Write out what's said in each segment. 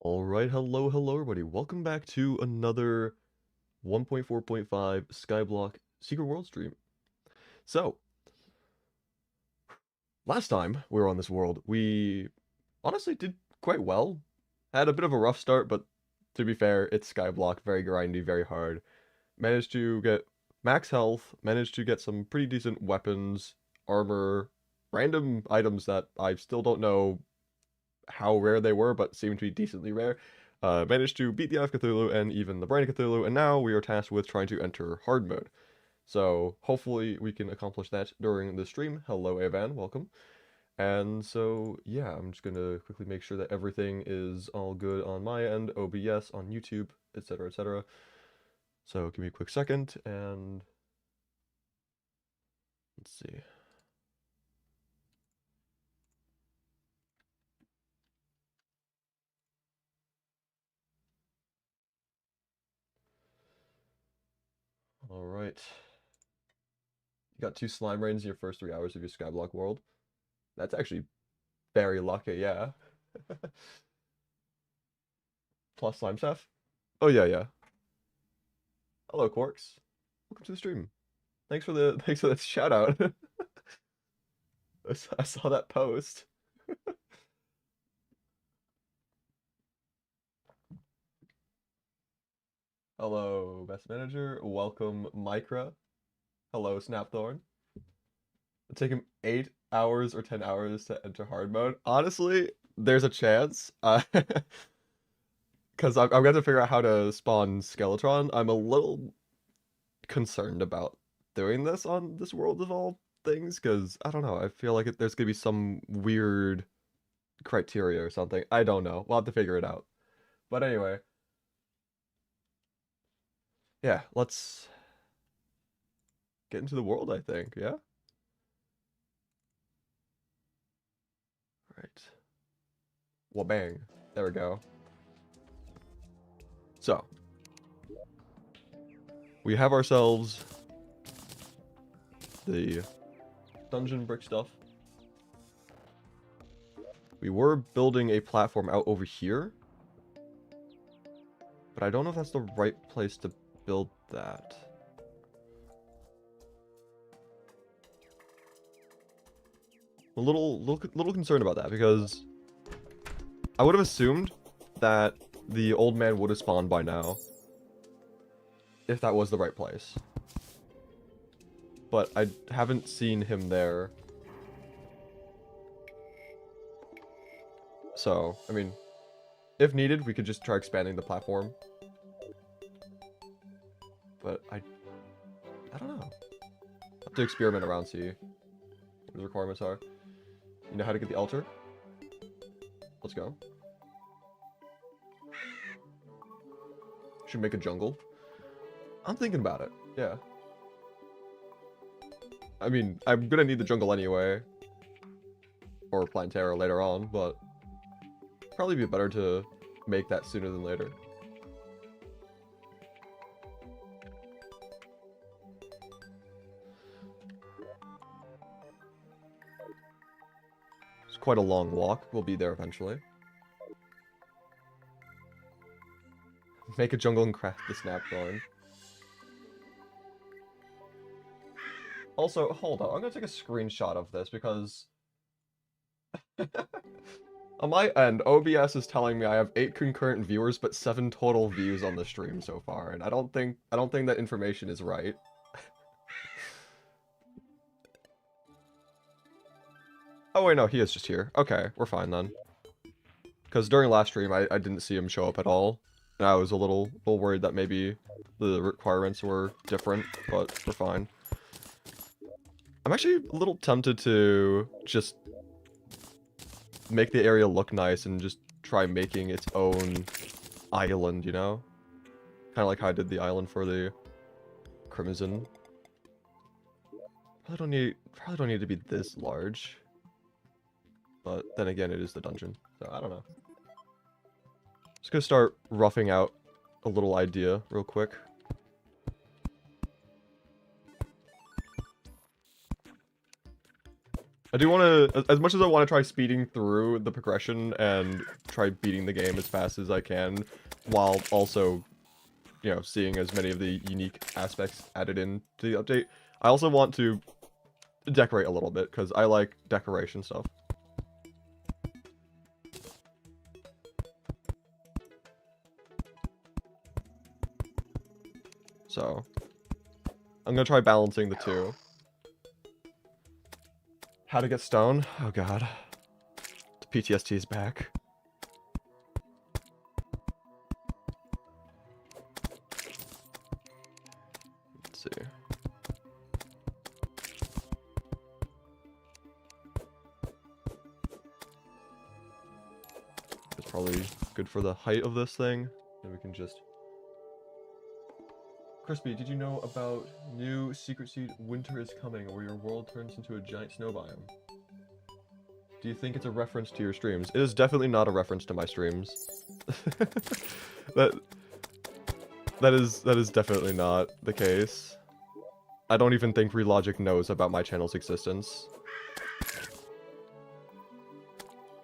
Alright, hello everybody. Welcome back to another 1.4.5 Skyblock Secret World stream. So, last time we were on this world, we honestly did quite well. Had a bit of a rough start, but to be fair, it's Skyblock, very grindy, very hard. Managed to get max health, managed to get some pretty decent weapons, armor, random items that I still don't know how rare they were, but seemed to be decently rare. Managed to beat the Eye of Cthulhu and even the Brain of Cthulhu, and now we are tasked with trying to enter hard mode. So hopefully we can accomplish that during the stream. Hello, Evan, welcome. And so, yeah, I'm just gonna quickly make sure that everything is all good on my end, OBS, on YouTube, etc., etc. So give me a quick second, and let's see. All right. You got 2 slime rains in your first 3 hours of your Skyblock world. That's actually very lucky, yeah. Plus slime stuff? Oh yeah, yeah. Hello, Quarks. Welcome to the stream. Thanks for the shout out. I saw that post. Hello, best manager. Welcome, Micra. Hello, Snapthorn. It'll take him 8 hours or 10 hours to enter hard mode. Honestly, there's a chance. Because I'm gonna have to figure out how to spawn Skeletron. I'm a little concerned about doing this on this world of all things, because I don't know. I feel like there's gonna be some weird criteria or something. I don't know. We'll have to figure it out. But anyway, yeah, let's get into the world, I think, yeah? Right. Well, bang. There we go. So, we have ourselves the dungeon brick stuff. We were building a platform out over here, but I don't know if that's the right place to build that. A little concerned about that, because I would have assumed that the old man would have spawned by now, if that was the right place. But I haven't seen him there. So, I mean, if needed, we could just try expanding the platform. But I don't know. I'll have to experiment around, see what his requirements are. You know how to get the altar? Let's go. Should make a jungle. I'm thinking about it, yeah. I mean, I'm gonna need the jungle anyway. Or Plantera later on, but probably be better to make that sooner than later. It's quite a long walk. We'll be there eventually. Make a jungle and craft the snapthorn. Also, hold on. I'm gonna take a screenshot of this because on my end, OBS is telling me I have 8 concurrent viewers but 7 total views on the stream so far, and I don't think that information is right. Oh wait, no, he is just here. Okay, we're fine then. Because during last stream, I didn't see him show up at all, and I was a little worried that maybe the requirements were different, but we're fine. I'm actually a little tempted to just make the area look nice and just try making its own island, you know? Kind of like how I did the island for the Crimson. Probably don't need to be this large. But then again, it is the dungeon, so I don't know. Just gonna start roughing out a little idea real quick. I do want to, as much as I want to try speeding through the progression and try beating the game as fast as I can, while also, you know, seeing as many of the unique aspects added in to the update, I also want to decorate a little bit, because I like decoration stuff. So, I'm gonna try balancing the two. How to get stone? Oh god. The PTSD is back. Let's see. It's probably good for the height of this thing. And we can just... Crispy, did you know about new Secret Seed Winter is Coming, where your world turns into a giant snow biome? Do you think it's a reference to your streams? It is definitely not a reference to my streams. that is definitely not the case. I don't even think Relogic knows about my channel's existence.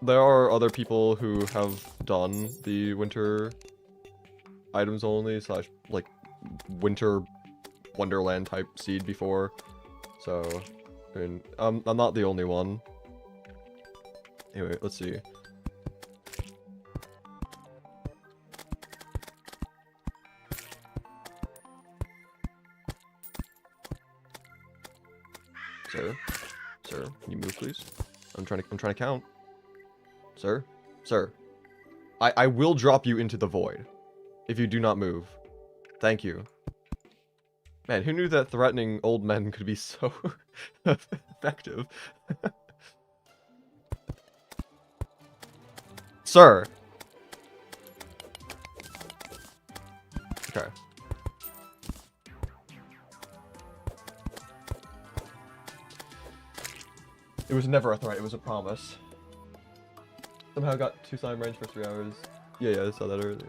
There are other people who have done the winter items only slash like winter wonderland type seed before, so I mean I'm not the only one. Anyway, let's see. Sir, can you move please? I'm trying to count. Sir, I will drop you into the void if you do not move. Thank you. Man, who knew that threatening old men could be so effective? Sir! Okay. It was never a threat, it was a promise. Somehow got 2 slime range for 3 hours. Yeah, I saw that earlier.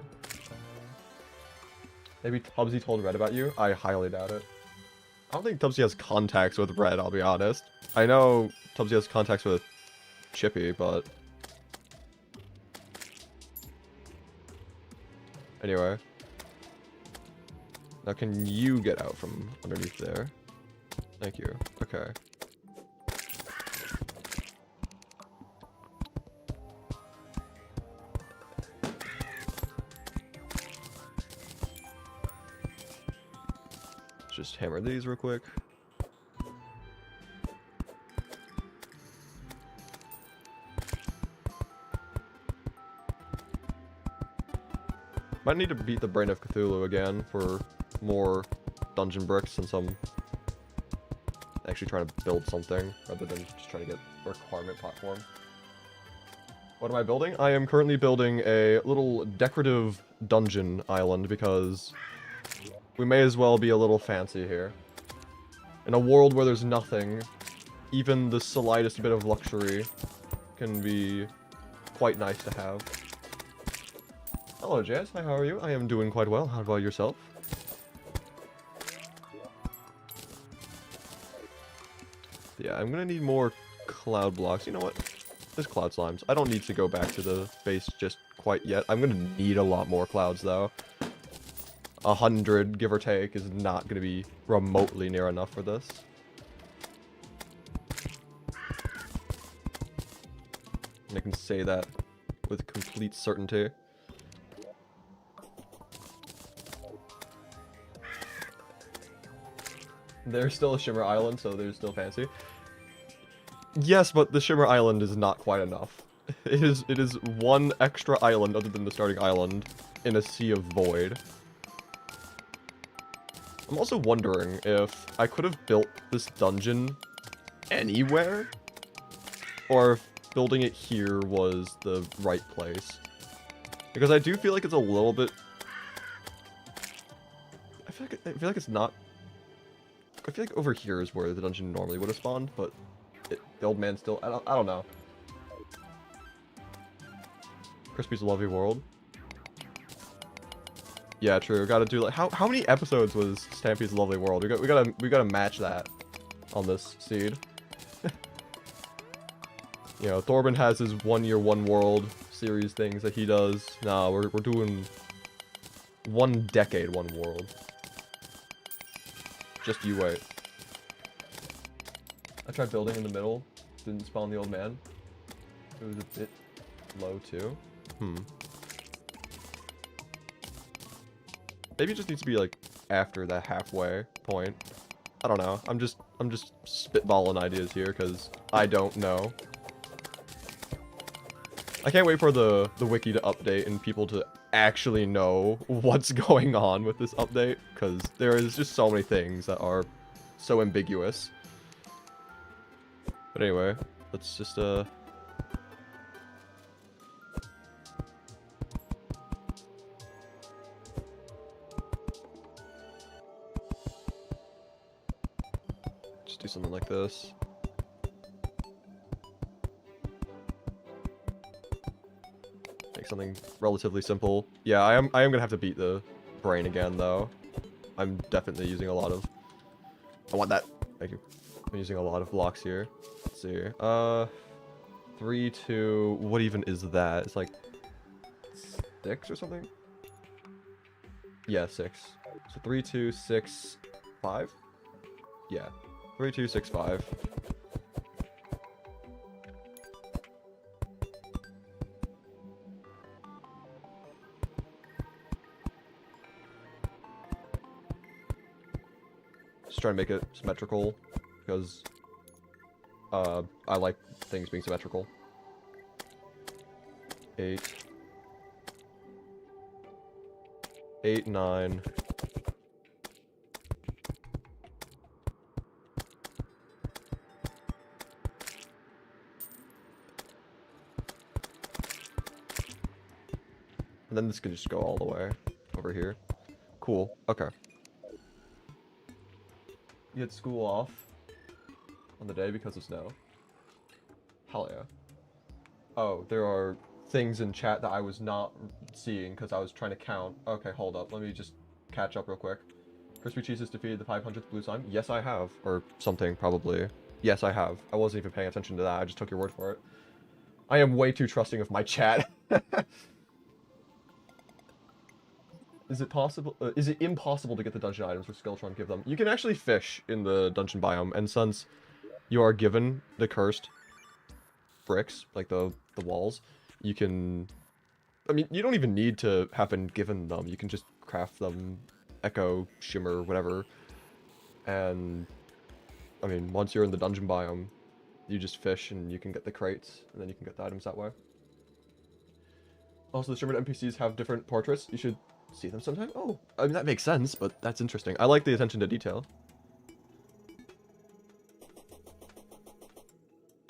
Maybe Tubbsy told Red about you? I highly doubt it. I don't think Tubbsy has contacts with Red, I'll be honest. I know Tubbsy has contacts with Chippy, but... Anyway. Now can you get out from underneath there? Thank you. Okay. Just hammer these real quick. Might need to beat the Brain of Cthulhu again for more dungeon bricks, since I'm actually trying to build something rather than just trying to get a requirement platform. What am I building? I am currently building a little decorative dungeon island because we may as well be a little fancy here. In a world where there's nothing, even the slightest bit of luxury can be quite nice to have. Hello, Jazz. Hi, how are you? I am doing quite well. How about yourself? Yeah, I'm gonna need more cloud blocks. You know what? There's cloud slimes. I don't need to go back to the base just quite yet. I'm gonna need a lot more clouds, though. 100, give or take, is not gonna be remotely near enough for this. And I can say that with complete certainty. There's still a Shimmer Island, so there's still fancy. Yes, but the Shimmer Island is not quite enough. It is one extra island other than the starting island in a sea of void. I'm also wondering if I could have built this dungeon anywhere, or if building it here was the right place. Because I do feel like it's a little bit... I feel like it's not... I feel like over here is where the dungeon normally would have spawned, but the old man still... I don't know. Crispy's Lovely World. Yeah, true. Gotta do like... How many episodes was Stampy's Lovely World? We gotta match that on this seed. You know, Thorben has his 1 year, 1 world series things that he does. Nah, we're doing 1 decade, 1 world. Just you wait. I tried building in the middle. Didn't spawn the old man. It was a bit low too. Maybe it just needs to be like after that halfway point. I don't know. I'm just spitballing ideas here because I don't know. I can't wait for the wiki to update and people to actually know what's going on with this update, because there is just so many things that are so ambiguous. But anyway, let's just do something like this. Make something relatively simple. Yeah, I am gonna have to beat the brain again though. I'm definitely using a lot of... I want that. Thank you. I'm using a lot of blocks here. Let's see. 3, 2... What even is that? It's like 6 or something? Yeah, 6. So 3, 2, 6, 5? Yeah. 3, 2, 6, 5. Just trying to make it symmetrical, because I like things being symmetrical. 8. 8, 9. And then this can just go all the way over here. Cool. Okay. You had school off on the day because of snow. Hell yeah. Oh, there are things in chat that I was not seeing because I was trying to count. Okay, hold up. Let me just catch up real quick. Crispy Cheese has defeated the 500th blue slime. Yes, I have. Or something, probably. Yes, I have. I wasn't even paying attention to that. I just took your word for it. I am way too trusting of my chat. Is it possible? Is it impossible to get the dungeon items for Skeletron give them? You can actually fish in the dungeon biome, and since you are given the cursed bricks, like the walls, you can... I mean, you don't even need to have been given them. You can just craft them, echo, shimmer, whatever. And, I mean, once you're in the dungeon biome, you just fish and you can get the crates, and then you can get the items that way. Also, the shimmered NPCs have different portraits. You should see them sometime. Oh, I mean, that makes sense, but that's interesting. I like the attention to detail.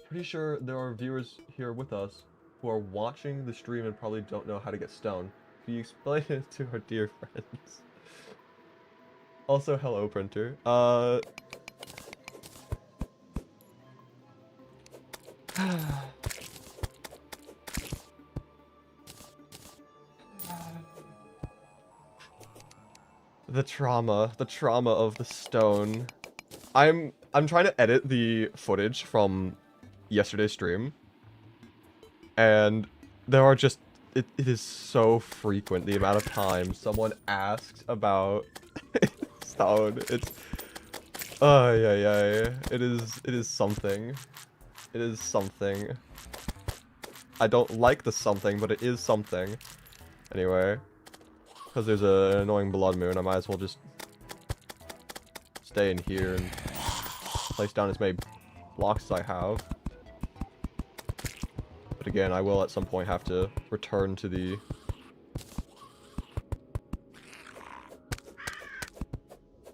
Pretty sure there are viewers here with us who are watching the stream and probably don't know how to get stone. Can you explain it to our dear friends? Also, hello, printer. The trauma of the stone. I'm trying to edit the footage from yesterday's stream, and there are just it is so frequent the amount of time someone asks about stone. It's yeah. It is something. It is something. I don't like the something, but it is something. Anyway. Because there's an annoying blood moon, I might as well just stay in here and place down as many blocks as I have. But again, I will at some point have to return to the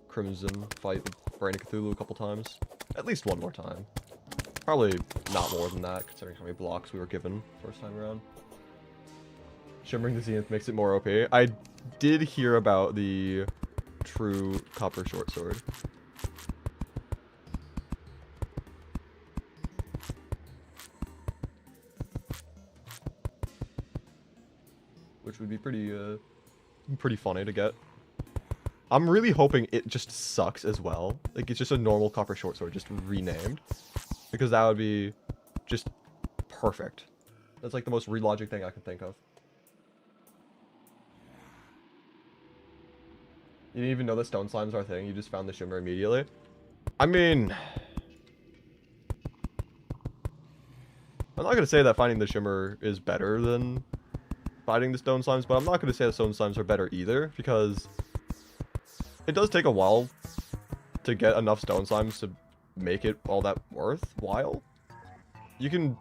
Crimson fight the Brain of Cthulhu a couple times. At least one more time. Probably not more than that, considering how many blocks we were given first time around. Shimmering the Zenith makes it more OP. I did hear about the true copper short sword. Which would be pretty funny to get. I'm really hoping it just sucks as well. Like, it's just a normal copper short sword, just renamed. Because that would be just perfect. That's like the most relogic thing I can think of. You didn't even know the stone slimes are a thing, you just found the shimmer immediately. I mean, I'm not gonna say that finding the shimmer is better than finding the stone slimes, but I'm not gonna say the stone slimes are better either, because it does take a while to get enough stone slimes to make it all that worthwhile. You can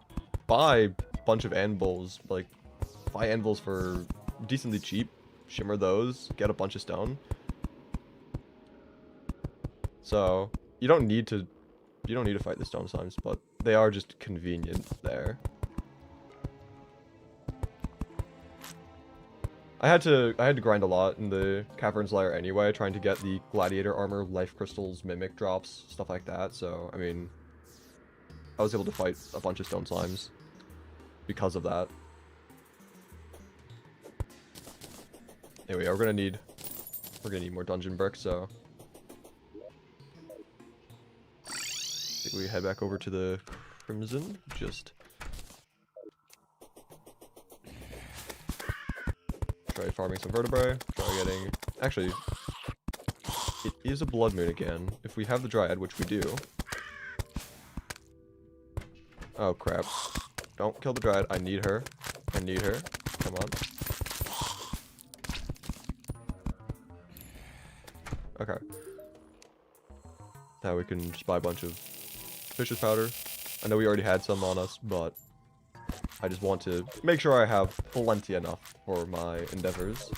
buy a bunch of anvils, like, buy anvils for decently cheap, shimmer those, get a bunch of stone. So, you don't need to fight the stone slimes, but they are just convenient there. I had to grind a lot in the Cavern's Lair anyway, trying to get the gladiator armor, life crystals, mimic drops, stuff like that. So, I mean, I was able to fight a bunch of stone slimes because of that. Anyway, we're gonna need more dungeon bricks, so I think we head back over to the Crimson. Just try farming some vertebrae. Try getting. Actually, it is a blood moon again. If we have the Dryad, which we do. Oh crap! Don't kill the Dryad. I need her. I need her. Come on. Okay. Now we can just buy a bunch of fisher's powder. I know we already had some on us, but I just want to make sure I have plenty enough for my endeavors.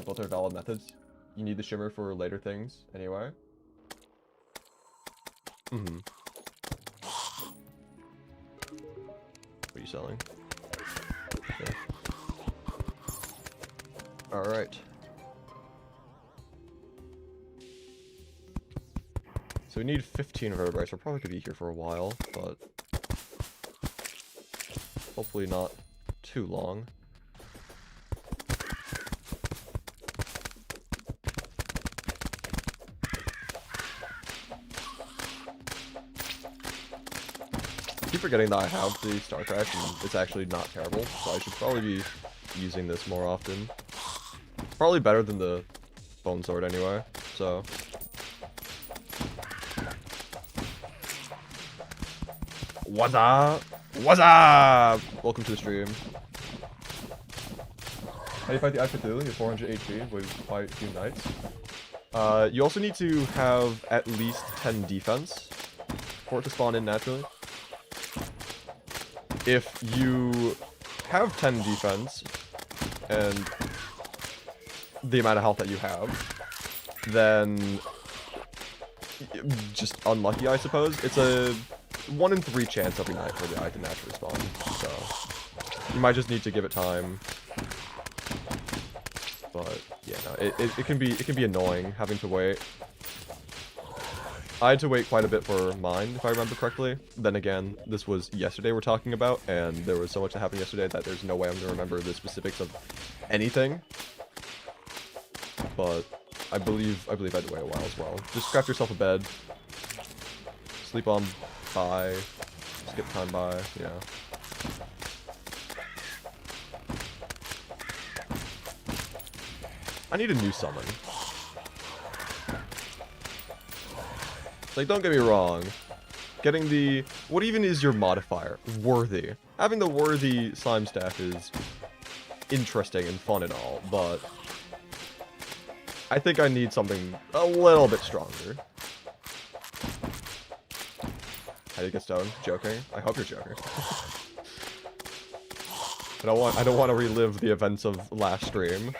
Both are valid methods. You need the shimmer for later things, anyway. Mm-hmm. What are you selling? Okay. Alright. So we need 15 vertebrae, so we're probably gonna be here for a while, but hopefully not too long. I keep forgetting that I have the Star Crash and it's actually not terrible, so I should probably be using this more often. Probably better than the Bone Sword anyway, so. What's up? What's up? Welcome to the stream. How do you fight the Eye of Cthulhu? You're 400 HP with quite a few knights. You also need to have at least 10 defense for it to spawn in naturally. If you have 10 defense and the amount of health that you have, then just unlucky, I suppose. It's a 1 in 3 chance every night for the eye to naturally spawn, so you might just need to give it time. But yeah, no, it can be annoying having to wait. I had to wait quite a bit for mine, if I remember correctly. Then again, this was yesterday we're talking about, and there was so much that happened yesterday that there's no way I'm gonna remember the specifics of anything. But I believe I had to wait a while as well. Just craft yourself a bed. Sleep on by. Skip time by, yeah. I need a new summon. Like, don't get me wrong. Getting the... What even is your modifier? Worthy. Having the worthy slime staff is interesting and fun and all, but I think I need something a little bit stronger. How do you get stoned? Joking? I hope you're joking. I don't want to relive the events of last stream.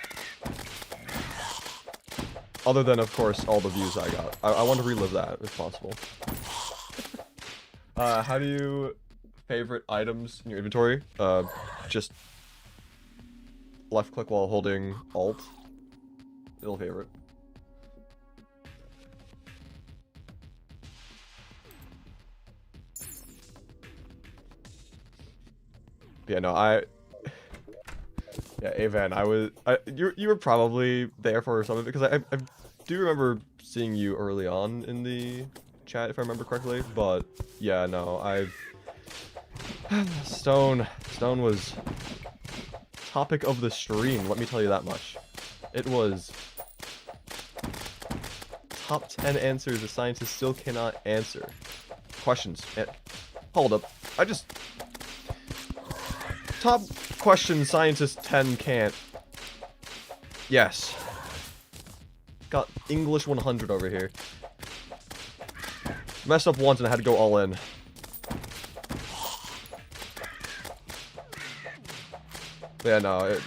Other than, of course, all the views I got. I want to relive that, if possible. How do you favorite items in your inventory? Just left click while holding Alt. It'll favorite. Yeah, no, yeah, Avan, you were probably there for some of it, because I do remember seeing you early on in the chat if I remember correctly, but yeah, no, I've Stone was topic of the stream, let me tell you that much. It was top 10 answers a scientist still cannot answer. Questions. Hold up. Top question scientist 10 can't. Yes. Got English 100 over here. Messed up once and I had to go all in. Yeah, no,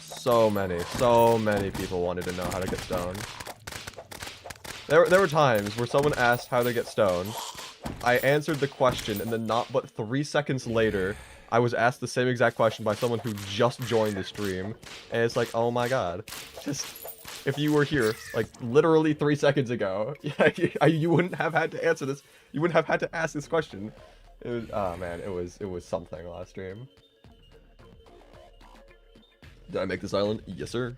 so many people wanted to know how to get stone. There were times where someone asked how to get stone, I answered the question, and then not but 3 seconds later, I was asked the same exact question by someone who just joined the stream, and it's like, oh my god, just, if you were here, like, literally 3 seconds ago, you wouldn't have had to answer this, you wouldn't have had to ask this question. It was, oh man, it was something last stream. Did I make this island? Yes, sir.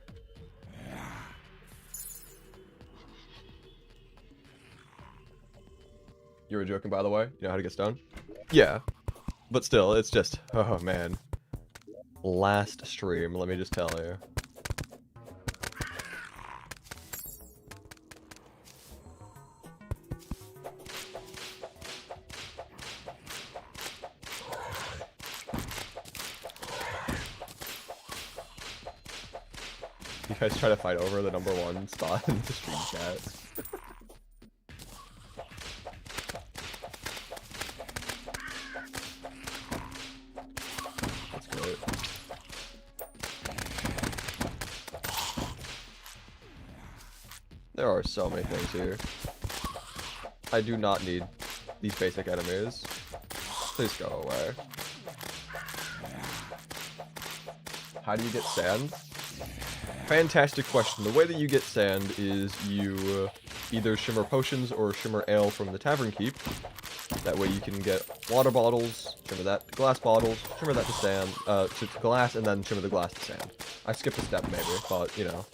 You were joking, by the way? You know how to get stone? Yeah. But still, it's just, oh man. Last stream, let me just tell you. You guys try to fight over the #1 spot in the stream chat. That's great. There are so many things here. I do not need these basic enemies. Please go away. How do you get sand? Fantastic question. The way that you get sand is you either shimmer potions or shimmer ale from the tavern keep. That way you can get water bottles, shimmer that to glass bottles, shimmer that to sand, to glass, and then shimmer the glass to sand. I skipped a step maybe, but you know,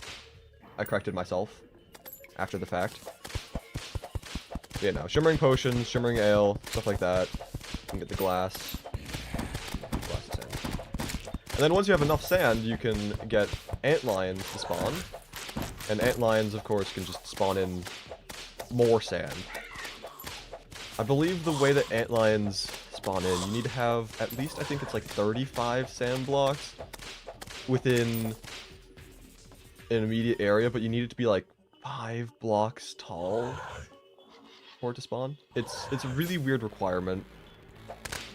I corrected myself after the fact. You know, shimmering potions, shimmering ale, stuff like that. You can get the glass to sand. And then once you have enough sand, you can get ant lions to spawn. And ant lions, of course, can just spawn in more sand. I believe the way that ant lions spawn in, you need to have at least, I think it's like 35 sand blocks within an immediate area, but you need it to be like 5 blocks tall for it to spawn. It's a really weird requirement.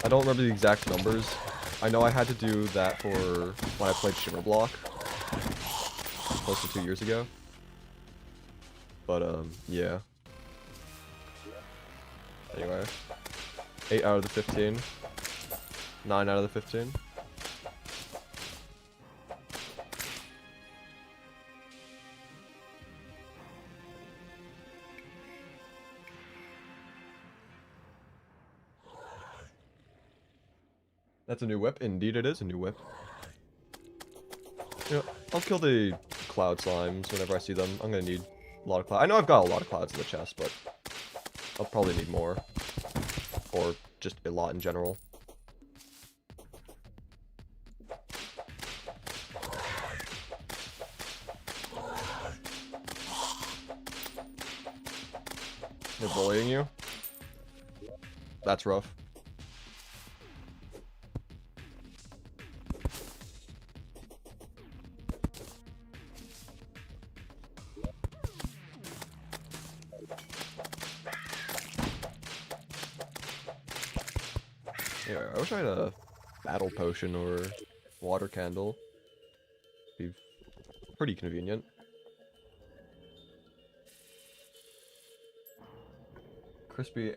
I don't remember the exact numbers. I know I had to do that for when I played Shimmerblock close to 2 years ago. But yeah. Anyway, 8 out of the 15. 9 out of the 15. That's a new whip. Indeed it is a new whip. You know, I'll kill the cloud slimes whenever I see them. I'm gonna need a lot of cloud. I know I've got a lot of clouds in the chest, but I'll probably need more. Or just a lot in general. They're bullying you? That's rough. Yeah, I wish I had a battle potion or water candle. Be pretty convenient. Crispy,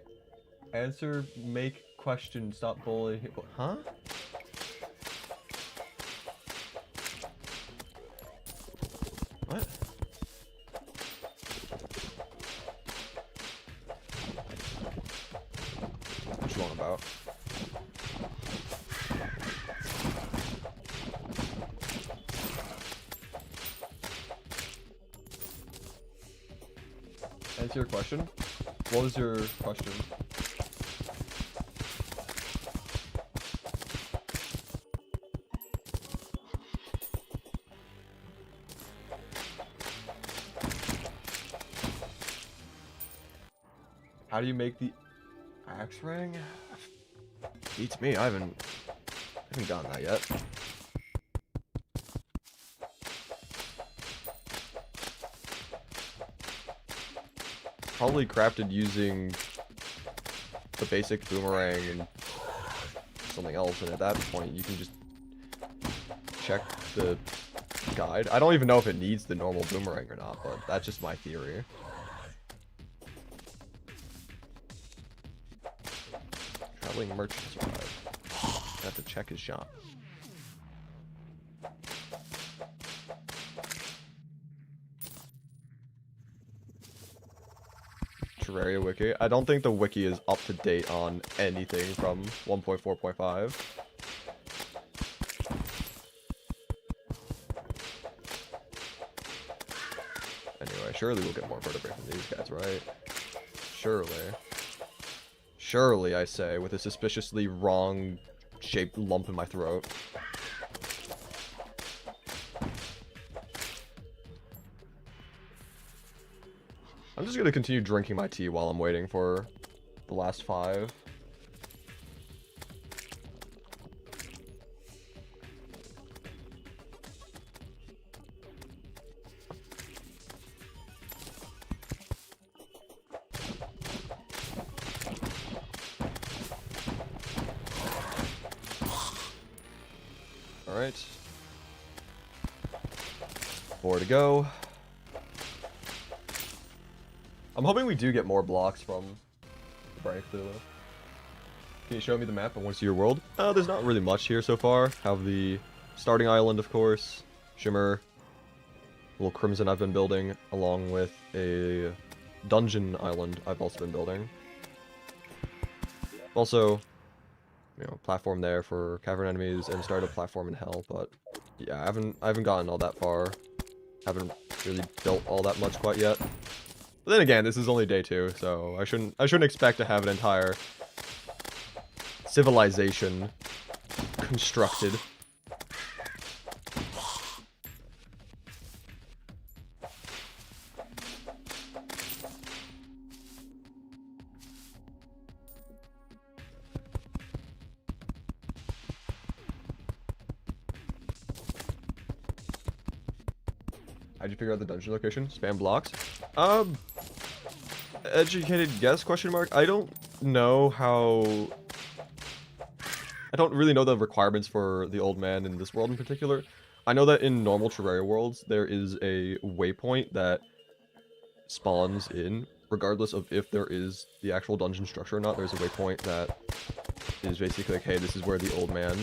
answer, make question, stop bullying. Huh? What? What you on about? Answer your question. What was your question? How do you make the axe ring? Beats me. I haven't gotten that yet. Probably crafted using the basic boomerang and something else, and at that point you can just check the guide. I don't even know if it needs the normal boomerang or not, but that's just my theory. Traveling merchants arrived. I have to check his shop. Terraria wiki. I don't think the wiki is up to date on anything from 1.4.5. Anyway, surely we'll get more vertebrae from these guys, right? Surely. Surely, I say, with a suspiciously wrong shaped lump in my throat. I'm just gonna continue drinking my tea while I'm waiting for the last 5. Alright. 4 to go. I'm hoping we do get more blocks from the breakthrough. Can you show me the map? I want to see your world. There's not really much here so far. Have the starting island, of course. Shimmer. Little Crimson I've been building, along with a dungeon island I've also been building. Also, you know, platform there for cavern enemies and start a platform in hell, but yeah, I haven't gotten all that far. Haven't really built all that much quite yet. But then again, this is only day 2, so I shouldn't expect to have an entire civilization constructed. How'd you figure out the dungeon location? Spam blocks? Educated guess, question mark? I don't know how... I don't really know the requirements for the old man in this world in particular. I know that in normal Terraria worlds, there is a waypoint that spawns in, regardless of if there is the actual dungeon structure or not. There's a waypoint that is basically like, hey, this is where the old man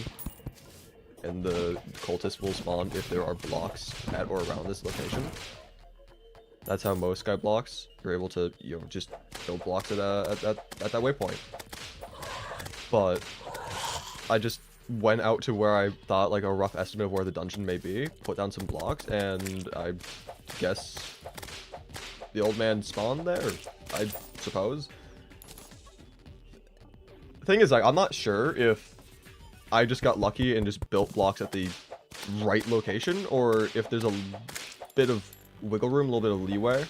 and the cultists will spawn if there are blocks at or around this location. That's how most Skyblocks, you're able to, you know, just build blocks at that waypoint. But I just went out to where I thought, like, a rough estimate of where the dungeon may be, put down some blocks, and I guess the old man spawned there, I suppose. The thing is, like, I'm not sure if I just got lucky and just built blocks at the right location, or if there's a bit of wiggle room, a little bit of leeway.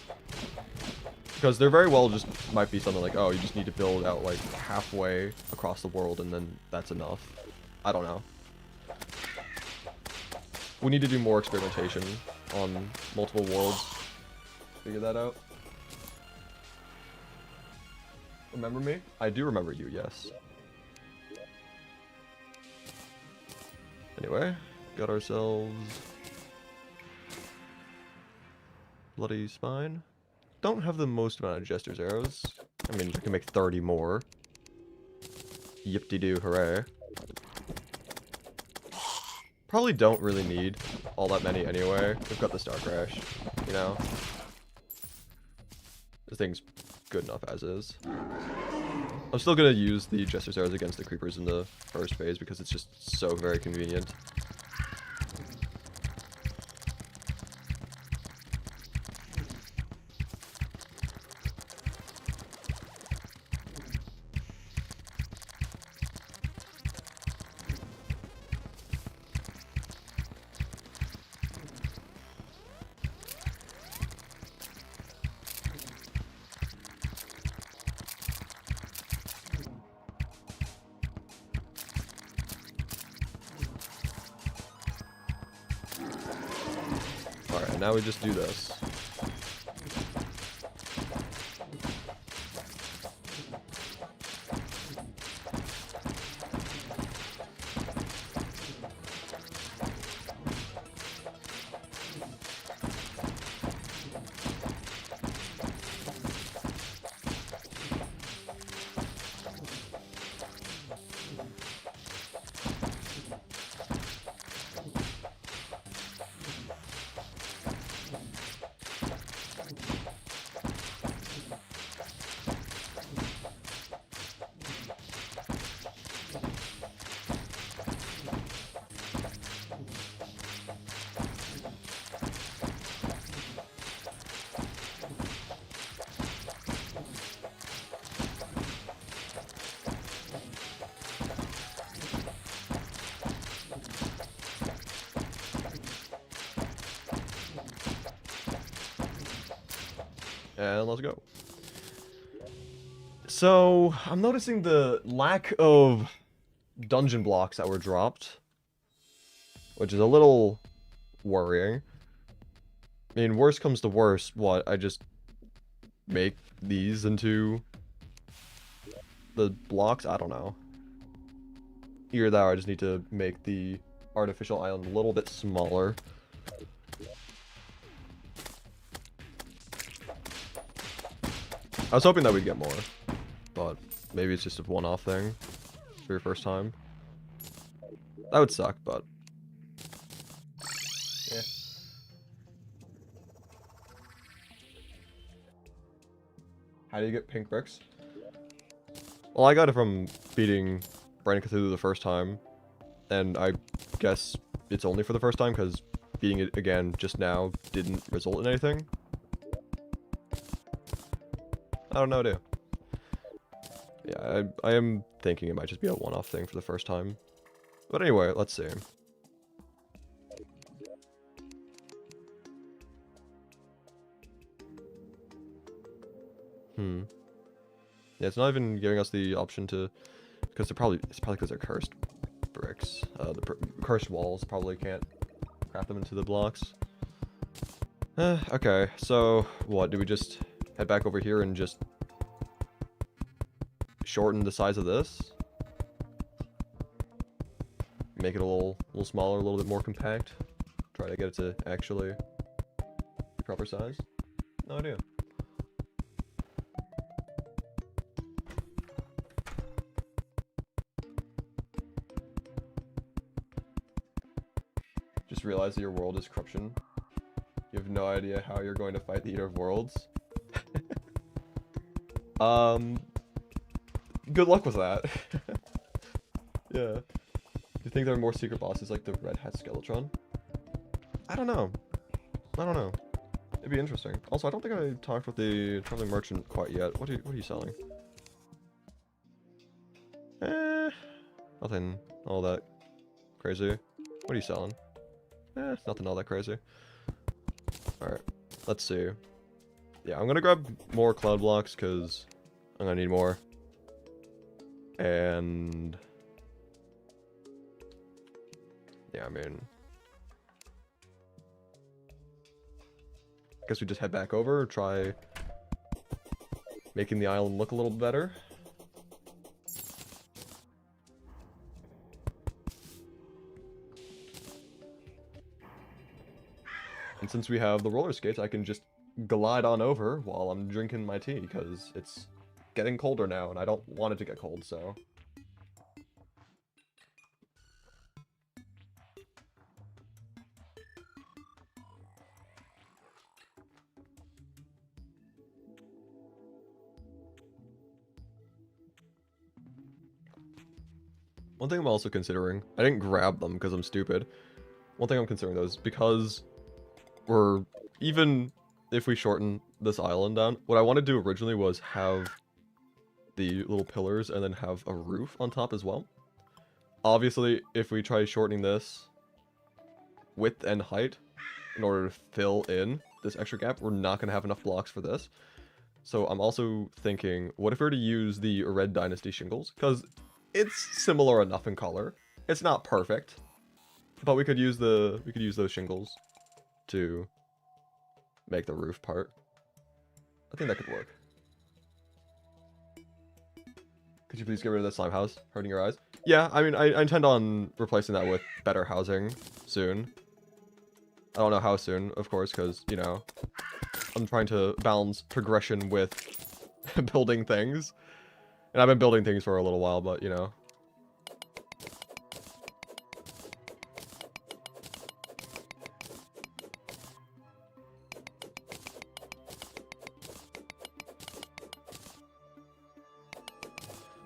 Because there very well just might be something like, oh, you just need to build out like halfway across the world and then that's enough. I don't know. We need to do more experimentation on multiple worlds. Figure that out. Remember me? I do remember you, yes. Anyway, got ourselves Bloody Spine. Don't have the most amount of Jester's arrows. I mean, I can make 30 more. Yip-de-doo, hooray. Probably don't really need all that many anyway. We've got the Star Crash, you know? This thing's good enough as is. I'm still gonna use the Jester's arrows against the creepers in the first phase because it's just so very convenient. Alright, now we just do this. And let's go. So, I'm noticing the lack of dungeon blocks that were dropped, which is a little worrying. I mean, worst comes to worst, what, I just make these into the blocks? I don't know. Either that or I just need to make the artificial island a little bit smaller. I was hoping that we'd get more, but maybe it's just a one-off thing for your first time. That would suck, but yeah. How do you get pink bricks? Well, I got it from beating Brandon Cthulhu the first time, and I guess it's only for the first time because beating it again just now didn't result in anything. I don't know, dude. Yeah, I am thinking it might just be a one-off thing for the first time. But anyway, let's see. Yeah, it's not even giving us the option to, because it's probably because they're cursed bricks. The cursed walls probably can't craft them into the blocks. Okay, so what? Do we just head back over here and just shorten the size of this? Make it a little smaller, a little bit more compact. Try to get it to actually the proper size. No idea. Just realize that your world is corruption. You have no idea how you're going to fight the Eater of Worlds. Good luck with that. Yeah. Do you think there are more secret bosses like the Red Hat Skeletron? I don't know. It'd be interesting. Also, I don't think I talked with the traveling merchant quite yet. What are you selling? Nothing all that crazy. What are you selling? Nothing all that crazy. Alright, let's see. Yeah, I'm gonna grab more cloud blocks because I'm gonna need more. And yeah, I mean, I guess we just head back over, try making the island look a little better. And since we have the roller skates, I can just glide on over while I'm drinking my tea, because it's getting colder now, and I don't want it to get cold, so. One thing I'm also considering, I didn't grab them because I'm stupid. One thing I'm considering though is because even if we shorten this island down, what I wanted to do originally was have the little pillars and then have a roof on top as well. Obviously, if we try shortening this width and height in order to fill in this extra gap, we're not going to have enough blocks for this. So I'm also thinking, what if we were to use the Red Dynasty shingles? Because it's similar enough in color. It's not perfect, but we could use those shingles to make the roof part. I think that could work. Could you please get rid of the slime house? Hurting your eyes? Yeah, I mean, I intend on replacing that with better housing soon. I don't know how soon, of course, because, you know, I'm trying to balance progression with building things. And I've been building things for a little while, but, you know.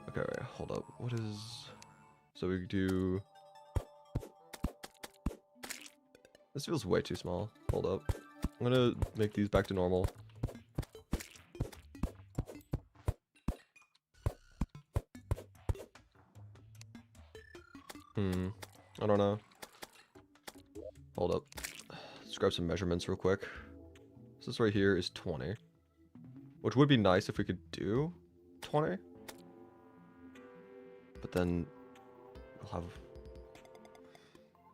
Okay, wait, hold up. What is... So we do... This feels way too small. Hold up. I'm gonna make these back to normal. I don't know. Hold up. Let's grab some measurements real quick. So this right here is 20. Which would be nice if we could do 20. But then we'll have...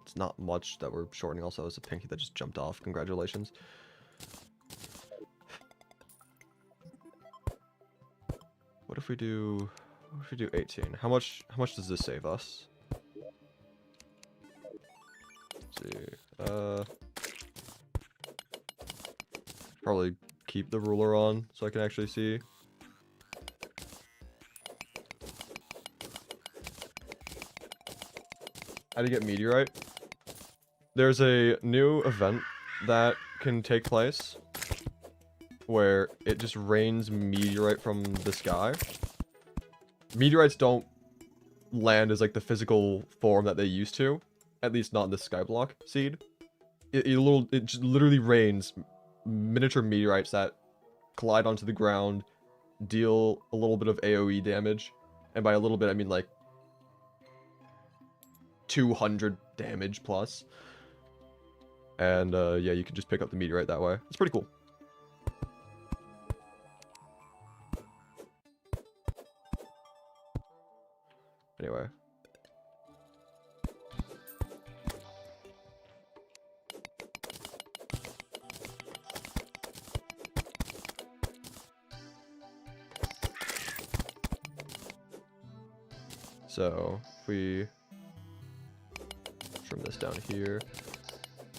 It's not much that we're shortening. Also, it's a pinky that just jumped off. Congratulations. What if we do 18? How much does this save us? Let's see. Probably keep the ruler on so I can actually see. How to get meteorite? There's a new event that can take place where it just rains meteorite from the sky. Meteorites don't land as like the physical form that they used to, at least not in the Skyblock seed. It just literally rains miniature meteorites that collide onto the ground, deal a little bit of AoE damage, and by a little bit I mean like 200 damage plus. And yeah, you can just pick up the meteorite that way. It's pretty cool. Anyway. So, if we trim this down here.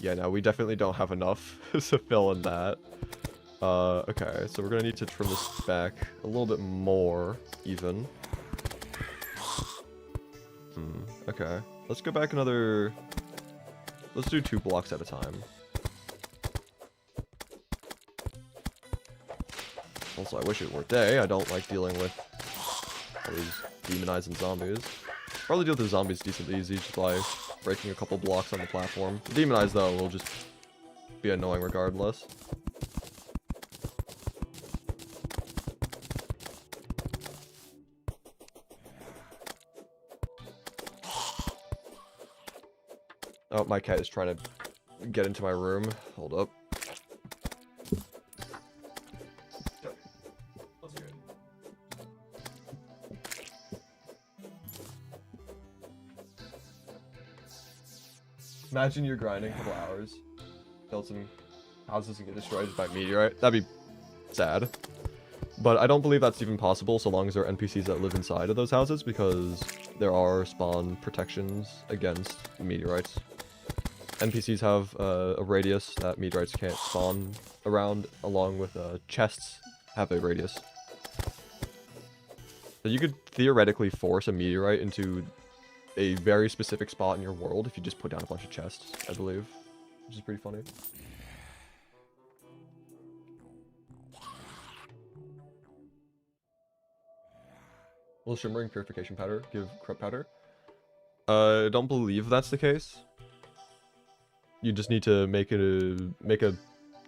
Yeah, no, we definitely don't have enough to fill in that. Okay, so we're gonna need to trim this back a little bit more, even. Okay. Let's go back another... Let's do 2 blocks at a time. Also, I wish it were day. I don't like dealing with all these demonizing zombies. Probably deal with the zombies decently easy just by breaking a couple blocks on the platform. The demonize, though, will just be annoying regardless. Oh, my cat is trying to get into my room. Hold up. Imagine you're grinding a couple hours, build some houses and get destroyed by meteorite. That'd be sad. But I don't believe that's even possible so long as there are NPCs that live inside of those houses, because there are spawn protections against meteorites. NPCs have a radius that meteorites can't spawn around, along with chests have a radius. So you could theoretically force a meteorite into a very specific spot in your world if you just put down a bunch of chests, I believe. Which is pretty funny. Will shimmering purification powder give corrupt powder? I don't believe that's the case. You just need to make a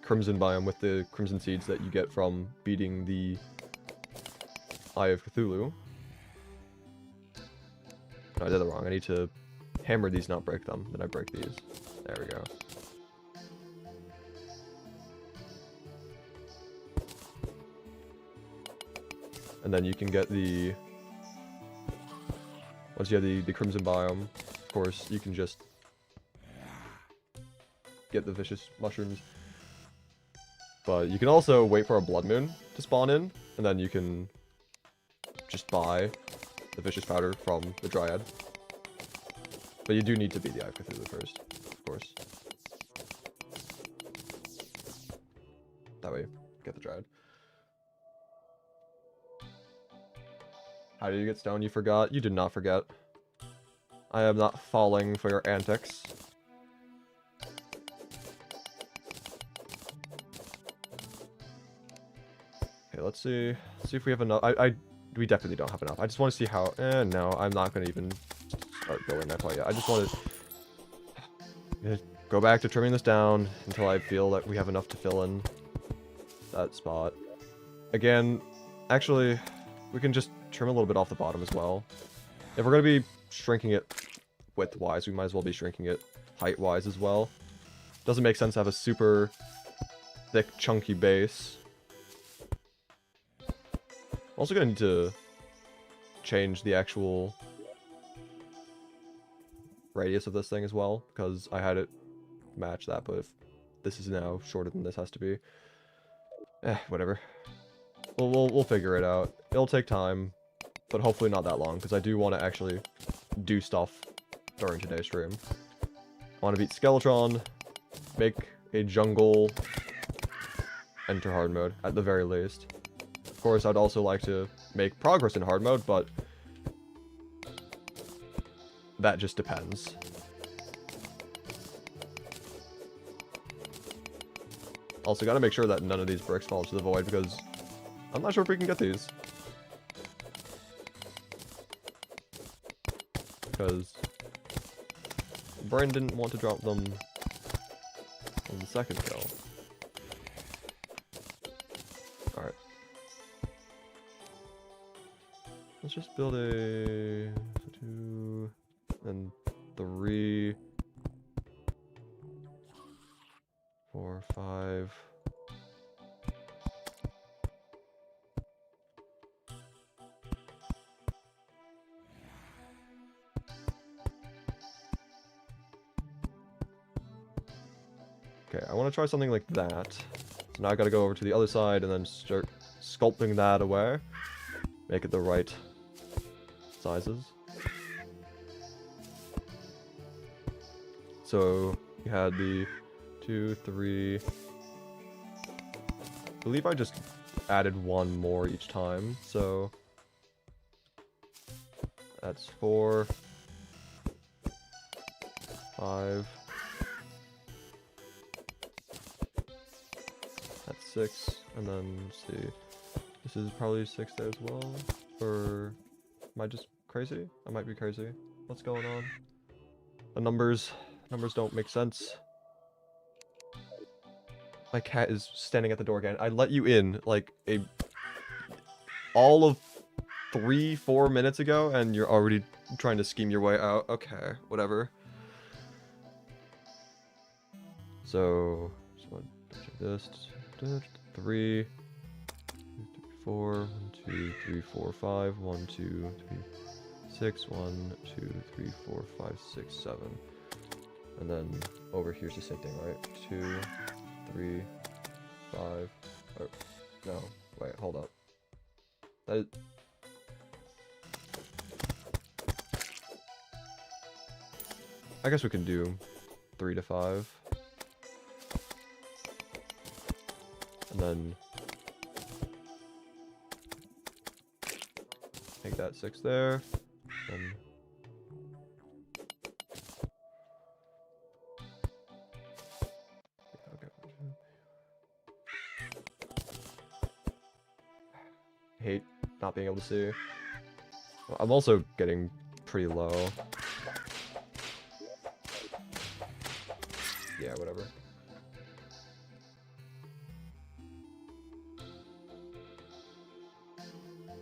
crimson biome with the crimson seeds that you get from beating the Eye of Cthulhu. No, I did that wrong. I need to hammer these, not break them. Then I break these. There we go. And then you can get the... Once you have the crimson biome, of course, you can just get the vicious mushrooms. But you can also wait for a blood moon to spawn in, and then you can just buy the vicious powder from the dryad. But you do need to beat the Eye of Cthulhu first, of course. That way, get the dryad. How did you get stoned? You forgot? You did not forget. I am not falling for your antics. Okay, let's see. Let's see if we have enough. We definitely don't have enough. I just want to see how. No, I'm not going to even start going that way yet. I just want to go back to trimming this down until I feel that we have enough to fill in that spot. Again, actually, we can just trim a little bit off the bottom as well. If we're going to be shrinking it width-wise, we might as well be shrinking it height-wise as well. Doesn't make sense to have a super thick, chunky base. Also gonna need to change the actual radius of this thing as well, because I had it match that, but if this is now shorter than this has to be. Whatever. We'll figure it out. It'll take time, but hopefully not that long, because I do want to actually do stuff during today's stream. I want to beat Skeletron, make a jungle, enter hard mode, at the very least. Of course, I'd also like to make progress in hard mode, but that just depends. Also, gotta make sure that none of these bricks fall into the void, because I'm not sure if we can get these. Because Brain didn't want to drop them on the second kill. Alright. Let's just build a 2 and 3, 4, 5. Okay, I want to try something like that. So now I gotta go over to the other side and then start sculpting that away. Make it the right sizes. So you had the 2, 3. I believe I just added one more each time, so that's 4, 5. That's 6, and then let's see. This is probably 6 there as well. Or am I just crazy? I might be crazy. What's going on? The numbers don't make sense. My cat is standing at the door again. I let you in like all of 3-4 minutes ago, and you're already trying to scheme your way out. Okay, whatever. So, this 3, 4, 1, 2, 3, 4, 5, 1, 2, 3, 6, 1, 2, 3, 4, 5, 6, 7. And then over here's the same thing, right? 2, 3, 5. Oh, no, wait, hold up. That is... I guess we can do 3 to 5. And then make that 6 there. And okay. Hate not being able to see. Well, I'm also getting pretty low. Yeah, whatever.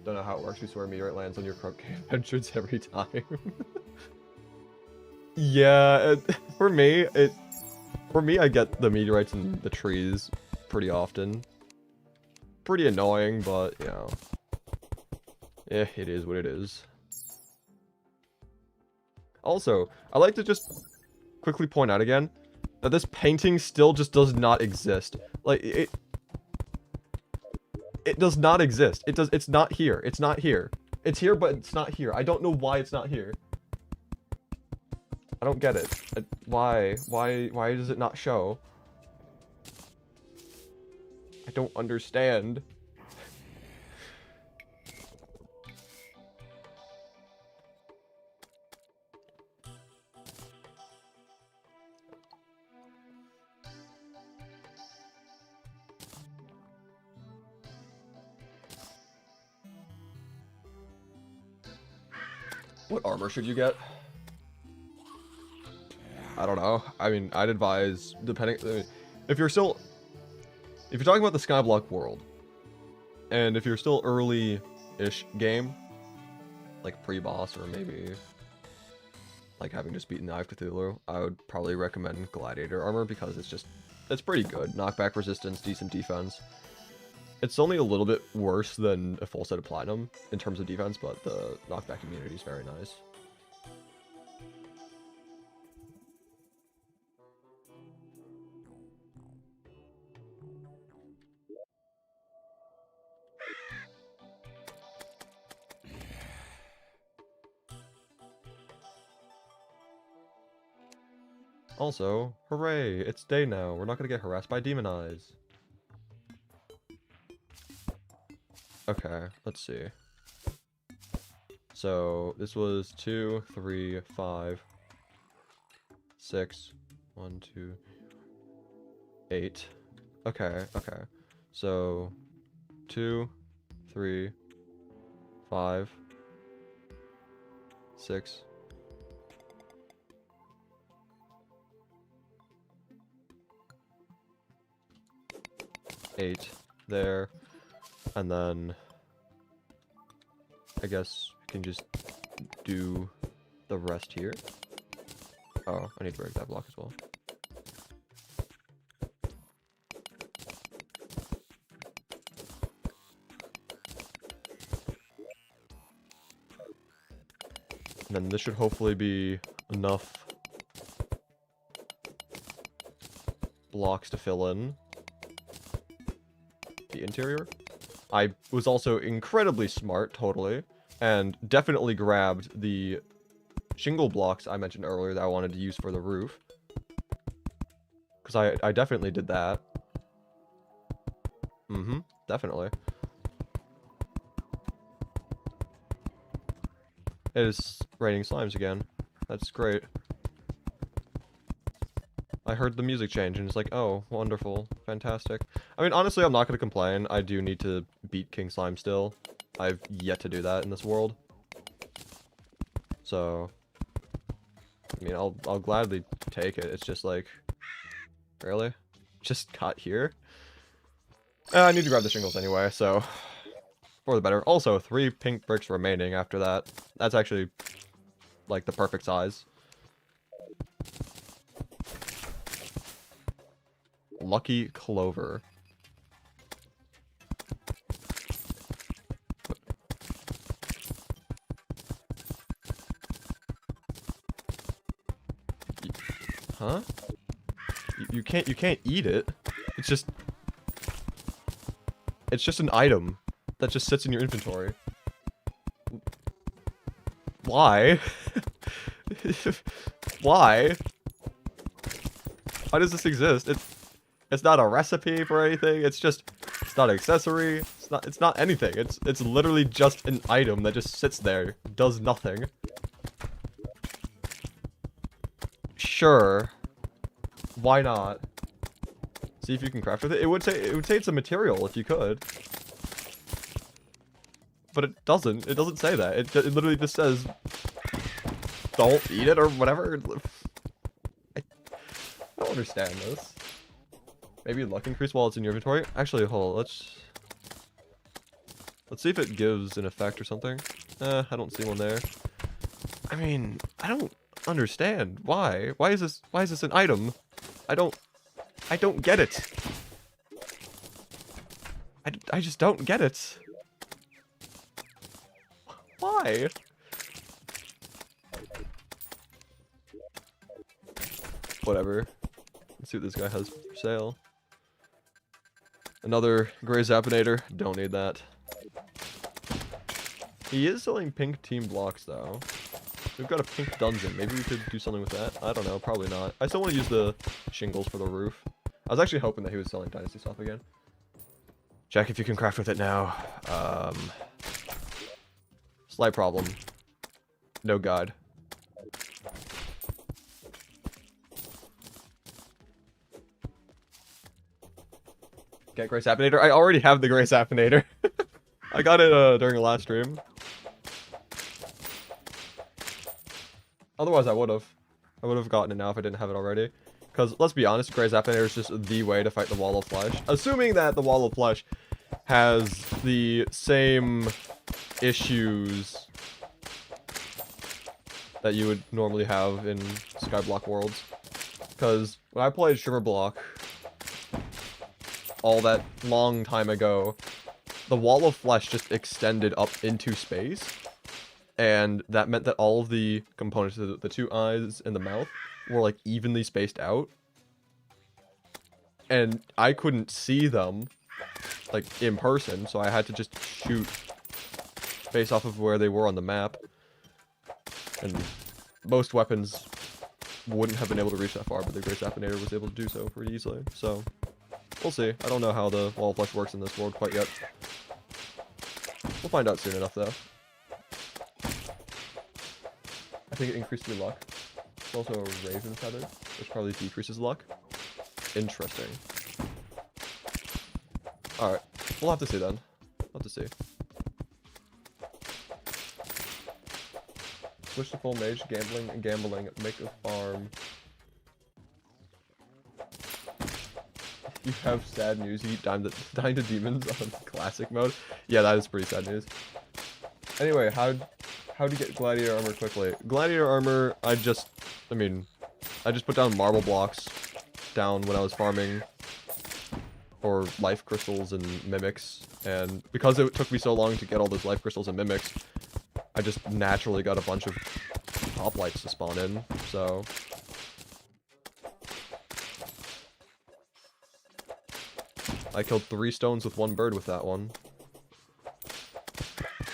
Don't know how it works. We swear a meteorite lands on your Croak Cave entrance every time. Yeah, for me, I get the meteorites in the trees pretty often. Pretty annoying, but you know, yeah, it is what it is. Also, I like to just quickly point out again that this painting still just does not exist. Like It does not exist. It's not here. It's not here. It's here, but it's not here. I don't know why it's not here. I don't get it. Why does it not show? I don't understand. What armor should you get? I don't know. I mean, I'd advise, depending, if you're talking about the Skyblock world, and if you're still early-ish game, like pre-boss or maybe like having just beaten the Eye of Cthulhu, I would probably recommend Gladiator armor because it's pretty good. Knockback resistance, decent defense. It's only a little bit worse than a full set of Platinum in terms of defense, but the knockback immunity is very nice. Also, hooray, it's day now. We're not gonna get harassed by demon eyes. Okay, let's see. So, this was 2, 3, 5, 6, 1, 2, 8. Okay. So, 2, 3, 5, 6. 8 there, and then I guess we can just do the rest here. Oh, I need to break that block as well. And then this should hopefully be enough blocks to fill in the interior. I was also incredibly smart, totally, and definitely grabbed the shingle blocks I mentioned earlier that I wanted to use for the roof. Because I definitely did that. Definitely. It is raining slimes again. That's great. I heard the music change and it's like, oh, wonderful, fantastic. I mean, honestly, I'm not going to complain. I do need to beat King Slime still. I've yet to do that in this world. So, I mean, I'll gladly take it. It's just like, really? Just got here? I need to grab the shingles anyway, so for the better. Also, 3 pink bricks remaining after that. That's actually, like, the perfect size. Lucky Clover. Huh? You can't eat it. It's just an item that just sits in your inventory. Why? Why? Why does this exist? It's not a recipe for anything. It's not an accessory. It's not anything. It's literally just an item that just sits there, does nothing. Sure. Why not? See if you can craft with it. It would say it's a material if you could. But it doesn't. It doesn't say that. It literally just says don't eat it or whatever. I don't understand this. Maybe luck increase while it's in your inventory. Actually, hold on. Let's see if it gives an effect or something. I don't see one there. I mean, I don't understand. Why? Why is this an item? I don't get it. I just don't get it. Why? Whatever. Let's see what this guy has for sale. Another gray Zapinator. Don't need that. He is selling pink team blocks, though. We've got a pink dungeon. Maybe we could do something with that. I don't know. Probably not. I still want to use the shingles for the roof. I was actually hoping that he was selling Dynasty stuff again. Check if you can craft with it now. Slight problem. No guide. Get Gray Sapinator? I already have the Gray Sapinator. I got it during the last stream. Otherwise, I would have. I would have gotten it now if I didn't have it already. Because, let's be honest, Gray Zapinator is just the way to fight the Wall of Flesh. Assuming that the Wall of Flesh has the same issues that you would normally have in Skyblock worlds. Because when I played Shiverblock all that long time ago, the Wall of Flesh just extended up into space. And that meant that all of the components, the two eyes and the mouth, were like evenly spaced out. And I couldn't see them like in person, so I had to just shoot based off of where they were on the map. And most weapons wouldn't have been able to reach that far, but the Gray Sapinator was able to do so pretty easily. So we'll see. I don't know how the Wall of Flesh works in this world quite yet. We'll find out soon enough, though. I think it increased your luck. It's also a Raven Feather, which probably decreases luck. Interesting. Alright. We'll have to see then. We'll have to see. Switch to full mage, gambling, make a farm. You have sad news, you eat dying to demons on classic mode. Yeah, that is pretty sad news. Anyway, how to get gladiator armor quickly? Gladiator armor, I just put down marble blocks down when I was farming for life crystals and mimics, and because it took me so long to get all those life crystals and mimics, I just naturally got a bunch of hoplites to spawn in, so... I killed 3 stones with 1 bird with that one.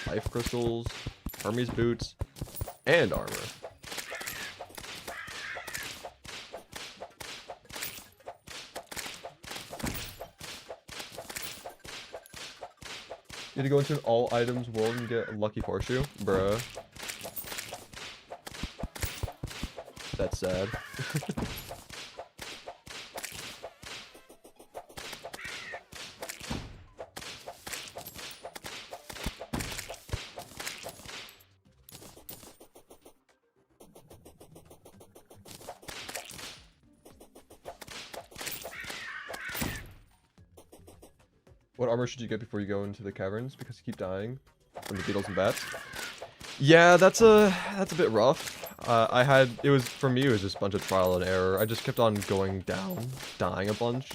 Life crystals, Hermes boots, and armor. You had to go into an all items world and get a lucky horseshoe? Bruh. That's sad. What armor should you get before you go into the caverns? Because you keep dying from the beetles and bats. Yeah, that's a bit rough. For me, it was just a bunch of trial and error. I just kept on going down, dying a bunch,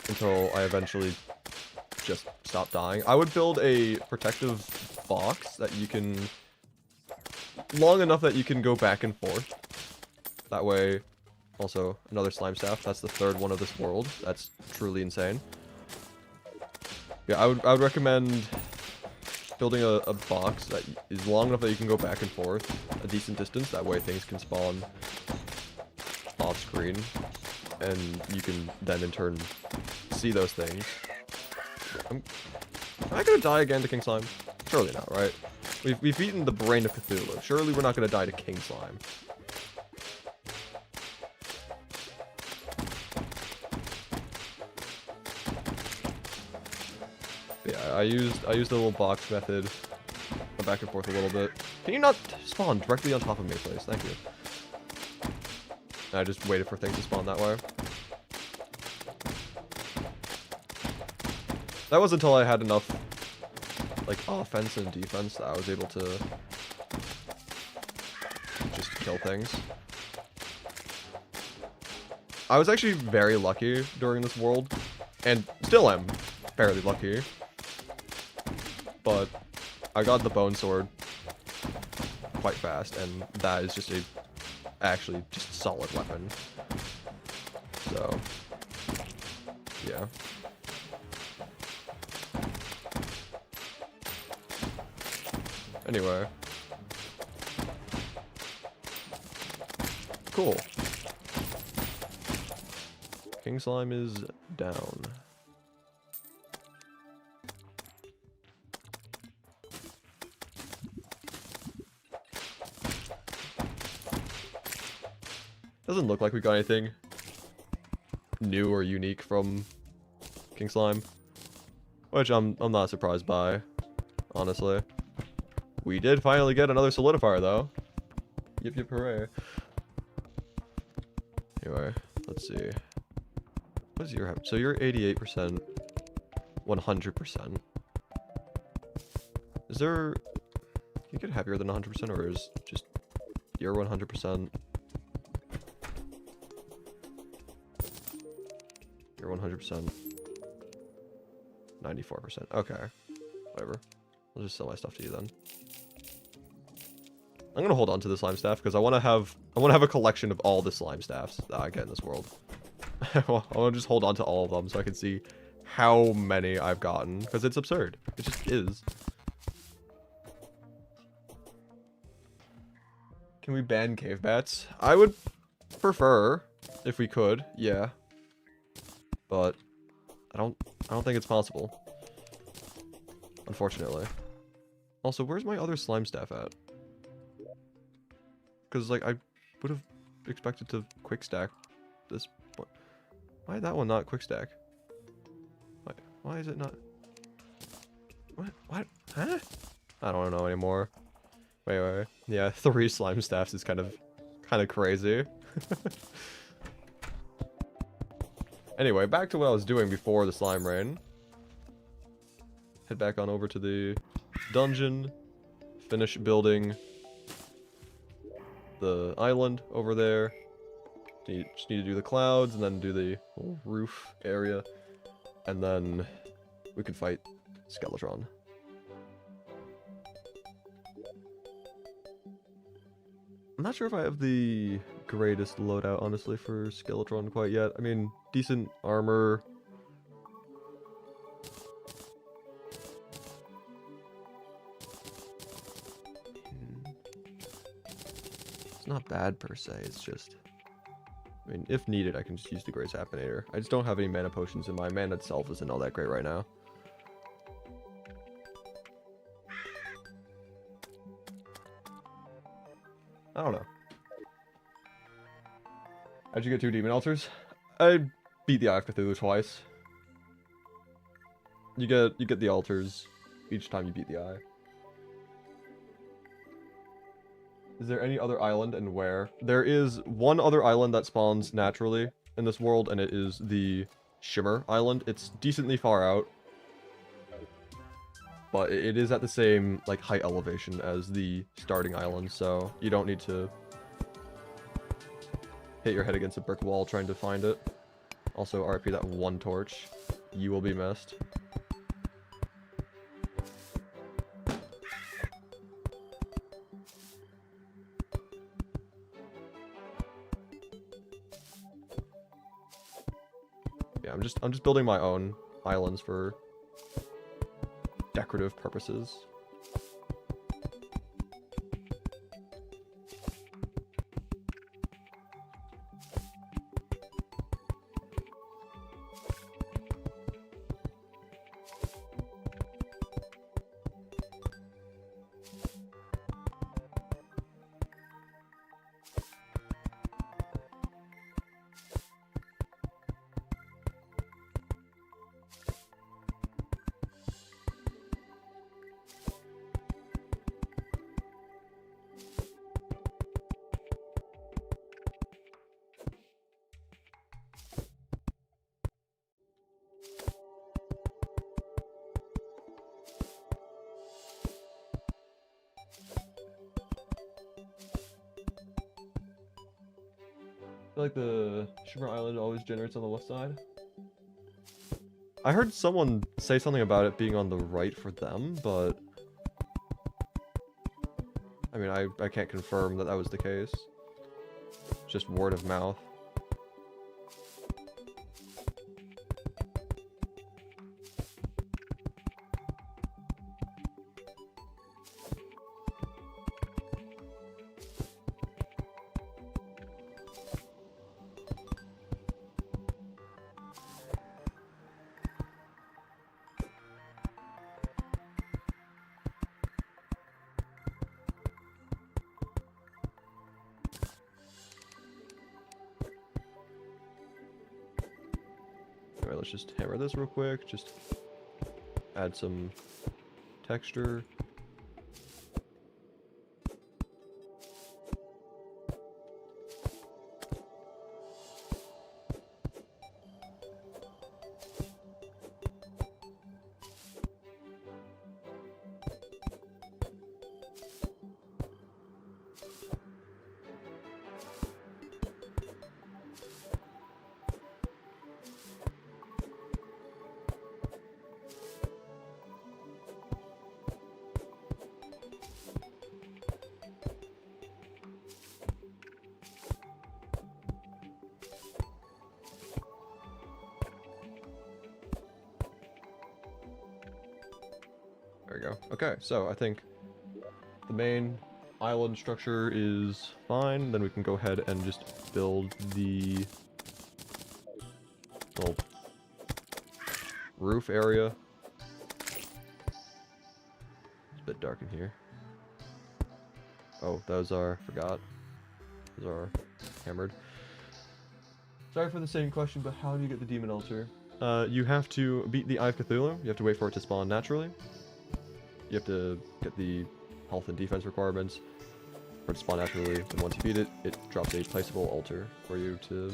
until I eventually just stopped dying. I would build a protective box that you can, long enough that you can go back and forth. That way, also, another slime staff. That's the 3rd one of this world. That's truly insane. Yeah, I would recommend building a box that is long enough that you can go back and forth a decent distance. That way things can spawn off screen, and you can then in turn see those things. Am I gonna die again to King Slime? Surely not, right? We've eaten the brain of Cthulhu. Surely we're not gonna die to King Slime. Yeah, I used the little box method. Go back and forth a little bit. Can you not spawn directly on top of me, please? Thank you. And I just waited for things to spawn that way. That was until I had enough, like, offense and defense that I was able to just kill things. I was actually very lucky during this world, and still am fairly lucky. But I got the bone sword quite fast, and that is just actually just solid weapon. So, yeah. Anyway. Cool. King Slime is down. Doesn't look like we got anything new or unique from King Slime, which I'm not surprised by, honestly. We did finally get another solidifier though. Yip yip hooray. Anyway, let's see. What is your so you're 88%, 100%. Is there? Can you get happier than 100%, or is just you're 100%? You're 100%. 94%. Okay. Whatever. I'll just sell my stuff to you then. I'm gonna hold on to the slime staff because I wanna have a collection of all the slime staffs that I get in this world. I wanna just hold on to all of them so I can see how many I've gotten, because it's absurd. It just is. Can we ban cave bats? I would prefer if we could, yeah. But I don't think it's possible. Unfortunately. Also, where's my other slime staff at? Because, like, I would have expected to quick stack this. Why that one not quick stack? Why is it not? What? Huh? I don't know anymore. Wait. Yeah, 3 slime staffs is kind of crazy. Anyway, back to what I was doing before the slime rain. Head back on over to the dungeon. Finish building the island over there. Just need to do the clouds and then do the little roof area. And then we can fight Skeletron. I'm not sure if I have the greatest loadout, honestly, for Skeletron quite yet. I mean, decent armor. It's not bad per se, it's just... I mean, if needed, I can just use the Great Sapinator. I just don't have any mana potions, and my mana itself isn't all that great right now. I don't know. How'd you get 2 demon altars? I beat the Eye of Cthulhu twice. You get the altars each time you beat the Eye. Is there any other island, and where? There is one other island that spawns naturally in this world, and it is the Shimmer Island. It's decently far out, but it is at the same like height elevation as the starting island, so you don't need to hit your head against a brick wall trying to find it. Also, RP that 1 torch. You will be missed. Yeah, I'm just building my own islands for decorative purposes. I feel like the Shimmer Island always generates on the left side. I heard someone say something about it being on the right for them, but... I mean, I can't confirm that that was the case. It's just word of mouth. let's just hammer this real quick. Just add some texture. There we go. Okay, so I think the main island structure is fine. Then we can go ahead and just build the little roof area. It's a bit dark in here. Oh, those are, forgot. Those are hammered. Sorry for the same question, but how do you get the demon altar? You have to beat the Eye of Cthulhu. You have to wait for it to spawn naturally. You have to get the health and defense requirements for it to spawn naturally, and once you beat it, it drops a placeable altar for you to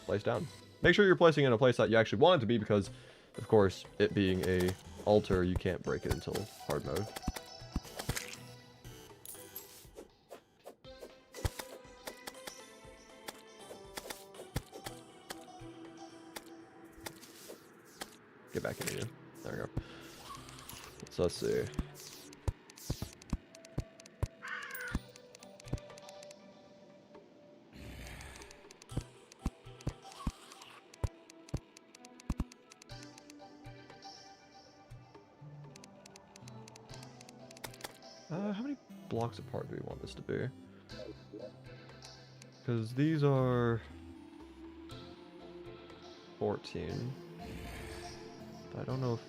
place down. Make sure you're placing it in a place that you actually want it to be, because, of course, it being a altar, you can't break it until hard mode. Get back into you. There we go. So let's see. How many blocks apart do we want this to be? Because these are 14. But I don't know if...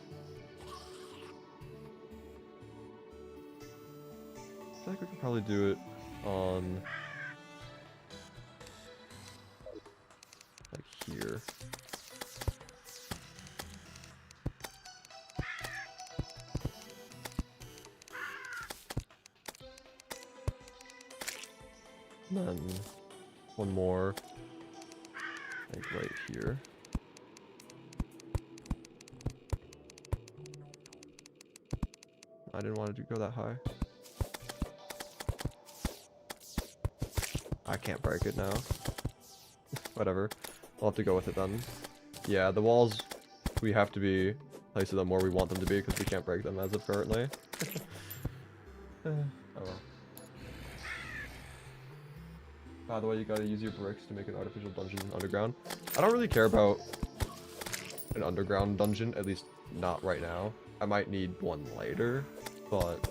I feel like we could probably do it on... like here. And then one more, like right here. I didn't want it to go that high. I can't break it now. Whatever. I'll have to go with it then. Yeah, the walls, we have to be placing them where we want them to be because we can't break them as of currently. Oh well. By the way, you gotta use your bricks to make an artificial dungeon underground. I don't really care about an underground dungeon, at least not right now. I might need one later, but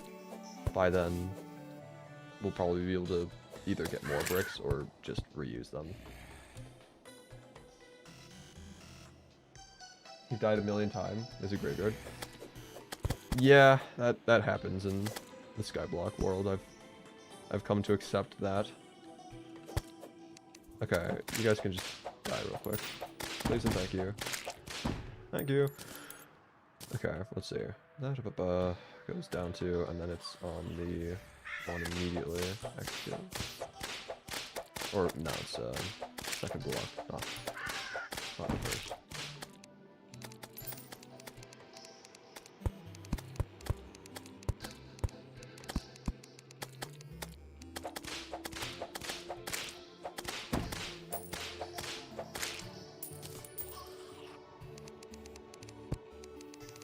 by then we'll probably be able to either get more bricks or just reuse them. He died a million times. Is a graveyard. Yeah, that happens in the Skyblock world. I've come to accept that. Okay, you guys can just die real quick. Please and thank you. Thank you. Okay, let's see. That goes down to, and then it's on the one immediately next to. Or no, it's second block, not the first.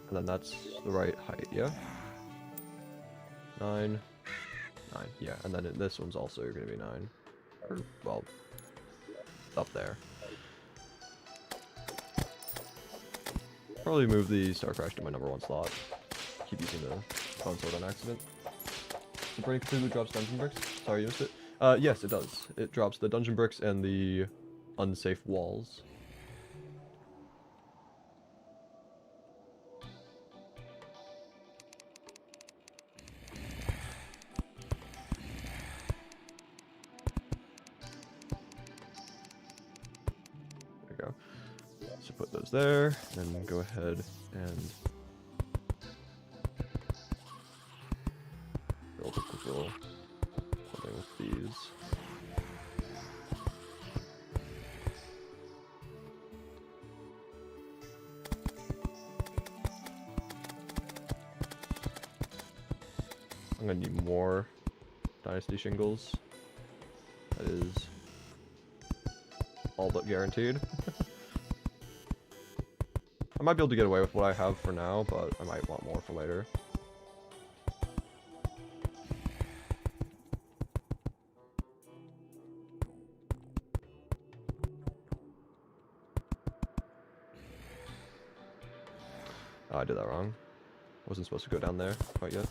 And then that's the right height, yeah? 9. Yeah, and then this one's also going to be 9. Or, well, up there. Probably move the Star Crash to my #1 slot. Keep using the phone sword on accident. The Brain Cthulhu drops dungeon bricks? Sorry, you missed it. Yes, it does. It drops the dungeon bricks and the unsafe walls. So put those there, then go ahead and build a quick little something with these. I'm gonna need more Dynasty shingles. That is all but guaranteed. I might be able to get away with what I have for now, but I might want more for later. Oh, I did that wrong. Wasn't supposed to go down there quite yet.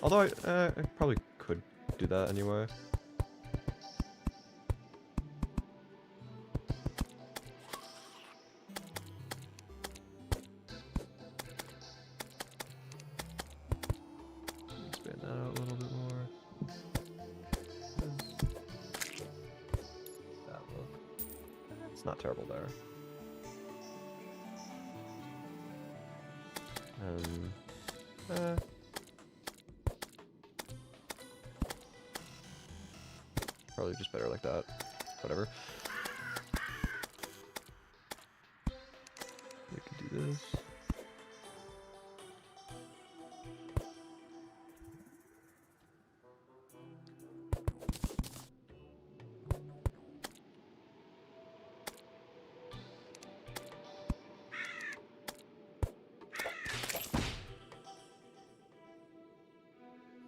Although I probably could do that anyway. Expand that out a little bit more. That look. It's not terrible there. Probably just better like that. Whatever. We can do this.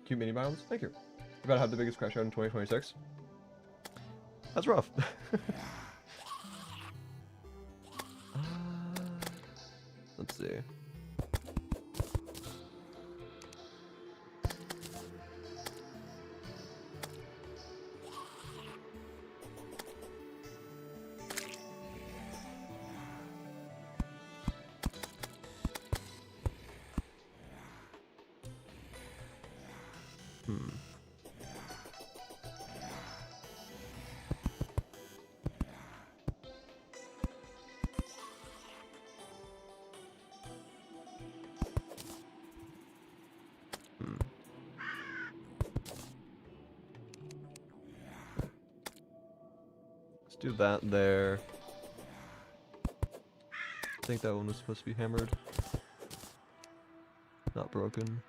Cute mini biomes, thank you. You're about to have the biggest crash out in 2026. That's rough. Let's see. Do that there. I think that one was supposed to be hammered. Not broken.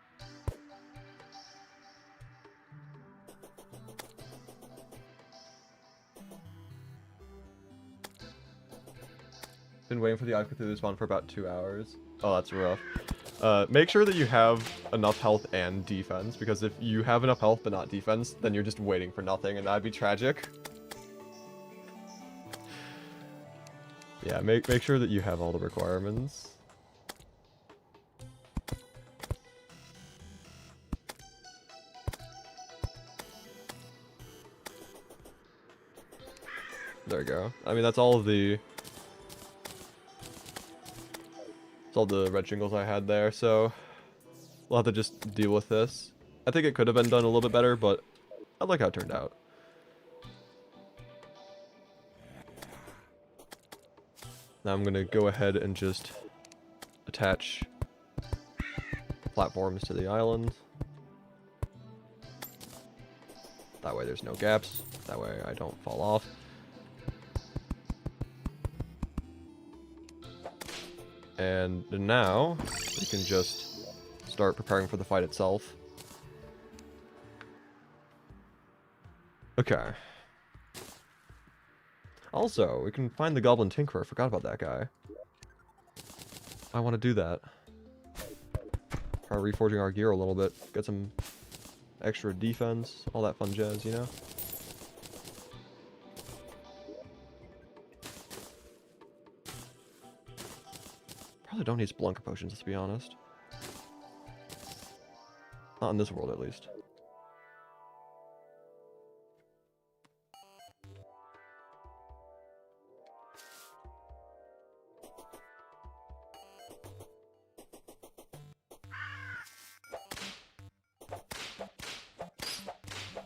Been waiting for the I've Cthulhu spawn for about 2 hours. Oh, that's rough. Make sure that you have enough health and defense, because if you have enough health but not defense, then you're just waiting for nothing, and that'd be tragic. Yeah, make sure that you have all the requirements. There we go. I mean, that's all of the... That's all the red shingles I had there, so... We'll have to just deal with this. I think it could have been done a little bit better, but I like how it turned out. Now I'm gonna go ahead and just attach platforms to the island. That way there's no gaps. That way I don't fall off. And now we can just start preparing for the fight itself. Okay. Also, we can find the Goblin Tinkerer. I forgot about that guy. I want to do that. Try reforging our gear a little bit. Get some extra defense. All that fun jazz, you know? Probably don't need Splunker potions, to be honest. Not in this world, at least.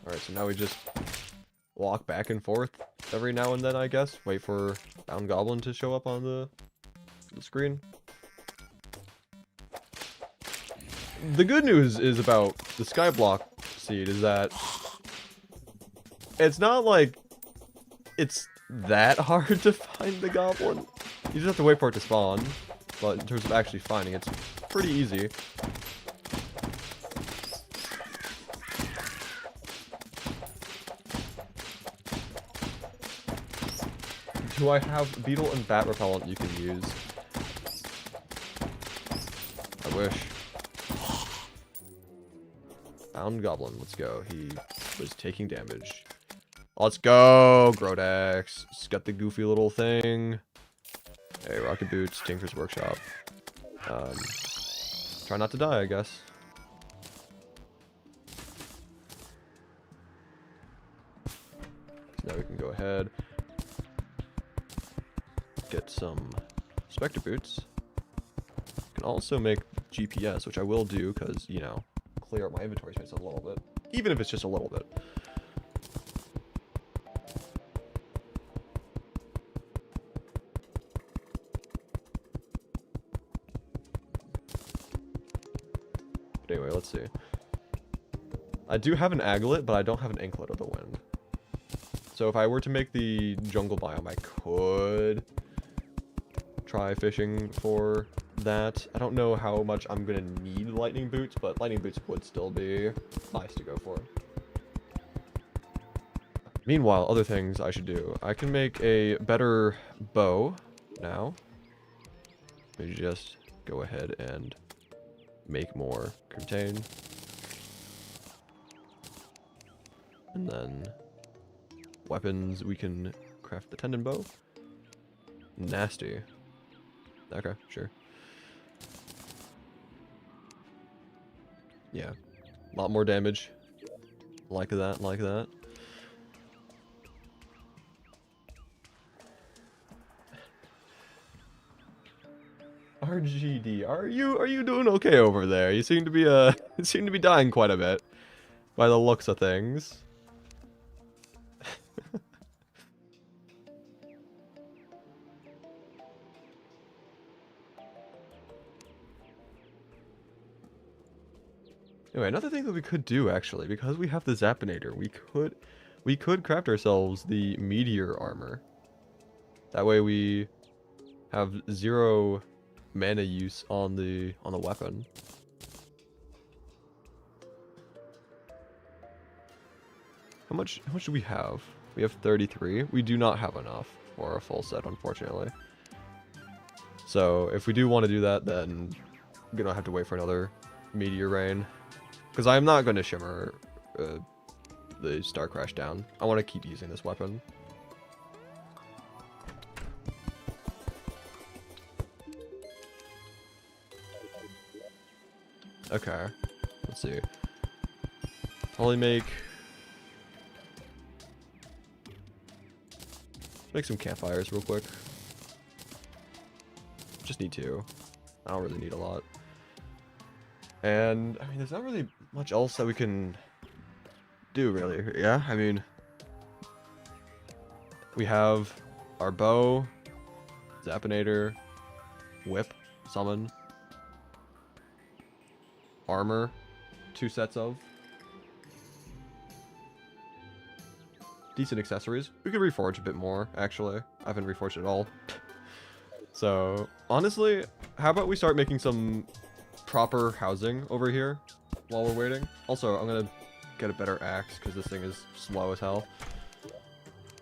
Alright, so now we just walk back and forth every now and then, I guess. Wait for Bound Goblin to show up on the the screen. The good news is about the Skyblock seed is that it's not like it's that hard to find the goblin. You just have to wait for it to spawn. But in terms of actually finding it, it's pretty easy. Do I have beetle and bat repellent you can use? I wish. Found goblin. Let's go. He was taking damage. Let's go, Grodex. It's got the goofy little thing. Hey, rocket boots, Tinker's Workshop. Try not to die, I guess. So now we can go ahead. Get some Spectre boots. Can also make GPS, which I will do because, you know, clear up my inventory space a little bit. Even if it's just a little bit. But anyway, let's see. I do have an aglet, but I don't have an anklet of the wind. So if I were to make the jungle biome, I could try fishing for that. I don't know how much I'm gonna need lightning boots, but lightning boots would still be nice to go for. Meanwhile, other things I should do. I can make a better bow now. Let me just go ahead and make more contain. And then weapons, we can craft the tendon bow. Nasty. Okay, sure. Yeah. A lot more damage. Like that, like that. RGD, are you doing okay over there? You seem to be you seem to be dying quite a bit by the looks of things. Anyway, another thing that we could do actually, because we have the Zappinator, we could craft ourselves the meteor armor. That way we have 0 mana use on the weapon. How much do we have? We have 33. We do not have enough for a full set, unfortunately. So if we do want to do that, then we're gonna have to wait for another meteor rain. Because I'm not going to shimmer the Star Crash down. I want to keep using this weapon. Okay. Let's see. Only make some campfires real quick. Just need 2. I don't really need a lot. And, I mean, there's not really much else that we can do, really. Yeah, I mean, we have our bow, Zappinator, whip, summon, armor, 2 sets of. Decent accessories. We could reforge a bit more, actually. I haven't reforged at all. So, honestly, how about we start making some proper housing over here while we're waiting. Also, I'm gonna get a better axe because this thing is slow as hell.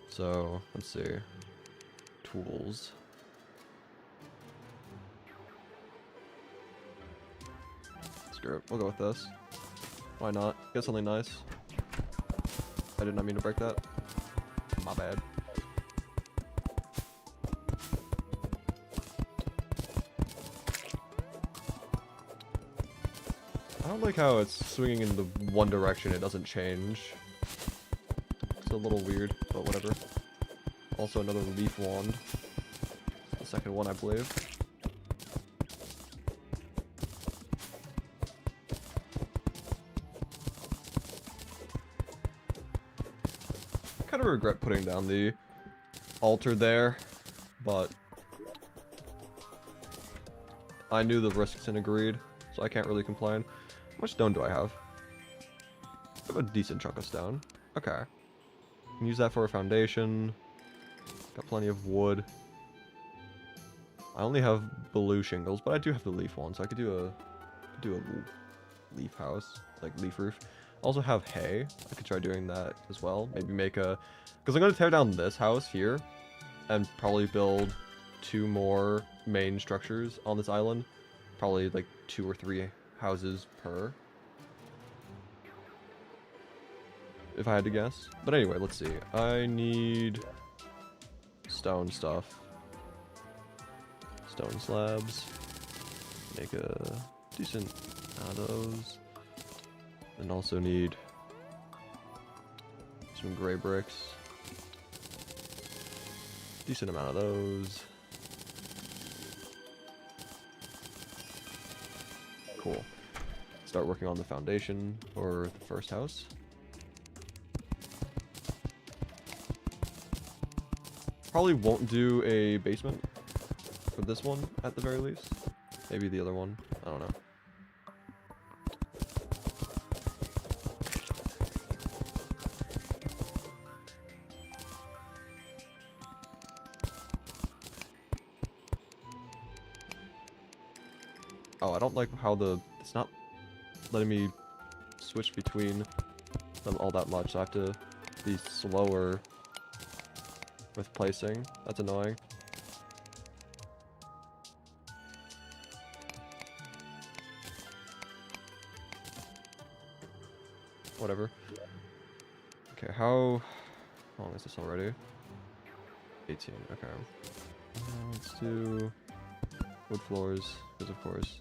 So, let's see. Tools. Screw it. We'll go with this. Why not? Get something nice. I did not mean to break that. My bad. I don't like how it's swinging in the one direction, it doesn't change. It's a little weird, but whatever. Also another leaf wand. The second one, I believe. I kind of regret putting down the altar there, but I knew the risks and agreed, so I can't really complain. How much stone do I have? I have a decent chunk of stone. Okay. Can use that for a foundation. Got plenty of wood. I only have blue shingles, but I do have the leaf one, so I could do a leaf house, like leaf roof. Also have hay. I could try doing that as well. Maybe make a... Because I'm going to tear down this house here and probably build 2 more main structures on this island. Probably like 2 or 3 houses per. If I had to guess. But anyway, let's see. I need stone stuff. Stone slabs. Make a decent amount of those. And also need some gray bricks. Decent amount of those. Cool. Start working on the foundation for the first house. Probably won't do a basement for this one at the very least. Maybe the other one. I don't know. Oh, I don't like how it's not letting me switch between them all that much. So I have to be slower with placing. That's annoying. Whatever. Okay, how long is this already? 18, okay. Let's do wood floors, because of course.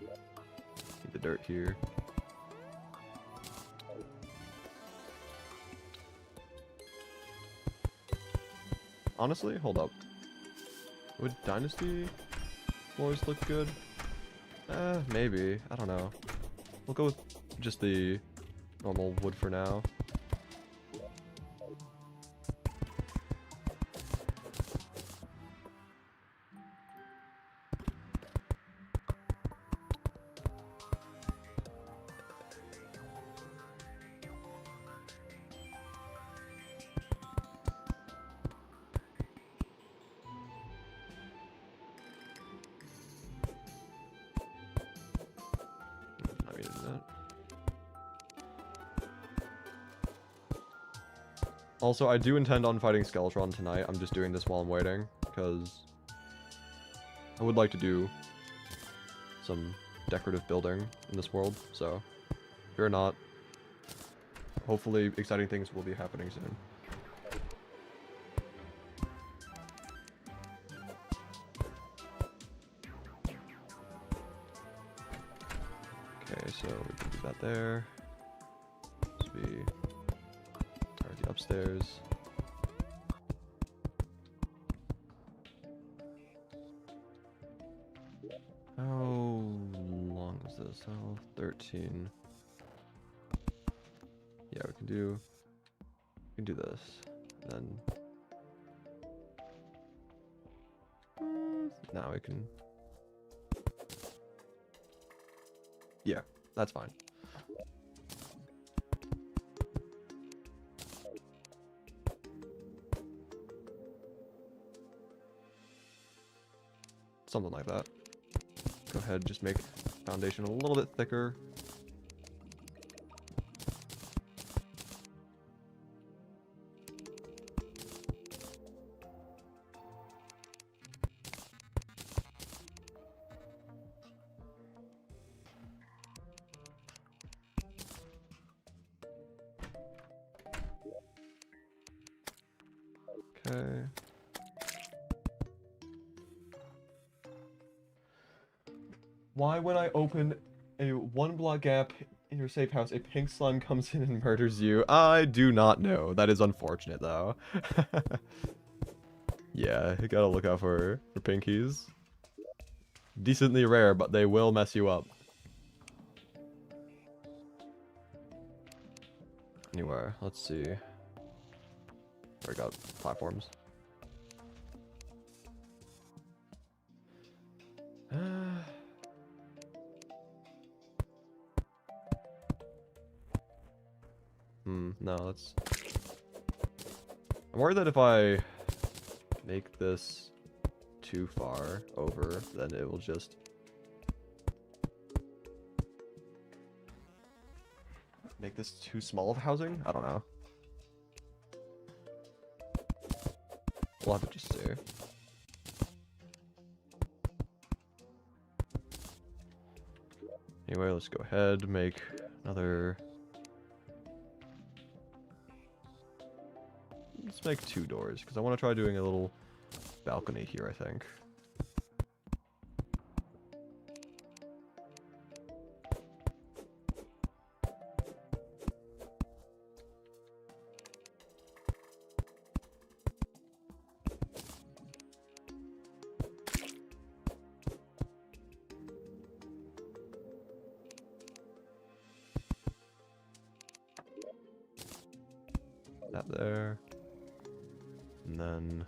Need the dirt here. Honestly, hold up. Would Dynasty floors look good? Maybe. I don't know. We'll go with just the normal wood for now. Also, I do intend on fighting Skeletron tonight. I'm just doing this while I'm waiting, because I would like to do some decorative building in this world, so fear not. Hopefully, exciting things will be happening soon. Okay, so we can do that there. This will be the upstairs. How long is this? Oh, 13. Yeah, we can do this. Then now we can. Yeah, that's fine. Something like that. Go ahead, just make foundation a little bit thicker. Okay. Why, when I open a 1-block gap in your safe house, a pink slime comes in and murders you? I do not know. That is unfortunate, though. Yeah, you gotta look out for pinkies. Decently rare, but they will mess you up. Anyway, let's see. Already got platforms. No, let's... I'm worried that if I make this too far over, then it will just... make this too small of housing? I don't know. We'll have to just see. Anyway, let's go ahead, make another... Let's make 2 doors, because I want to try doing a little balcony here, I think. That there. And then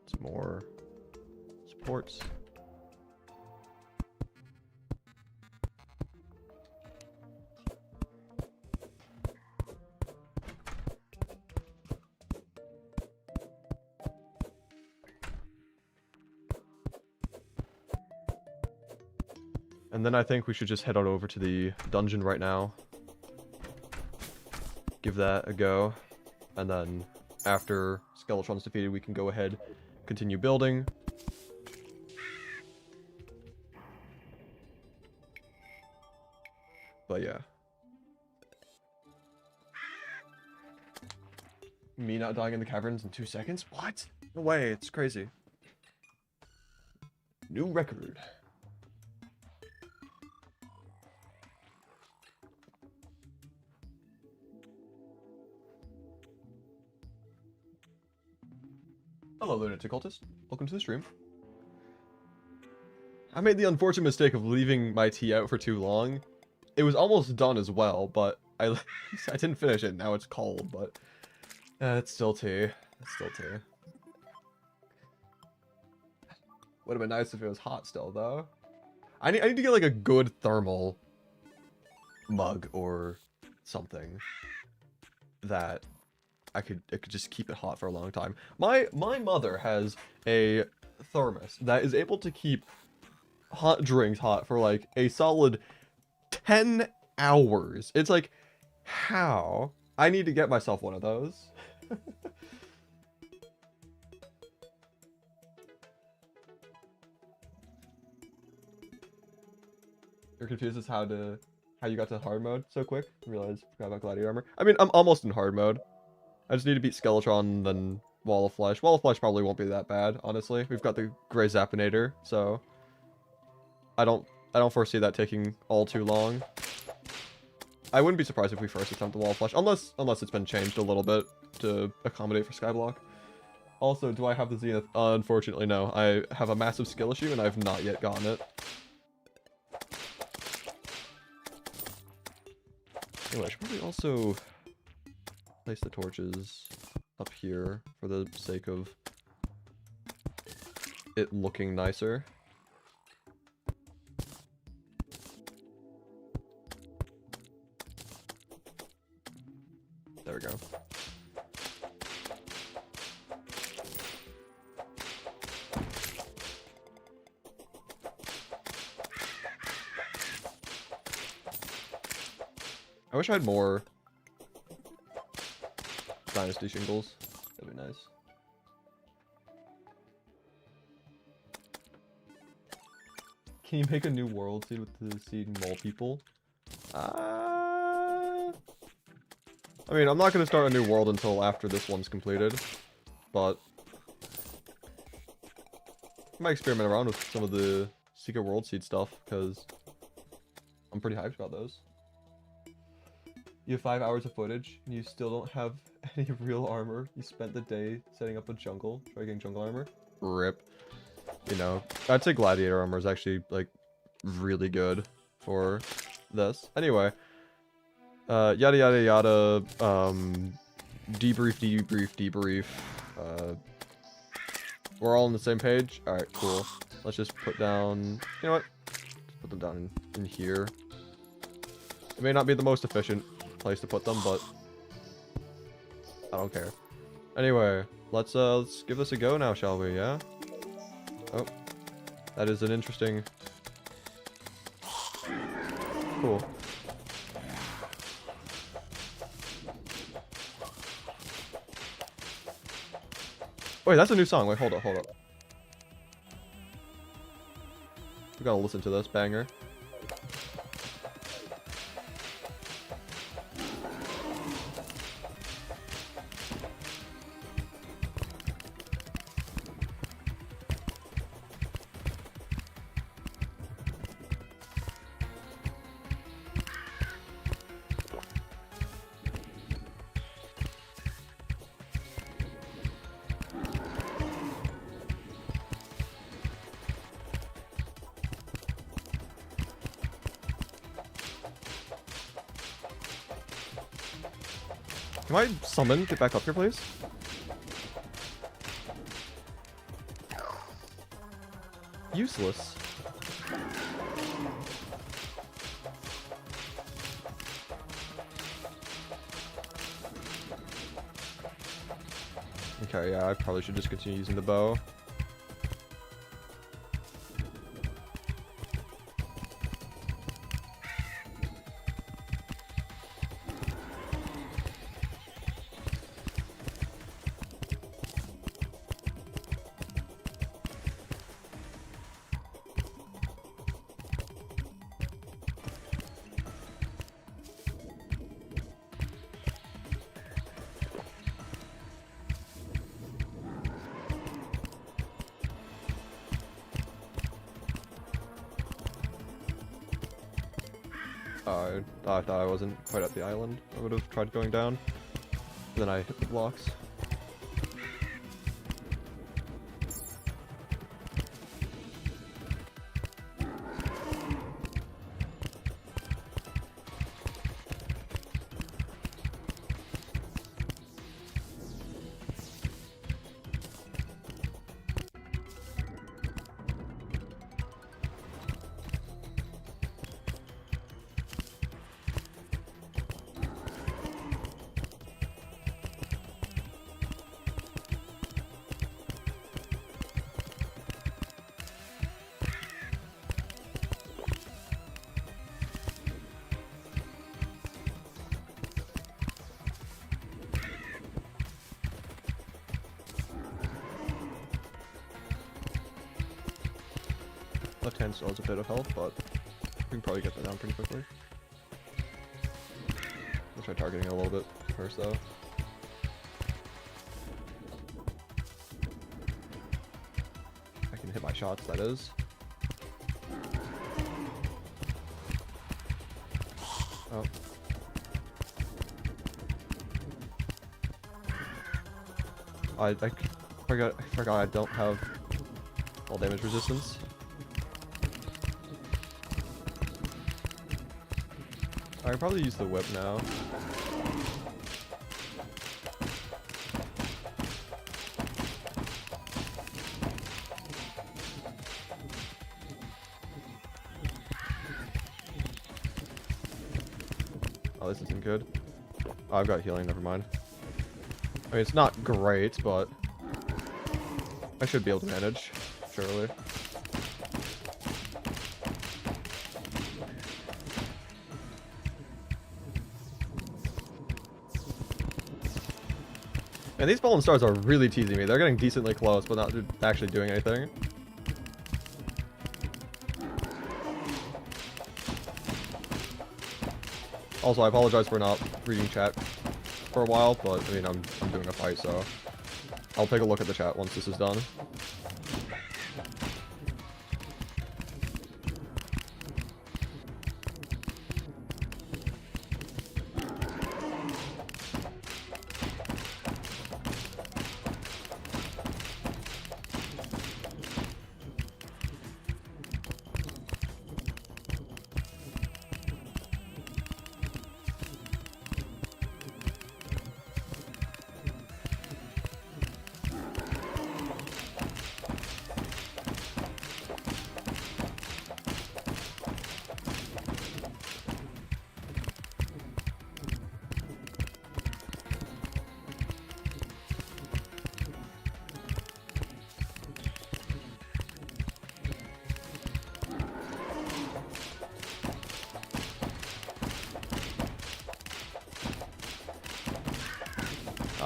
some more supports. And then I think we should just head on over to the dungeon right now. Give that a go, and then after Skeletron's defeated, we can go ahead, continue building. But yeah. Me not dying in the caverns in 2 seconds? What? No way, it's crazy. New record. Hello, Lunatic Cultist. Welcome to the stream. I made the unfortunate mistake of leaving my tea out for too long. It was almost done as well, but I didn't finish it. Now it's cold, but it's still tea. It's still tea. Would have been nice if it was hot still, though. I need to get like a good thermal mug or something that I could just keep it hot for a long time. My mother has a thermos that is able to keep hot drinks hot for like a solid 10 hours. It's like, how? I need to get myself one of those. You're confused as how you got to hard mode so quick? Realize forgot about gladiator armor. I mean, I'm almost in hard mode. I just need to beat Skeletron, then Wall of Flesh. Wall of Flesh probably won't be that bad, honestly. We've got the Grey Zappinator, so I don't foresee that taking all too long. I wouldn't be surprised if we first attempt the Wall of Flesh, unless it's been changed a little bit to accommodate for Skyblock. Also, do I have the Zenith? Unfortunately, no. I have a massive skill issue, and I've not yet gotten it. Anyway, I should probably also place the torches up here for the sake of it looking nicer. There we go. I wish I had more Dynasty shingles. That'd be nice. Can you make a new world seed with the seed mole people? I mean, I'm not going to start a new world until after this one's completed, but I might experiment around with some of the secret world seed stuff, because I'm pretty hyped about those. You have 5 hours of footage, and you still don't have any real armor. You spent the day setting up a jungle, trying getting jungle armor. RIP. You know, I'd say gladiator armor is actually, like, really good for this. Anyway, Yada yada yada. Debrief. We're all on the same page. All right, cool. Let's just put down. You know what? Just put them down in here. It may not be the most efficient place to put them, but I don't care. Anyway, let's give this a go now, shall we? Yeah. Oh, that is an interesting. Cool. Wait, that's a new song. Wait, hold up. We gotta listen to this banger. Can I summon? Get back up here, please. Useless. Okay, yeah, I probably should just continue using the bow. I thought I wasn't quite at the island. I would have tried going down. Then I hit the blocks. Left hand still has a bit of health, but we can probably get that down pretty quickly. I'll try targeting it a little bit first, though. I can hit my shots, that is. Oh. I forgot I don't have all damage resistance. I can probably use the whip now. Oh, this isn't good. Oh, I've got healing, never mind. I mean, it's not great, but I should be able to manage, surely. And these fallen stars are really teasing me. They're getting decently close, but not actually doing anything. Also, I apologize for not reading chat for a while, but I mean, I'm doing a fight, so I'll take a look at the chat once this is done.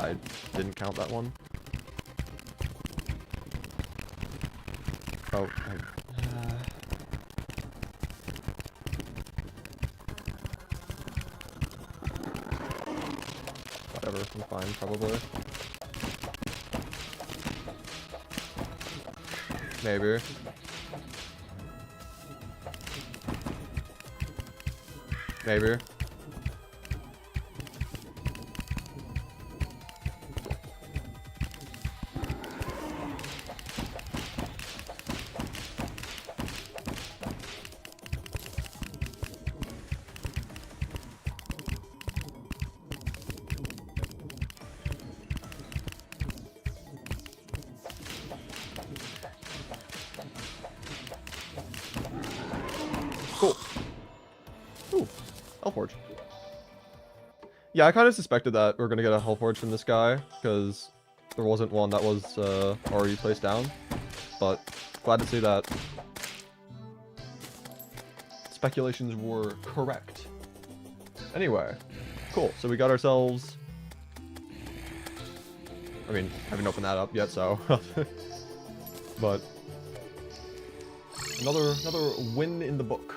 I didn't count that one. Oh, whatever, I'm fine, probably. Maybe. Maybe. Cool. Ooh, Hellforge. Yeah, I kind of suspected that we are gonna get a Hellforge from this guy, because there wasn't one that was already placed down. But glad to see that speculations were correct. Anyway, cool. So we got ourselves... I mean, haven't opened that up yet, so... but... Another win in the book.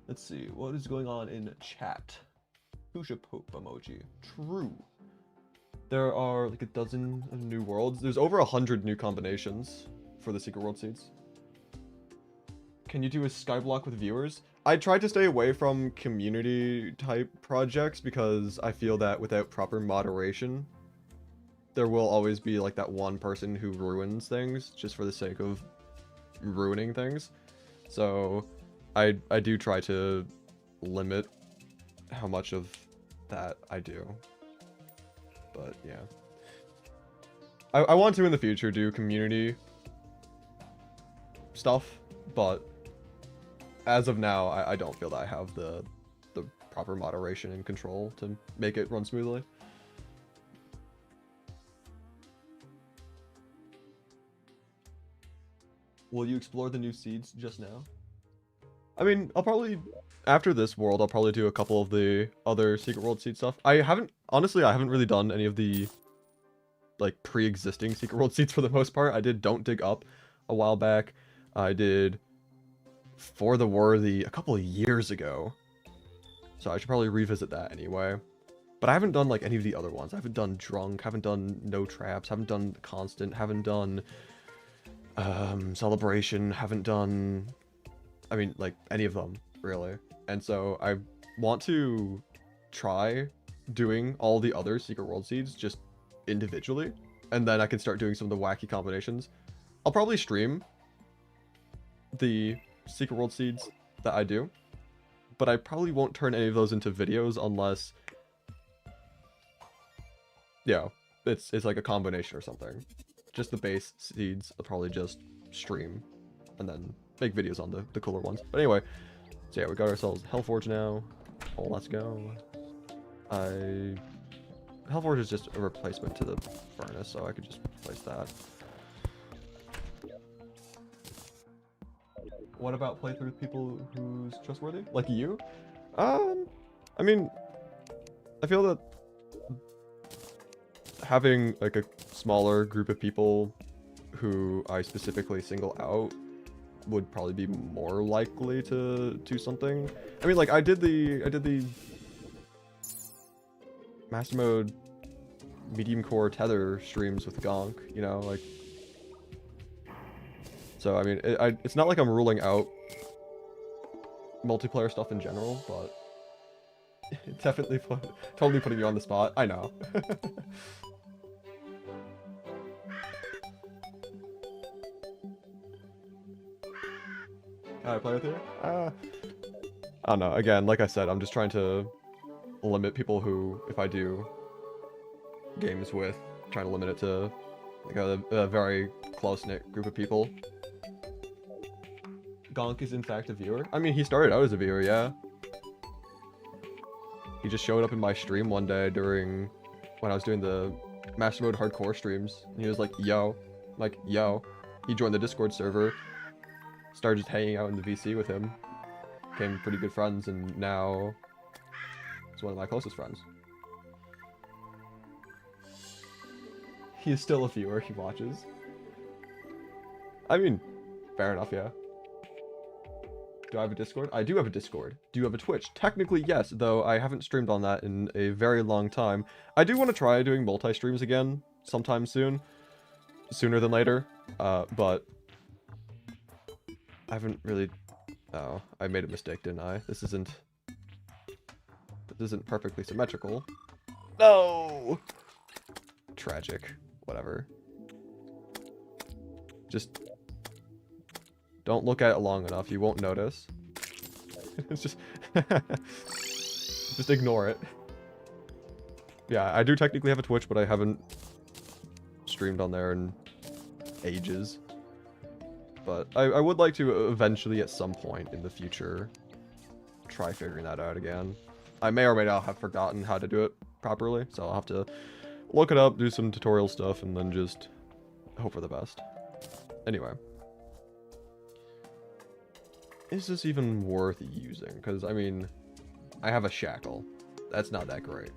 Let's see, what is going on in chat? Pusha Pope emoji. True. There are like a dozen new worlds. There's over 100 new combinations for the Secret World Seeds. Can you do a Skyblock with viewers? I tried to stay away from community type projects because I feel that without proper moderation, there will always be like that one person who ruins things just for the sake of ruining things. So I do try to limit how much of that I do. But yeah. I want to in the future do community stuff, but as of now, I don't feel that I have the proper moderation and control to make it run smoothly. Will you explore the new seeds just now? I mean, I'll probably, after this world, I'll probably do a couple of the other Secret World Seed stuff. Honestly, I haven't really done any of the, like, pre-existing Secret World Seeds for the most part. I did Don't Dig Up a while back. I did For the Worthy a couple of years ago. So I should probably revisit that anyway. But I haven't done, like, any of the other ones. I haven't done Drunk, haven't done No Traps, haven't done Constant, haven't done Celebration, haven't done... I mean, like, any of them, really. And so I want to try doing all the other Secret World Seeds just individually. And then I can start doing some of the wacky combinations. I'll probably stream the Secret World Seeds that I do. But I probably won't turn any of those into videos unless... yeah, it's like a combination or something. Just the base seeds, I'll probably just stream. And then make videos on the cooler ones. But anyway, so yeah, we got ourselves Hellforge now. Oh, let's go. Hellforge is just a replacement to the furnace, so I could just replace that. What about playthrough with people who's trustworthy? Like you? I mean, I feel that having like a smaller group of people who I specifically single out would probably be more likely to do something. I mean, like I did the Master Mode medium core tether streams with Gonk, you know, like. So I mean, it's not like I'm ruling out multiplayer stuff in general, but it's definitely totally putting you on the spot. I know. How do I play with you? I don't know. Again, like I said, I'm just trying to limit people who, if I do games with, trying to limit it to like a very close-knit group of people. Gonk is in fact a viewer. I mean, he started out as a viewer, yeah. He just showed up in my stream one day when I was doing the Master Mode hardcore streams, and he was like, yo. I'm like, yo. He joined the Discord server. Started just hanging out in the VC with him. Became pretty good friends, and now He's one of my closest friends. He is still a viewer. He watches. I mean, fair enough, yeah. Do I have a Discord? I do have a Discord. Do you have a Twitch? Technically, yes, though I haven't streamed on that in a very long time. I do want to try doing multi-streams again sometime soon. Sooner than later. But I haven't really... Oh, I made a mistake, didn't I? This isn't perfectly symmetrical. No! Tragic. Whatever. Just... don't look at it long enough, you won't notice. It's just... just ignore it. Yeah, I do technically have a Twitch, but I haven't streamed on there in ages. But I would like to eventually, at some point in the future, try figuring that out again. I may or may not have forgotten how to do it properly, so I'll have to look it up, do some tutorial stuff, and then just hope for the best. Anyway. Is this even worth using? Because, I mean, I have a shackle. That's not that great.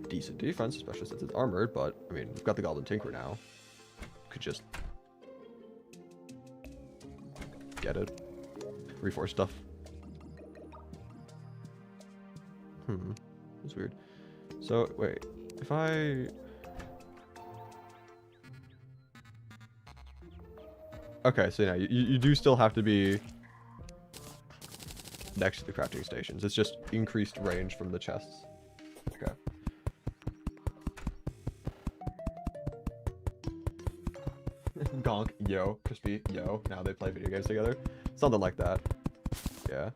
Decent defense, especially since it's armored, but, I mean, we've got the Goblin Tinker now. Could just... get it. Reforce stuff. That's weird. So, wait. If I... Okay, so yeah, you do still have to be next to the crafting stations. It's just increased range from the chests. Okay. Gonk, yo, Crispy, yo. Now they play video games together. Something like that. Yeah.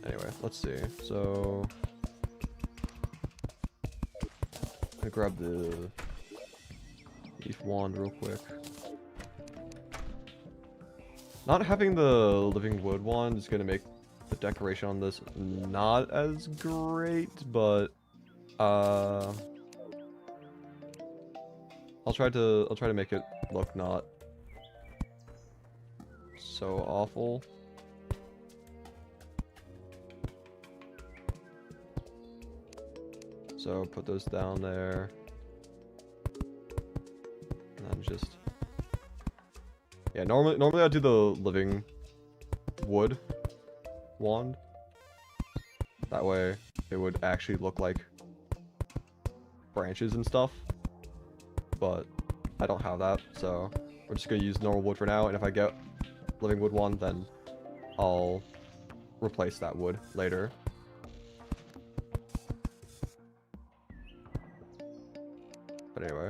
Anyway, let's see. So... I'm gonna grab the leaf wand real quick. Not having the living wood wand is gonna make the decoration on this not as great, but I'll try to make it look not so awful. So put those down there. And then just... yeah, normally I'd do the living wood wand. That way it would actually look like branches and stuff. But I don't have that, so we're just gonna use normal wood for now, and if I get living wood wand, then I'll replace that wood later. But anyway.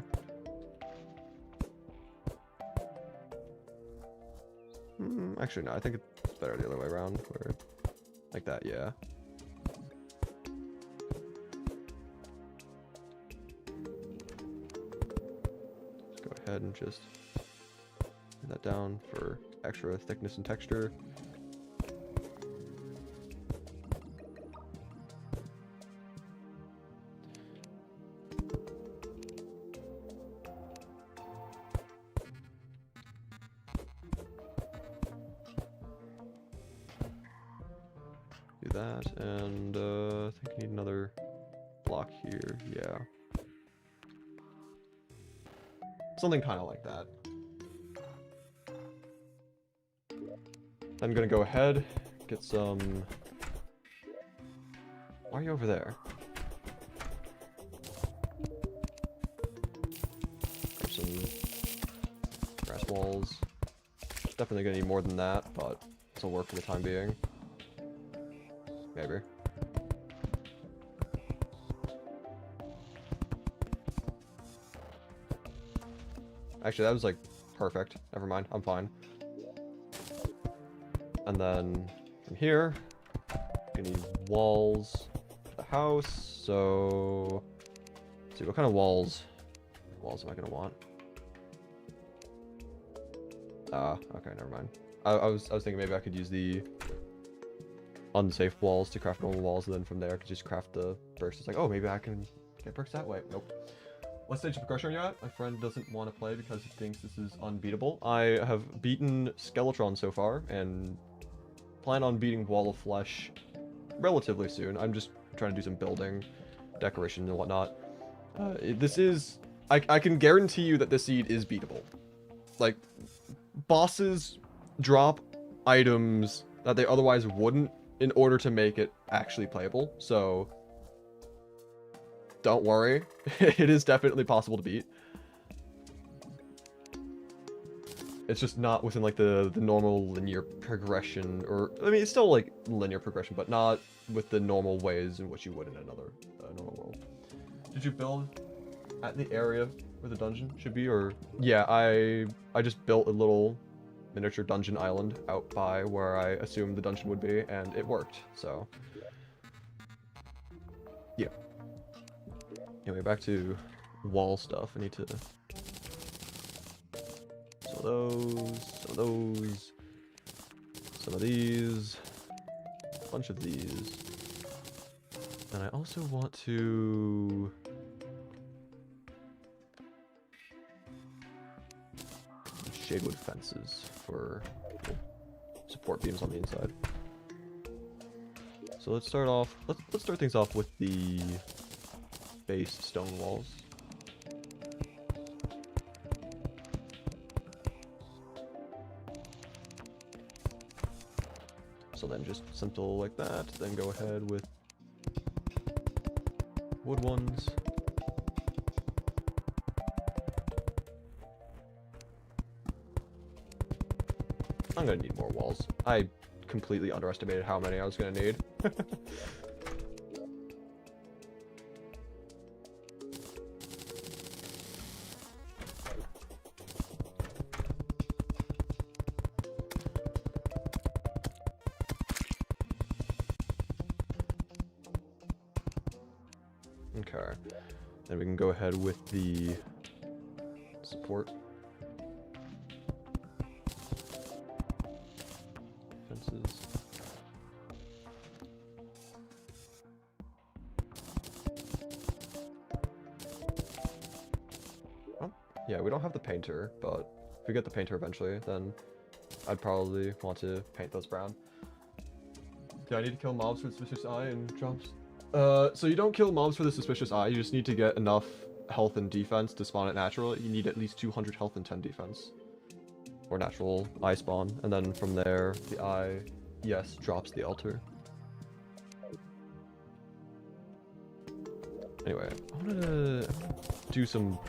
Actually, no, I think it's better the other way around, where, like that, yeah. Let's go ahead and just put that down for extra thickness and texture. That, and I think I need another block here. Yeah, something kind of like that. I'm gonna go ahead, get some... why are you over there? Grab some grass walls. Definitely gonna need more than that, but this will work for the time being. Maybe. Actually, that was like perfect. Never mind, I'm fine. And then from here, we need walls for the house. So let's see, what kind of walls am I gonna want? Okay, never mind. I was thinking maybe I could use the unsafe walls to craft normal walls, and then from there I could just craft the bursts. It's like, oh, maybe I can get bursts that way. Nope. What stage of progression are you at? My friend doesn't want to play because he thinks this is unbeatable. I have beaten Skeletron so far, and plan on beating Wall of Flesh relatively soon. I'm just trying to do some building, decoration, and whatnot. This is... I can guarantee you that this seed is beatable. Like, bosses drop items that they otherwise wouldn't in order to make it actually playable, so... Don't worry, it is definitely possible to beat. It's just not within like the normal linear progression, or I mean it's still like linear progression, but not with the normal ways in which you would in another normal world. Did you build at the area where the dungeon should be, or yeah, I just built a little miniature dungeon island out by where I assumed the dungeon would be, and it worked. So yeah. Anyway, back to wall stuff. I need to... Some of those, some of those, some of these, a bunch of these. And I also want to... Shadewood fences for support beams on the inside. So let's start off... Let's start things off with the base stone walls. So then just simple like that, then go ahead with wood ones. I'm gonna need more walls. I completely underestimated how many I was gonna need. Okay, then we can go ahead with the support fences. Oh, yeah, we don't have the painter, but if we get the painter eventually, then I'd probably want to paint those brown. Yeah, I need to kill mobs for the suspicious eye and drops. So you don't kill mobs for the suspicious eye, you just need to get enough health and defense to spawn it natural. You need at least 200 health and 10 defense. Or natural eye spawn. And then from there, the eye, yes, drops the altar. Anyway, I want to do some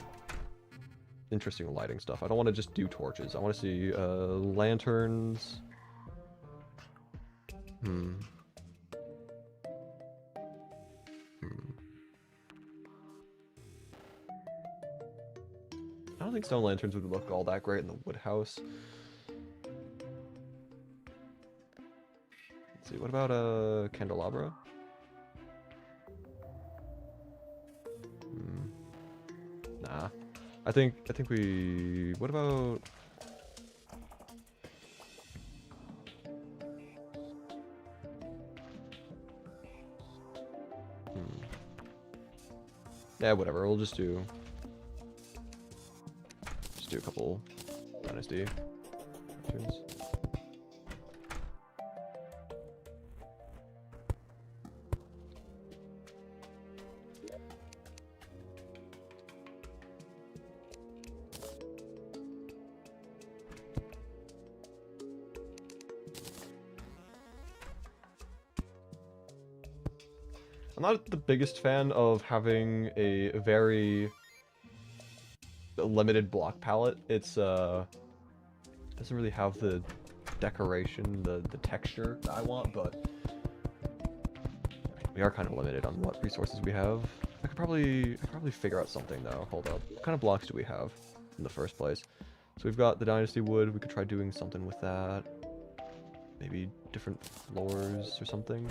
interesting lighting stuff. I don't want to just do torches. I want to see lanterns. I don't think stone lanterns would look all that great in the wood house. Let's see, what about a candelabra? Nah. I think we... What about... Yeah, whatever, we'll just do a couple dynasty turns. I'm not the biggest fan of having a very limited block palette. It's doesn't really have the decoration, the texture that I want, but we are kind of limited on what resources we have. I could probably figure out something though. Hold up. What kind of blocks do we have in the first place? So we've got the dynasty wood. We could try doing something with that. Maybe different floors or something.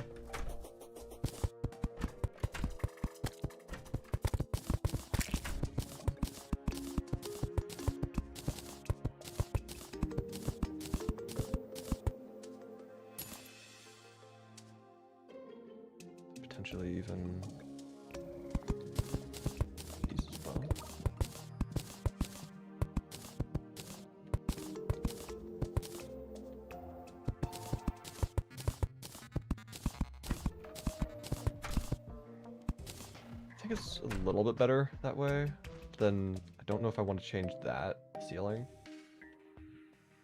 Potentially even these as well. it's a little bit better that way. Then I don't know if I want to change that ceiling.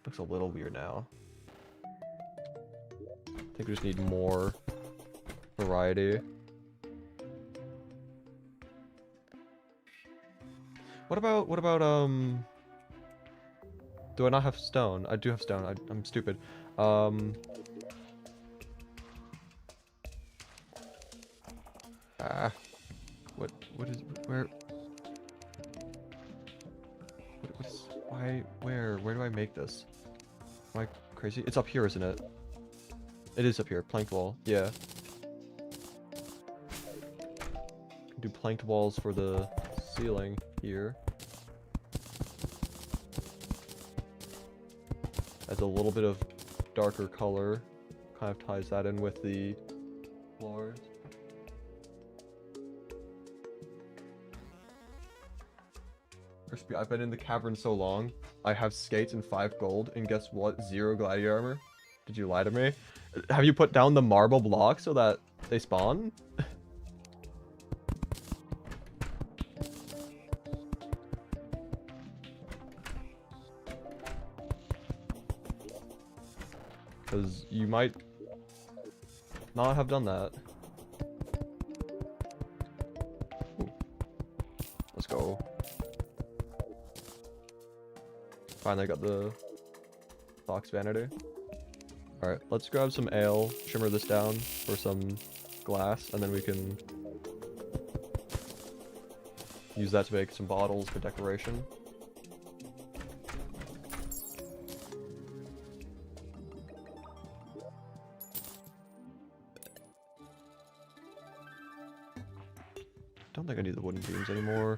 Looks a little weird now. I think we just need more variety. What about do I not have stone? I do have stone. I'm stupid. What is, where? What is, why, where do I make this? Am I crazy? It's up here, isn't it? It is up here, planked wall, yeah. Do planked walls for the ceiling here. Adds a little bit of darker color. Kind of ties that in with the floors. Crispy, I've been in the cavern so long. I have skates and 5 gold, and guess what? 0 gladiator armor. Did you lie to me? Have you put down the marble blocks so that they spawn? Because you might not have done that. Ooh. Let's go. Finally got the fox vanity. Alright, let's grab some ale, shimmer this down for some glass, and then we can use that to make some bottles for decoration. Don't think I need the wooden beams anymore.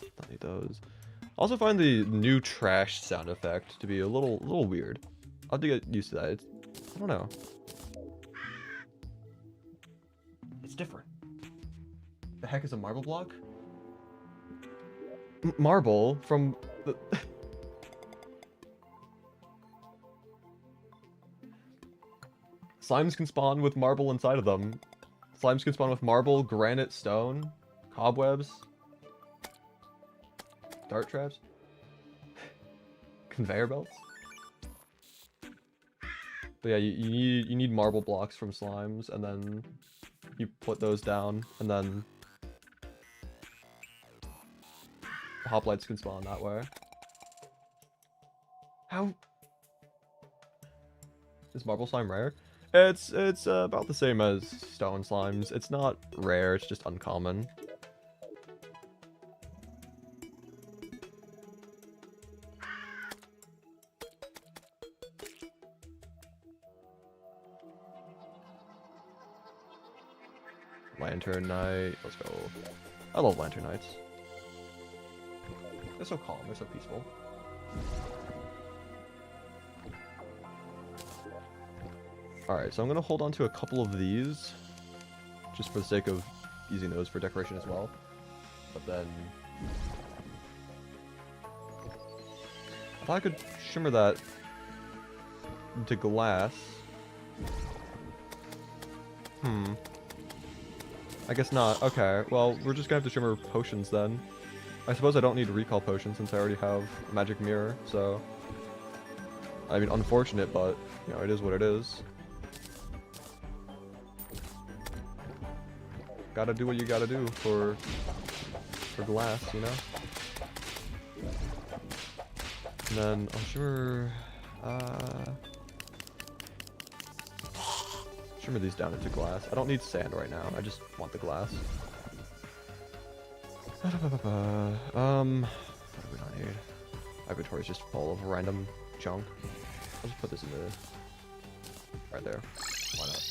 Don't need those. I also find the new trash sound effect to be a little weird. I'll have to get used to that. I don't know. It's different. The heck is a marble block? Marble from the... Slimes can spawn with marble inside of them. Slimes can spawn with marble, granite, stone, cobwebs, dart traps, conveyor belts. But yeah, you need marble blocks from slimes, and then you put those down, and then hoplites can spawn that way. How is marble slime rare? It's about the same as stone slimes. It's not rare, it's just uncommon. Lantern night, let's go. I love lantern nights. They're so calm, they're so peaceful. Alright, so I'm gonna hold on to a couple of these, just for the sake of using those for decoration as well. But then... if I could shimmer that into glass... I guess not. Okay, well, we're just gonna have to shimmer potions then. I suppose I don't need to recall potions since I already have a magic mirror, so... I mean, unfortunate, but, you know, it is what it is. Gotta do what you gotta do for glass, you know? And then I'll shimmer these down into glass. I don't need sand right now, I just want the glass. What do we not need? My inventory is just full of random junk. I'll just put this in the... right there. Why not?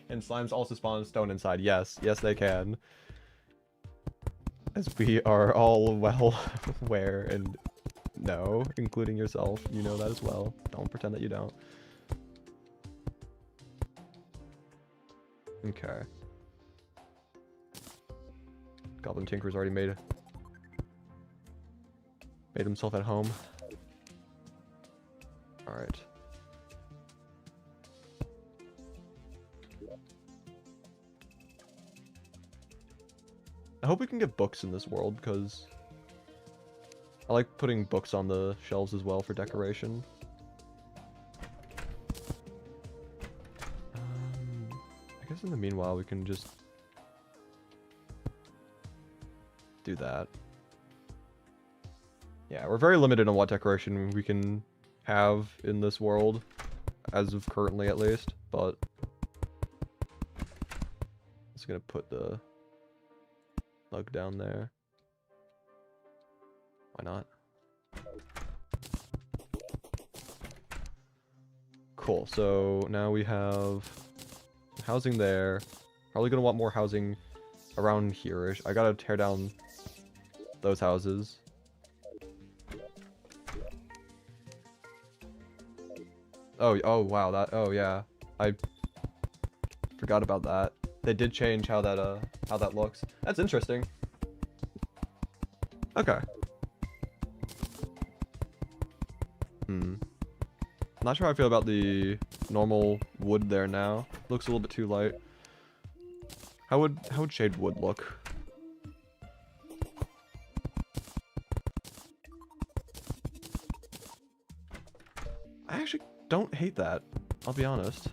And slimes also spawn stone inside. Yes, yes they can. As we are all well aware and know, including yourself, you know that as well. Don't pretend that you don't. Okay. Goblin Tinker's already made himself at home. Alright. I hope we can get books in this world, because I like putting books on the shelves as well for decoration. I guess in the meanwhile we can just do that. Yeah, we're very limited on what decoration we can have in this world, as of currently at least, but I'm just gonna put the lug down there. Why not? Cool, so now we have housing there. Probably gonna want more housing around here-ish. I gotta tear down those houses. Oh wow, oh yeah. I forgot about that. They did change how that looks. That's interesting. Okay. Not sure how I feel about the normal wood there now. Looks a little bit too light. How would shade wood look? I actually don't hate that, I'll be honest.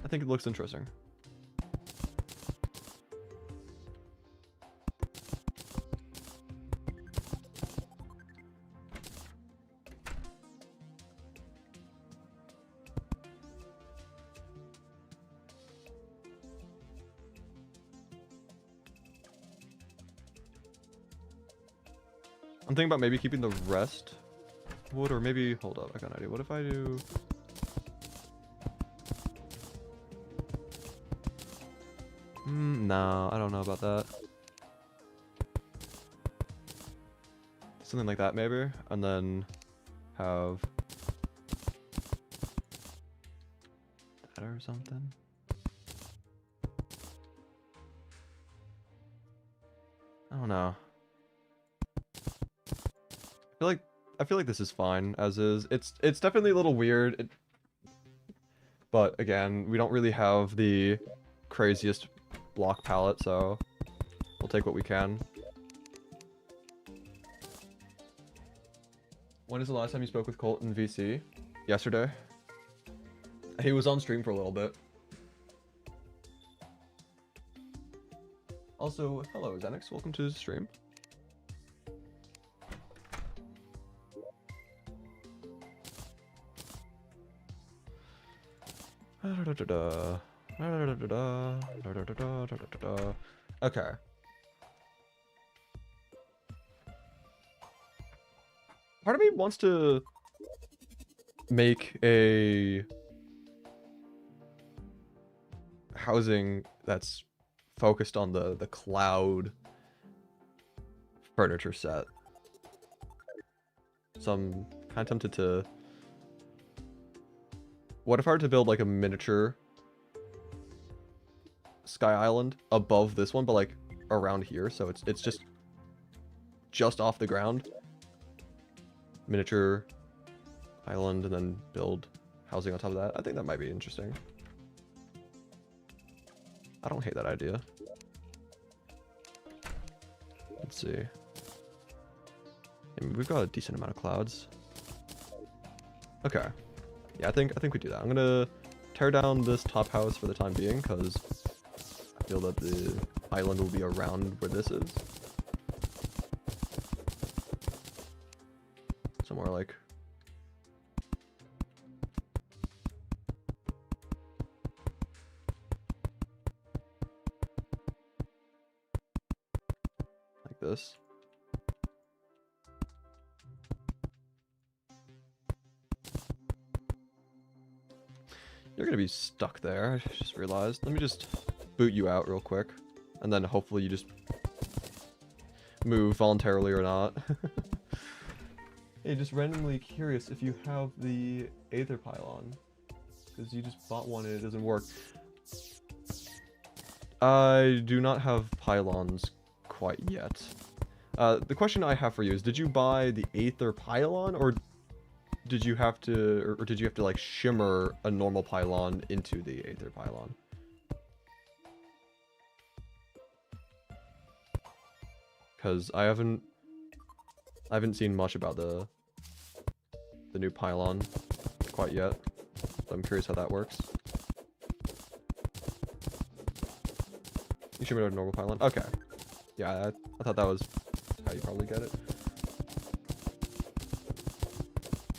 I think it looks interesting. I'm thinking about maybe keeping the rest wood, or maybe, hold up, I got an idea. What if I do... No, I don't know about that. Something like that, maybe, and then have that or something. I don't know. I feel like this is fine as is. It's definitely a little weird. But again, we don't really have the craziest block palette, so we'll take what we can. When is the last time you spoke with Colt in VC? Yesterday. He was on stream for a little bit. Also, hello Xenix, welcome to the stream. Okay. Part of me wants to make a housing that's focused on the cloud furniture set. So I'm kind of tempted to... What if I were to build like a miniature Sky Island above this one, but like around here, so it's just off the ground. Miniature island, and then build housing on top of that. I think that might be interesting. I don't hate that idea. Let's see. I mean, we've got a decent amount of clouds. Okay. Yeah, I think we do that. I'm gonna tear down this top house for the time being, because I feel that the island will be around where this is. Somewhere like... like this. You're gonna be stuck there, I just realized. Let me just boot you out real quick, and then hopefully you just move voluntarily or not. Hey, just randomly curious if you have the Aether Pylon, because you just bought one and it doesn't work. I do not have pylons quite yet. The question I have for you is, did you buy the Aether Pylon, or did you have to, or did you have to like shimmer a normal pylon into the Aether Pylon? Because I haven't seen much about the new pylon quite yet. So I'm curious how that works. You shimmered a normal pylon? Okay. Yeah, I thought that was how you probably get it.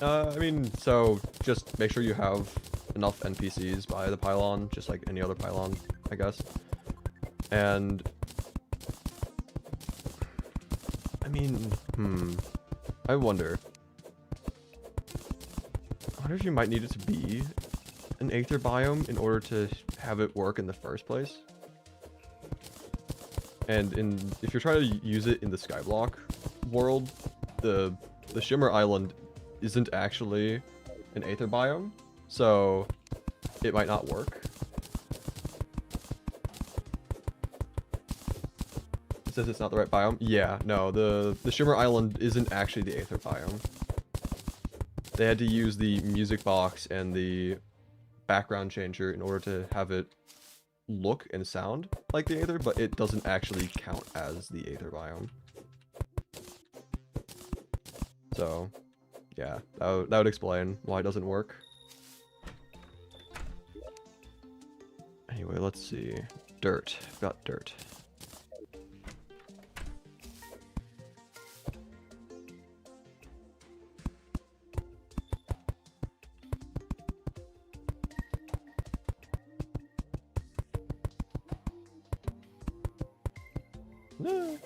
I mean, so just make sure you have enough NPCs by the pylon, just like any other pylon, I guess. And I mean, I wonder if you might need it to be an Aether biome in order to have it work in the first place. And if you're trying to use it in the Skyblock world, the Shimmer Island isn't actually an Aether biome, so it might not work. It says it's not the right biome. Yeah, no, the Shimmer Island isn't actually the Aether biome. They had to use the music box and the background changer in order to have it look and sound like the Aether, but it doesn't actually count as the Aether biome. So, yeah, that would explain why it doesn't work. Anyway, let's see. Dirt. I've got dirt. No.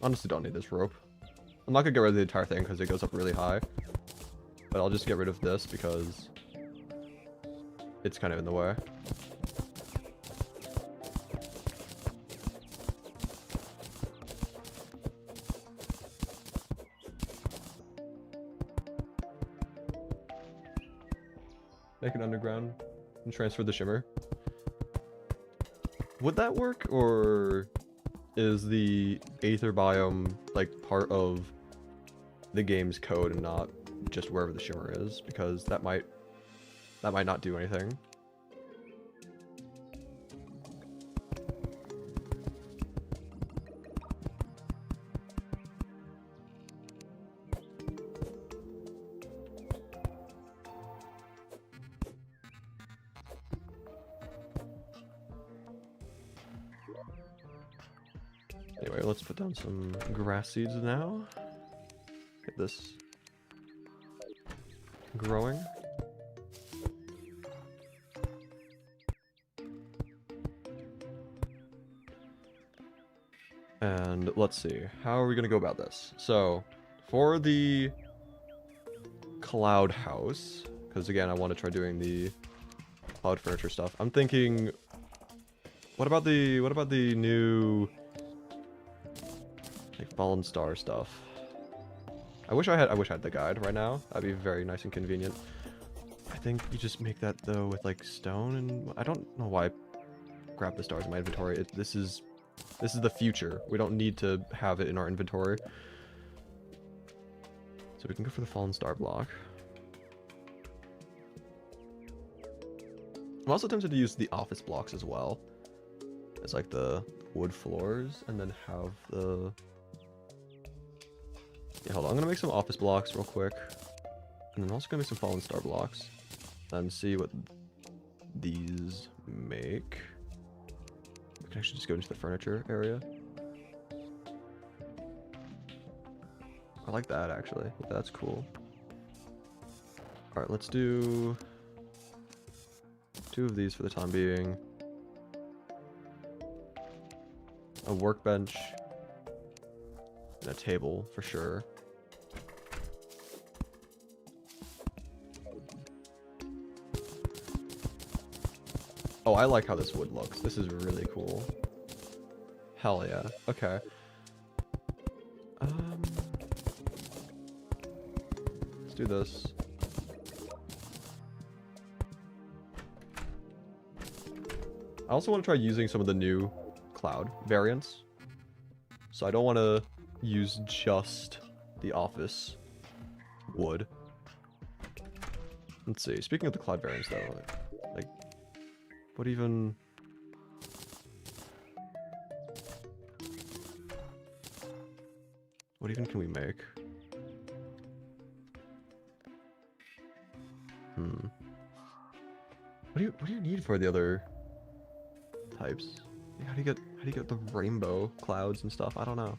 Honestly, don't need this rope. I'm not gonna get rid of the entire thing because it goes up really high. But I'll just get rid of this because it's kind of in the way. Make it underground and transfer the shimmer. Would that work, or is the Aether biome like part of the game's code and not just wherever the shimmer is? Because that might not do anything. Anyway, let's put down some grass seeds now. Get this growing. And let's see, how are we gonna go about this? So, for the cloud house, because again, I want to try doing the cloud furniture stuff. I'm thinking, what about the new like fallen star stuff? I wish I had the guide right now. That'd be very nice and convenient. I think you just make that though with like stone, and I don't know why I grabbed the stars in my inventory. This is the future. We don't need to have it in our inventory. So we can go for the fallen star block. I'm also tempted to use the office blocks as well. It's like the wood floors, and then have the... Yeah, hold on. I'm gonna make some office blocks real quick. And I'm also gonna make some fallen star blocks. And see what these make. We can actually just go into the furniture area. I like that, actually. Yeah, that's cool. Alright, let's do 2 of these for the time being. A workbench. And a table, for sure. Oh, I like how this wood looks. This is really cool. Hell yeah. Okay. Let's do this. I also want to try using some of the new cloud variants. So I don't want to use just the office wood. Let's see. Speaking of the cloud variants, though, like what even? What even can we make? What do you need for the other types? How do you get the rainbow clouds and stuff? I don't know.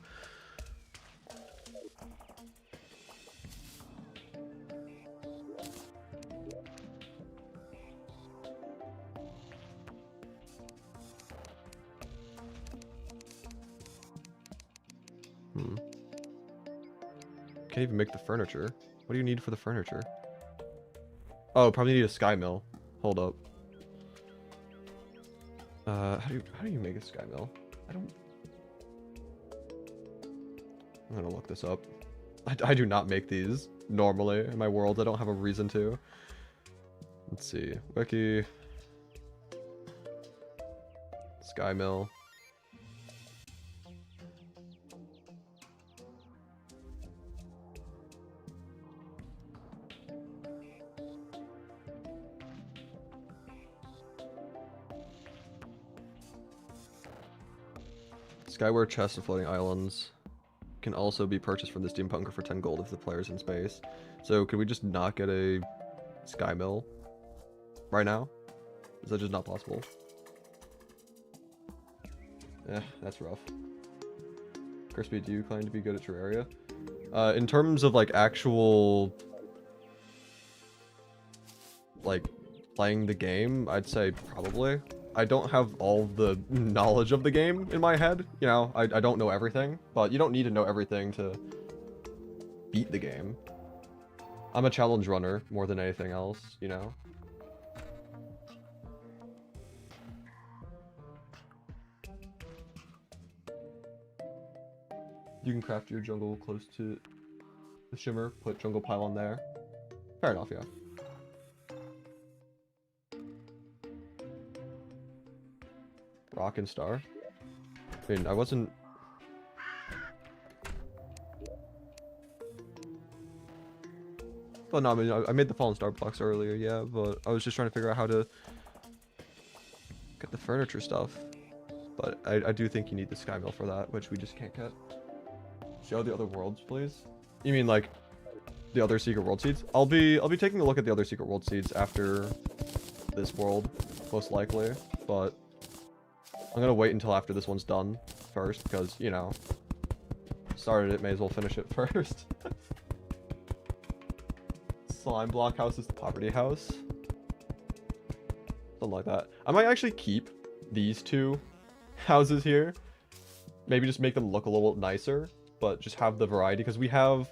Can't even make the furniture. What do you need for the furniture? Oh, probably need a sky mill. Hold up. How do you make a sky mill? I'm gonna look this up. I do not make these normally in my world. I don't have a reason to. Let's see. Wiki. Sky mill. Skyward chests of floating islands can also be purchased from the steampunker for 10 gold if the player's in space. So could we just not get a sky mill right now? Is that just not possible? Eh, that's rough. Crispy, do you claim to be good at Terraria? In terms of like actual like playing the game, I'd say probably. I don't have all the knowledge of the game in my head. You know, I don't know everything, but you don't need to know everything to beat the game. I'm a challenge runner more than anything else, you know? You can craft your jungle close to the shimmer, put jungle pylon there. Fair enough, yeah. Rock and star. I mean, I wasn't... Well, no, I mean, I made the fallen star blocks earlier, yeah, but I was just trying to figure out how to get the furniture stuff. But I do think you need the sky mill for that, which we just can't get. Show the other worlds, please. You mean like the other secret world seeds? I'll be taking a look at the other secret world seeds after this world, most likely, but I'm gonna wait until after this one's done first, because, you know, started it, may as well finish it first. Slime block house is the poverty house. Something like that. I might actually keep these two houses here. Maybe just make them look a little nicer, but just have the variety, because we have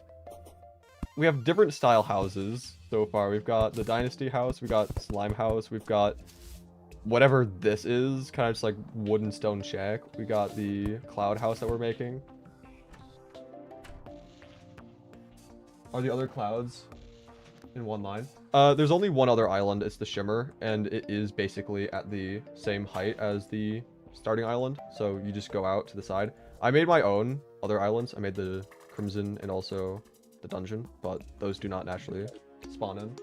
different style houses so far. We've got the dynasty house, we've got slime house, we've got whatever this is, kind of just like wooden stone shack. We got the cloud house that we're making. Are the other clouds in one line? There's only one other island, it's the shimmer, and it is basically at the same height as the starting island, so you just go out to the side. I made my own other islands. I made the crimson and also the dungeon, but those do not naturally spawn in.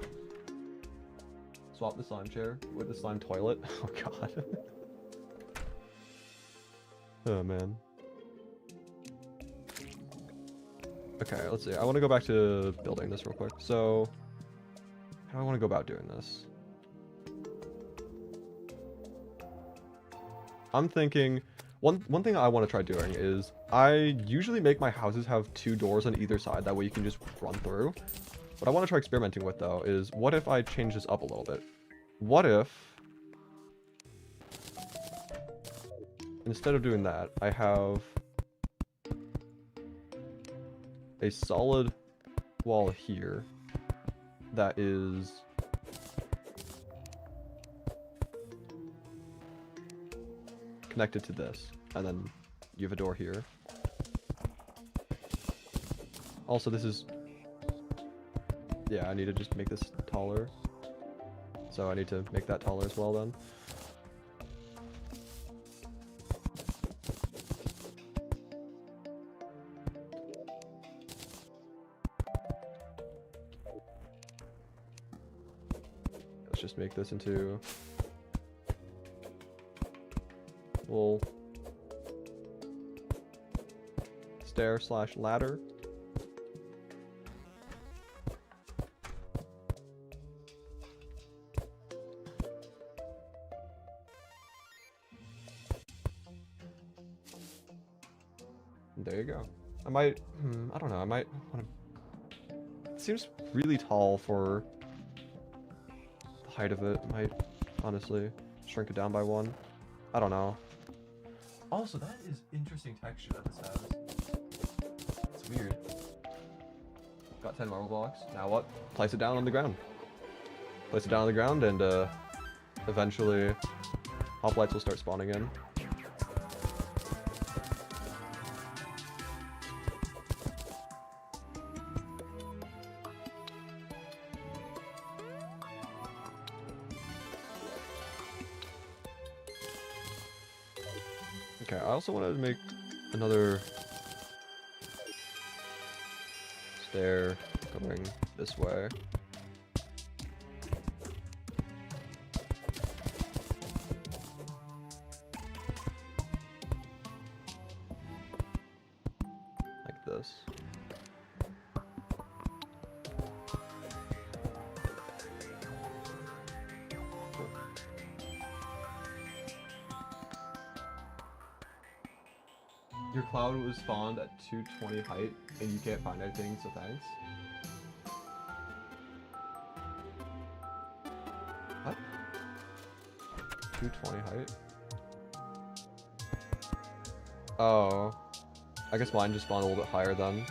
Swap the slime chair with the slime toilet. Oh god. Oh man. Okay, let's see. I want to go back to building this real quick. So, how do I want to go about doing this? I'm thinking one thing I want to try doing is I usually make my houses have 2 doors on either side. That way you can just run through. What I want to try experimenting with though is what if I change this up a little bit? What if instead of doing that, I have a solid wall here that is connected to this, and then you have a door here. Also, this is... Yeah, I need to just make this taller. So I need to make that taller as well then. just make this into a little stair slash ladder. There you go. I might, I don't know, I might want to, it seems really tall for the height of it. I might, honestly, shrink it down by 1. I don't know. Also, that is interesting texture that this has. It's weird. Got 10 marble blocks. Now what? Place it down on the ground. Place it down on the ground and, eventually, hoplites will start spawning in. Okay, I also wanted to make another stair going this way. Like this. Your cloud was spawned at 220 height, and you can't find anything, so thanks. What? 220 height? Oh. I guess mine just spawned a little bit higher then.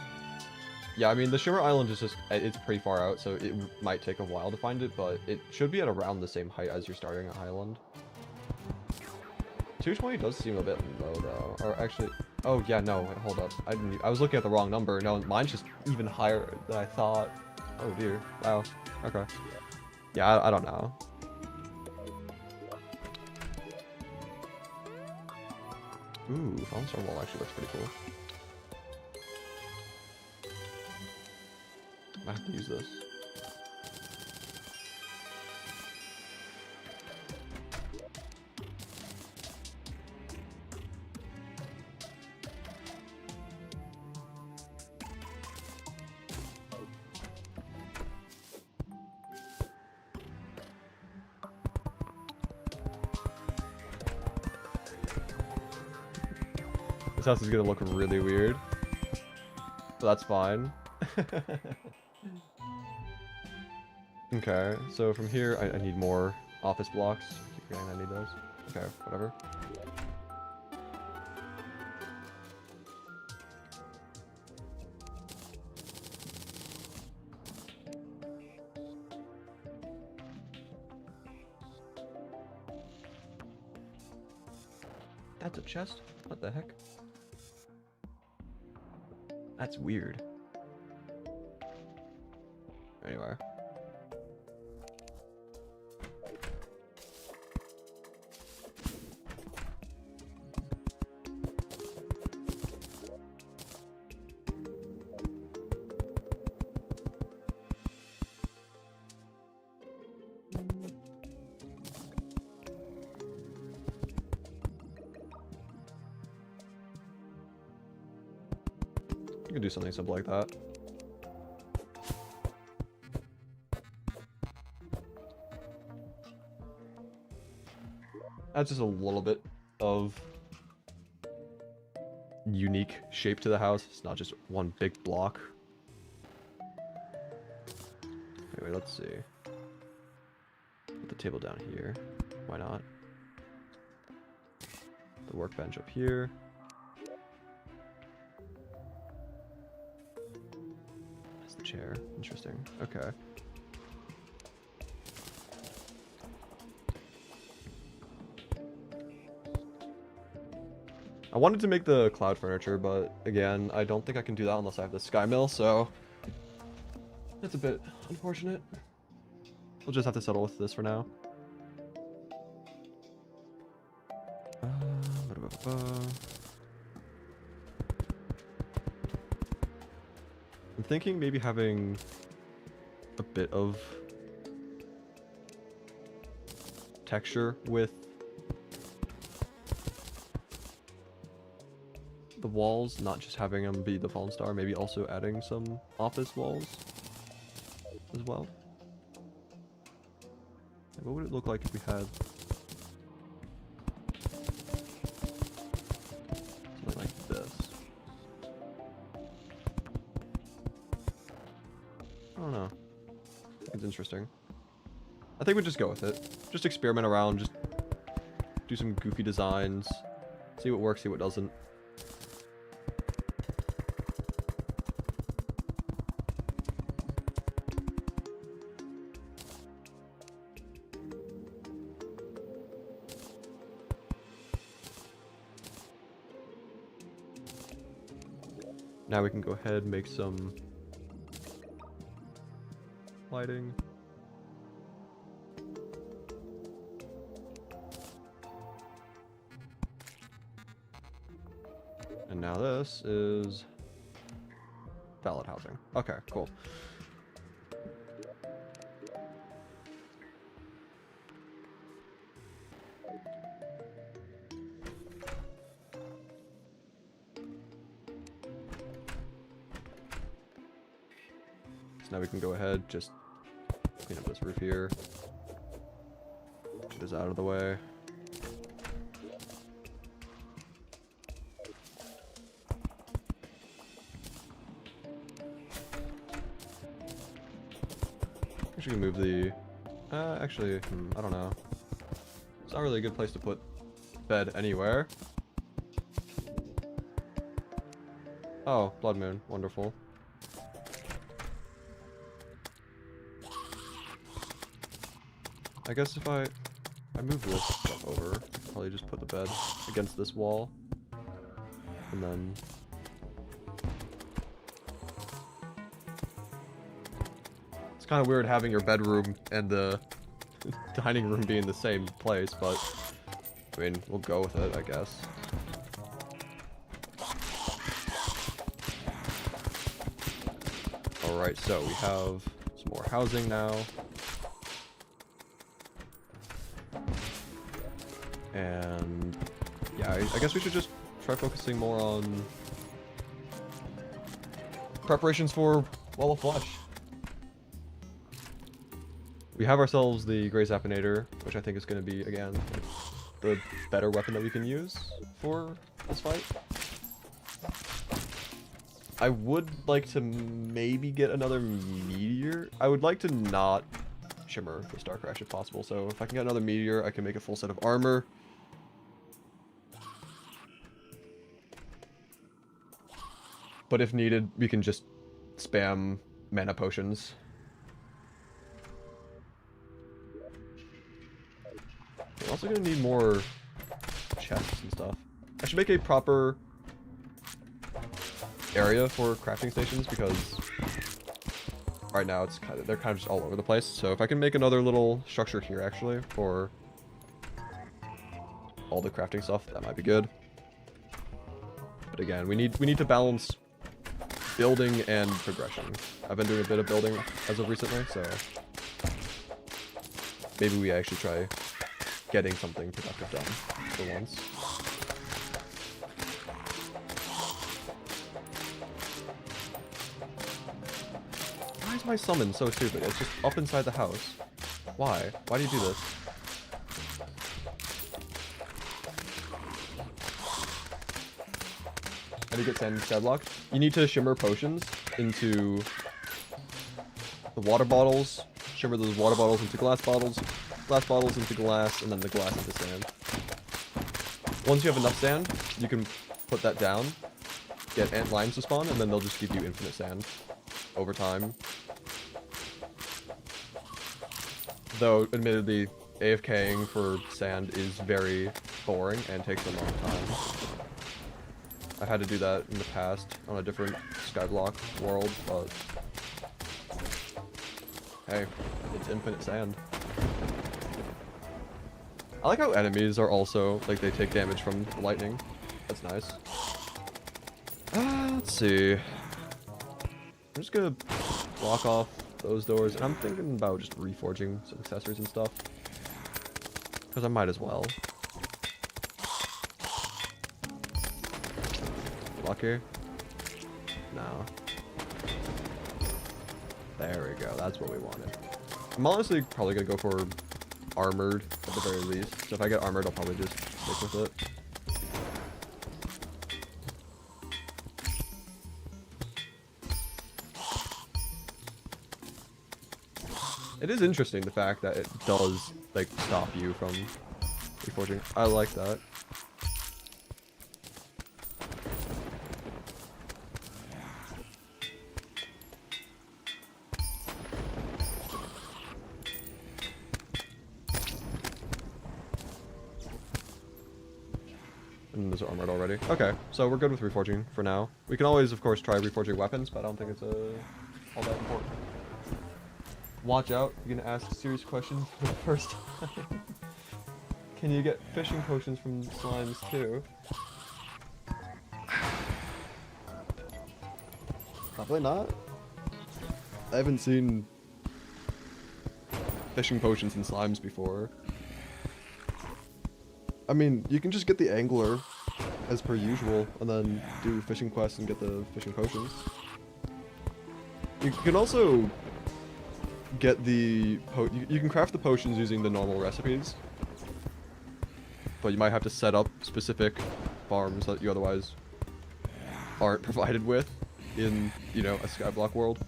Yeah, I mean, the Shimmer Island is just, it's pretty far out, so it might take a while to find it, but it should be at around the same height as you're starting at Highland. 220 does seem a bit low, though. Or actually... Oh, yeah, no, wait, hold up. I was looking at the wrong number. No, mine's just even higher than I thought. Oh, dear. Wow. Okay. Yeah, I don't know. Ooh, Fallen Storm Wall actually looks pretty cool. I have to use this. This house is gonna look really weird, but that's fine. Okay, so from here, I need more office blocks. I keep forgetting I need those. Okay, whatever. That's a chest? What the heck? That's weird. Anyway. You could do something simple like that. That's just a little bit of unique shape to the house. It's not just one big block. Anyway, let's see. Put the table down here. Why not? The workbench up here. That's the chair. Interesting. Okay. I wanted to make the cloud furniture, but again, I don't think I can do that unless I have the sky mill, so that's a bit unfortunate. We'll just have to settle with this for now. I'm thinking maybe having a bit of texture with the walls, not just having them be the Fallen Star, maybe also adding some office walls as well. What would it look like if we had something like this? I don't know. It's interesting. I think we'd just go with it. Just experiment around, just do some goofy designs, see what works, see what doesn't. Now we can go ahead and make some lighting. And now this is valid housing. Okay, cool. Now we can go ahead, just clean up this roof here. Get this out of the way. Actually, move the. Actually, I don't know. It's not really a good place to put bed anywhere. Oh, Blood Moon, wonderful. I guess if I move this stuff over, probably just put the bed against this wall, and then it's kind of weird having your bedroom and the dining room be in the same place, but I mean, we'll go with it, I guess. Alright, so we have some more housing now. And yeah, I guess we should just try focusing more on preparations for Wall of Flesh. We have ourselves the Grey Zapinator, which I think is going to be, again, the better weapon that we can use for this fight. I would like to maybe get another meteor. I would like to not shimmer the Star Crash if possible, so if I can get another meteor, I can make a full set of armor. But if needed, we can just spam mana potions. We're also going to need more chests and stuff. I should make a proper area for crafting stations because right now it's they're kind of just all over the place. So if I can make another little structure here actually for all the crafting stuff, that might be good. But again, we need to balance building and progression. I've been doing a bit of building as of recently, so maybe we actually try getting something productive done for once. Why is my summon so stupid? It's just up inside the house. Why? Why do you do this? How do you get sand in Skyblock? You need to shimmer potions into the water bottles, shimmer those water bottles into glass bottles into glass, and then the glass into sand. Once you have enough sand, you can put that down, get ant lions to spawn, and then they'll just give you infinite sand over time. Though, admittedly, AFKing for sand is very boring and takes a long time. I've had to do that in the past on a different Skyblock world, but hey, it's infinite sand. I like how enemies are also, like, they take damage from the lightning. That's nice. Let's see. I'm just gonna block off those doors, and I'm thinking about just reforging some accessories and stuff. Because I might as well. Luck here? No. There we go. That's what we wanted. I'm honestly probably going to go for armored at the very least. So if I get armored, I'll probably just stick with it. It is interesting the fact that it does like stop you from reforging. I like that. And those are armored already. Okay, so we're good with reforging for now. We can always, of course, try reforging weapons, but I don't think it's all that important. Watch out, you're gonna ask serious questions for the first time. Can you get fishing potions from slimes too? Probably not. I haven't seen fishing potions in slimes before. I mean, you can just get the angler as per usual and then do fishing quests and get the fishing potions. You can also get the you can craft the potions using the normal recipes, but you might have to set up specific farms that you otherwise aren't provided with in, you know, a Skyblock world.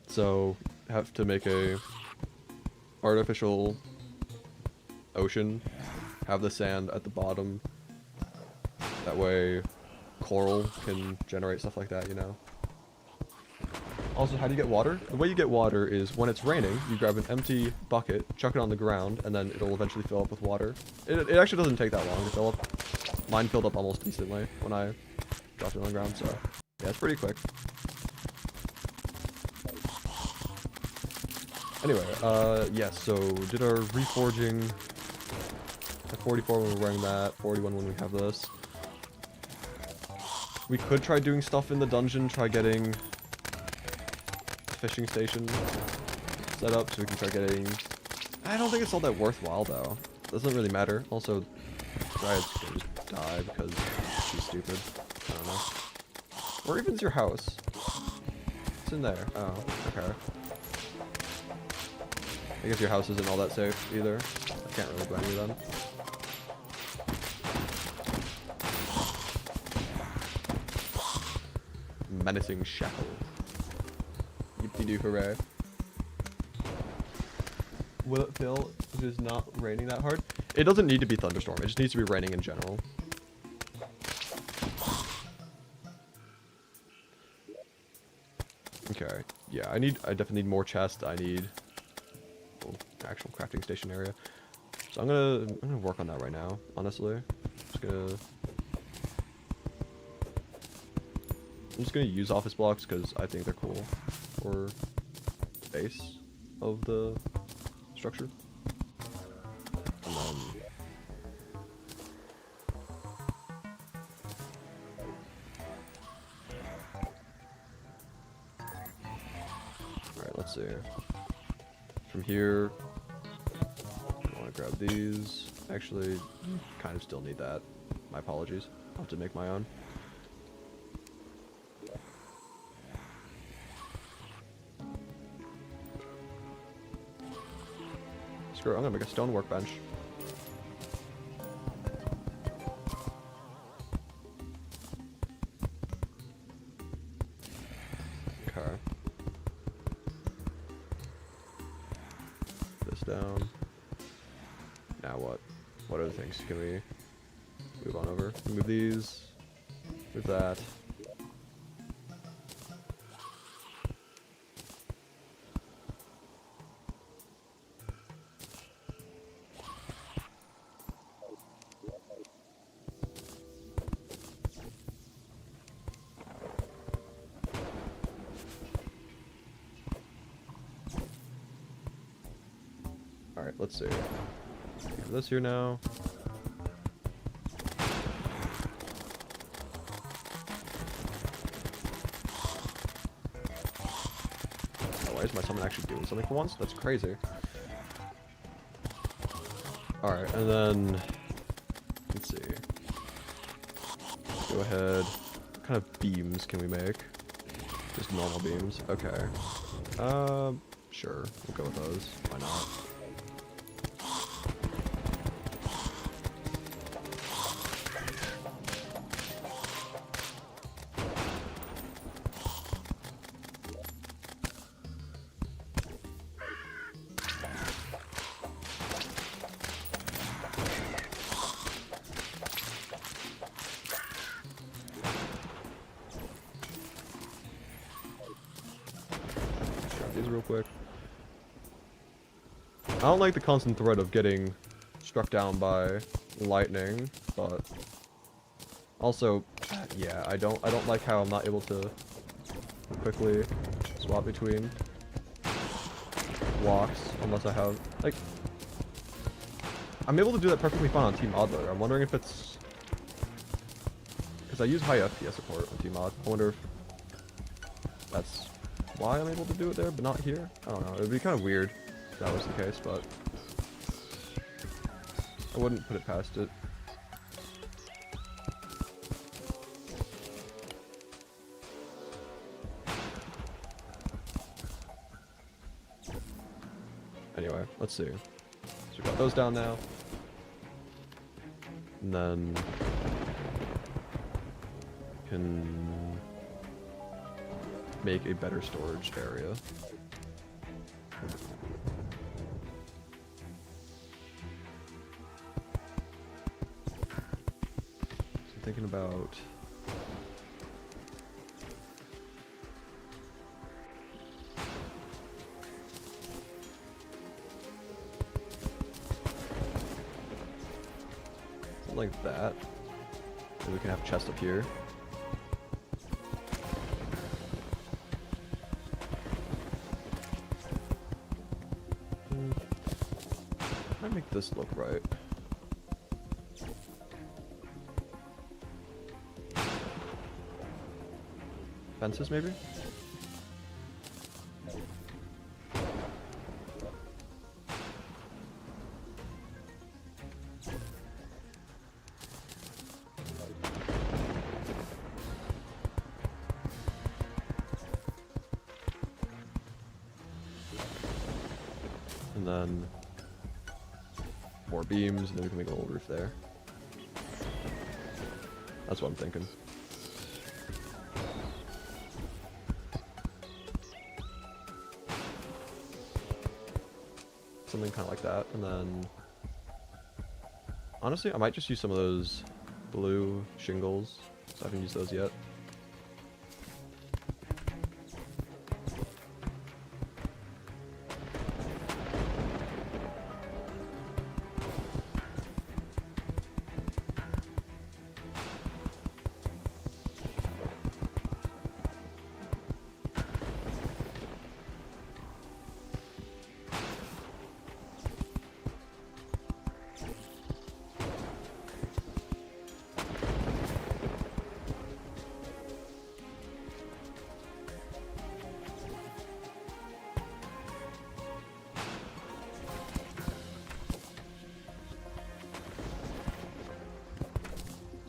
So have to make a artificial ocean, have the sand at the bottom, that way coral can generate stuff like that, you know. Also, how do you get water? The way you get water is when it's raining, you grab an empty bucket, chuck it on the ground, and then it'll eventually fill up with water. It actually doesn't take that long to fill up. Mine filled up almost instantly when I dropped it on the ground, so yeah, it's pretty quick. Anyway, yes, so did our reforging at 44 when we're wearing that, 41 when we have this. We could try doing stuff in the dungeon, try getting fishing station set up so we can try getting... I don't think it's all that worthwhile though. Doesn't really matter. Also, Dryad's gonna just die because she's stupid. I don't know. Where even's your house? It's in there. Oh, okay. I guess your house isn't all that safe either. I can't really blame you then. Menacing shackle. Yippee-doo hooray. Will it fill if it's not raining that hard? It doesn't need to be thunderstorm, it just needs to be raining in general. Okay, yeah, I definitely need more chests, I need actual crafting station area. So I'm gonna work on that right now, honestly. I'm just gonna use office blocks because I think they're cool for the base of the structure. And then alright, let's see. From here, I want to grab these. Actually, kind of still need that. My apologies. I'll have to make my own. Screw it, I'm gonna make a stone workbench. Okay. This down. Now what? What other things can we move on over? Move these. Move that. Alright, let's see. Have this here now. Oh, why is my summon actually doing something for once? That's crazy. Alright, and then let's see. Go ahead. What kind of beams can we make? Just normal beams. Okay. Sure. We'll go with those. Why not? These real quick. I don't like the constant threat of getting struck down by lightning, but also, yeah, I don't like how I'm not able to quickly swap between blocks unless I have, like, I'm able to do that perfectly fine on Team Oddler. I'm wondering if it's because I use high FPS support on Team Odd. I wonder if that's why I'm able to do it there, but not here. I don't know. It would be kind of weird if that was the case, but I wouldn't put it past it. Anyway, let's see. So we got those down now. And then can make a better storage area. So I'm thinking about something like that. And we can have a chest up here. Make this look right. Fences, maybe? And then more beams, and then we can make a little roof there. That's what I'm thinking. Something kind of like that, and then honestly, I might just use some of those blue shingles, so I haven't used those yet.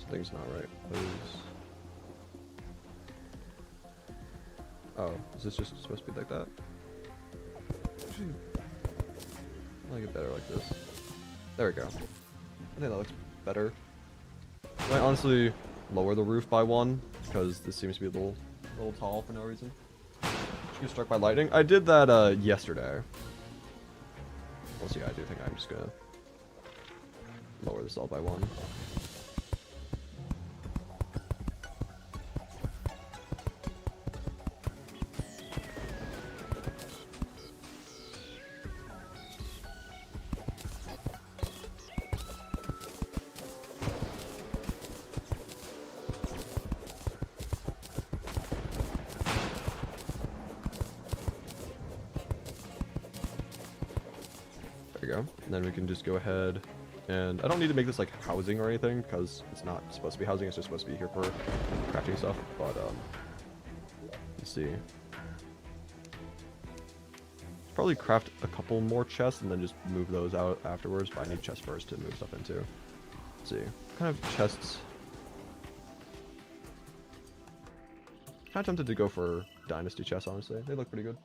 Something's not right. Oh, is this just supposed to be like that? Actually, I like it better like this. There we go. I think that looks better. I might honestly lower the roof by one, because this seems to be a little tall for no reason. Just get struck by lightning. I did that yesterday. Well, see, I do think I'm just gonna lower this all by one. There you go. And then we can just go ahead and I don't need to make this like housing or anything because it's not supposed to be housing, it's just supposed to be here for crafting stuff. But let's see. probably craft a couple more chests and then just move those out afterwards, but I need chests first to move stuff into. Let's see. What kind of chests? Kind of tempted to go for Dynasty chests, honestly. They look pretty good.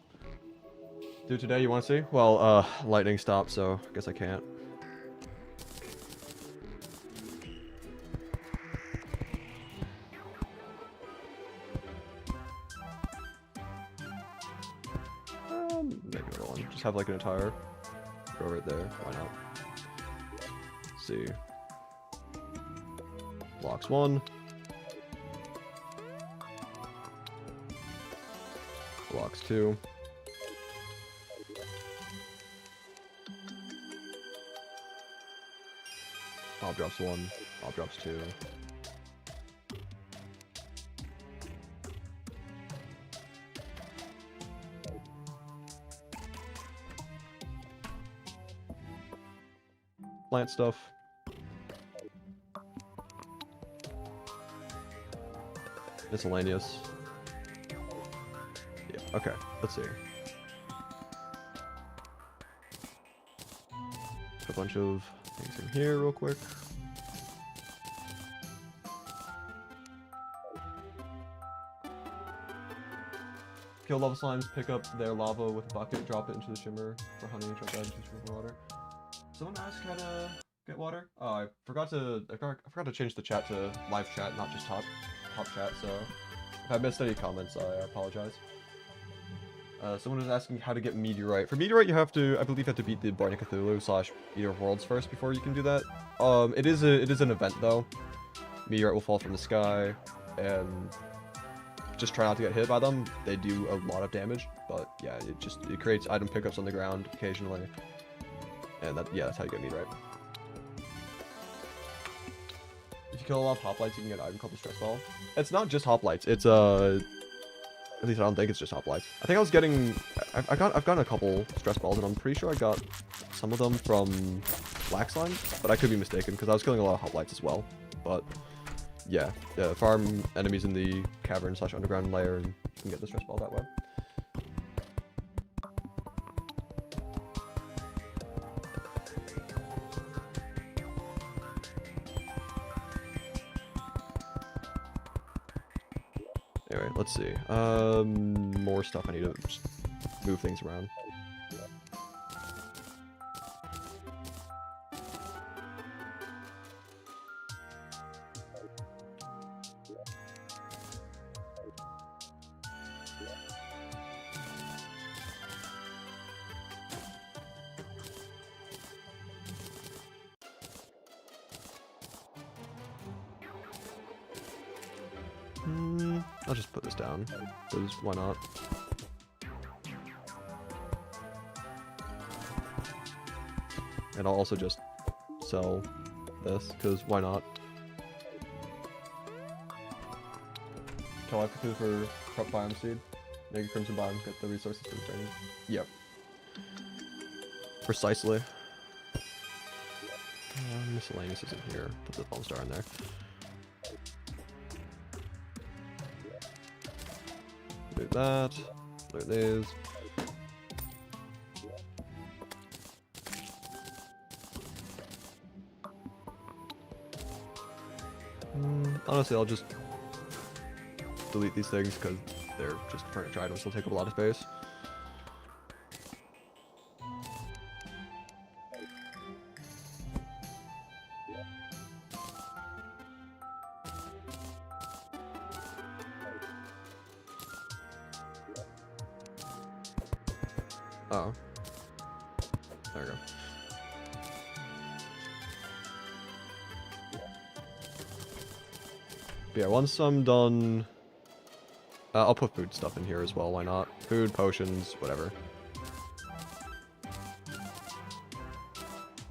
Dude, today you want to see? Well, lightning stopped, so I guess I can't. Maybe another one. Just have like an entire go right there. Why not? Let's see. Blocks 1. Blocks 2. Mob drops 1. Mob drops 2. Plant stuff. Miscellaneous. Yeah, okay, let's see. Put a bunch of things in here real quick. Kill lava slimes, pick up their lava with a bucket, drop it into the shimmer for honey, drop that into the shimmer for water. Someone asked how to get water? Oh, I forgot to change the chat to live chat, not just top chat, so if I missed any comments, I apologize. Someone was asking how to get meteorite. For meteorite, you have to, I believe, you have to beat the Barney Cthulhu / Meteor of Worlds first before you can do that. It is an event though. Meteorite will fall from the sky, and just try not to get hit by them. They do a lot of damage, but yeah, it creates item pickups on the ground occasionally, and that's how you get meteorite. If you kill a lot of hoplites, you can get an item called the stress ball. It's not just hoplites. It's at least I don't think it's just hoplites. I think I was getting, I've gotten a couple stress balls, and I'm pretty sure I got some of them from black slime, but I could be mistaken because I was killing a lot of hoplites as well. But yeah, farm enemies in the cavern / underground layer, and you can get the stress ball that way. Anyway, let's see. More stuff. I need to just move things around. I'll just put this down, because why not? And I'll also just sell this, because why not? Kill life for crop biome seed. Make a crimson biome, get the resources for the training. Yep. Precisely. Miscellaneous is in here. Put the bone star in there. Loot that. Loot these. Honestly, I'll just delete these things because they're just furniture items. They'll take up a lot of space. Oh. There we go. But yeah, once I'm done, I'll put food stuff in here as well, why not? Food, potions, whatever.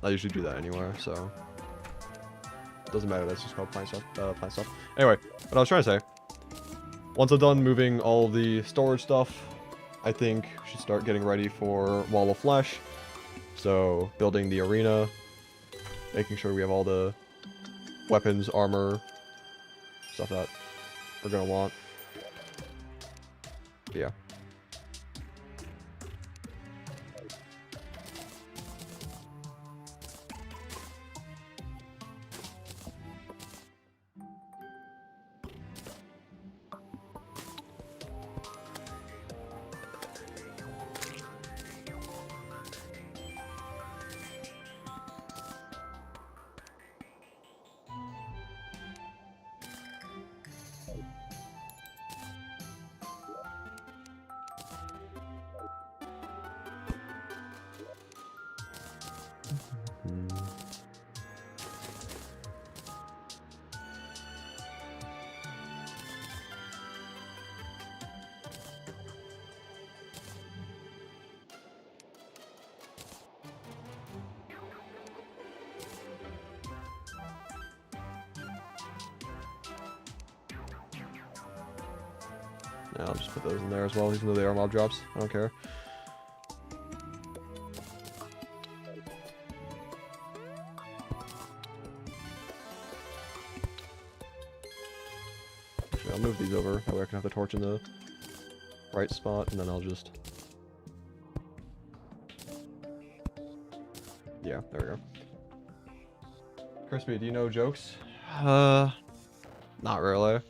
I usually do that anywhere, so doesn't matter, that's just called plant stuff. Anyway, what I was trying to say, once I'm done moving all the storage stuff, I think we should start getting ready for Wall of Flesh. So, building the arena, making sure we have all the weapons, armor, stuff that we're gonna want. But yeah. Yeah, I'll just put those in there as well, even though they are mob drops. I don't care. Actually, I'll move these over. That way I can have the torch in the right spot, and then I'll just... Yeah, there we go. Crispy, do you know jokes? Not really.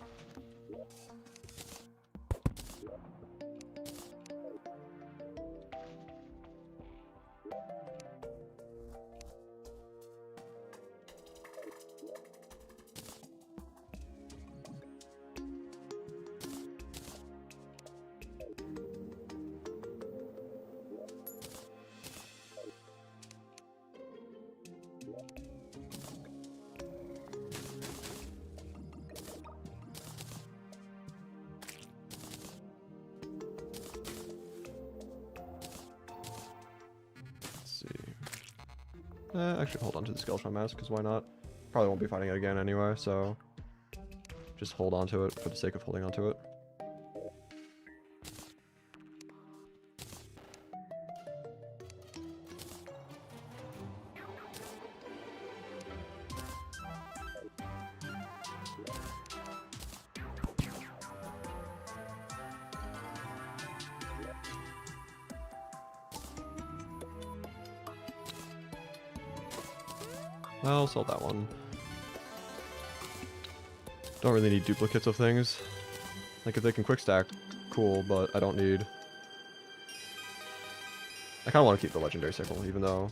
Actually, hold on to the Skeletron mask, because why not? Probably won't be fighting it again anyway, so... Just hold on to it for the sake of holding on to it. I'll sell that one. Don't really need duplicates of things. Like, if they can quick stack, cool, but I don't need... I kind of want to keep the legendary sickle, even though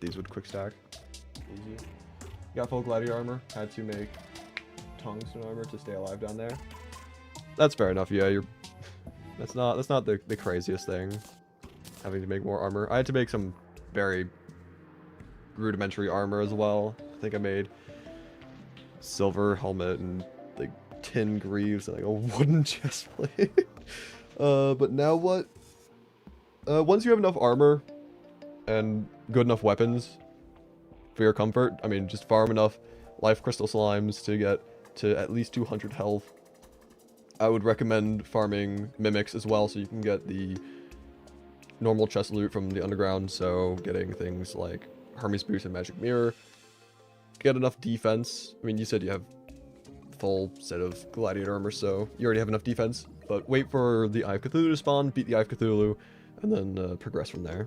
these would quick stack. Easy. Got full gladiator armor. Had to make tungsten armor to stay alive down there. That's fair enough, yeah, you're... That's not the craziest thing, having to make more armor. I had to make some very rudimentary armor as well. I think I made silver helmet and like tin greaves and like a wooden chestplate. But now what? Once you have enough armor and good enough weapons for your comfort, I mean, just farm enough life crystal slimes to get to at least 200 health. I would recommend farming mimics as well, so you can get the normal chest loot from the underground. So getting things like Hermes Boost and Magic Mirror. Get enough defense. I mean, you said you have full set of gladiator armor, so you already have enough defense. But wait for the Eye of Cthulhu to spawn, beat the Eye of Cthulhu, and then progress from there.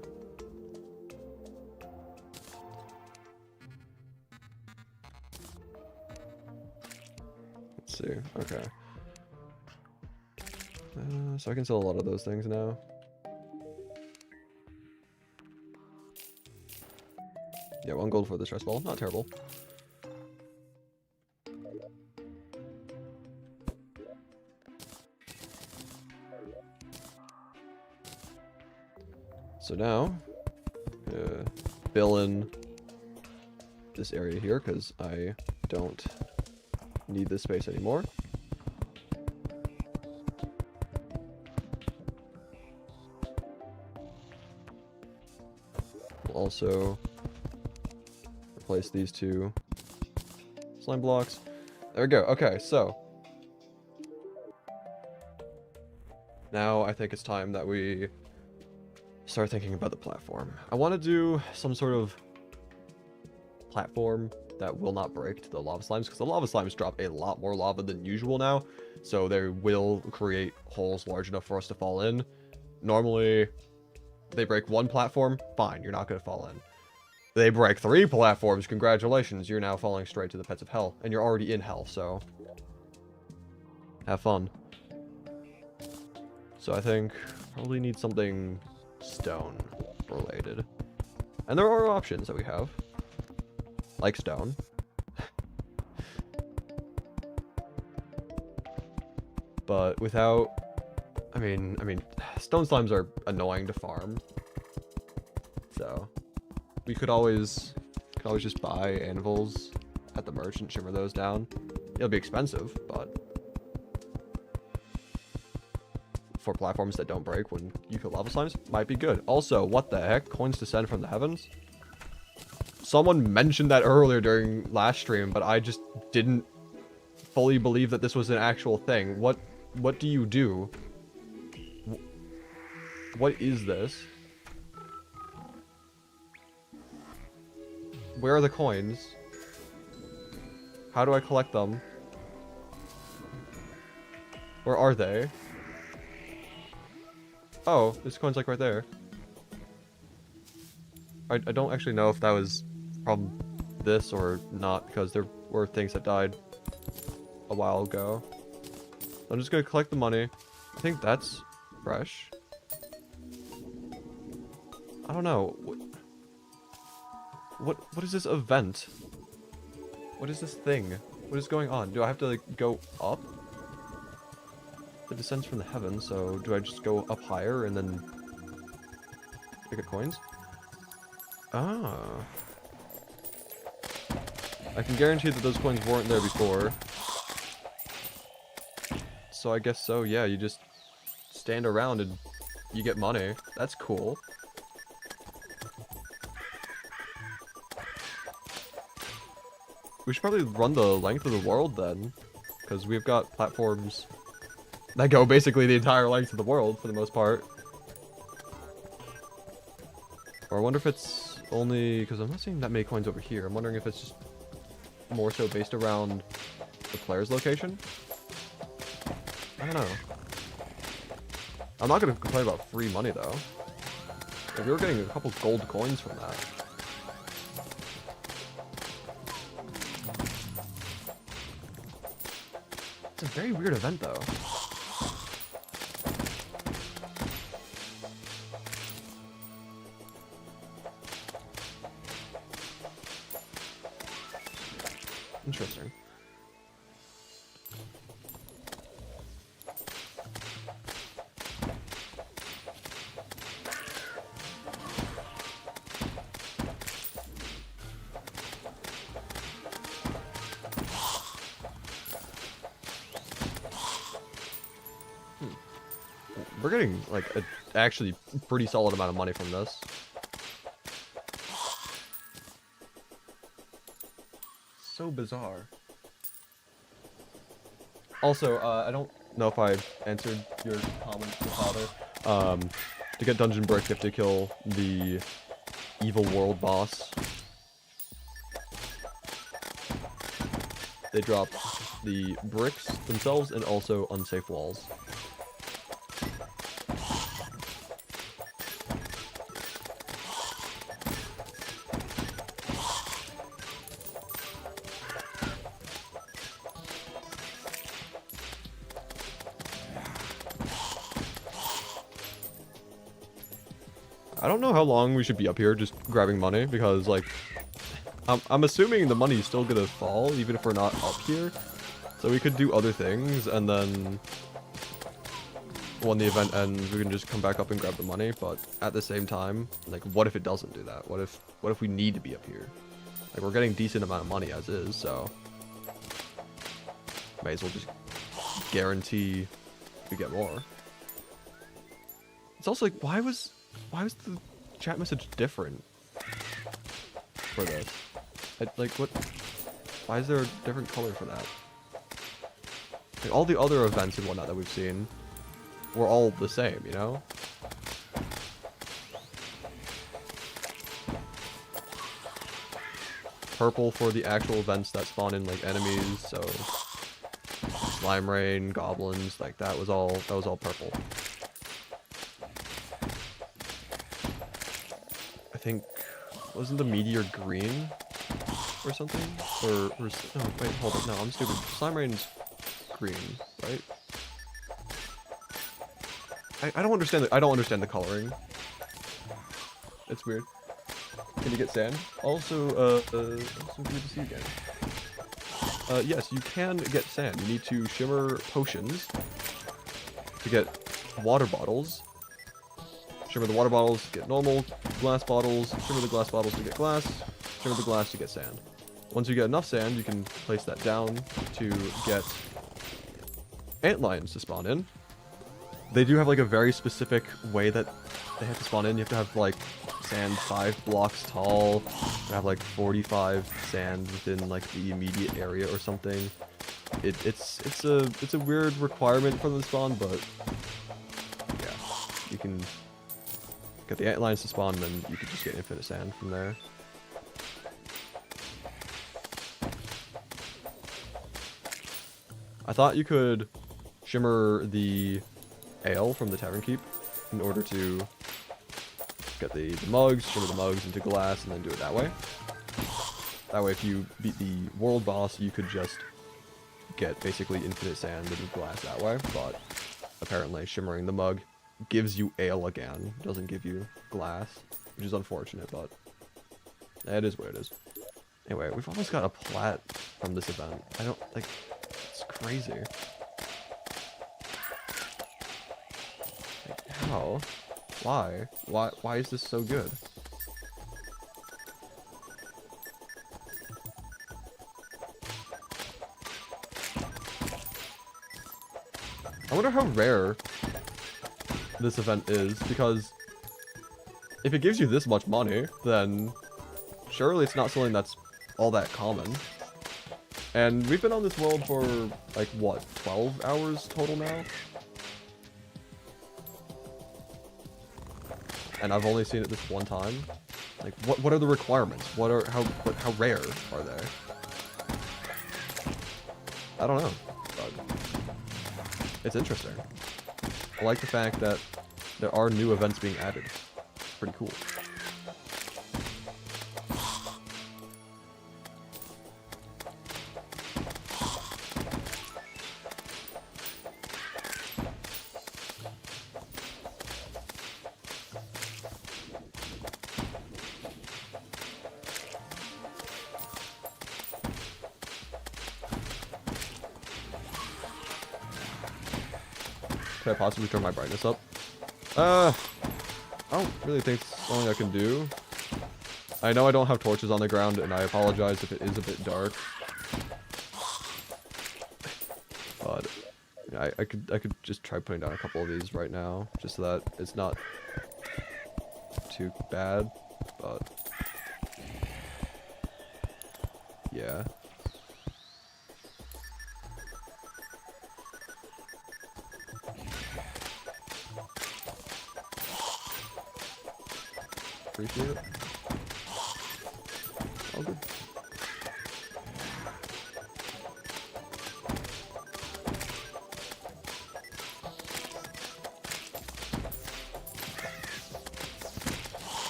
Let's see. Okay. So I can sell a lot of those things now. Yeah, 1 gold for the stress ball. Not terrible. So now, fill in this area here, because I don't need this space anymore. We'll also replace these 2 slime blocks. There we go. Okay, so now I think it's time that we start thinking about the platform. I want to do some sort of platform that will not break to the lava slimes, because the lava slimes drop a lot more lava than usual now, so they will create holes large enough for us to fall in. Normally, they break 1 platform, fine, you're not going to fall in. They break 3 platforms, congratulations, you're now falling straight to the pits of hell, and you're already in hell, so have fun. So I think probably need something stone related. And there are options that we have, like stone. But without, I mean, stone slimes are annoying to farm. So We could always just buy anvils at the merchant, shimmer those down. It'll be expensive, but for platforms that don't break when you kill lava slimes, might be good. Also, what the heck? Coins descend from the heavens? Someone mentioned that earlier during last stream, but I just didn't fully believe that this was an actual thing. What do you do? What is this? Where are the coins? How do I collect them? Where are they? Oh, this coin's like right there. I don't actually know if that was from this or not, because there were things that died a while ago. I'm just gonna collect the money. I think that's fresh. I don't know. What is this event? What is this thing? What is going on? Do I have to like go up? It descends from the heavens, so do I just go up higher and then pick up coins? Ah. I can guarantee that those coins weren't there before. So I guess so, yeah, you just stand around and you get money. That's cool. We should probably run the length of the world then, because we've got platforms that go basically the entire length of the world for the most part. Or I wonder if it's only, because I'm not seeing that many coins over here. I'm wondering if it's just more so based around the player's location. I don't know. I'm not going to complain about free money though. Like, we were getting a couple gold coins from that. It's a very weird event though. Interesting. We're getting like a actually pretty solid amount of money from this. So bizarre. Also, I don't know if I answered your comment, Father. To get Dungeon Brick, you have to kill the evil world boss. They drop the bricks themselves and also unsafe walls. I don't know how long we should be up here just grabbing money, because like I'm assuming the money's still gonna fall even if we're not up here. So we could do other things, and then when the event ends we can just come back up and grab the money, but at the same time, like, what if it doesn't do that? What if we need to be up here? Like, we're getting decent amount of money as is, so may as well just guarantee we get more. It's also like, why was the chat message different for this? Like, what? Why is there a different color for that? Like, all the other events and whatnot that we've seen were all the same, you know? Purple for the actual events that spawn in like enemies, so slime rain, goblins, like that was all purple. I think, wasn't the meteor green or something? Or no, wait, hold up, no, I'm stupid. Slime rain's green, right? I don't understand the coloring. It's weird. Can you get sand? Also good to see you again. Yes, you can get sand. You need to shimmer potions to get water bottles. Shimmer the water bottles to get normal glass bottles. Shimmer the glass bottles to get glass. Shimmer the glass to get sand. Once you get enough sand, you can place that down to get antlions to spawn in. They do have like a very specific way that they have to spawn in. You have to have like sand 5 blocks tall. You have like 45 sand within like the immediate area or something. It's a weird requirement for them to spawn, but yeah, you can get the antlions to spawn, and then you can just get infinite sand from there. I thought you could shimmer the ale from the tavern keep in order to get the mugs, shimmer the mugs into glass, and then do it that way. That way, if you beat the world boss, you could just get basically infinite sand and glass that way, but apparently shimmering the mug gives you ale again, doesn't give you glass, which is unfortunate, but it is what it is. Anyway, we've almost got a plat from this event. I don't, like, it's crazy. Like, how? Why? Why is this so good? I wonder how rare this event is, because if it gives you this much money, then surely it's not something that's all that common. And we've been on this world for, like, what, 12 hours total now? And I've only seen it this one time. Like, what are the requirements? How rare are they? I don't know. But it's interesting. I like the fact that there are new events being added. Pretty cool. Could I possibly turn my brightness up? I don't really think it's something I can do. I know I don't have torches on the ground, and I apologize if it is a bit dark. But yeah, I could just try putting down a couple of these right now, just so that it's not too bad. But yeah. Appreciate it. All good.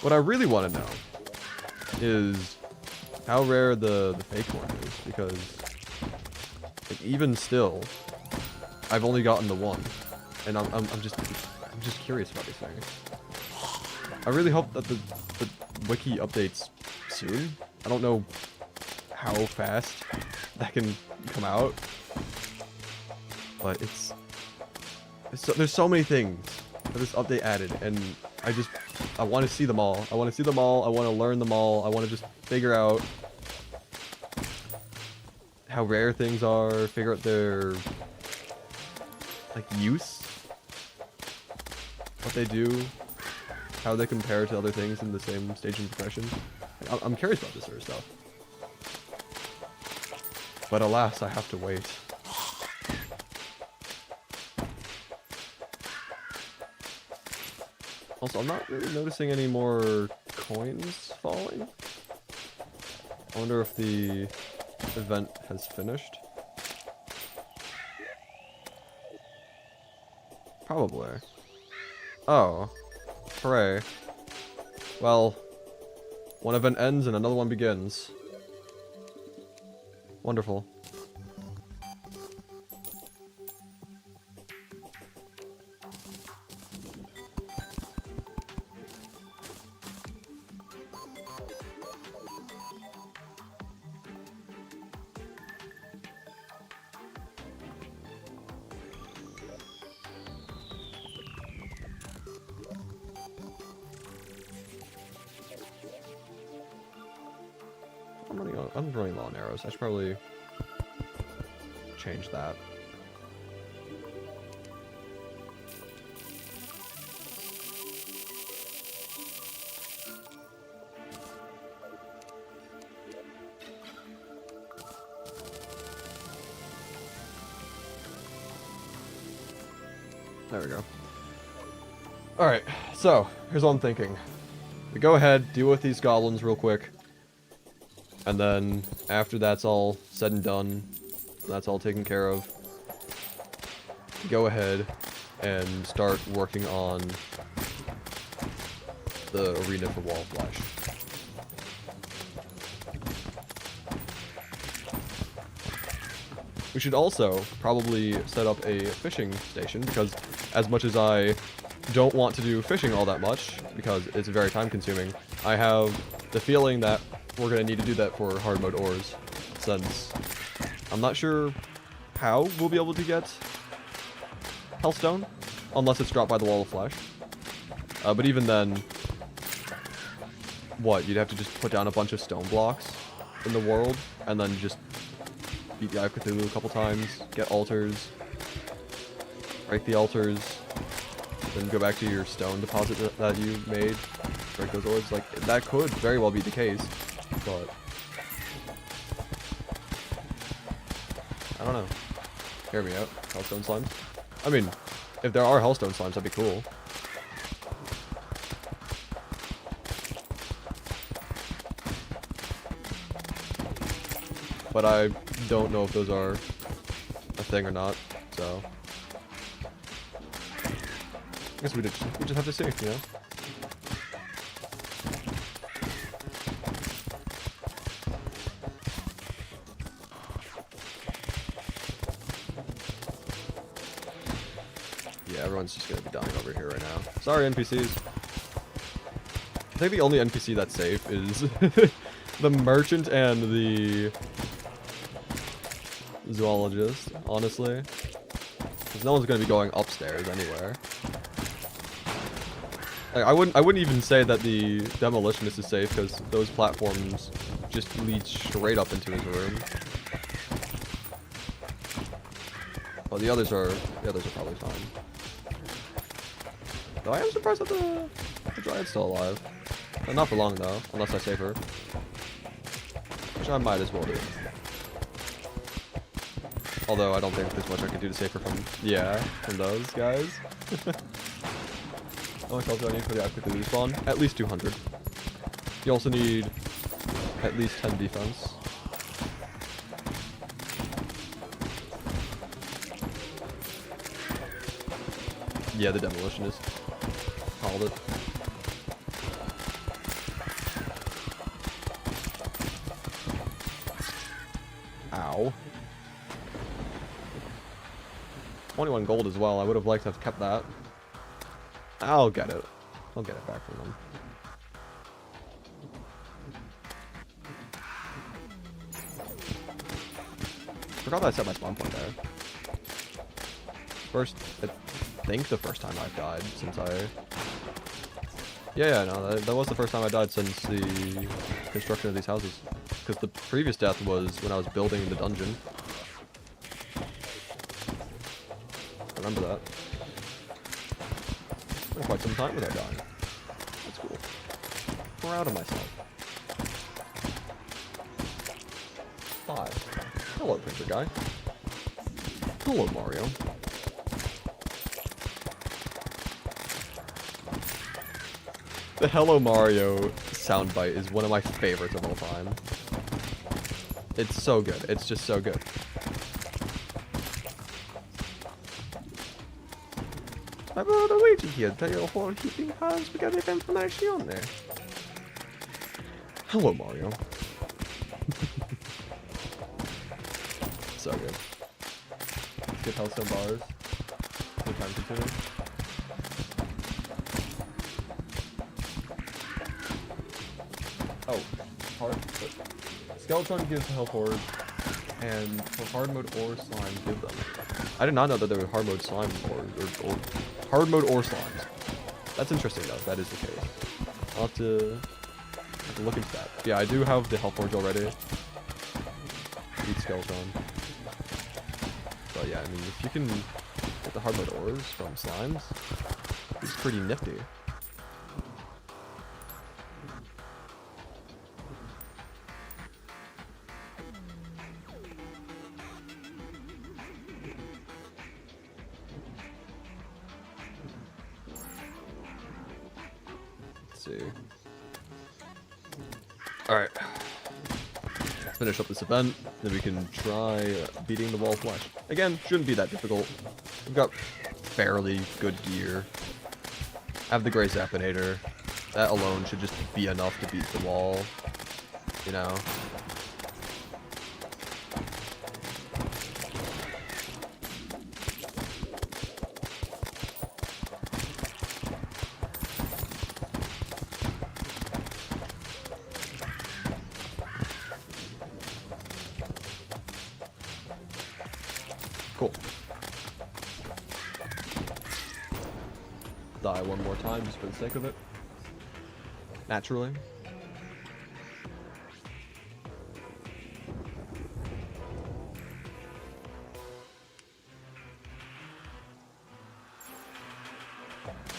What I really want to know is how rare the fake one is, because like, even still, I've only gotten the one, and I'm just curious about these things. I really hope that the wiki updates soon. I don't know how fast that can come out, but there's so many things that this update added, and I want to see them all. I want to see them all. I want to learn them all. I want to just figure out how rare things are, figure out their like use, what they do, how they compare to other things in the same stage and progression. I'm curious about this sort of stuff. But alas, I have to wait. Also, I'm not really noticing any more coins falling. I wonder if the event has finished. Probably. Oh. Hooray. Well, one event ends and another one begins. Wonderful. I'm running low on arrows. I should probably change that. There we go. Alright, so, here's what I'm thinking. We go ahead, deal with these goblins real quick. And then, after that's all said and done, that's all taken care of, go ahead and start working on the arena for Wall of Flesh. We should also probably set up a fishing station, because as much as I don't want to do fishing all that much, because it's very time consuming, I have the feeling that we're going to need to do that for hard mode ores, since I'm not sure how we'll be able to get Hellstone, unless it's dropped by the Wall of Flesh. But even then, what, you'd have to just put down a bunch of stone blocks in the world, and then just beat the Eye of Cthulhu a couple times, get altars, break the altars, then go back to your stone deposit that you made, break those orbs. Like, that could very well be the case, but I don't know. Hear me out. Hellstone slimes. I mean, if there are Hellstone slimes, that'd be cool. But I don't know if those are a thing or not, so I guess we just have to see, you know? Yeah, everyone's just gonna be dying over here right now. Sorry, NPCs. I think the only NPC that's safe is the merchant and the zoologist, honestly. Because no one's gonna be going upstairs anywhere. Like, I wouldn't even say that the demolitionist is safe, because those platforms just lead straight up into his room. Well, the others are probably fine. Though I am surprised that the Dryad's still alive. Not for long though, unless I save her. Which I might as well do. Although I don't think there's much I can do to save her from those guys. How much else do I need for the Eye of Cthulhu spawn? At least 200. You also need at least 10 defense. Yeah, the demolitionist called it. Ow. 21 gold as well. I would have liked to have kept that. I'll get it. I'll get it back from them. Forgot that I set my spawn point there. First, I think the first time I've died since I... Yeah, no, that was the first time I died since the construction of these houses. Because the previous death was when I was building the dungeon. I remember that. Spent quite some time without dying. That's cool. Proud of myself. 5. Hello, printer guy. Hello, Mario. The Hello Mario soundbite is one of my favorites of all time. It's so good. It's just so good. Avevo Luigi here, taglio fuori heaping piles because of information there. Hello, Mario. So good. Let's get Hellstone bars. Good time consuming. Oh, hard. Skeletron gives health ores, and for hard mode or slime, give them. I did not know that there were hard mode slime or hard mode or slimes. That's interesting though, if that is the case. I'll have to I have to look into that. Yeah, I do have the health forge already. Eat Skeletron. But yeah, I mean, if you can get the hard mode ores from slimes, it's pretty nifty. Let's see. Alright. Finish up this event, then we can try beating the wall of flesh. Again, shouldn't be that difficult. We've got fairly good gear. Have the gray Zapinator. That alone should just be enough to beat the wall. You know? Cool. Die one more time just for the sake of it. Naturally.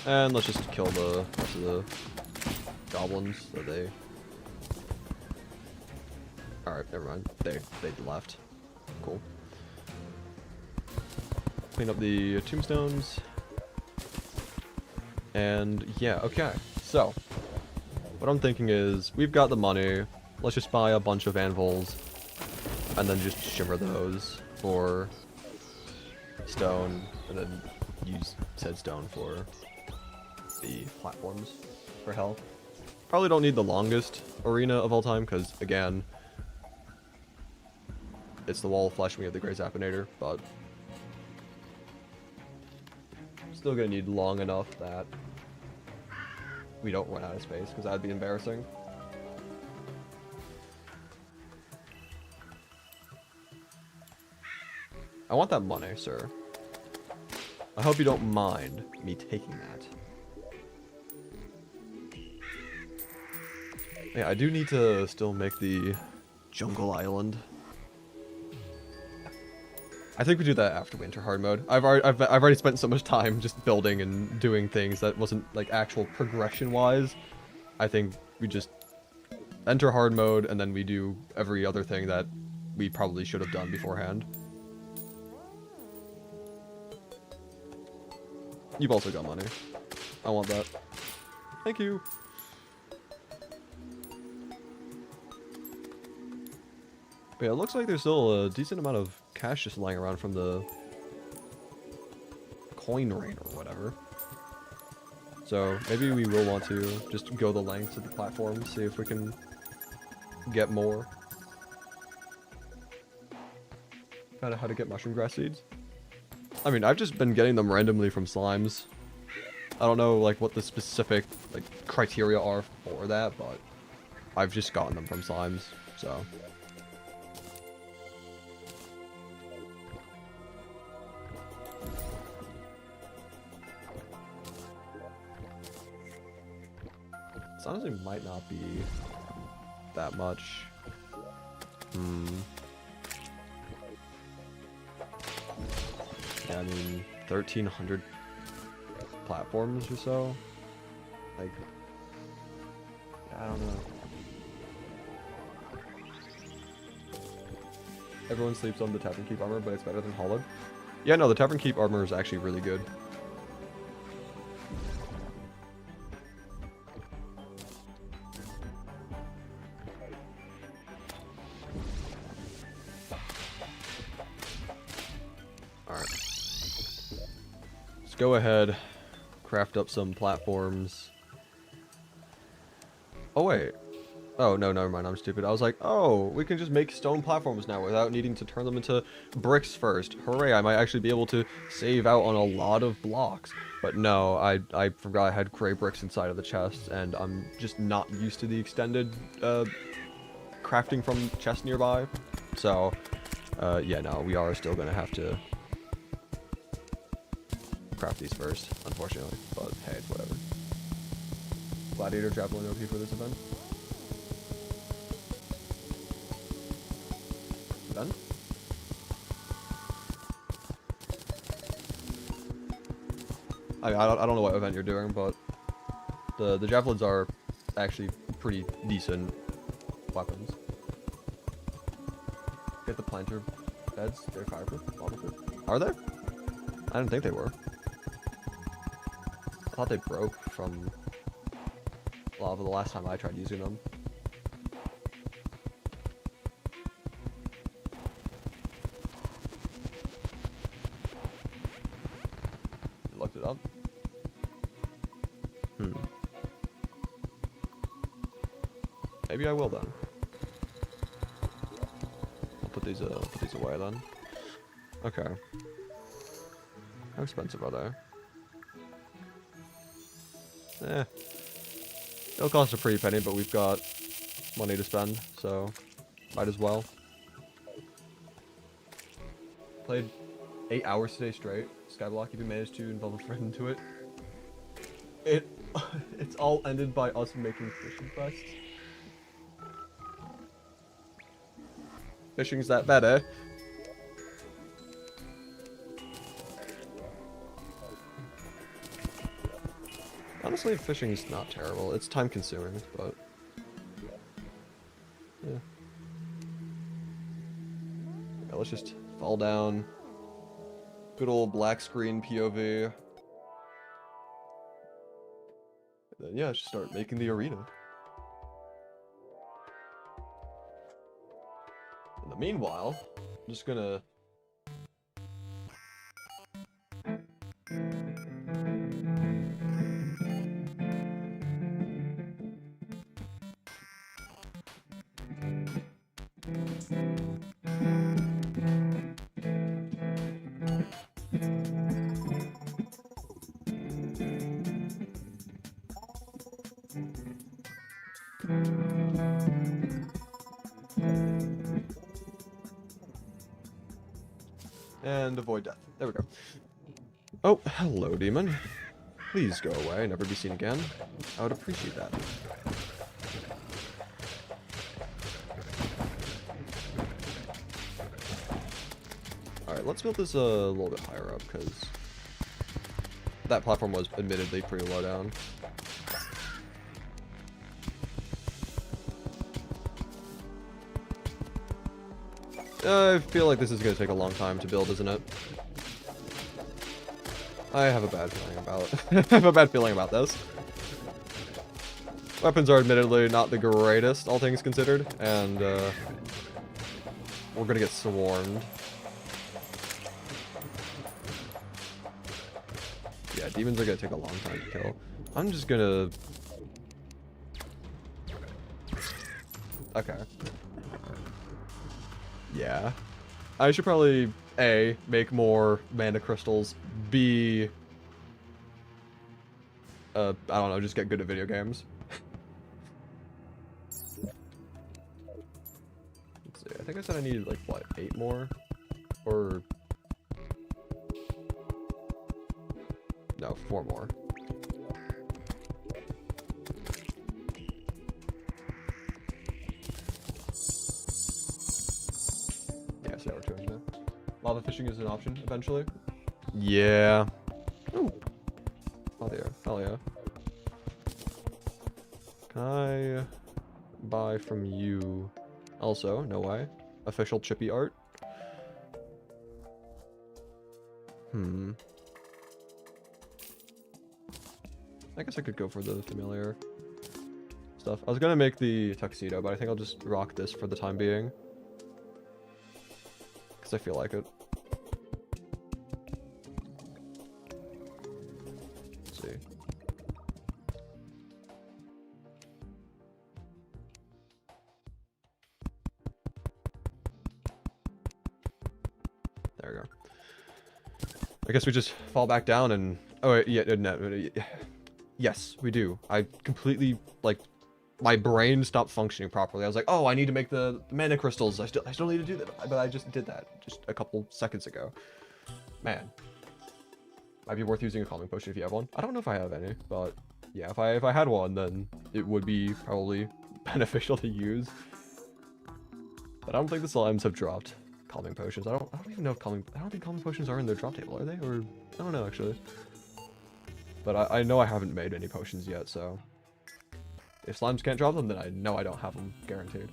And let's just kill the rest of the goblins that they... Alright, never mind. They left. Cool. Clean up the tombstones. And yeah, okay. So, what I'm thinking is, we've got the money. Let's just buy a bunch of anvils. And then just shimmer those for stone. And then use said stone for the platforms for health. Probably don't need the longest arena of all time, because again, it's the wall of flesh and we have the gray Zapinator, but still gonna need long enough that we don't run out of space, because that'd be embarrassing. I want that money, sir. I hope you don't mind me taking that. Yeah, I do need to still make the jungle island. I think we do that after winter hard mode. I've already spent so much time just building and doing things that wasn't like actual progression wise. I think we just enter hard mode and then we do every other thing that we probably should have done beforehand. You've also got money. I want that. Thank you. But yeah, it looks like there's still a decent amount of cash just lying around from the coin rain or whatever. So maybe we will want to just go the length of the platform, see if we can get more. Found out how to get mushroom grass seeds. I mean, I've just been getting them randomly from slimes. I don't know like what the specific like criteria are for that, but I've just gotten them from slimes, so. This honestly might not be that much. Yeah, I mean, 1,300 platforms or so. Like, I don't know. Everyone sleeps on the Tavern Keep armor, but it's better than Hollowed. Yeah, no, the Tavern Keep armor is actually really good. Go ahead, craft up some platforms. Oh wait. Oh no, never mind, I'm stupid. I was like, oh, we can just make stone platforms now without needing to turn them into bricks first. Hooray, I might actually be able to save out on a lot of blocks. But no, I forgot I had gray bricks inside of the chest, and I'm just not used to the extended crafting from chests nearby. So, yeah, no, we are still gonna have to craft these first, unfortunately, but hey, it's whatever. Gladiator Javelin OP for this event. event. I don't know what event you're doing, but the javelins are actually pretty decent weapons. Get the planter beds. They're fireproof. Are they? I didn't think they were. I thought they broke from lava the last time I tried using them. You looked it up? Maybe I will then. I'll put these away then. Okay. How expensive are they? It'll cost a pretty penny, but we've got money to spend, so might as well. Played 8 hours today straight. Skyblock, if you managed to involve a friend into it. It's all ended by us making fishing quests. Fishing's that bad, eh? Honestly, fishing's not terrible. It's time consuming, but yeah. Let's just fall down. Good old black screen POV. And then yeah, just start making the arena. In the meanwhile, I'm just gonna and avoid death. There we go. Oh, hello, demon. Please go away, never be seen again. I would appreciate that. Alright, let's build this a little bit higher up, because that platform was admittedly pretty low down. I feel like this is going to take a long time to build, isn't it? I have a bad feeling about I have a bad feeling about this. Weapons are admittedly not the greatest, all things considered, and we're gonna get swarmed. Yeah, demons are gonna take a long time to kill. I'm just gonna... Okay. Yeah. I should probably, A, make more mana crystals, B, I don't know, just get good at video games. Let's see, I think I said I needed, like, what, 8 more? Or... No, 4 more. Yeah, so we're doing that. Lava fishing is an option, eventually. Yeah. Ooh. Oh, yeah. Hell yeah. Can I buy from you? Also, no way. Official chippy art. I guess I could go for the familiar stuff. I was gonna make the tuxedo, but I think I'll just rock this for the time being. Because I feel like it. Let's see. There we go. I guess we just fall back down and... Oh, wait, yeah, no, yes, we do. I completely, like, my brain stopped functioning properly. I was like, oh, I need to make the mana crystals. I still need to do that, but I just did that just a couple seconds ago. Man. Might be worth using a calming potion if you have one. I don't know if I have any, but yeah, if I had one, then it would be probably beneficial to use. But I don't think the slimes have dropped. calming potions. I don't even know if I don't think calming potions are in their drop table, are they? Or I don't know actually. But I know I haven't made any potions yet, so if slimes can't drop them, then I know I don't have them guaranteed.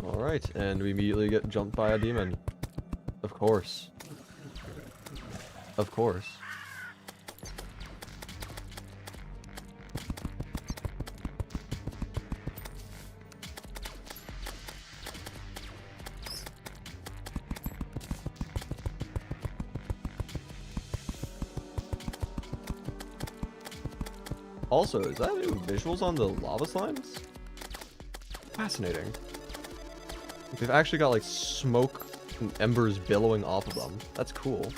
Alright, and we immediately get jumped by a demon. Of course. Of course. Also, is that new visuals on the lava slimes? Fascinating. They've actually got like smoke and embers billowing off of them. That's cool.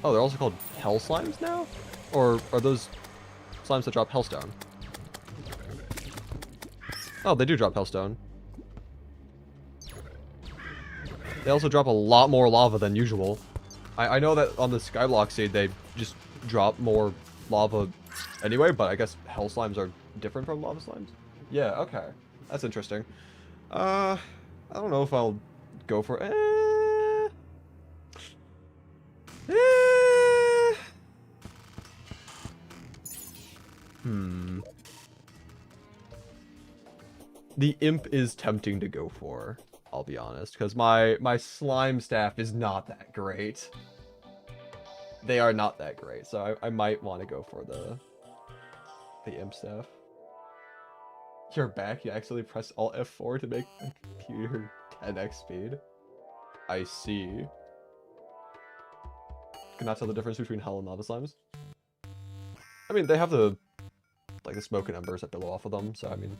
Oh, they're also called hell slimes now? Or are those slimes that drop hellstone? Oh, they do drop hellstone. They also drop a lot more lava than usual. I know that on the Skyblock seed they just drop more lava anyway, but I guess hell slimes are different from lava slimes? Yeah, okay. That's interesting. I don't know if I'll go for The imp is tempting to go for, I'll be honest, because my slime staff is not that great. They are not that great, so I might want to go for the imp staff. You're back. You actually pressed Alt F4 to make the computer 10x speed. I see. Cannot tell the difference between hell and lava slimes. I mean, they have the like the smoke and embers that billow off of them, so I mean,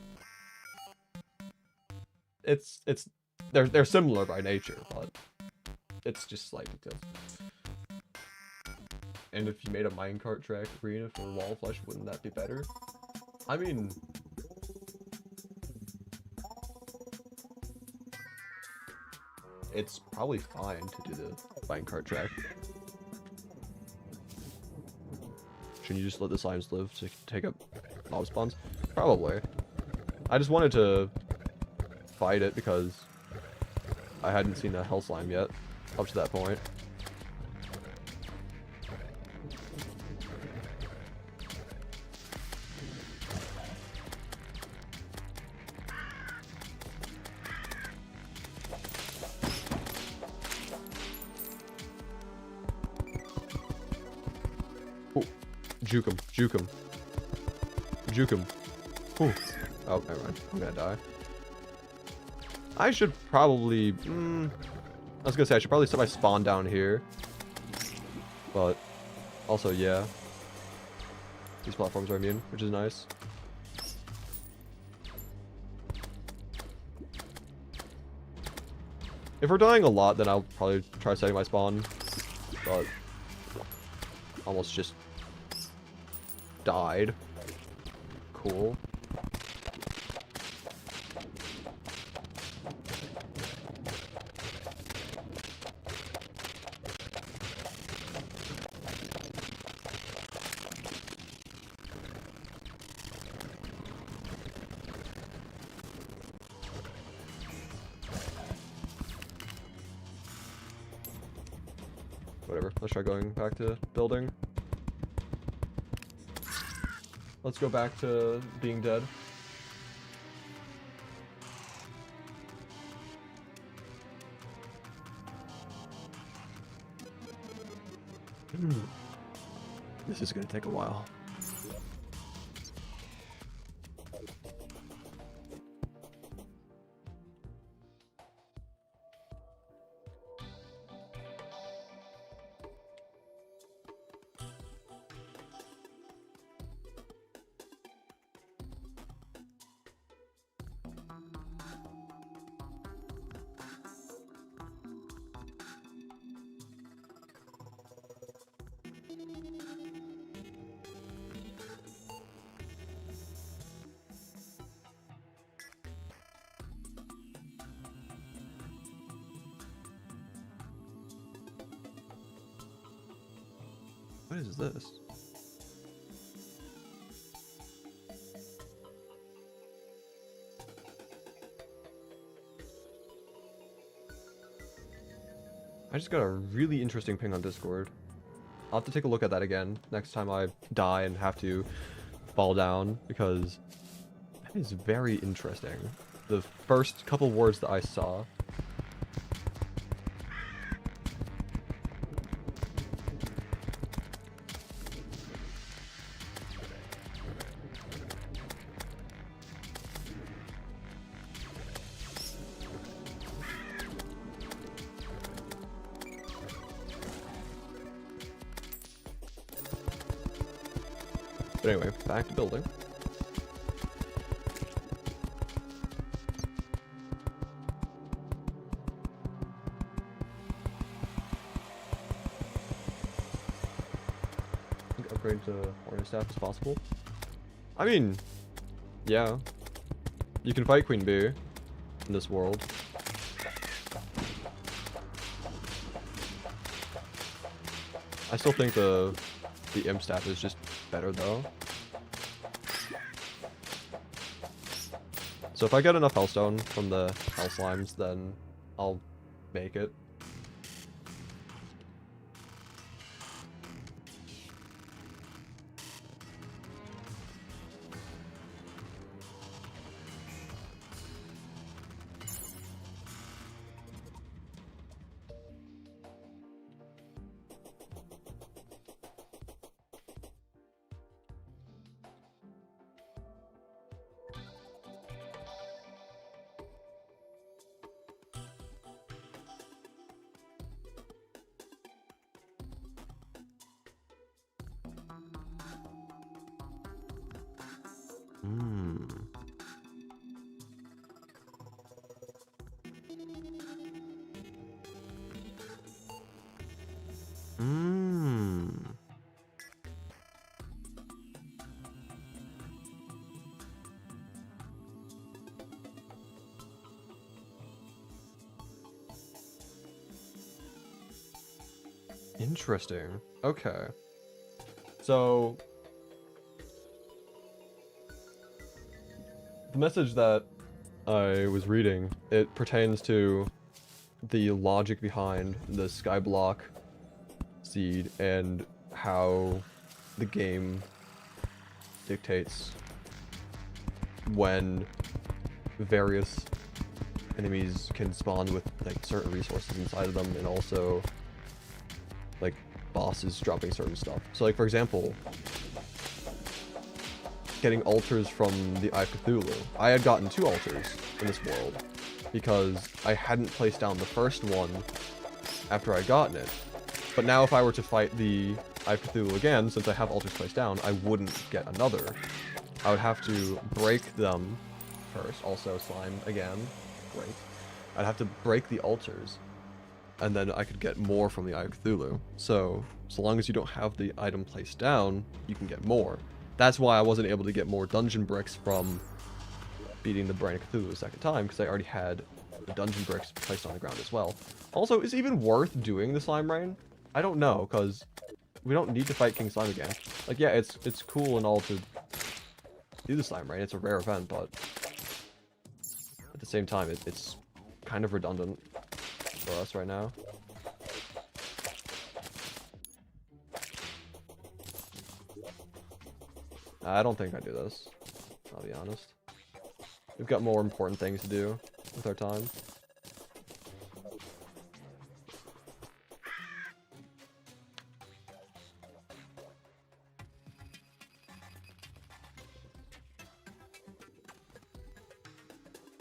they're similar by nature, but it's just slight details. And if you made a minecart track arena for wall flesh, wouldn't that be better? I mean, it's probably fine to do the minecart track. Shouldn't you just let the slimes live to take up mob spawns? Probably. I just wanted to fight it because I hadn't seen a hell slime yet up to that point. Juke him. Juke him. Juke him. Ooh. Oh, never mind. I'm gonna die. I should probably... I was gonna say, I should probably set my spawn down here. But, also, yeah. These platforms are immune, which is nice. If we're dying a lot, then I'll probably try setting my spawn. But, almost just died. Cool. Whatever, let's try going back to building. Let's go back to being dead. This is gonna take a while. What is this? I just got a really interesting ping on Discord. I'll have to take a look at that again next time I die and have to fall down, because that is very interesting. The first couple words that I saw. But anyway, back to building. Upgrade to Hornet Staff as possible. I mean, yeah. You can fight Queen Bee in this world. I still think the Imp Staff is just better though. So if I get enough Hellstone from the Hell Slimes, then I'll make it. Interesting. Okay. So the message that I was reading, it pertains to the logic behind the Skyblock seed and how the game dictates when various enemies can spawn with like certain resources inside of them, and also like bosses dropping certain stuff. So like for example, getting altars from the Eye of Cthulhu. I had gotten 2 altars in this world because I hadn't placed down the first one after I'd gotten it. But now if I were to fight the Eye of Cthulhu again, since I have altars placed down, I wouldn't get another. I would have to break them first. Also slime again. Great. I'd have to break the altars, and then I could get more from the Eye of Cthulhu. So long as you don't have the item placed down, you can get more. That's why I wasn't able to get more dungeon bricks from beating the Brain of Cthulhu a second time, because I already had the dungeon bricks placed on the ground as well. Also, is it even worth doing the Slime Rain? I don't know, because we don't need to fight King Slime again. Like, yeah, it's cool and all to do the Slime Rain. It's a rare event, but at the same time, it's kind of redundant for us right now. I don't think I do this, I'll be honest. We've got more important things to do with our time.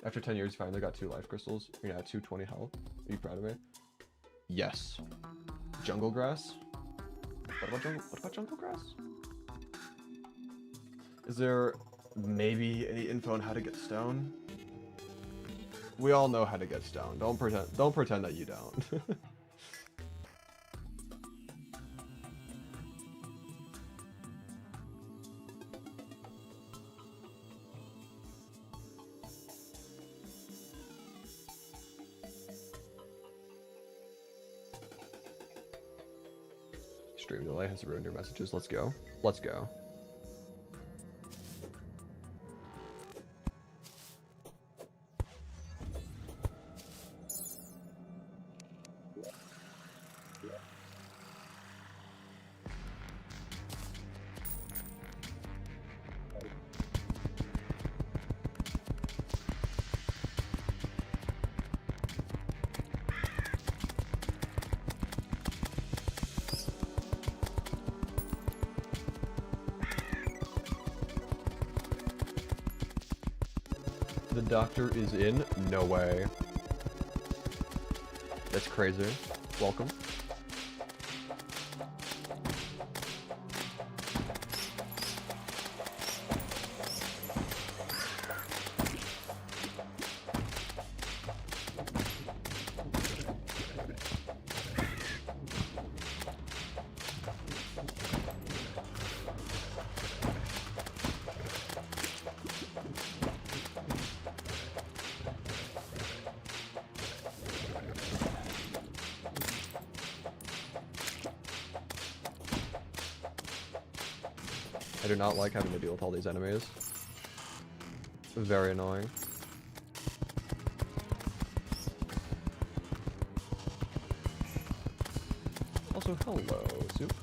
After 10 years, you finally got 2 life crystals. You're gonna have 220 health. Are you proud of me? Yes. Jungle grass? What about jungle grass? Is there maybe any info on how to get stone? We all know how to get stone. Don't pretend that you don't. Stream delay has ruined your messages. Let's go. Let's go. The doctor is in? No way. That's crazy. Welcome. I do not like having to deal with all these enemies. Very annoying. Also, hello, Soup.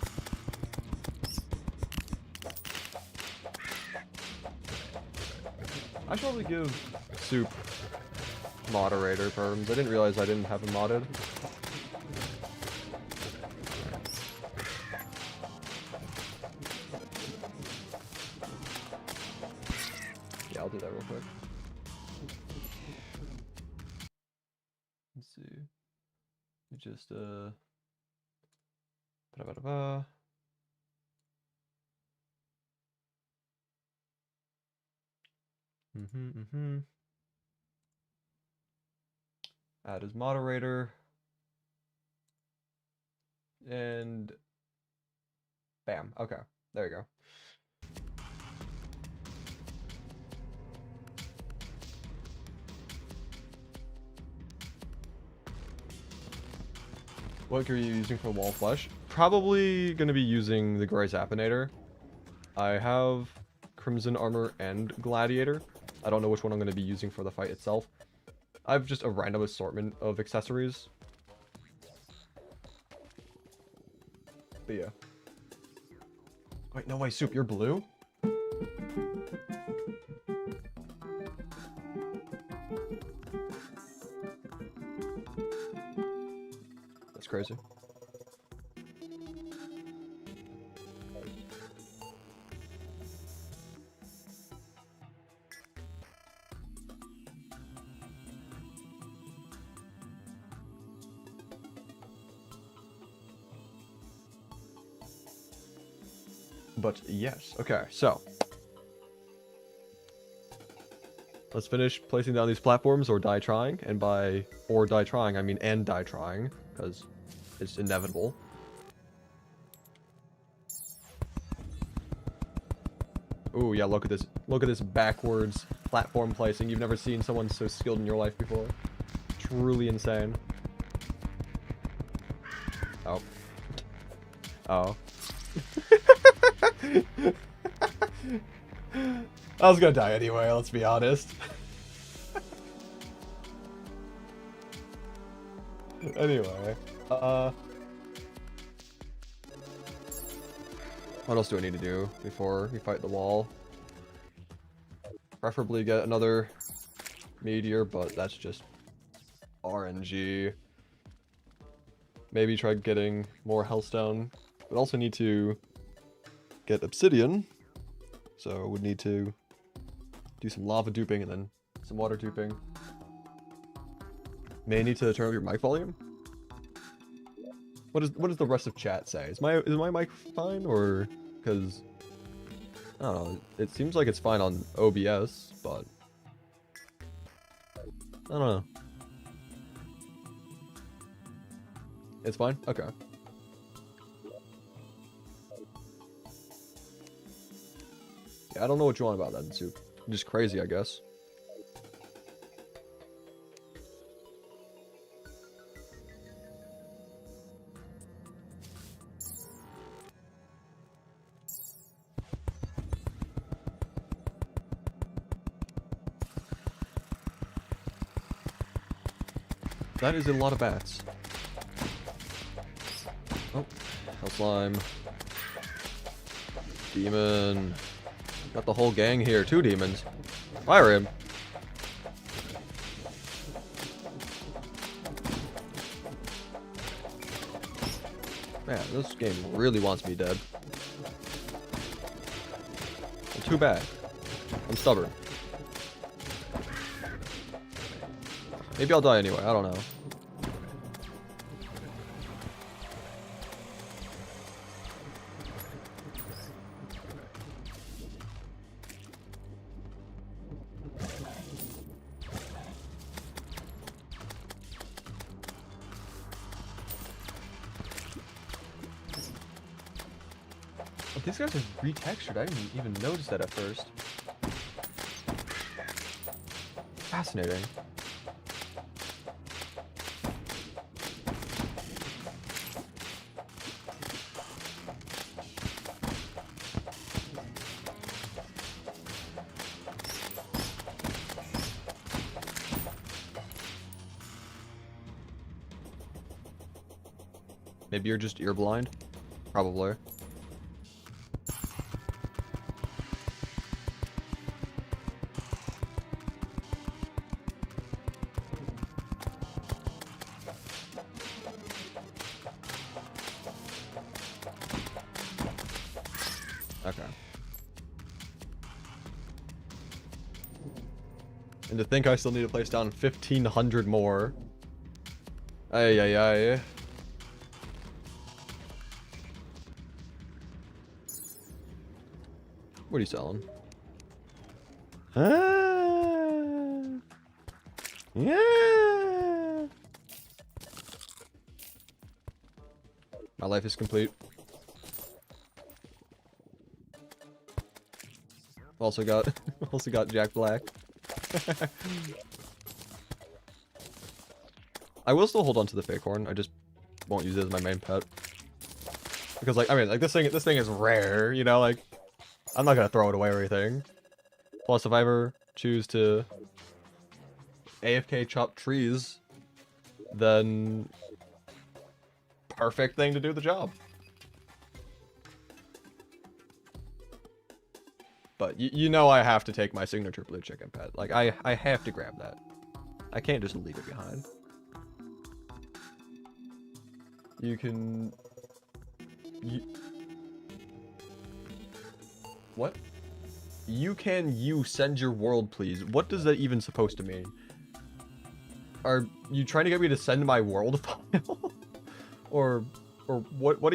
I should probably give Soup moderator perms. I didn't realize I didn't have him modded. I'll do that real quick. Let's see. You just ba-da-ba-da-ba. Add as moderator. And bam. Okay. There you go. What are you using for wall flesh? Probably going to be using the Gray Zappinator. I have Crimson Armor and Gladiator. I don't know which one I'm going to be using for the fight itself. I have just a random assortment of accessories. But yeah. Wait, no way, Soup, you're blue? That's crazy. But yes, okay, so let's finish placing down these platforms or die trying, and by or die trying I mean and die trying, because it's inevitable. Ooh, yeah, look at this backwards platform placing. You've never seen someone so skilled in your life before. Truly insane. Oh. Oh. I was gonna die anyway, let's be honest. Anyway, what else do I need to do before we fight the wall? Preferably get another meteor, but that's just RNG. Maybe try getting more hellstone, but also need to get obsidian, so would need to do some lava duping and then some water duping. May need to turn up your mic volume. What does the rest of chat say? Is my mic fine, or because I don't know, it seems like it's fine on OBS, but I don't know. It's fine? Okay. Yeah, I don't know what you want about that, Soup. Just crazy, I guess. That is a lot of bats. Oh, hell slime. Demon. Got the whole gang here. 2 demons. Fire him. Man, this game really wants me dead. Well, too bad. I'm stubborn. Maybe I'll die anyway. I don't know. But these guys are retextured. I didn't even notice that at first. Fascinating. Maybe you're just ear blind? Probably. Okay. And to think I still need to place down 1,500 more. Ay, ay, ay. What are you selling? Yeah. My life is complete. Also got Jack Black. I will still hold on to the fake horn. I just won't use it as my main pet. Because like, I mean, like this thing is rare, you know, like I'm not gonna throw it away or anything. Plus, if I ever choose to AFK chop trees, then perfect thing to do the job. But you know I have to take my signature blue chicken pet. Like I have to grab that. I can't just leave it behind. You can. What? You send your world, please. What does that even supposed to mean? Are you trying to get me to send my world file? or what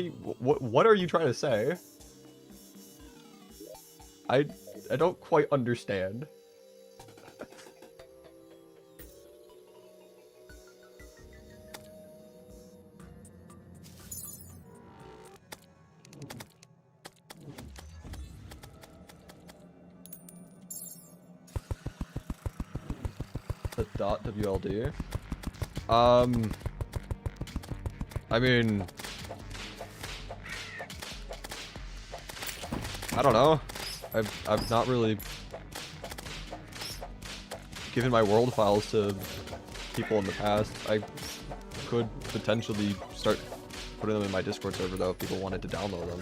are you trying to say? I don't quite understand. The .WLD. I mean, I don't know. I've not really given my world files to people in the past. I could potentially start putting them in my Discord server though if people wanted to download them,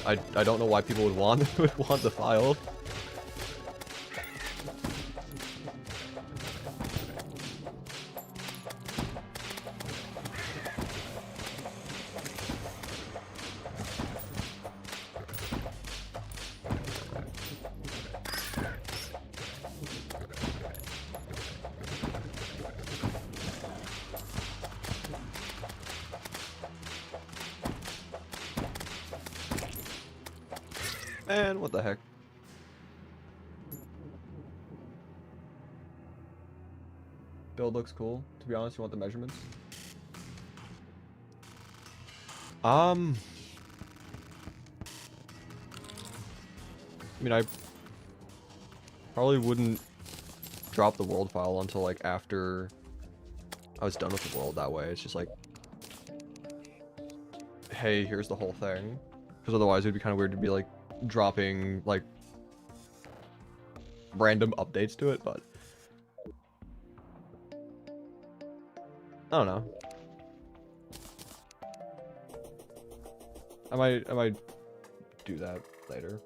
but I don't know why people would want the file. And what the heck? Build looks cool. To be honest, you want the measurements? I mean, I probably wouldn't drop the world file until like after I was done with the world. That way, it's just like, hey, here's the whole thing. Because otherwise, it'd be kind of weird to be like dropping like random updates to it, but I don't know. I might do that later.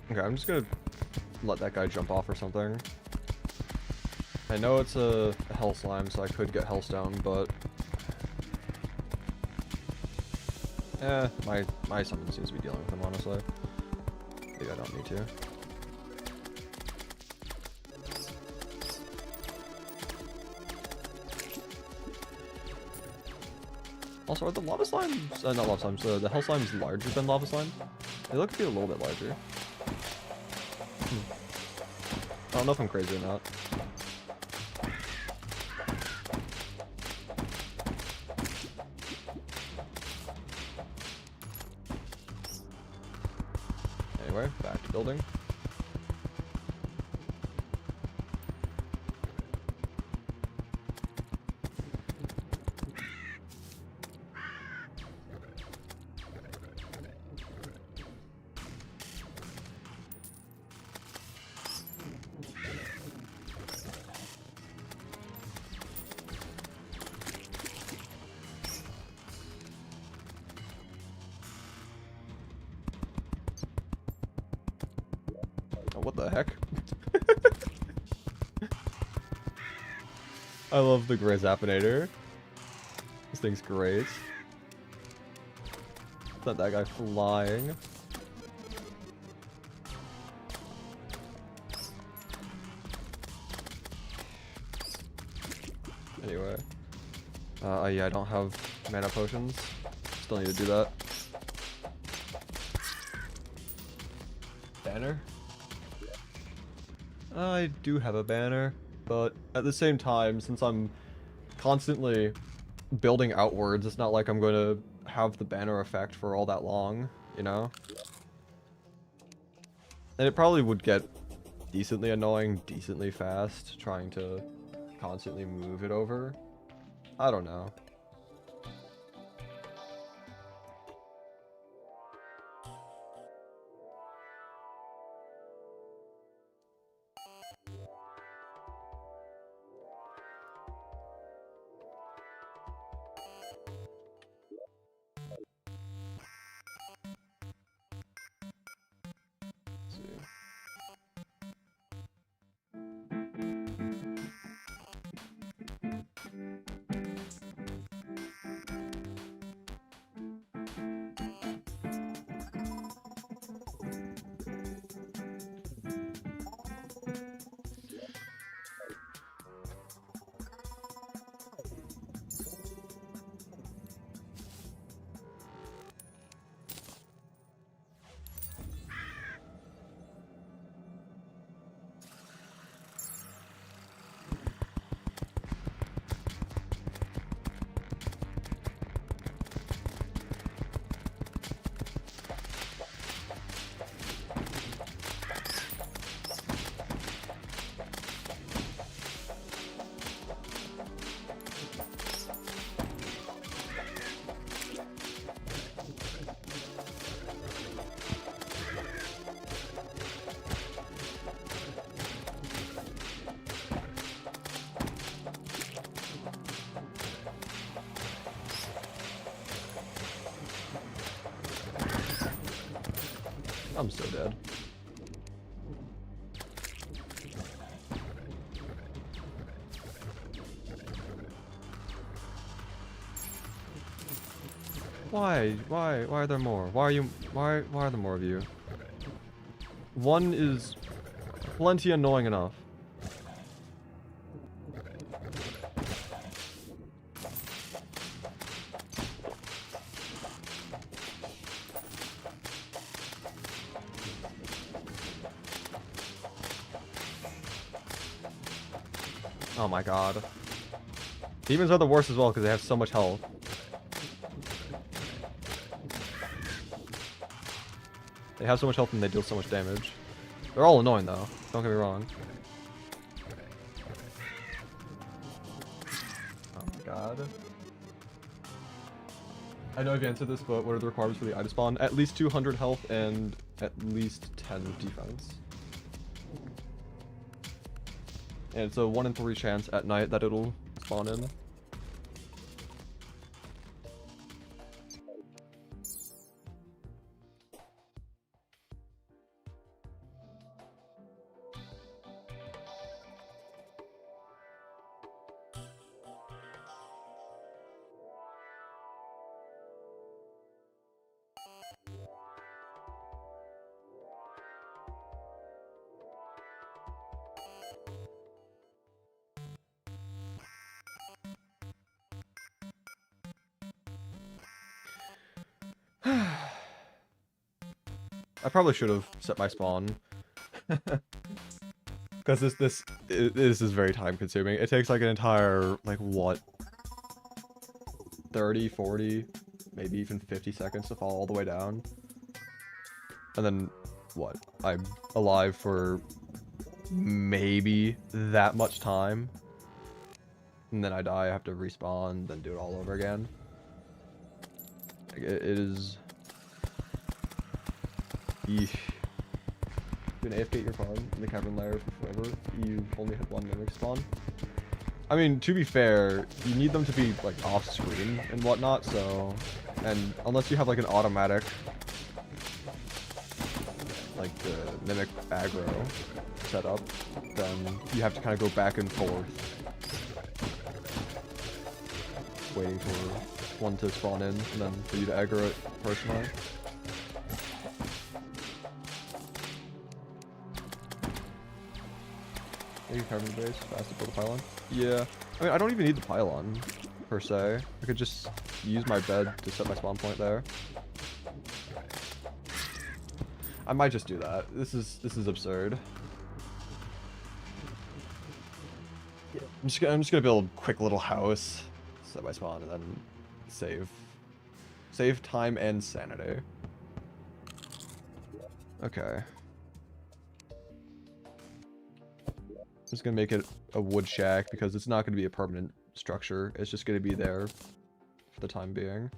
Okay, I'm just gonna let that guy jump off or something. I know it's a hell slime, so I could get hellstone, but my summon seems to be dealing with him, honestly. Maybe I don't need to. Also, are the lava slimes, not lava slimes, the hell slimes larger than lava slime? They look to be a little bit larger. I don't know if I'm crazy or not. Anyway, back to building. What the heck? I love the Gray Zappinator. This thing's great. Let that guy flying. Anyway. Yeah, I don't have mana potions. Still need to do that. Banner? I do have a banner, but at the same time, since I'm constantly building outwards, it's not like I'm going to have the banner effect for all that long, you know? And it probably would get decently annoying, decently fast, trying to constantly move it over. I don't know. I'm so dead. Why are there more? Why are there more of you? One is plenty annoying enough. Oh my god. Demons are the worst as well because they have so much health. They have so much health and they deal so much damage. They're all annoying though, don't get me wrong. Oh my god. I know I've answered this, but what are the requirements for the item spawn? At least 200 health and at least 10 defense. And it's a 1 in 3 chance at night that it'll spawn in. I probably should have set my spawn. Because this is very time consuming. It takes like an entire, like what? 30, 40, maybe even 50 seconds to fall all the way down. And then, what? I'm alive for maybe that much time. And then I die, I have to respawn, then do it all over again. Like, it is... Eesh. You can AFK your farm in the cavern lair for forever. You only had 1 mimic spawn. I mean, to be fair, you need them to be like off screen and whatnot, so... And unless you have like an automatic, like the mimic aggro set up, then you have to kind of go back and forth, waiting for one to spawn in and then for you to aggro it personally. Maybe carbon base, fast to build a pylon. Yeah, I mean, I don't even need the pylon, per se. I could just use my bed to set my spawn point there. I might just do that. This is absurd. Yeah. I'm just gonna build a quick little house, set my spawn, and then save time and sanity. Okay. I'm just gonna make it a wood shack because it's not gonna be a permanent structure. It's just gonna be there for the time being.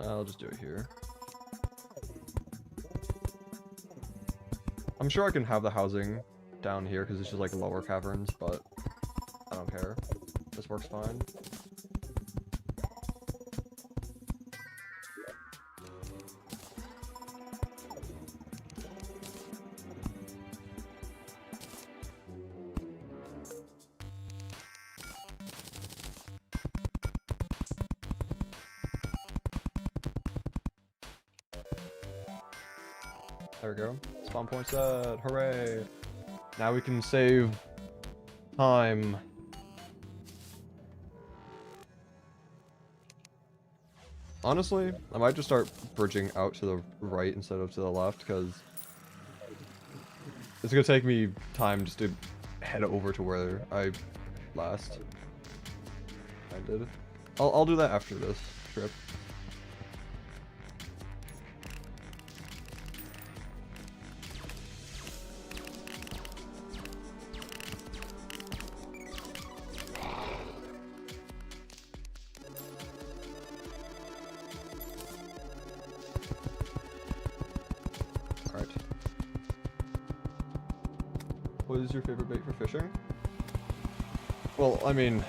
I'll just do it here. I'm sure I can have the housing down here because it's just like lower caverns, but I don't care. This works fine. There we go. Spawn point set. Hooray! Now we can save time. Honestly, I might just start bridging out to the right instead of to the left, because it's gonna take me time just to head over to where I last. landed. I'll do that after this trip. Alright. What is your favorite bait for fishing? Well, I mean,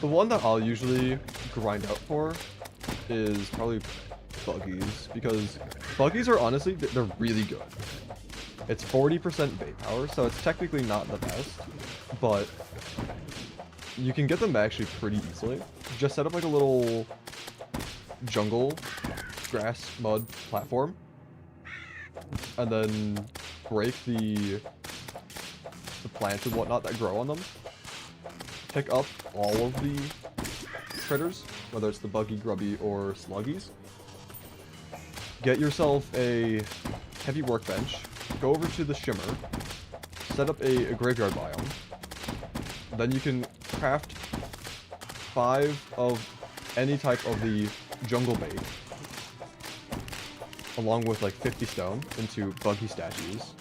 the one that I'll usually grind out for is probably buggies, because buggies are honestly, they're really good. It's 40% bait power, so it's technically not the best, but you can get them actually pretty easily. Just set up like a little jungle, grass, mud platform, and then break the plants and whatnot that grow on them. Pick up all of the critters, whether it's the buggy, grubby, or sluggies. Get yourself a heavy workbench. Go over to the shimmer. Set up a graveyard biome. Then you can craft 5 of any type of the jungle bait, along with like 50 stone into buggy statues.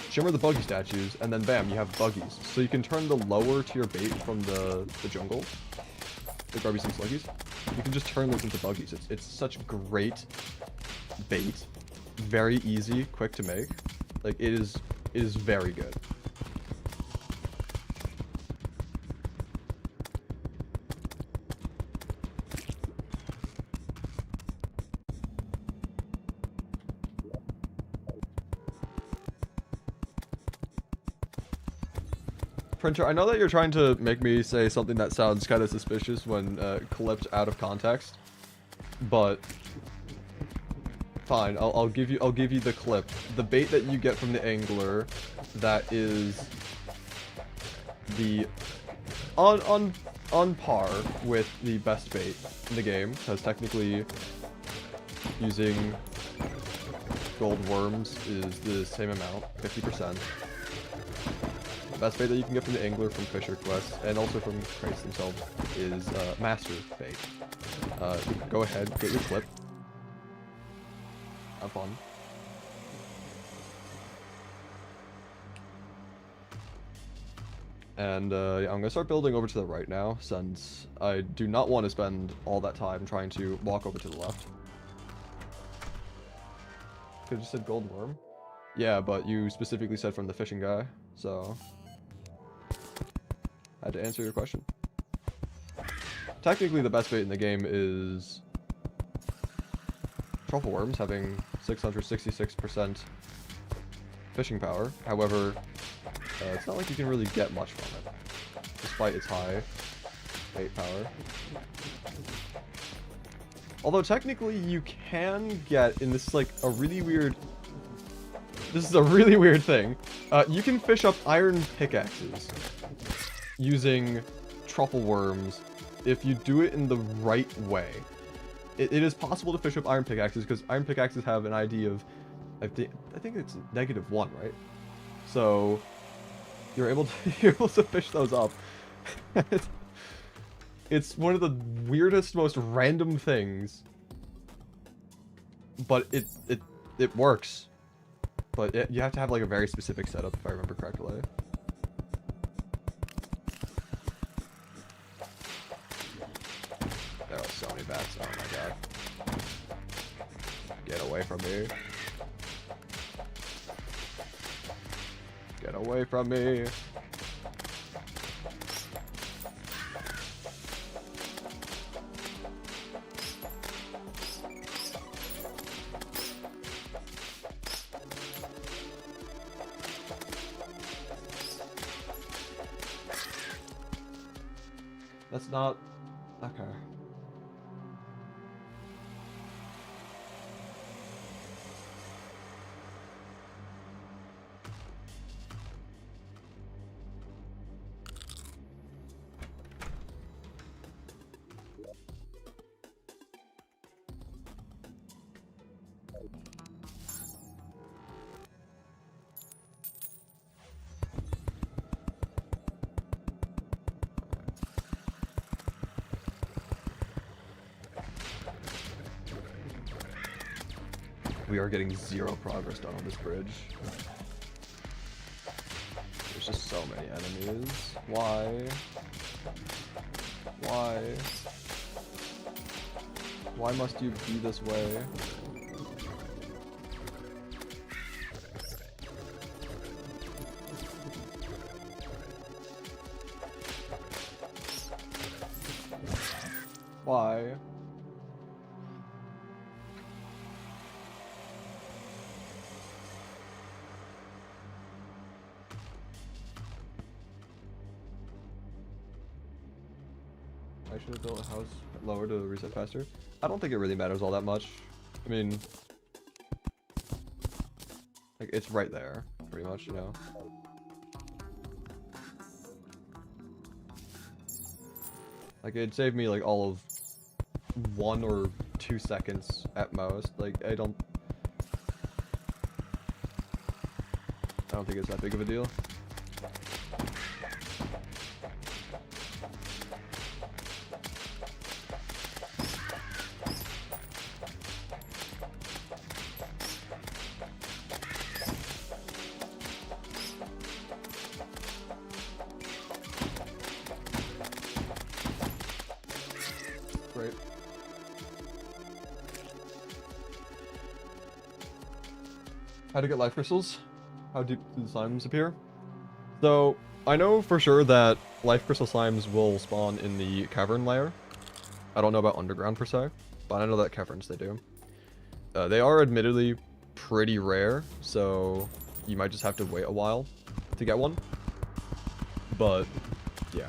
Shimmer the buggy statues, and then bam, you have buggies. So you can turn the lower tier bait from the jungle, the grubbies and sluggies. You can just turn those into buggies. It's such great bait. Very easy, quick to make. Like, it is very good. Printer, I know that you're trying to make me say something that sounds kind of suspicious when clipped out of context, but fine. I'll give you the clip. The bait that you get from the angler, that is the on par with the best bait in the game, because technically using gold worms is the same amount, 50%. The best bait that you can get from the angler, from Fisher Quest, and also from crates themselves is master bait. Go ahead, get your clip. Have fun. And yeah, I'm gonna start building over to the right now, since I do not want to spend all that time trying to walk over to the left. Could've just said gold worm. Yeah, but you specifically said from the fishing guy, so I had to answer your question. Technically, the best bait in the game is truffle worms, having 666% fishing power. However, it's not like you can really get much from it, despite its high bait power. Although technically you can get, and this is like a really weird, this is a really weird thing, you can fish up iron pickaxes using truffle worms if you do it in the right way. It is possible to fish up iron pickaxes, because iron pickaxes have an ID of, I think it's -1, right? So you're able to fish those up. It's one of the weirdest, most random things, but it works. But you have to have like a very specific setup, if I remember correctly. There are so many bats. Oh my god. Get away from me. Get away from me. That's not... okay. We are getting 0 progress done on this bridge. There's just so many enemies. Why? Why? Why must you be this way? Why? I should have built a house lower to reset faster. I don't think it really matters all that much. I mean, like, it's right there, pretty much, you know. Like, it'd save me, like, all of 1 or 2 seconds at most. Like, I don't think it's that big of a deal. Great. How to get life crystals? How deep do the slimes appear? So, I know for sure that life crystal slimes will spawn in the cavern layer. I don't know about underground per se, but I know that caverns they do. They are admittedly pretty rare, so you might just have to wait a while to get one. But, yeah.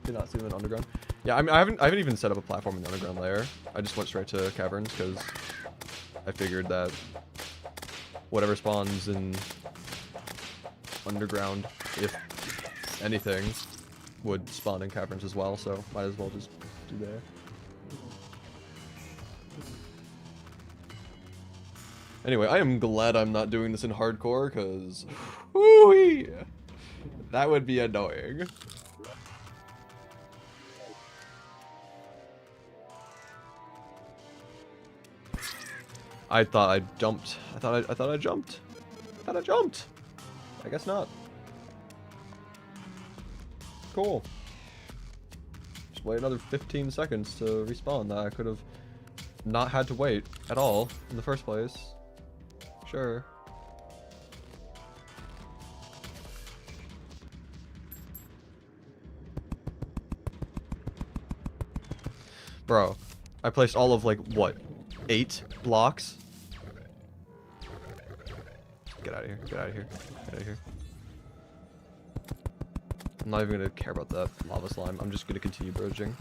Did not see them in underground. Yeah, I mean, I haven't even set up a platform in the underground layer. I just went straight to caverns because I figured that whatever spawns in underground, if anything, would spawn in caverns as well. So might as well just do there. Anyway, I am glad I'm not doing this in hardcore because, that would be annoying. I thought I jumped. I thought I jumped. I thought I jumped. I guess not. Cool. Just wait another 15 seconds to respawn that I could have not had to wait at all in the first place. Sure. Bro, I placed all of like what? 8 blocks. Get out of here. Get out of here. Get out of here. I'm not even gonna care about that lava slime. I'm just gonna continue bridging.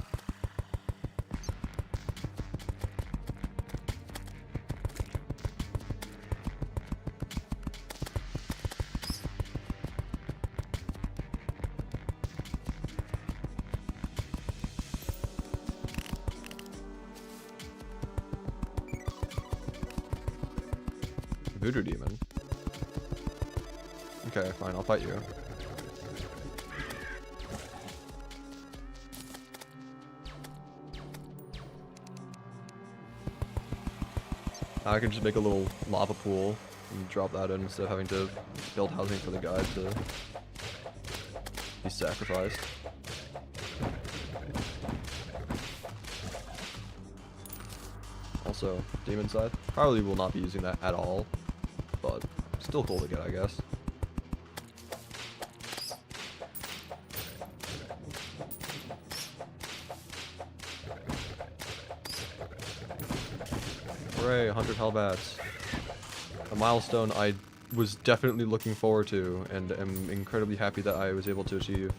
Voodoo demon. Okay, fine, I'll fight you. I can just make a little lava pool and drop that in instead of having to build housing for the guy to be sacrificed. Also, demon scythe. Probably will not be using that at all, but still cool to get, I guess. Hooray, 100 hellbats. A milestone I was definitely looking forward to and am incredibly happy that I was able to achieve.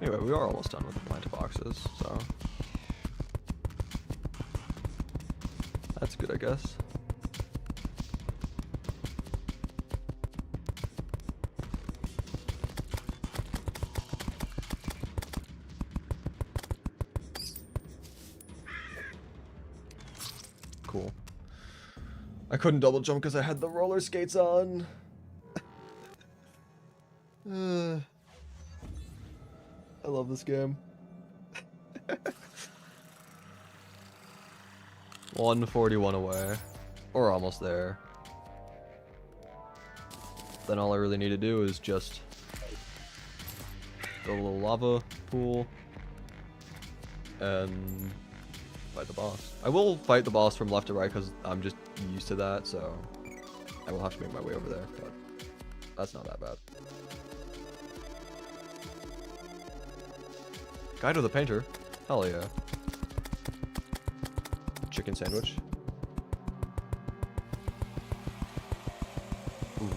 Anyway, we are almost done with the plant boxes, so that's good, I guess. Cool. I couldn't double jump because I had the roller skates on. 141 away. Or almost there. Then all I really need to do is just build a little lava pool and fight the boss. I will fight the boss from left to right because I'm just used to that, so I will have to make my way over there, but that's not that bad. Guide to the Painter. Hell yeah. Chicken sandwich.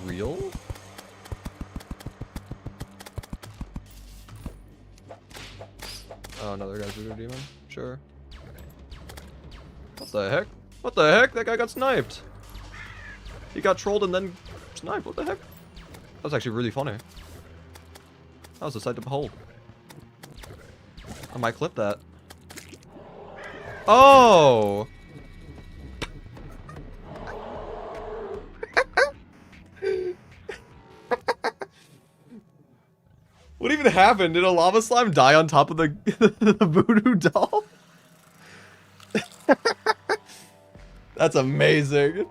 Real? Oh, another guy's voodoo demon? Sure. What the heck? What the heck? That guy got sniped! He got trolled and then sniped. What the heck? That was actually really funny. That was a sight to behold. I might clip that. Oh! What even happened? Did a lava slime die on top of the, the voodoo doll? That's amazing.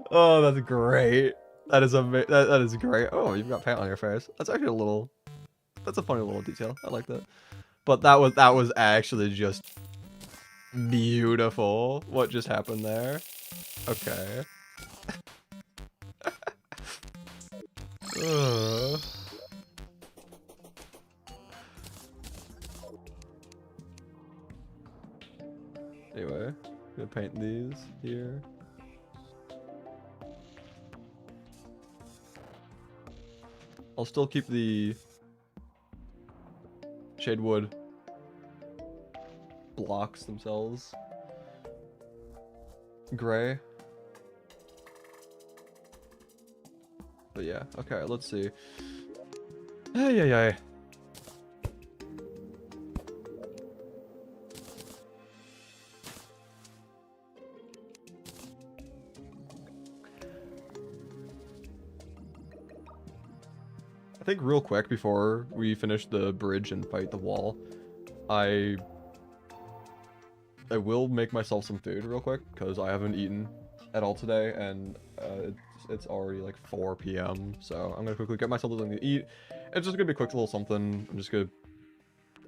Oh, that's great. That is that is great. Oh, you've got paint on your face. That's actually a little. That's a funny little detail. I like that. But that was actually just beautiful. What just happened there? Okay. Anyway, gonna paint these here. I'll still keep the shade wood blocks themselves gray. But yeah, okay, let's see. Ay. I think real quick before we finish the bridge and fight the wall, I will make myself some food real quick because I haven't eaten at all today, and it's already like 4 p.m. So I'm gonna quickly get myself something to eat. It's just gonna be a quick little something.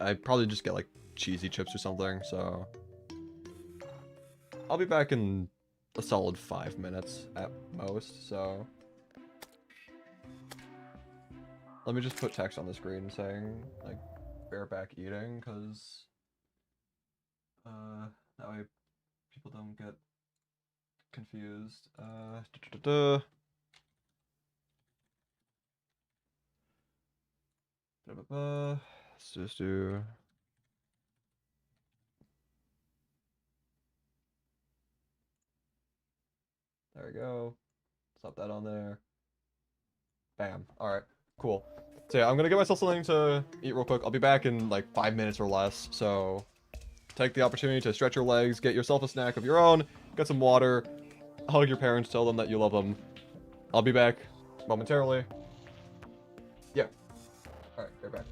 I'd probably just get like cheesy chips or something. So I'll be back in a solid 5 minutes at most. So let me just put text on the screen saying like bareback eating, because that way people don't get confused. Let's just do. There we go. Slap that on there. Bam. All right. Cool. So yeah, I'm gonna get myself something to eat real quick. I'll be back in like 5 minutes or less. So take the opportunity to stretch your legs, get yourself a snack of your own, get some water, hug your parents, tell them that you love them. I'll be back momentarily. Yeah. All right. Right back.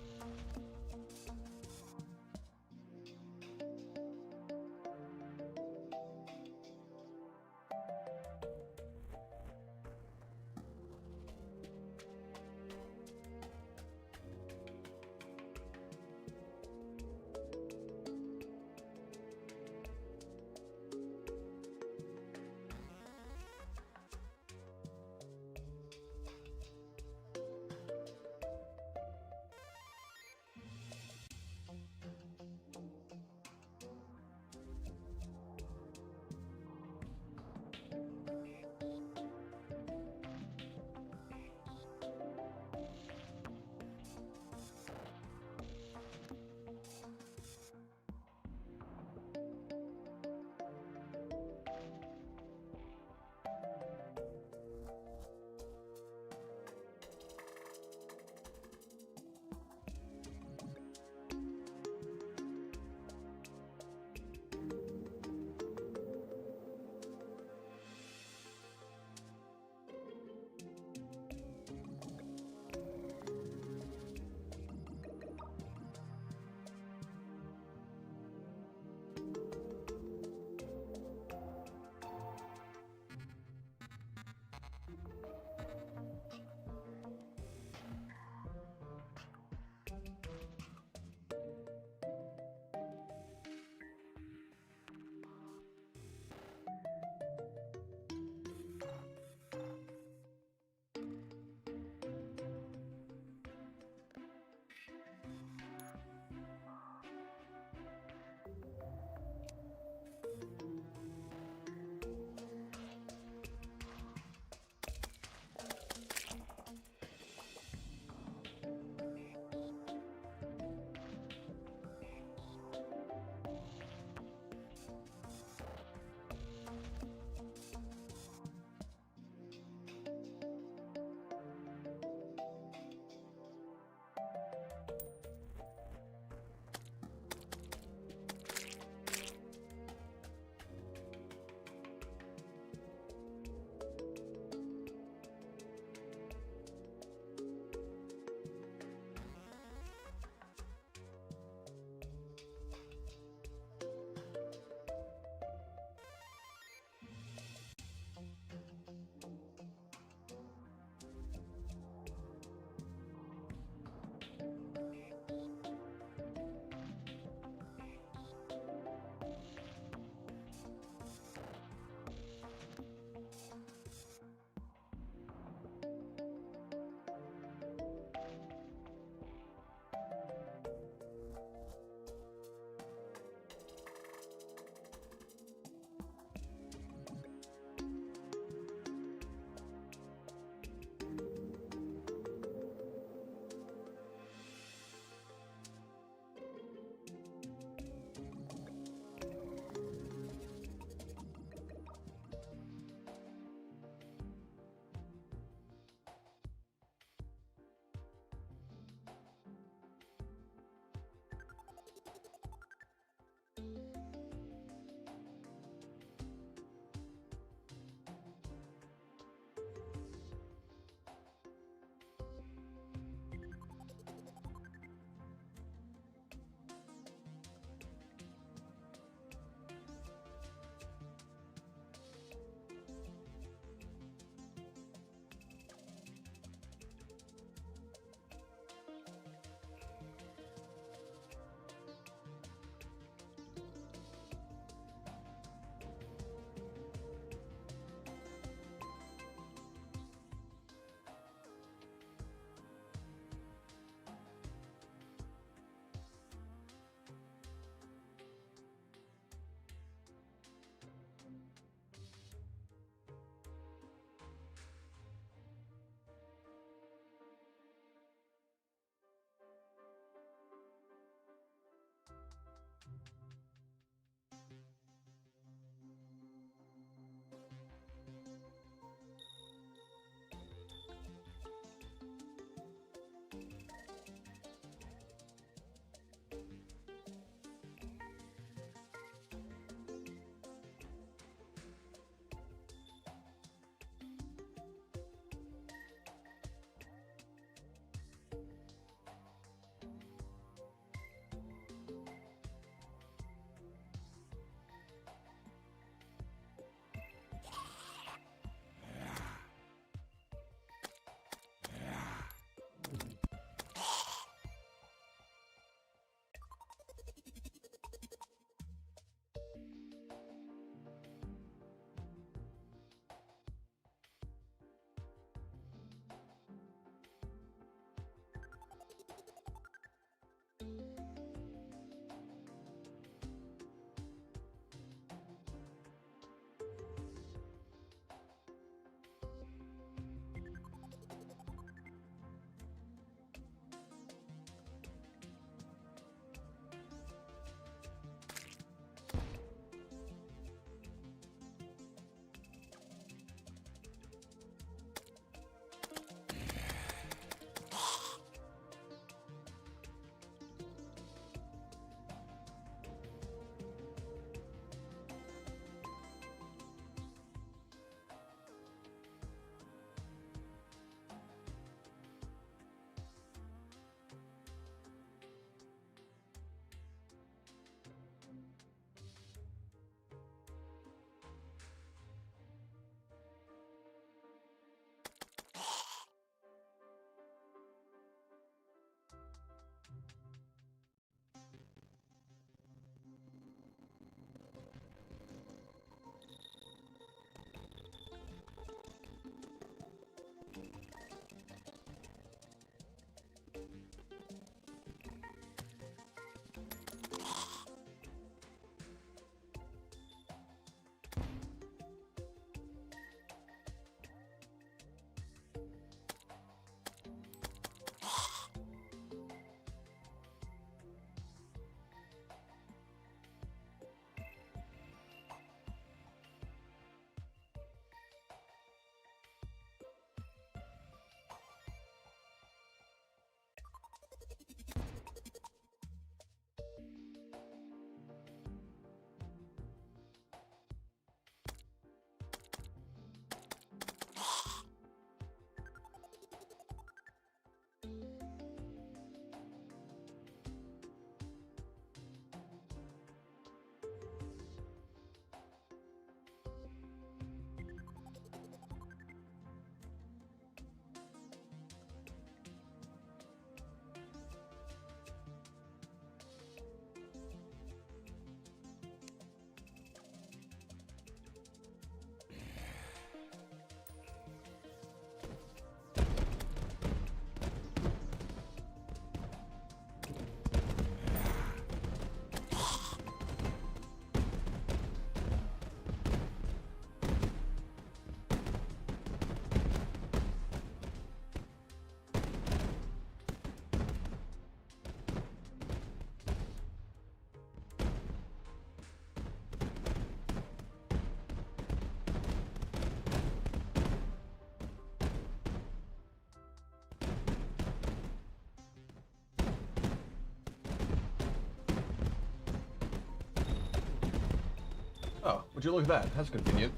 Oh, would you look at that? That's convenient.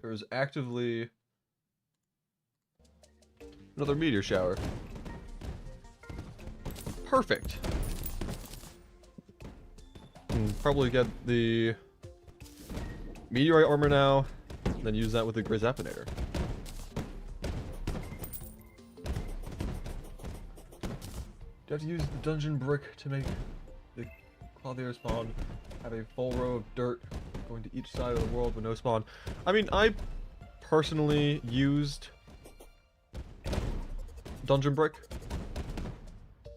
There's actively another meteor shower. Perfect. Probably get the meteorite armor now, and then use that with the Grizzapinator. Do you have to use the dungeon brick to make the Clothier spawn? Have a full row of dirt going to each side of the world with no spawn. I mean, I personally used dungeon brick.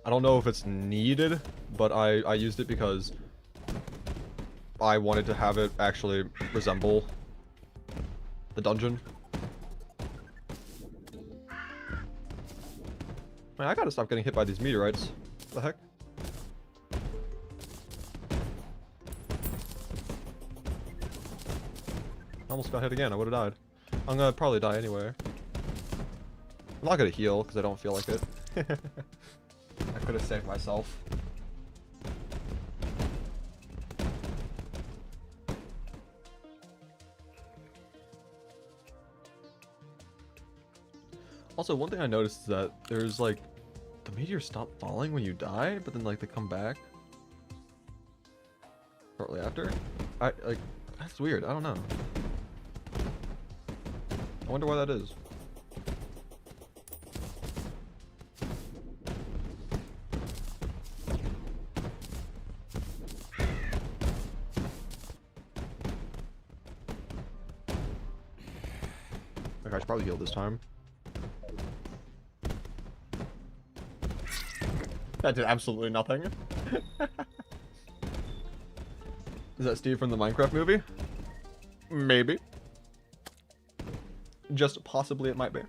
I don't know if it's needed, but I used it because I wanted to have it actually resemble the dungeon. Man, I gotta stop getting hit by these meteorites. What the heck? I almost got hit again. I would've died. I'm gonna probably die anyway. I'm not gonna heal because I don't feel like it. I could have saved myself. Also, one thing I noticed is that there's like the meteors stop falling when you die, but then like they come back shortly after. That's weird. I don't know. I wonder why that is. Okay, I should probably heal this time. That did absolutely nothing. Is that Steve from the Minecraft movie? Maybe. Just possibly it might be.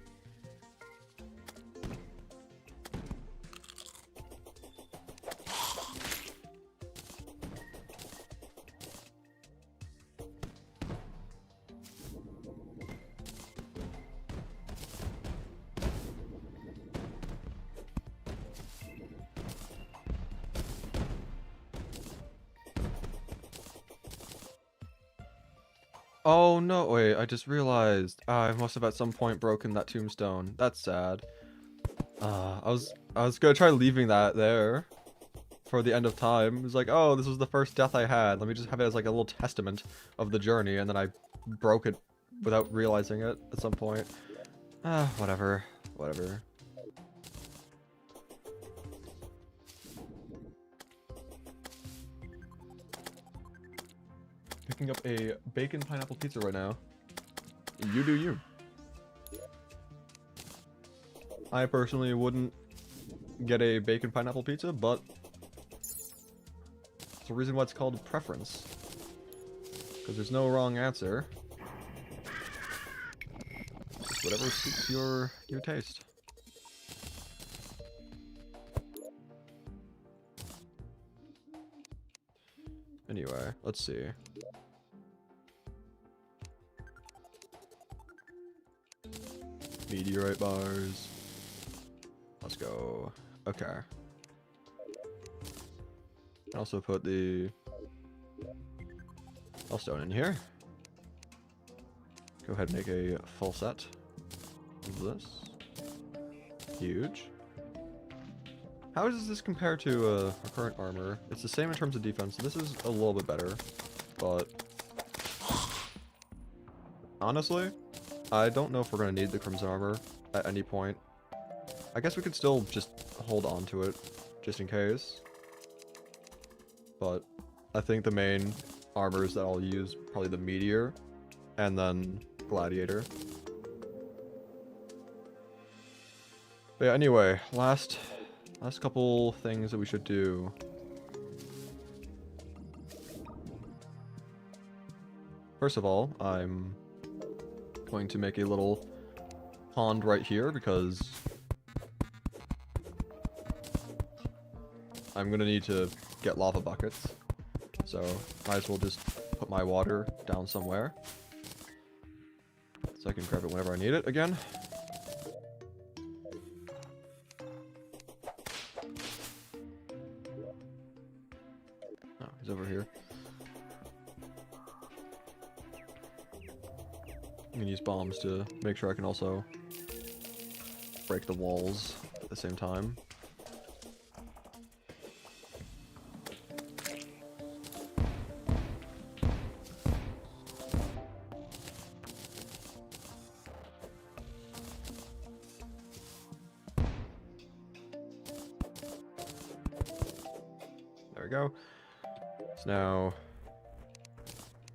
Oh no, wait, I just realized I must have at some point broken that tombstone. That's sad. I was gonna try leaving that there for the end of time. It was like, oh, this was the first death I had. Let me just have it as like a little testament of the journey, and then I broke it without realizing it at some point. Whatever. Whatever. Picking up a bacon pineapple pizza right now. You do you. I personally wouldn't get a bacon pineapple pizza, but it's the reason why it's called preference. Because there's no wrong answer. Just whatever suits your taste. Anyway, let's see. Meteorite bars. Let's go. Okay. Also put the stone in here. Go ahead and make a full set of this. Huge. How does this compare to our current armor? It's the same in terms of defense. This is a little bit better, but honestly, I don't know if we're going to need the Crimson Armor at any point. I guess we could still just hold on to it, just in case. But I think the main armors that I'll use, probably the Meteor, and then Gladiator. But yeah, anyway, last couple things that we should do. First of all, I'm going to make a little pond right here because I'm gonna need to get lava buckets. So might as well just put my water down somewhere so I can grab it whenever I need it again. Oh, He's over here. I'm gonna use bombs to make sure I can also break the walls at the same time. There we go. So now,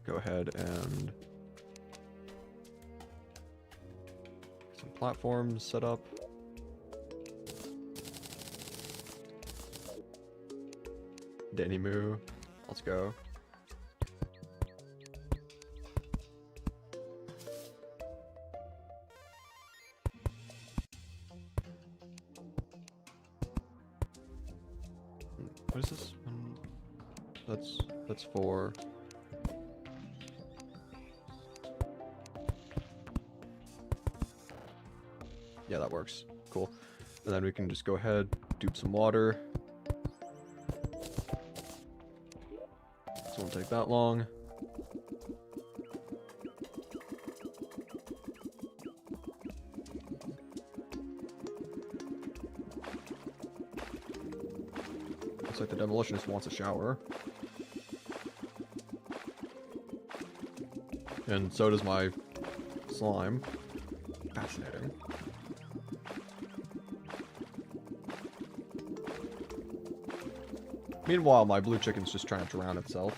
go ahead and get some platforms set up. Danny Moo, let's go. What is this? That's 4. Yeah, that works. Cool. And then we can just go ahead, dupe some water. This won't take that long. Looks like the demolitionist wants a shower. And so does my slime. Fascinating. Meanwhile, my blue chicken's just trying to drown itself.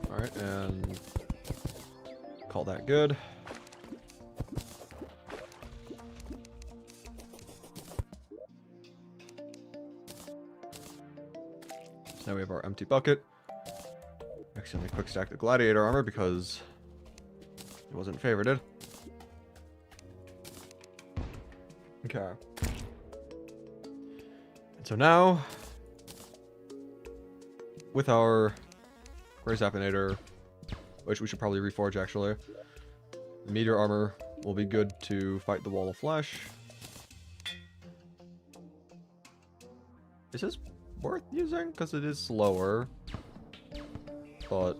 Alright, and call that good. So now we have our empty bucket. Accidentally quick stack the gladiator armor because it wasn't favorited. Okay. And so now, with our Gray Zappinator, which we should probably reforge actually, the meteor armor will be good to fight the wall of flesh. Is this worth using? Because it is slower, but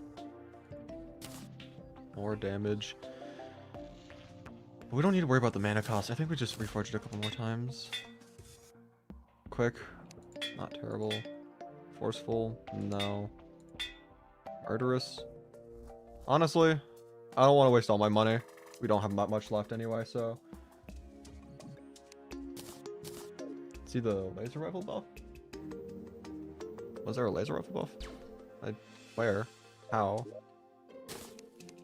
more damage. But we don't need to worry about the mana cost. I think we just reforged it a couple more times. Quick, not terrible. Forceful, no. Murderous. Honestly, I don't want to waste all my money. We don't have that much left anyway, so. See the laser rifle buff? Was there a laser rifle buff? Where? How?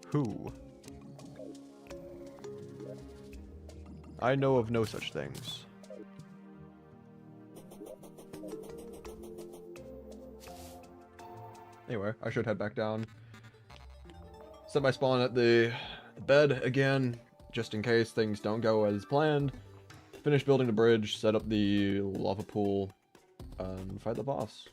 Who? I know of no such things. Anyway, I should head back down. Set my spawn at the bed again, just in case things don't go as planned. Finish building the bridge, set up the lava pool, and fight the boss.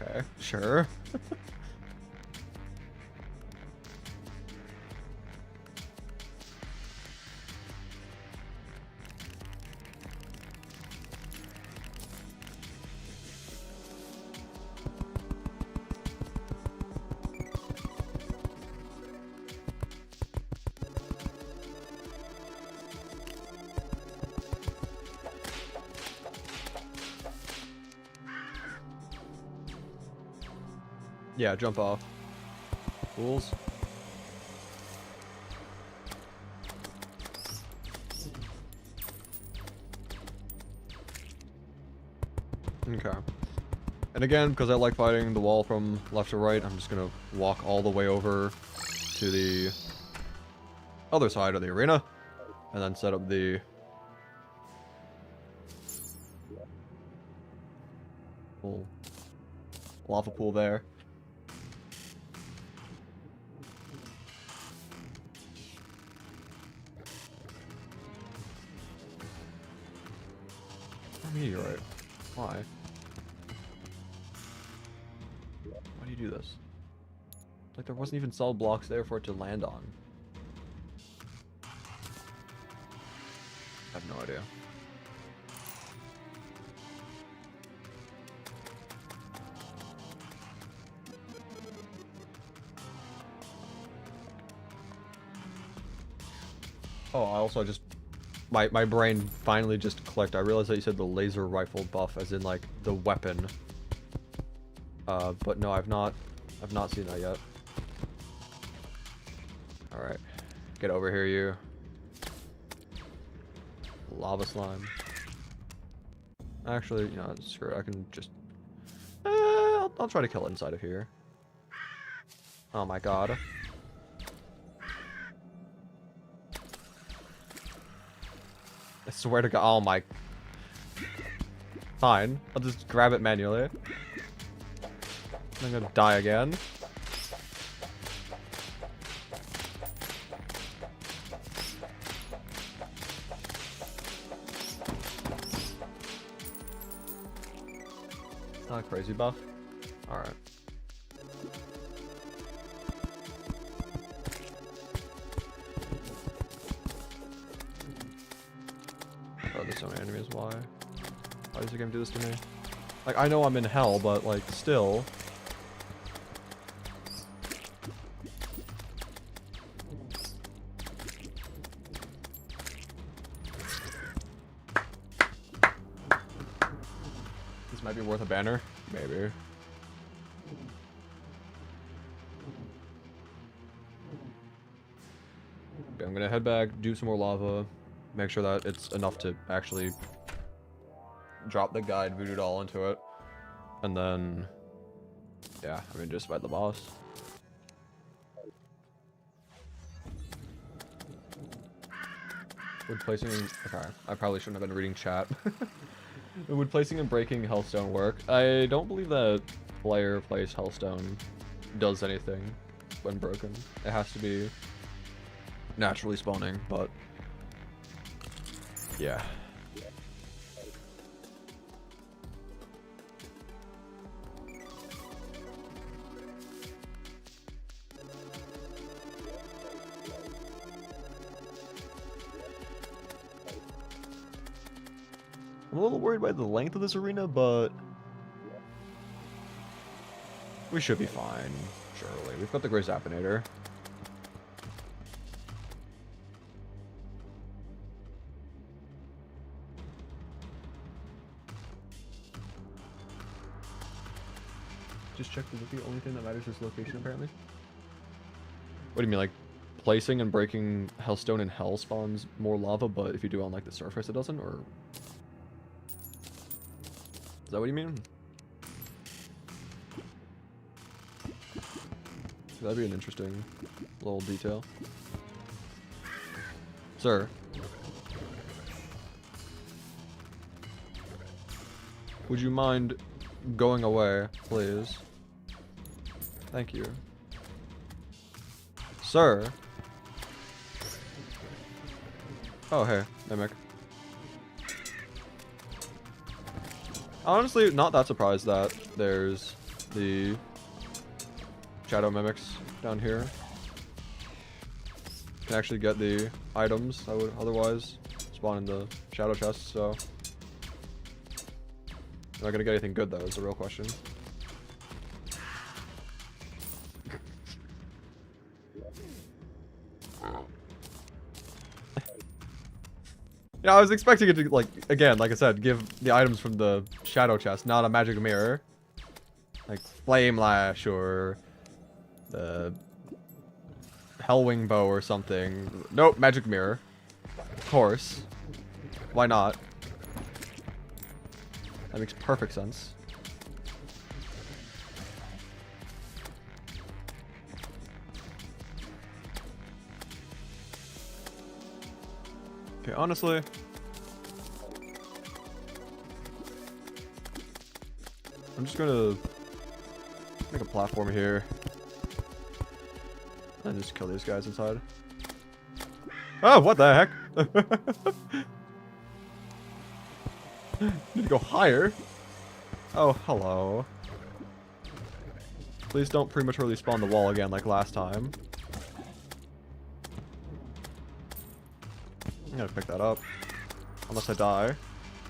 Okay, sure. Yeah, jump off. Fools. Okay. And again, because I like fighting the wall from left to right, I'm just gonna walk all the way over to the other side of the arena, and then set up the full lava pool there. A meteorite. Why? Why do you do this? Like there wasn't even solid blocks there for it to land on. I have no idea. Oh, I also just my brain finally just clicked. I realized that you said the laser rifle buff as in like the weapon. But no, I've not seen that yet. Alright. Get over here, you. Lava slime. Actually, you know, screw it. I can just... I'll try to kill it inside of here. Oh my god. I swear to god. Oh my... Fine. I'll just grab it manually. I'm gonna die again. Not a crazy buff. Alright. Oh, there's so many enemies. Why? Why does the game do this to me? Like, I know I'm in hell, but, like, still. This might be worth a banner. Maybe. Okay, I'm gonna head back, do some more lava, make sure that it's enough to actually drop the guide voodoo doll into it, and then, yeah, I mean, just fight the boss. Would placing in... Okay, I probably shouldn't have been reading chat. Would placing and breaking Hellstone work? I don't believe that player place Hellstone does anything when broken. It has to be naturally spawning, but yeah. I'm a little worried by the length of this arena, but we should be fine, surely. We've got the Gray Zappinator. Just check the wiki. The only thing that matters is location, apparently. What do you mean, like placing and breaking Hellstone in Hell spawns more lava, but if you do it on like the surface, it doesn't, or? Is that what you mean? That'd be an interesting little detail. Sir. Would you mind going away, please? Thank you. Sir. Oh, hey, Mimic. Honestly, not that surprised that there's the shadow mimics down here. Can actually get the items that would otherwise spawn in the shadow chest, so am I gonna get anything good though is the real question. You know, I was expecting it to, like, again, like I said, give the items from the shadow chest, not a magic mirror. like Flame Lash or the Hellwing Bow or something. Nope, Magic Mirror. Of course. Why not? That makes perfect sense. Okay, honestly, I'm just gonna make a platform here and just kill these guys inside. Oh, what the heck? Need to go higher. Oh, hello. Please don't prematurely spawn the wall again like last time. I'm gonna pick that up. Unless I die.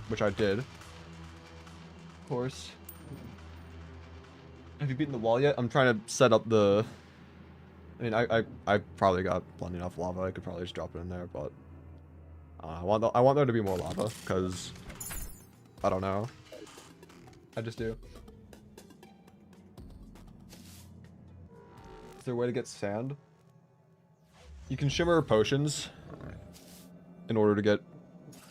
Which I did. Of course. Have you beaten the wall yet? I'm trying to set up the... I mean, I probably got plenty enough lava. I could probably just drop it in there, but... I want there to be more lava, because... I don't know. I just do. Is there a way to get sand? You can shimmer potions in order to get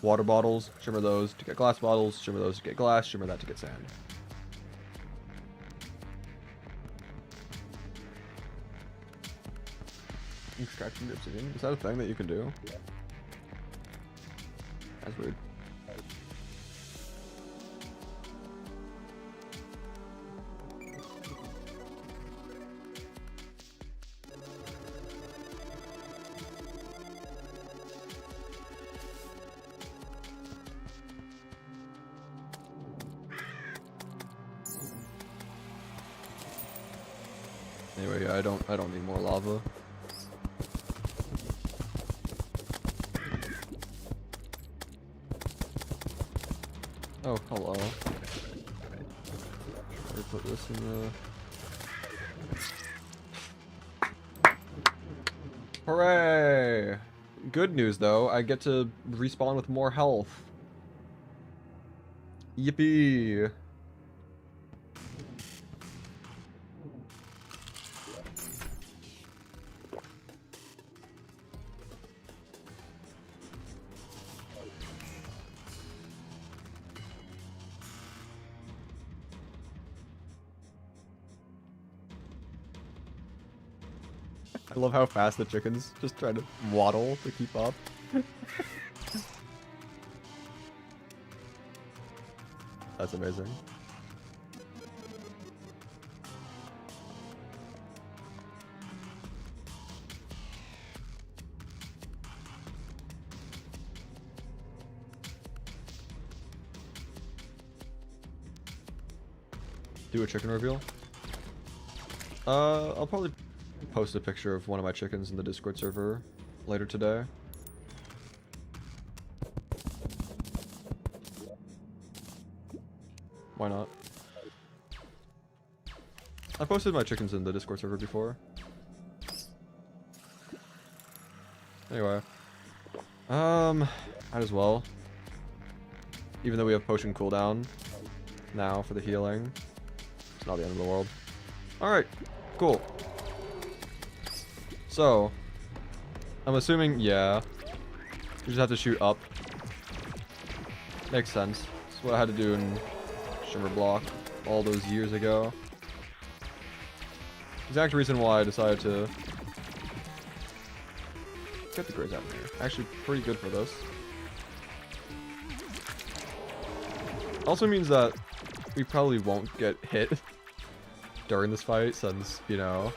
water bottles. Shimmer those to get glass bottles. Shimmer those to get glass. Shimmer that to get sand. Extraction the obsidian? Is that a thing that you can do? That's weird. Anyway, yeah, I don't need more lava. Oh, hello. Let me put this in the... Hooray! Good news, though. I get to respawn with more health. Yippee! I love how fast the chickens just try to waddle to keep up. That's amazing. Do a chicken reveal? I'll probably post a picture of one of my chickens in the Discord server later today. Why not? I posted my chickens in the Discord server before. Anyway. Might as well. Even though we have potion cooldown now for the healing. It's not the end of the world. Alright, cool. So, I'm assuming, yeah, you just have to shoot up. Makes sense. That's what I had to do in Shimmer Block all those years ago. Exact reason why I decided to get the Grays out of here. Actually, pretty good for this. Also means that we probably won't get hit during this fight, since, you know,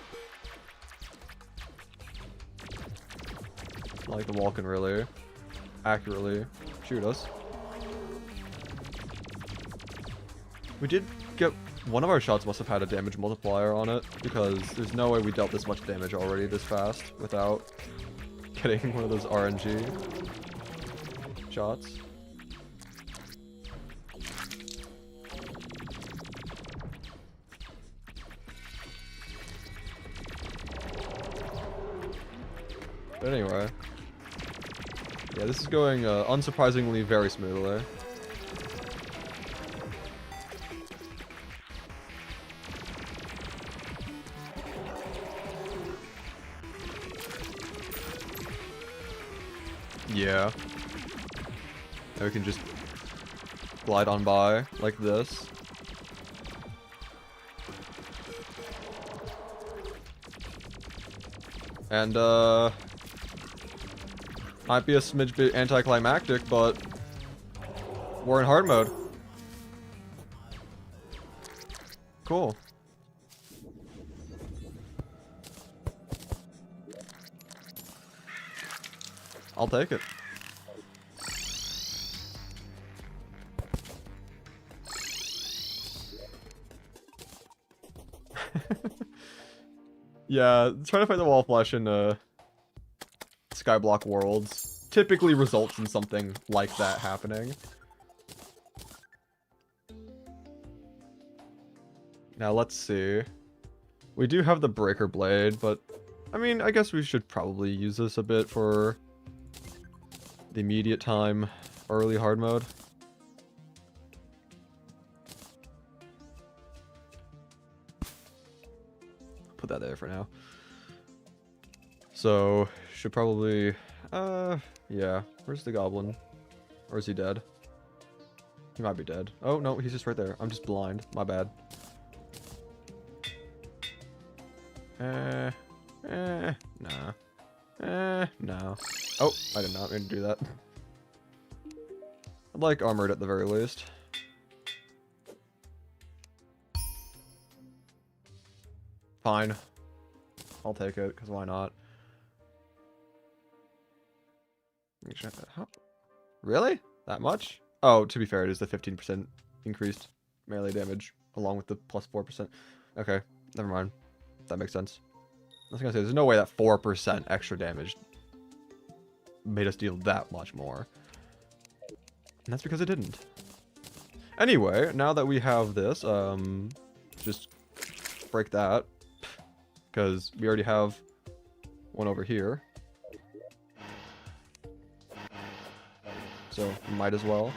not like the wall can really accurately shoot us. We did get... One of our shots must have had a damage multiplier on it, because there's no way we dealt this much damage already this fast without getting one of those RNG shots. But anyway, yeah, this is going unsurprisingly very smoothly. Yeah. And we can just glide on by like this. And, might be a smidge bit anticlimactic, but we're in hard mode. Cool. I'll take it. Yeah, trying to fight the wall flesh in Skyblock worlds typically results in something like that happening. Now let's see. We do have the breaker blade, but I mean, I guess we should probably use this a bit for the immediate time, early hard mode. Put that there for now. So, should probably, yeah. Where's the goblin? Or is he dead? He might be dead. Oh, no, he's just right there. I'm just blind. My bad. Nah. No. Oh, I did not mean to do that. I'd like armored at the very least. Fine. I'll take it, because why not? How? Really? That much? Oh, to be fair, it is the 15% increased melee damage, along with the plus 4%. Okay, never mind. That makes sense. I was gonna say, there's no way that 4% extra damage made us deal that much more. And that's because it didn't. Anyway, now that we have this, just break that. Because we already have one over here. So, might as well.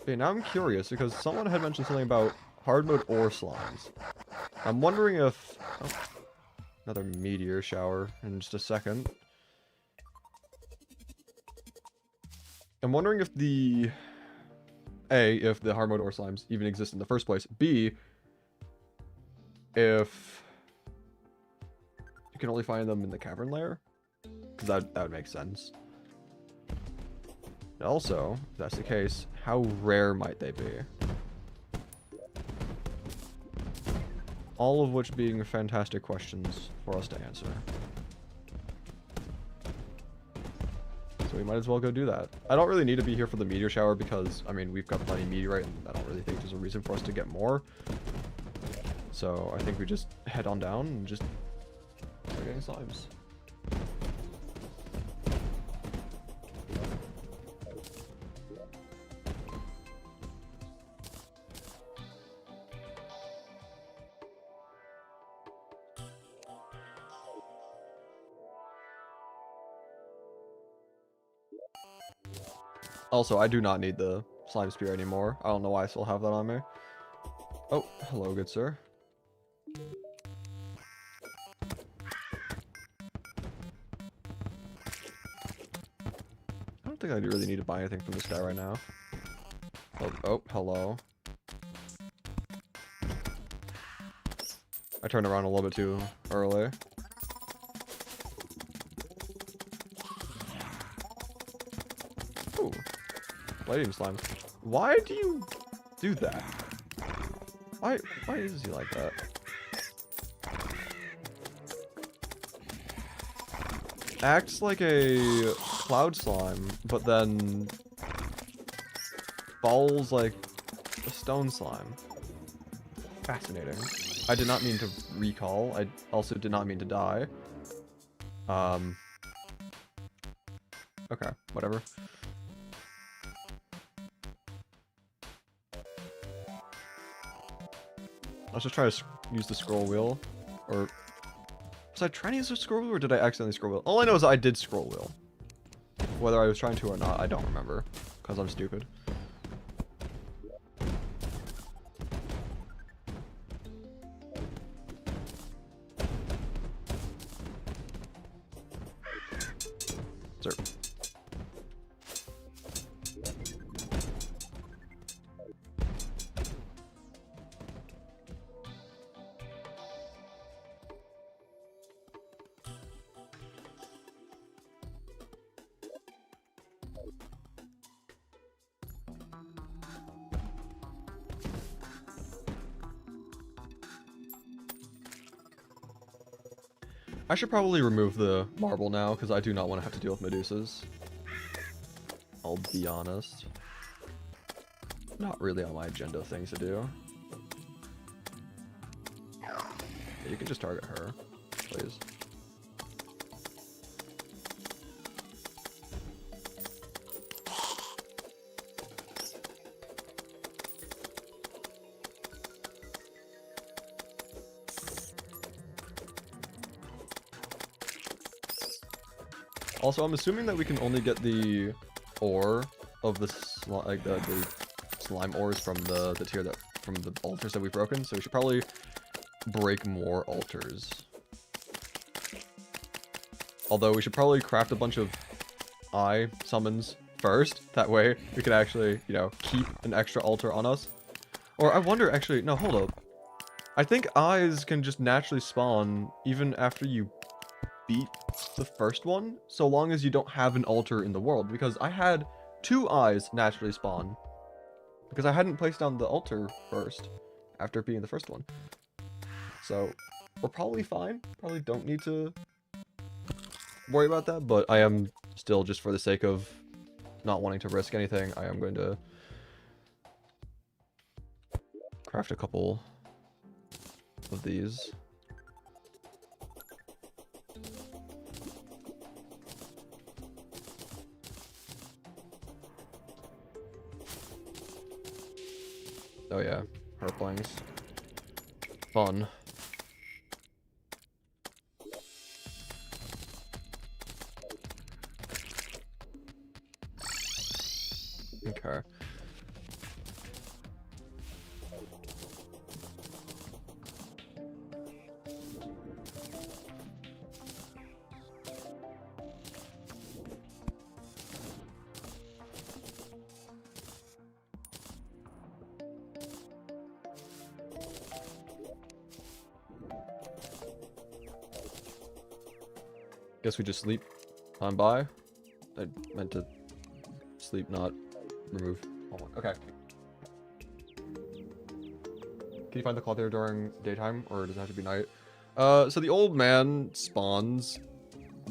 Okay, now I'm curious, because someone had mentioned something about hard mode or slimes. I'm wondering if... Oh, another meteor shower in just a second. I'm wondering if the... A, if the hard mode or slimes even exist in the first place. B, if you can only find them in the cavern layer. Because that would make sense. And also, if that's the case, how rare might they be? All of which being fantastic questions for us to answer. So we might as well go do that. I don't really need to be here for the meteor shower because, I mean, we've got plenty of meteorite and I don't really think there's a reason for us to get more. So I think we just head on down and just start getting slimes. Also, I do not need the slime spear anymore. I don't know why I still have that on me. Oh, hello, good sir. I don't think I really need to buy anything from this guy right now. Oh, hello. I turned around a little bit too early. Ooh. Lighting slime. Why do you do that? Why is he like that? Acts like a cloud slime, but then falls like a stone slime. Fascinating. I did not mean to recall. I also did not mean to die. Okay, whatever. Let's just try to use the scroll wheel. Or... was I trying to use the scroll wheel or did I accidentally scroll wheel? All I know is I did scroll wheel. Whether I was trying to or not, I don't remember. Because I'm stupid. I should probably remove the marble now, because I do not want to have to deal with Medusas. I'll be honest. Not really on my agenda of things to do. Yeah, you can just target her, please. Also, I'm assuming that we can only get the ore of the slime ores from the tier that from the altars that we've broken. So we should probably break more altars. Although we should probably craft a bunch of eye summons first. That way we can actually, you know, keep an extra altar on us. Or I wonder, actually, no, hold up. I think eyes can just naturally spawn even after you beat the first one, so long as you don't have an altar in the world, because I had 2 eyes naturally spawn because I hadn't placed down the altar first after beating the first one. So we're probably fine, probably don't need to worry about that, but I am still, just for the sake of not wanting to risk anything, I am going to craft a couple of these. Oh yeah, herplings. Fun. Okay. Guess we just sleep on by. I meant to sleep, not remove. Okay. Can you find the cloth there during daytime, or does it have to be night? So the old man spawns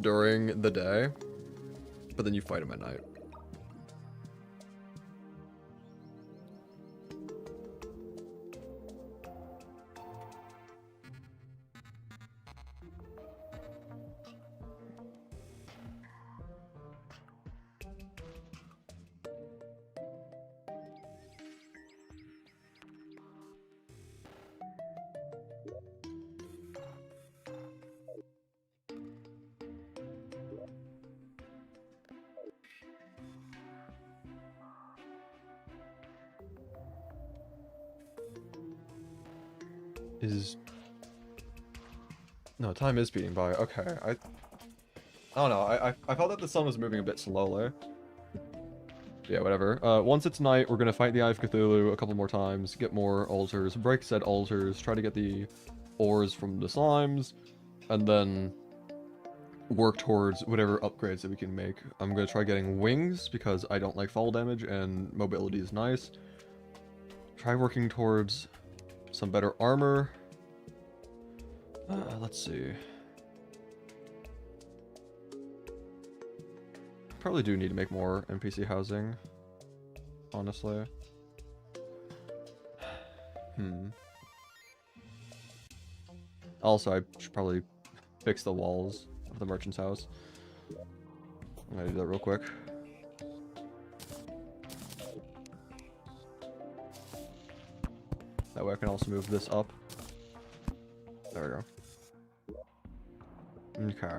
during the day, but then you fight him at night. No, time is speeding by. Okay, I don't know. I felt that the sun was moving a bit slowly. Yeah, whatever. Once it's night, we're gonna fight the Eye of Cthulhu a couple more times, get more altars, break said altars, try to get the ores from the slimes, and then work towards whatever upgrades that we can make. I'm gonna try getting wings because I don't like fall damage and mobility is nice. Try working towards some better armor. Let's see. Probably do need to make more NPC housing, honestly. Also, I should probably fix the walls of the merchant's house. I'm gonna do that real quick. That way I can also move this up. There we go. Okay.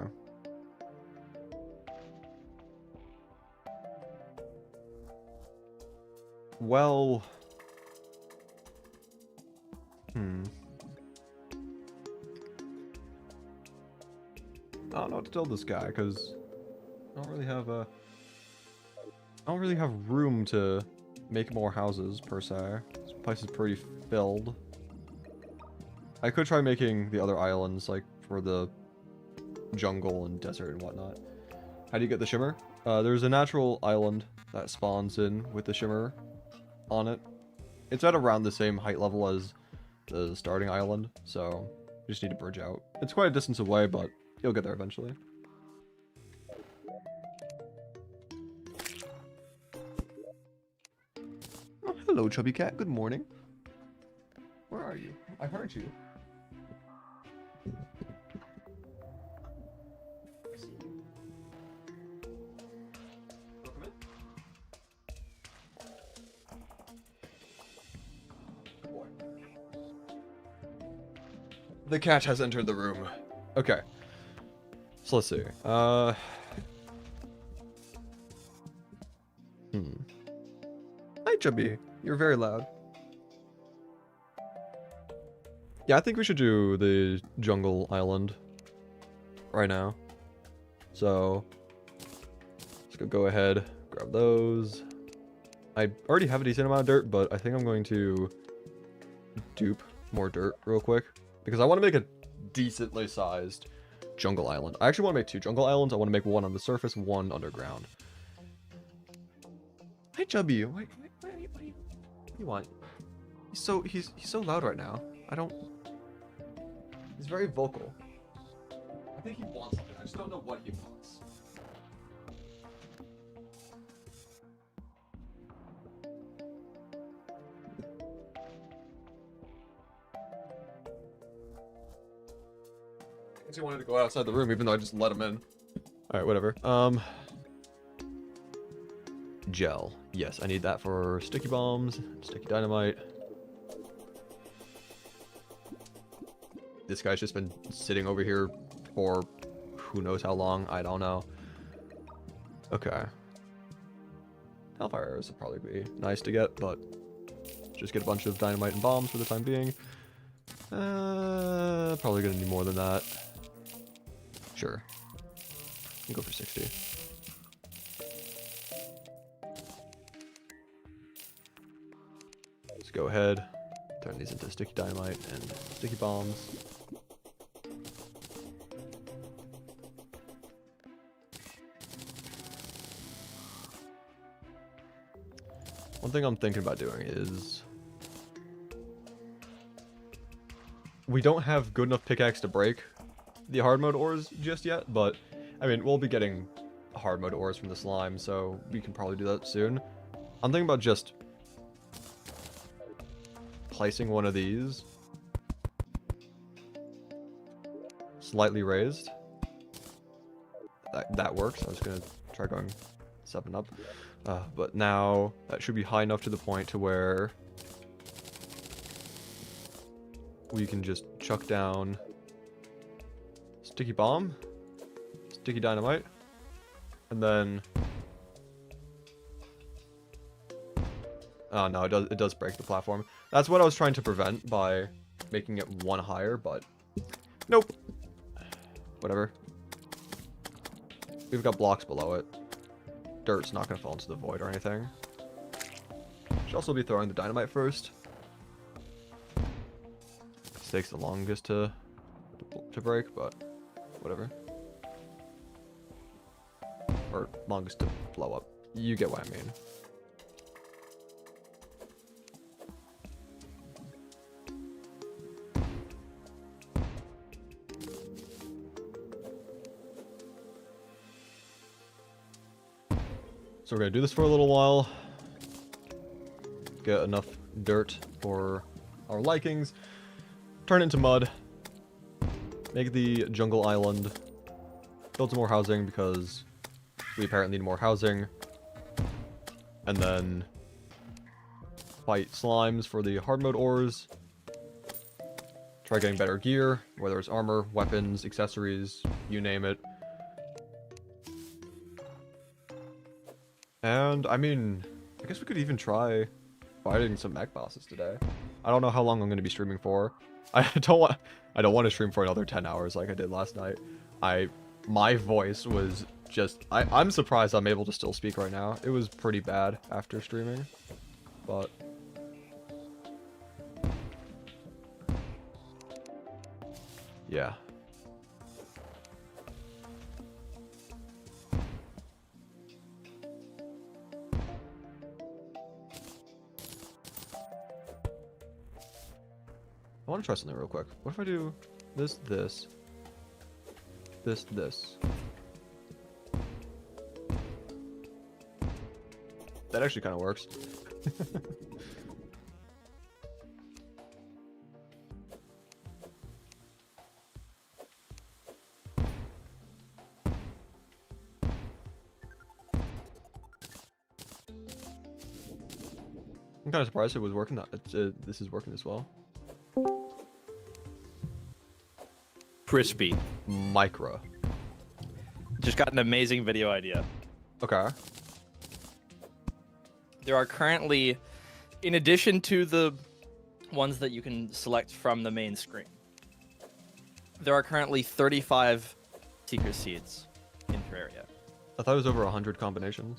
Well... I don't know what to tell this guy, because I don't really have room to make more houses, per se. This place is pretty filled. I could try making the other islands, like, for the jungle and desert and whatnot. How do you get the shimmer? There's a natural island that spawns in with the shimmer on it. It's at around the same height level as the starting island, so you just need to bridge out. It's quite a distance away, but You'll get there eventually. Oh, hello, chubby cat. Good morning. Where are you? I heard you. The cat has entered the room. Okay. So let's see. Hi, Chubby. You're very loud. Yeah, I think we should do the jungle island right now. So let's go ahead, grab those. I already have a decent amount of dirt, but I think I'm going to dupe more dirt real quick because I want to make a decently sized jungle island. I actually want to make 2 jungle islands. I want to make one on the surface, one underground. Hi, Chubby. What do you want? He's so loud right now. He's very vocal. I think he wants something. I just don't know what he wants. I guess he wanted to go outside the room, even though I just let him in. Alright, whatever. Gel. Yes, I need that for sticky bombs, sticky dynamite. This guy's just been sitting over here for who knows how long. I don't know. Okay. Hellfire arrows would probably be nice to get, but just get a bunch of dynamite and bombs for the time being. Probably gonna need more than that. Sure. I'll go for 60. Let's go ahead, turn these into sticky dynamite and sticky bombs. One thing I'm thinking about doing is we don't have good enough pickaxe to break the hard mode ores just yet, but I mean, we'll be getting hard mode ores from the slime, so we can probably do that soon. I'm thinking about just placing one of these slightly raised. That works. I was gonna try going 7 up, but now that should be high enough to the point to where we can just chuck down sticky bomb, sticky dynamite, and then oh no, it does break the platform. That's what I was trying to prevent by making it 1 higher, but nope. Whatever. We've got blocks below it. Dirt's not gonna fall into the void or anything. Should also be throwing the dynamite first. This takes the longest to break, but whatever. Or longest to blow up. You get what I mean. So we're gonna do this for a little while. Get enough dirt for our likings. Turn it into mud. Make the jungle island. Build some more housing because we apparently need more housing. And then fight slimes for the hard mode ores. Try getting better gear, whether it's armor, weapons, accessories, you name it. And I mean, I guess we could even try fighting some mech bosses today. I don't know how long I'm going to be streaming for. I don't want to stream for another 10 hours like I did last night. My voice was just I'm surprised I'm able to still speak right now. It was pretty bad after streaming. But yeah. I want to try something real quick. What if I do this? this. That actually kind of works. I'm kind of surprised it was working. This is working as well. Crispy. Micro. Just got an amazing video idea. Okay. There are currently, in addition to the ones that you can select from the main screen, there are currently 35 secret seeds in Terraria. I thought it was over 100 combinations.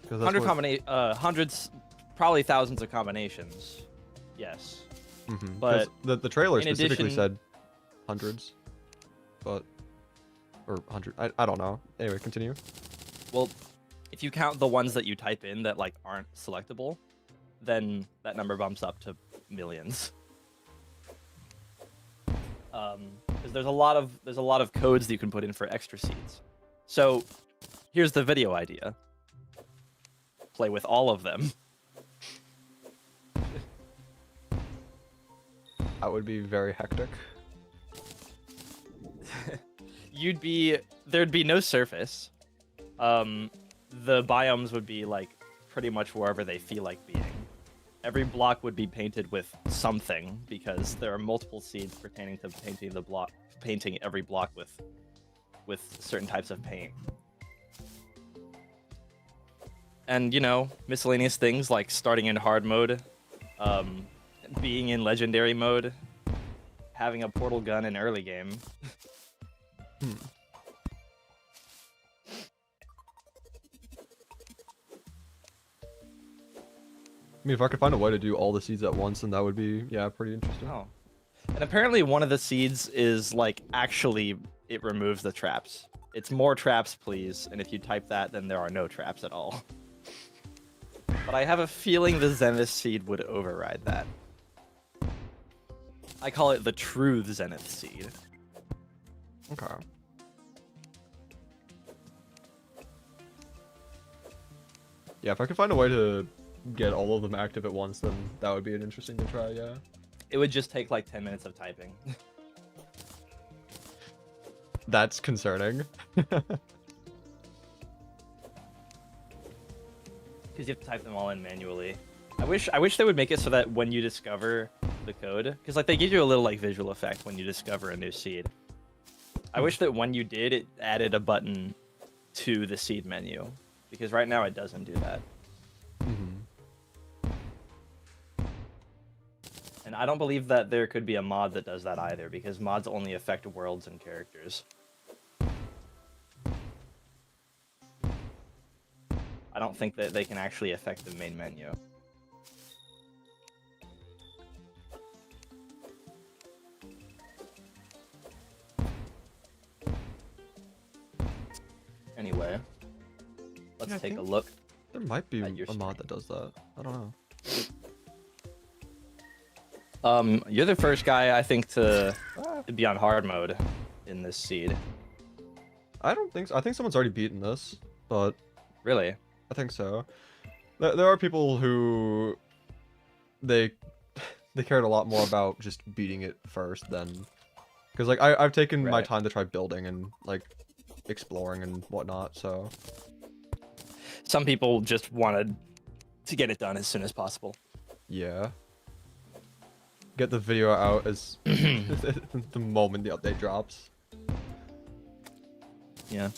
100 probably thousands of combinations. Yes. Mm-hmm. But the trailer specifically addition, said hundreds, but or 100. I don't know. Anyway, continue. Well, if you count the ones that you type in that like aren't selectable, then that number bumps up to millions. Because there's a lot of codes that you can put in for extra seeds. So here's the video idea. Play with all of them. That would be very hectic. There'd be no surface. The biomes would be like pretty much wherever they feel like being. Every block would be painted with something because there are multiple seeds pertaining to painting every block with certain types of paint. And you know, miscellaneous things like starting in hard mode, being in legendary mode, having a portal gun in early game. I mean, if I could find a way to do all the seeds at once, then that would be, yeah, pretty interesting. Oh. And apparently one of the seeds is like actually it removes the traps. It's more traps, please. And if you type that, then there are no traps at all. But I have a feeling the Zenith seed would override that. I call it the true Zenith seed. Okay. Yeah, if I could find a way to get all of them active at once, then that would be an interesting to try, yeah. It would just take like 10 minutes of typing. That's concerning. Because you have to type them all in manually. I wish they would make it so that when you discover the code, because like they give you a little like visual effect when you discover a new seed. I wish that when you did, it added a button to the seed menu, because right now it doesn't do that. And I don't believe that there could be a mod that does that either, because mods only affect worlds and characters. I don't think that they can actually affect the main menu. Anyway, let's take a look. There might be a stream. mod that does that. I don't know. You're the first guy I think to be on hard mode in this seed. I don't think so. I think someone's already beaten this, but Really? I think so. There are people who they cared a lot more about just beating it first than, because like I've taken my time to try building and like exploring and whatnot. So some people just wanted to get it done as soon as possible. Yeah. Get the video out as the moment the update drops. Yeah.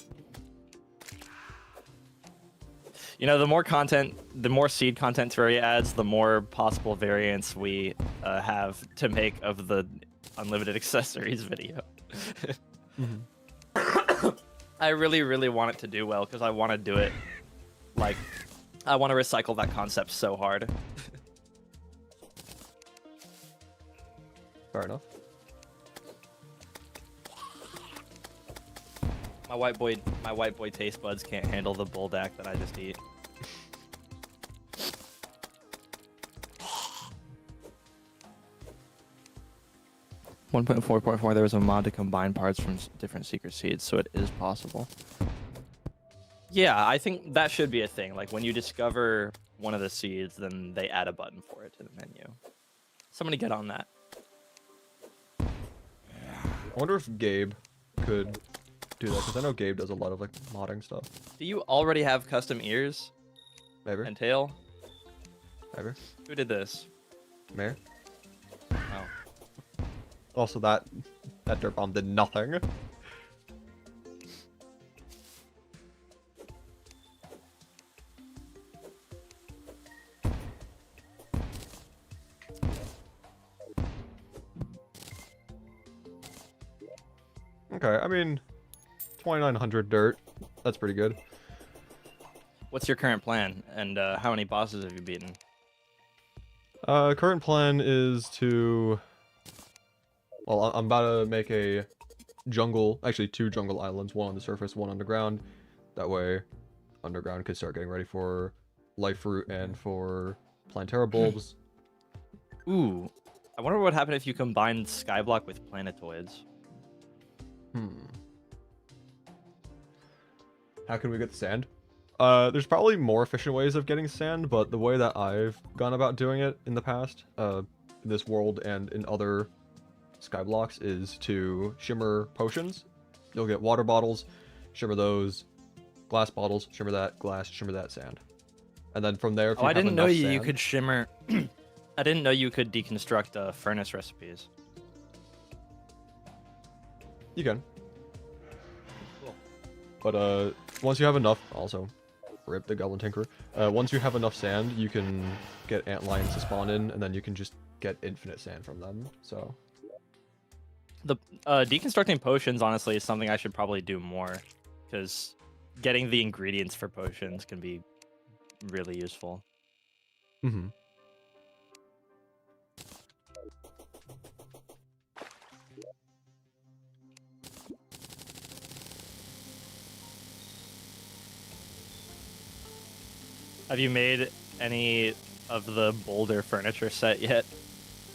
You know, the more content, the more seed content Terraria adds, the more possible variants we have to make of the unlimited accessories video. I really, really want it to do well, because I want to do it, like, I want to recycle that concept so hard. Fair enough. My white boy taste buds can't handle the buldak that I just eat. 1.4.4, there was a mod to combine parts from different secret seeds, so it is possible. Yeah, I think that should be a thing. Like when you discover one of the seeds, then they add a button for it to the menu. Somebody get on that. I wonder if Gabe could do that, because I know Gabe does a lot of like modding stuff. Do you already have custom ears Maybe. and tail? Maybe. Who did this? Mayor. Oh. Also, that dirt bomb did nothing. Okay, I mean, 2,900 dirt. That's pretty good. What's your current plan, and how many bosses have you beaten? Current plan is to... Well, I'm about to make a jungle, actually 2 jungle islands, one on the surface, one underground. That way, underground can start getting ready for life fruit and for Plantera bulbs. Ooh, I wonder what would happen if you combined Skyblock with planetoids. How can we get the sand? There's probably more efficient ways of getting sand, but the way that I've gone about doing it in the past, in this world and in other Skyblocks, is to shimmer potions. You'll get water bottles, shimmer those, glass bottles, shimmer that, glass, shimmer that, sand. And then from there, if you I have didn't know enough you sand, could shimmer. I didn't know you could deconstruct furnace recipes. you can. Cool. But once you have enough, also, rip the Goblin Tinkerer. Once you have enough sand, you can get antlions to spawn in, and then you can just get infinite sand from them. So The deconstructing potions, honestly, is something I should probably do more, because getting the ingredients for potions can be really useful. Mm-hmm. Have you made any of the boulder furniture set yet?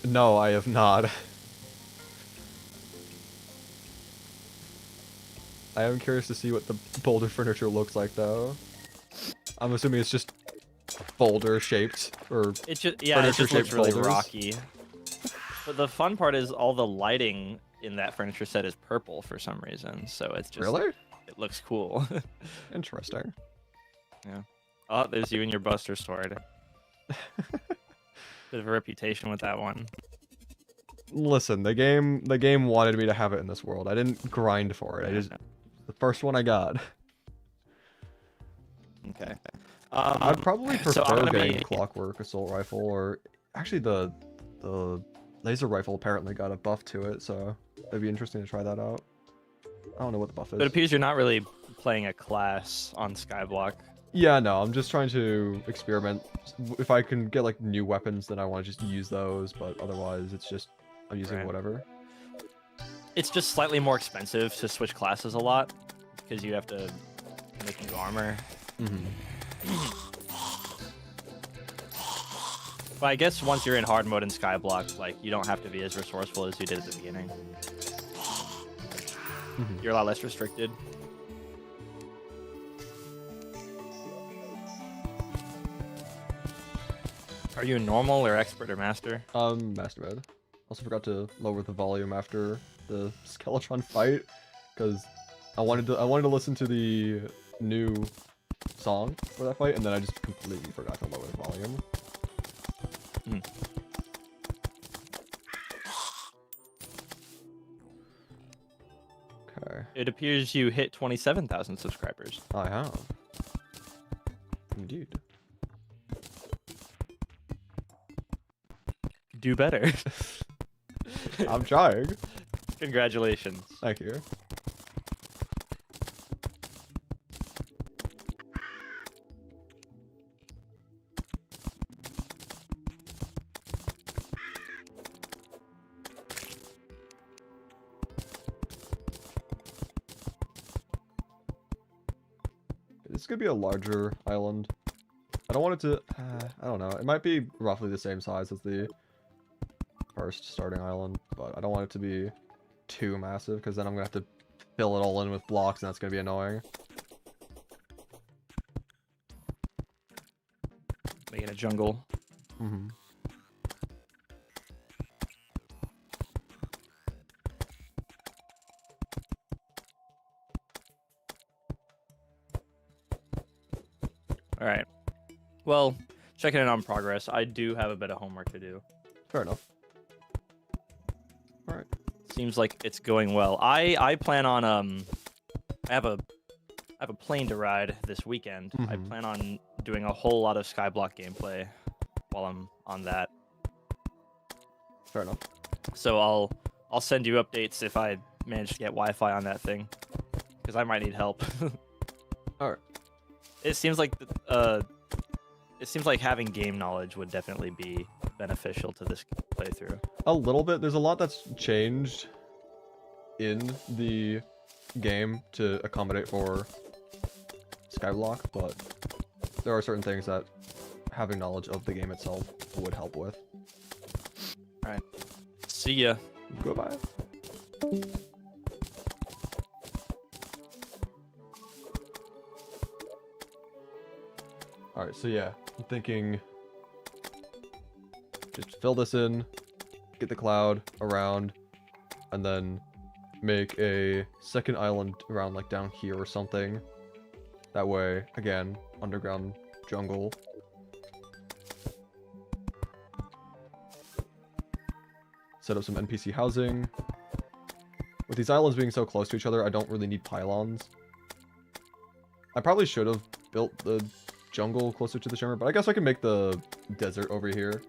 No, I have not. I am curious to see what the boulder furniture looks like, though. I'm assuming it's just boulder shaped, or It just it just looks furniture-shaped really boulders. rocky. But the fun part is all the lighting in that furniture set is purple for some reason, so it's just Really? it looks cool. Interesting. Yeah. Oh, there's you and your Buster Sword. Bit of a reputation with that one. Listen, the game wanted me to have it in this world. I didn't grind for it. I just the first one I got. Okay. I'd probably so I'm prefer gonna getting be- Clockwork Assault Rifle, or actually the laser rifle apparently got a buff to it, so it'd be interesting to try that out. I don't know what the buff is. But it appears you're not really playing a class on Skyblock. Yeah, no, I'm just trying to experiment. If I can get like new weapons, then I want to just use those, but otherwise it's just I'm using Right. whatever. It's just slightly more expensive to switch classes a lot, because you have to make new armor. But I guess once you're in hard mode in Skyblock, like, you don't have to be as resourceful as you did at the beginning. You're a lot less restricted. Are you normal or expert or master? Master mode. Also forgot to lower the volume after the Skeletron fight, because I wanted to listen to the new song for that fight, and then I just completely forgot to lower the volume. Okay. It appears you hit 27,000 subscribers. I have. Indeed. Do better. I'm trying. Congratulations. Thank you. This could be a larger island. I don't want it to... I don't know. It might be roughly the same size as the first starting island, but I don't want it to be too massive because then I'm gonna have to fill it all in with blocks and that's gonna be annoying. Making a jungle. Mm-hmm. All right. Well, checking in on progress. I do have a bit of homework to do. Fair enough. All right. Seems like it's going well. I plan on I have a plane to ride this weekend. I Mhm. plan on doing a whole lot of Skyblock gameplay while I'm on that. Fair enough. So I'll send you updates if I manage to get Wi-Fi on that thing, because I might need help. All right. It seems like having game knowledge would definitely be beneficial to this playthrough. A little bit. There's a lot that's changed in the game to accommodate for Skyblock, but there are certain things that having knowledge of the game itself would help with. All right. See ya. Goodbye. Alright, so yeah, I'm thinking just fill this in, get the cloud around, and then make a second island around like down here or something. That way, again, underground jungle. Set up some NPC housing. With these islands being so close to each other, I don't really need pylons. I probably should have built the jungle closer to the shimmer, but I guess I can make the desert over here.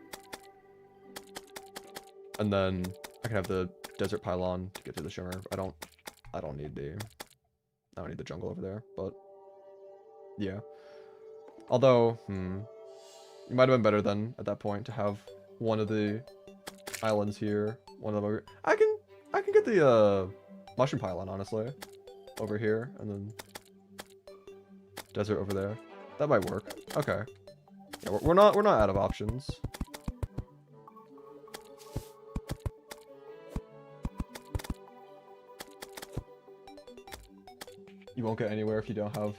And then I can have the desert pylon to get to the shimmer. I don't need the jungle over there, but yeah. Although, it might have been better then at that point to have one of the islands here, one of them over. I can get the mushroom pylon honestly over here, and then desert over there. That might work. Okay. Yeah, we're not out of options. You won't get anywhere if you don't have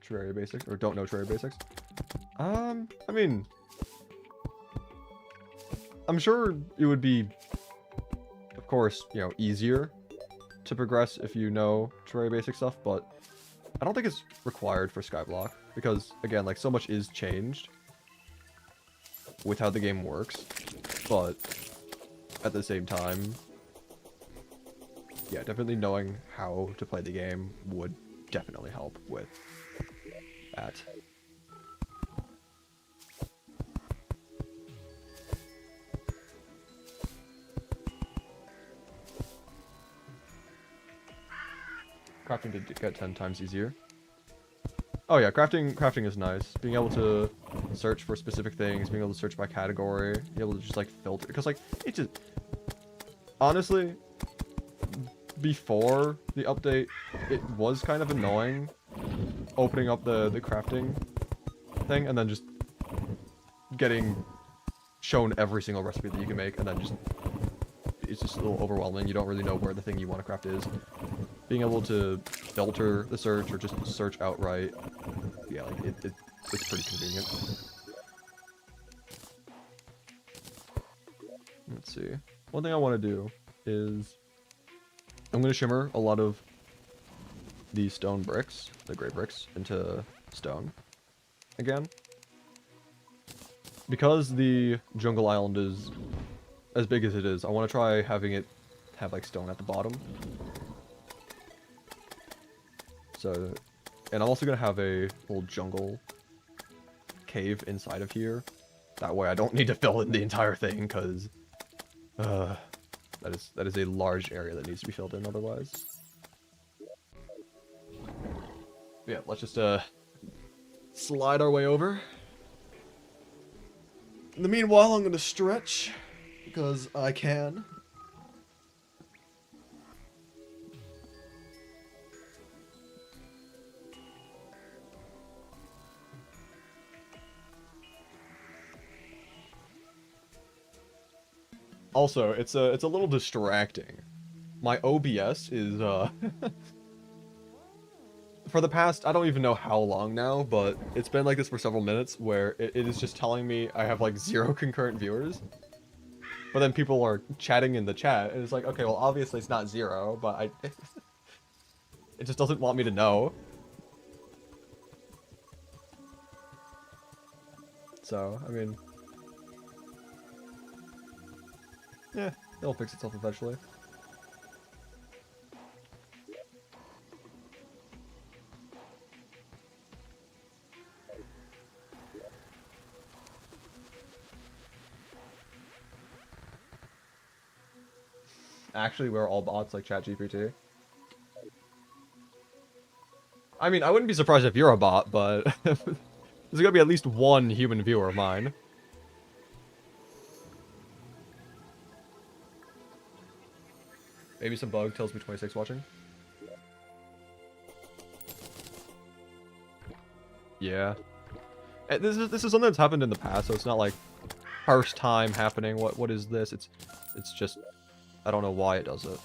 Terraria basics or don't know Terraria basics. I mean, I'm sure it would be, of course, you know, easier to progress if you know Terraria basic stuff, but I don't think it's required for Skyblock because, again, like, so much is changed with how the game works, but at the same time, yeah, definitely knowing how to play the game would definitely help with that. Crafting did get 10 times easier. Oh yeah, crafting is nice. Being able to search for specific things, being able to search by category, be able to just like filter, because like it just honestly before the update it was kind of annoying opening up the crafting thing and then just getting shown every single recipe that you can make, and then just it's just a little overwhelming. You don't really know where the thing you want to craft is. Being able to filter the search or just search outright, yeah, like it's pretty convenient. Let's see. One thing I want to do is I'm going to shimmer a lot of these stone bricks, the gray bricks, into stone again. Because the jungle island is as big as it is, I want to try having it have like stone at the bottom. So, and I'm also going to have a little jungle cave inside of here. That way I don't need to fill in the entire thing, because that is a large area that needs to be filled in otherwise. But yeah, let's just slide our way over. In the meanwhile, I'm going to stretch, because I can. Also, it's a little distracting. My OBS is for the past, I don't even know how long now, but it's been like this for several minutes where it is just telling me I have like 0 concurrent viewers. But then people are chatting in the chat, and it's like, okay, well, obviously it's not 0, but it just doesn't want me to know. So, I mean, yeah, it'll fix itself eventually. Actually, we're all bots like ChatGPT. I mean, I wouldn't be surprised if you're a bot, but there's gonna be at least one human viewer of mine. Maybe some bug tells me 26 watching. Yeah. This is something that's happened in the past, so it's not like first time happening. What is this? It's just I don't know why it does it.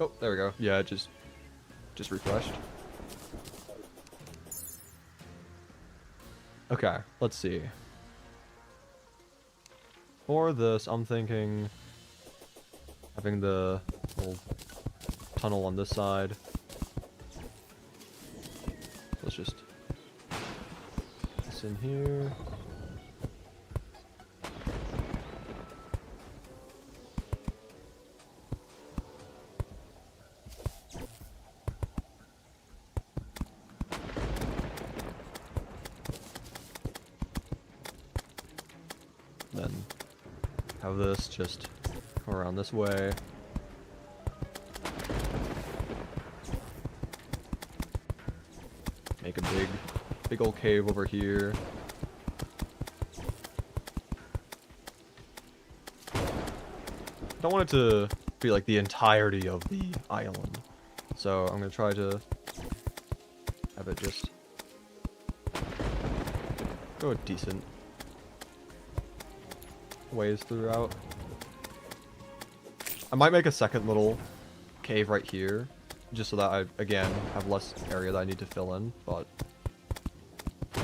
Oh, there we go. Yeah, it just refreshed. Okay, let's see. For this, I'm thinking having the little tunnel on this side. Let's just put this in here. Then have this just come around this way. Make a big old cave over here. Don't want it to be like the entirety of the island, so I'm gonna try to have it just go a decent ways throughout. I might make a second little cave right here, just so that I, again, have less area that I need to fill in, but I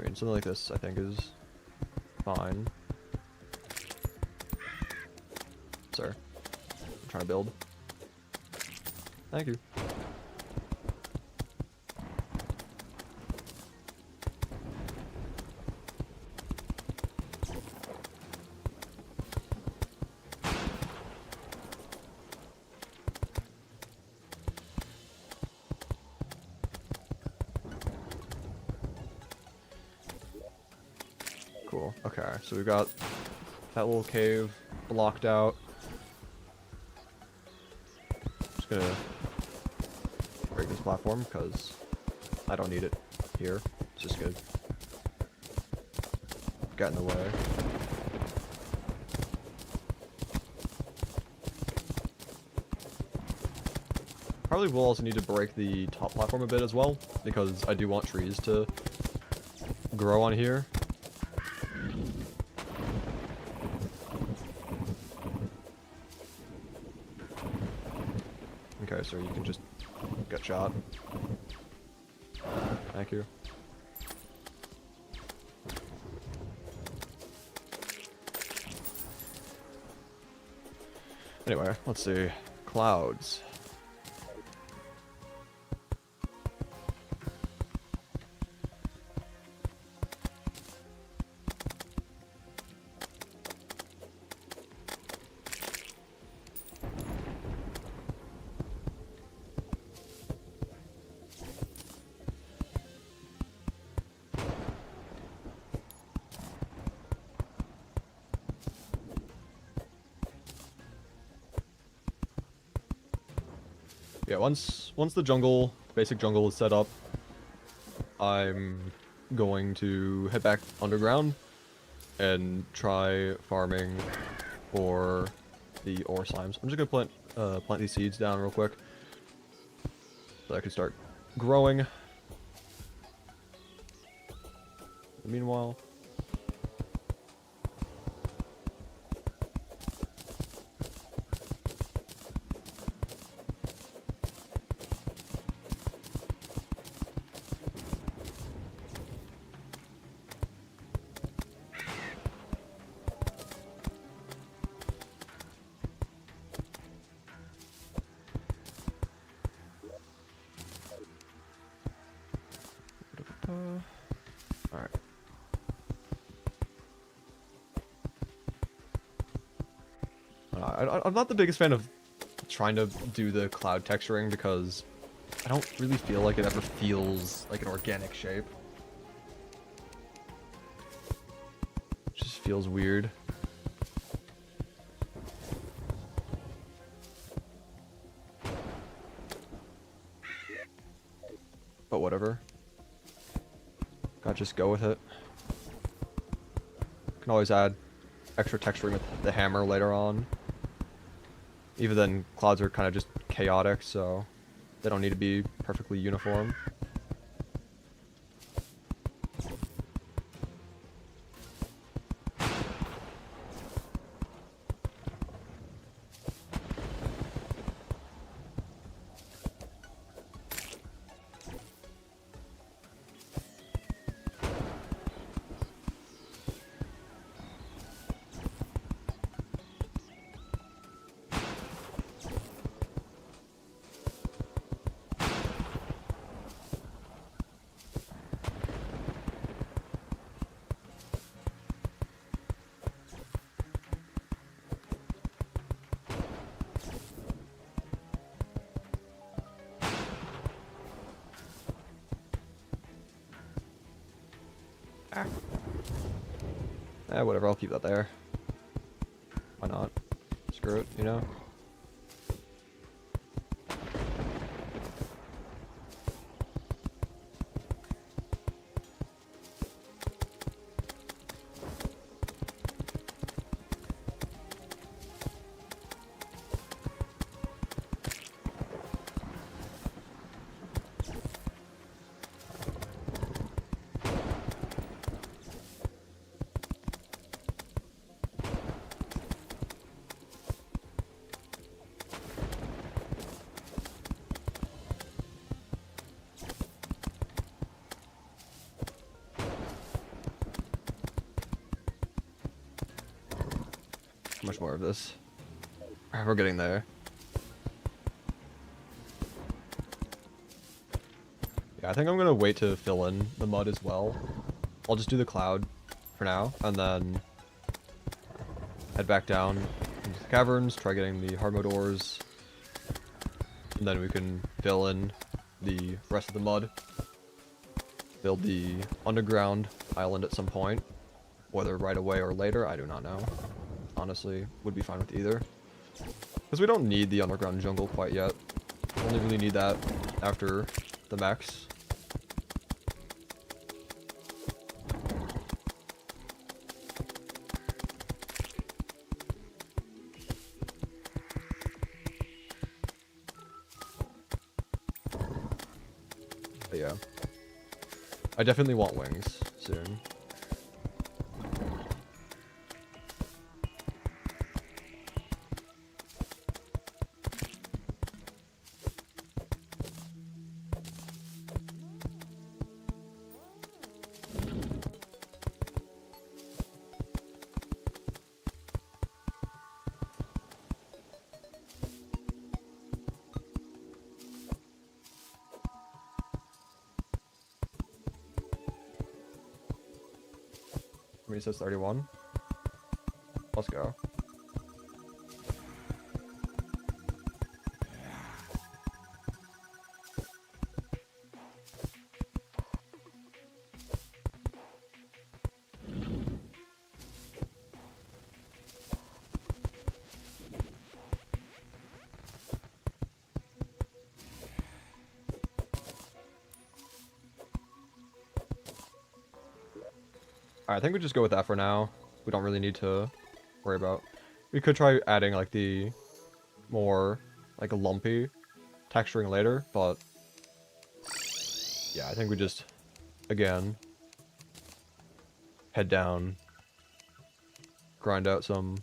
mean, something like this, I think, is fine. Sir, I'm trying to build. Thank you. Cool. Okay, so we've got that little cave blocked out. Just gonna break this platform because I don't need it here. It's just good. Got in the way. Probably will also need to break the top platform a bit as well, because I do want trees to grow on here. Okay, so you can just get shot. Thank you. Anyway, let's see. Clouds. Yeah, once the jungle, basic jungle is set up, I'm going to head back underground and try farming for the ore slimes. I'm just gonna plant these seeds down real quick so I can start growing. Meanwhile, all right. I'm not the biggest fan of trying to do the cloud texturing because I don't really feel like it ever feels like an organic shape. It just feels weird. But whatever. Gotta just go with it. Can always add extra texturing with the hammer later on. Even then, clouds are kind of just chaotic, so they don't need to be perfectly uniform. Whatever, I'll keep that there. Why not? Screw it, you know? How much more of this? We're getting there. Yeah, I think I'm gonna wait to fill in the mud as well. I'll just do the cloud for now, and then head back down into the caverns, try getting the Hardmode ores, and then we can fill in the rest of the mud. Build the underground island at some point, whether right away or later, I do not know. Honestly, would be fine with either. Because we don't need the underground jungle quite yet. Only really need that after the mechs. But yeah. I definitely want wings soon. It says 31. Let's go. Alright, I think we just go with that for now. We don't really need to worry about. We could try adding like the more like a lumpy texturing later, but yeah, I think we just again head down, grind out some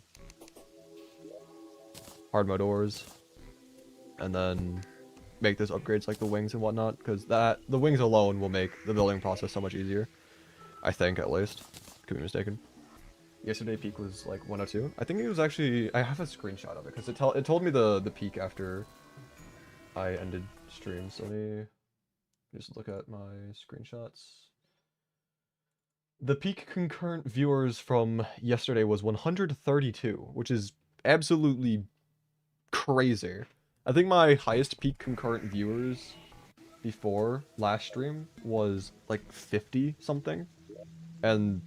hard mode ores, and then make those upgrades like the wings and whatnot, because the wings alone will make the building process so much easier. I think, at least. Could be mistaken. Yesterday peak was like 102. I think it was actually, I have a screenshot of it because it told me the peak after I ended stream. So let me just look at my screenshots. The peak concurrent viewers from yesterday was 132, which is absolutely crazy. I think my highest peak concurrent viewers before last stream was like 50 something, and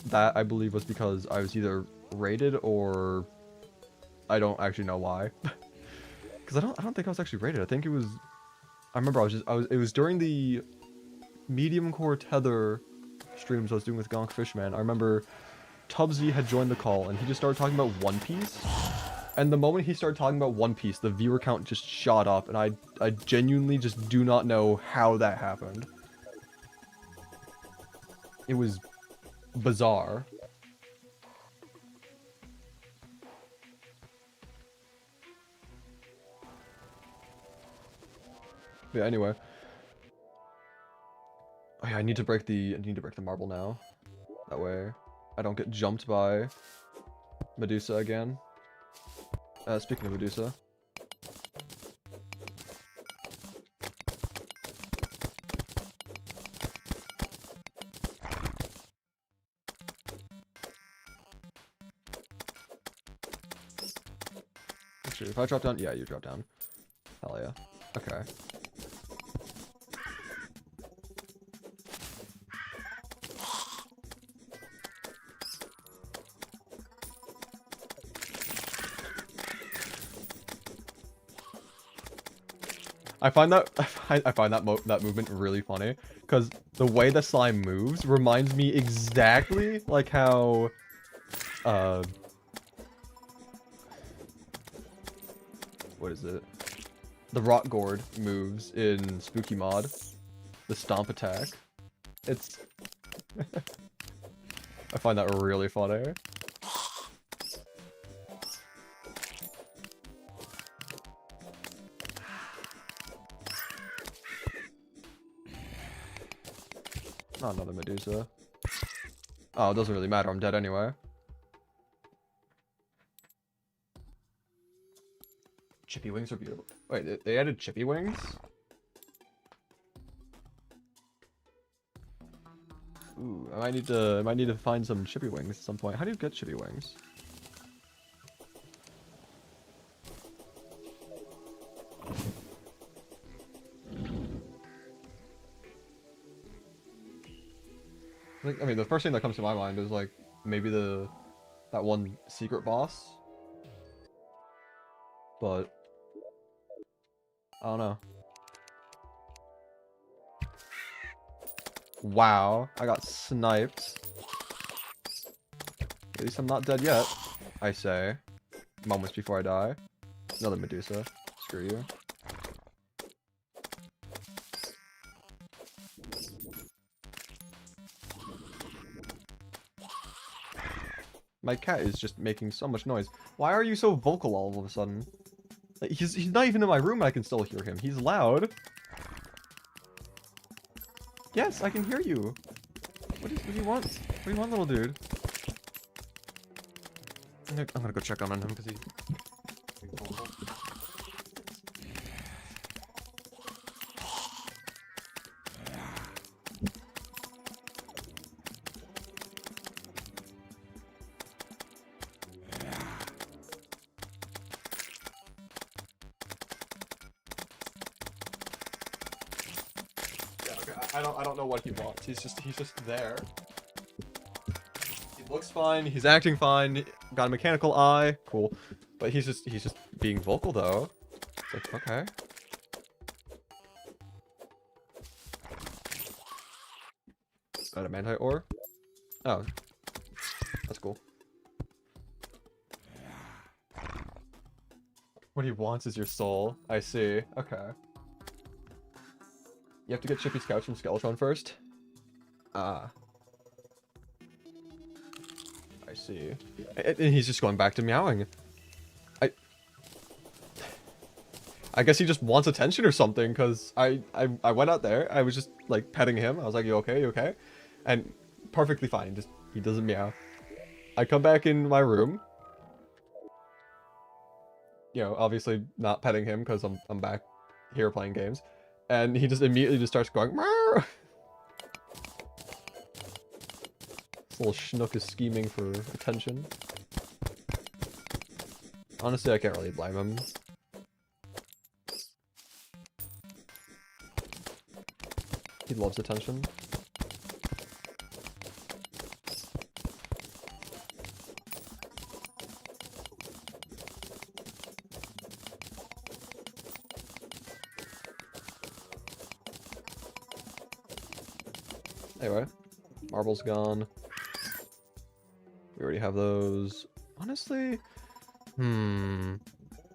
that I believe was because I was either raided or I don't actually know why. Because I don't think I was actually raided. I think it was, I remember it was during the medium core tether streams I was doing with Gonk Fishman. I remember Tubbsy had joined the call and he just started talking about One Piece. And the moment he started talking about One Piece, the viewer count just shot up, and I genuinely just do not know how that happened. It was bizarre. But yeah, anyway. Oh yeah, I need to break the marble now. That way I don't get jumped by Medusa again. Speaking of Medusa. If I drop down, yeah, you drop down. Hell yeah. Okay. I find that movement really funny because the way the slime moves reminds me exactly like how what is it? The Rot Gourd moves in Spooky Mod. The stomp attack. It's I find that really funny. Not another Medusa. Oh, it doesn't really matter. I'm dead anyway. Chippy wings are beautiful. Wait, they added chippy wings? Ooh, I might need to find some chippy wings at some point. How do you get chippy wings? I mean, the first thing that comes to my mind is like maybe that one secret boss, but I don't know. Wow, I got sniped. At least I'm not dead yet, I say. Moments before I die. Another Medusa. Screw you. My cat is just making so much noise. Why are you so vocal all of a sudden? Like, he's not even in my room and I can still hear him. He's loud. Yes, I can hear you. What do you want? What do you want, little dude? I'm gonna go check on him because he's vocal. I don't know what he wants. He's just there. He looks fine. He's acting fine. Got a mechanical eye. Cool. But he's just being vocal though. It's like, okay. Got a manti ore. Oh, that's cool. What he wants is your soul. I see. Okay. You have to get Chippy's couch from Skeletron first? Ah. I see. And he's just going back to meowing. I guess he just wants attention or something, because I went out there, I was just like petting him. I was like, you okay, you okay? And perfectly fine, just he doesn't meow. I come back in my room. You know, obviously not petting him because I'm back here playing games. And he just immediately just starts going, meow. This little schnook is scheming for attention. Honestly, I can't really blame him. He loves attention. Anyway, marbles gone. We already have those. Honestly,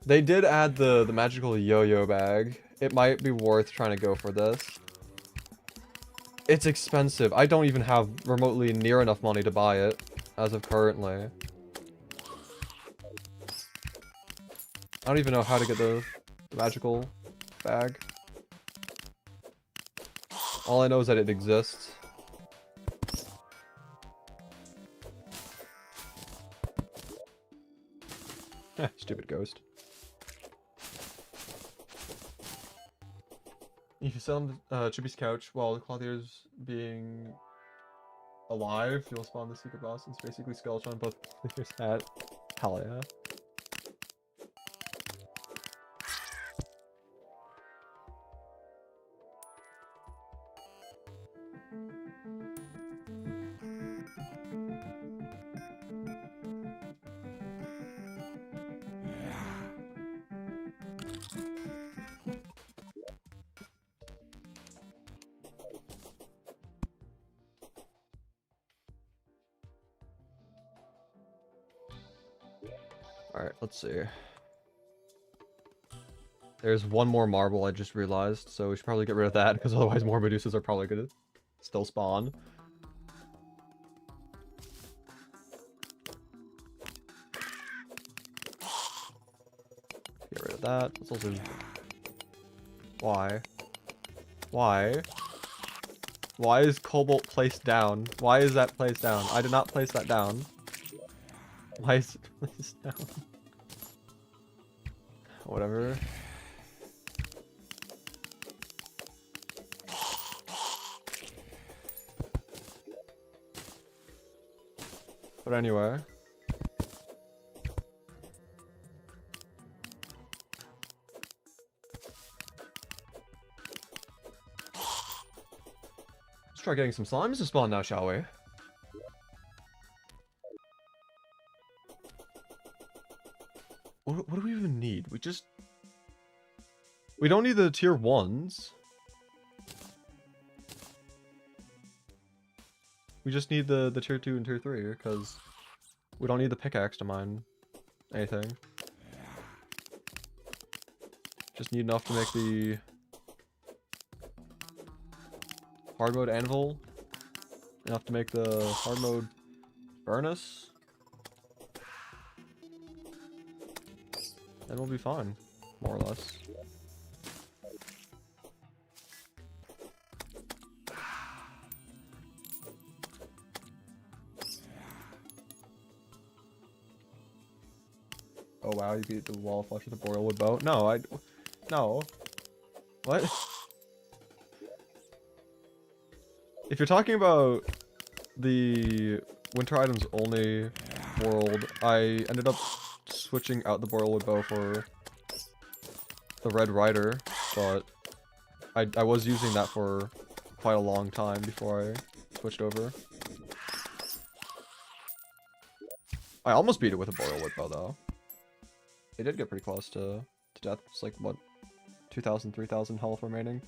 they did add the magical yo-yo bag. It might be worth trying to go for this. It's expensive. I don't even have remotely near enough money to buy it, as of currently. I don't even know how to get the magical bag. All I know is that it exists. Stupid ghost. If you sit on Chippy's couch while the Clothier's being alive, you'll spawn the secret boss. It's basically Skeletron, but there's that. Hell yeah. Alright, let's see. There's one more marble I just realized, so we should probably get rid of that, because otherwise more Medusas are probably gonna still spawn. Get rid of that. Let's also... Why? Why? Why is Cobalt placed down? Why is that placed down? I did not place that down. Why is it placed down? Whatever. But anyway. Let's try getting some slimes to spawn now, shall we? What do we even need? We don't need the tier 1s. We just need the tier 2 and tier 3, because we don't need the pickaxe to mine anything. Just need enough to make the Hardmode anvil. Enough to make the Hardmode furnace. And we'll be fine, more or less. Oh wow, you beat the wall flush with a boreal wood bow? No, no. What? If you're talking about the winter items only world, I ended up switching out the boreal wood bow for the red rider, but I was using that for quite a long time before I switched over. I almost beat it with a boreal wood bow though. It did get pretty close to death. It's like, what, 2,000, 3,000 health remaining.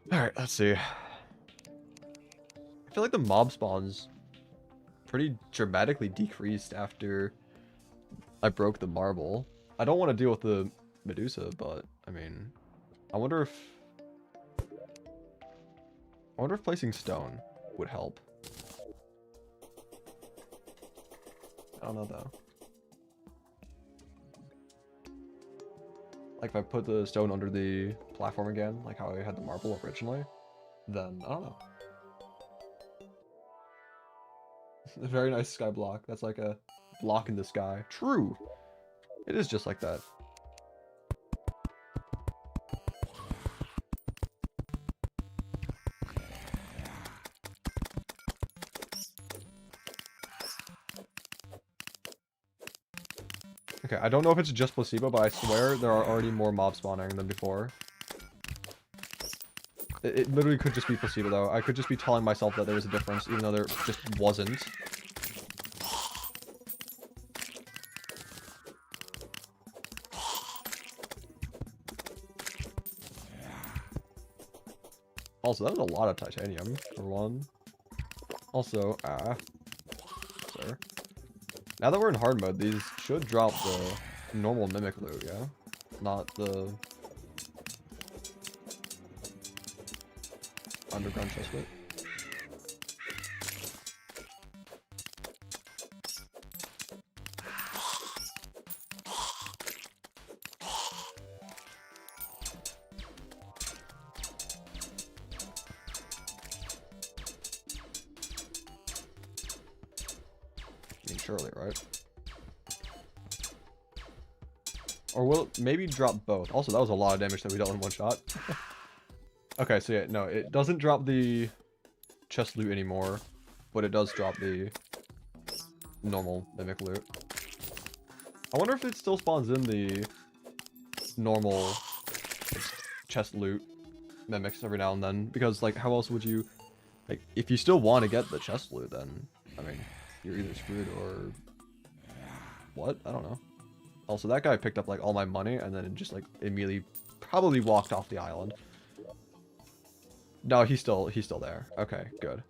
Alright, let's see. I feel like the mob spawns pretty dramatically decreased after I broke the marble. I don't want to deal with the Medusa, but I mean, I wonder if placing stone would help. I don't know though. Like if I put the stone under the platform again, like how I had the marble originally, then I don't know. A very nice sky block. That's like a block in the sky. True. It is just like that. Okay, I don't know if it's just placebo, but I swear there are already more mobs spawning than before. It literally could just be placebo, though. I could just be telling myself that there was a difference, even though there just wasn't. Also, that was a lot of titanium, for one. Also, sir. Now that we're in hard mode, these should drop the normal mimic loot, yeah? Not the underground chest loot. I mean, surely, right? Or will it maybe drop both? Also, that was a lot of damage that we dealt in one shot. Okay, so yeah, no, it doesn't drop the chest loot anymore, but it does drop the normal mimic loot. I wonder if it still spawns in the normal chest loot mimics every now and then, because like how else would you, like, if you still want to get the chest loot, then I mean you're either screwed or what? I don't know. Also, that guy picked up like all my money and then just like immediately probably walked off the island. No, he's still there. Okay, good.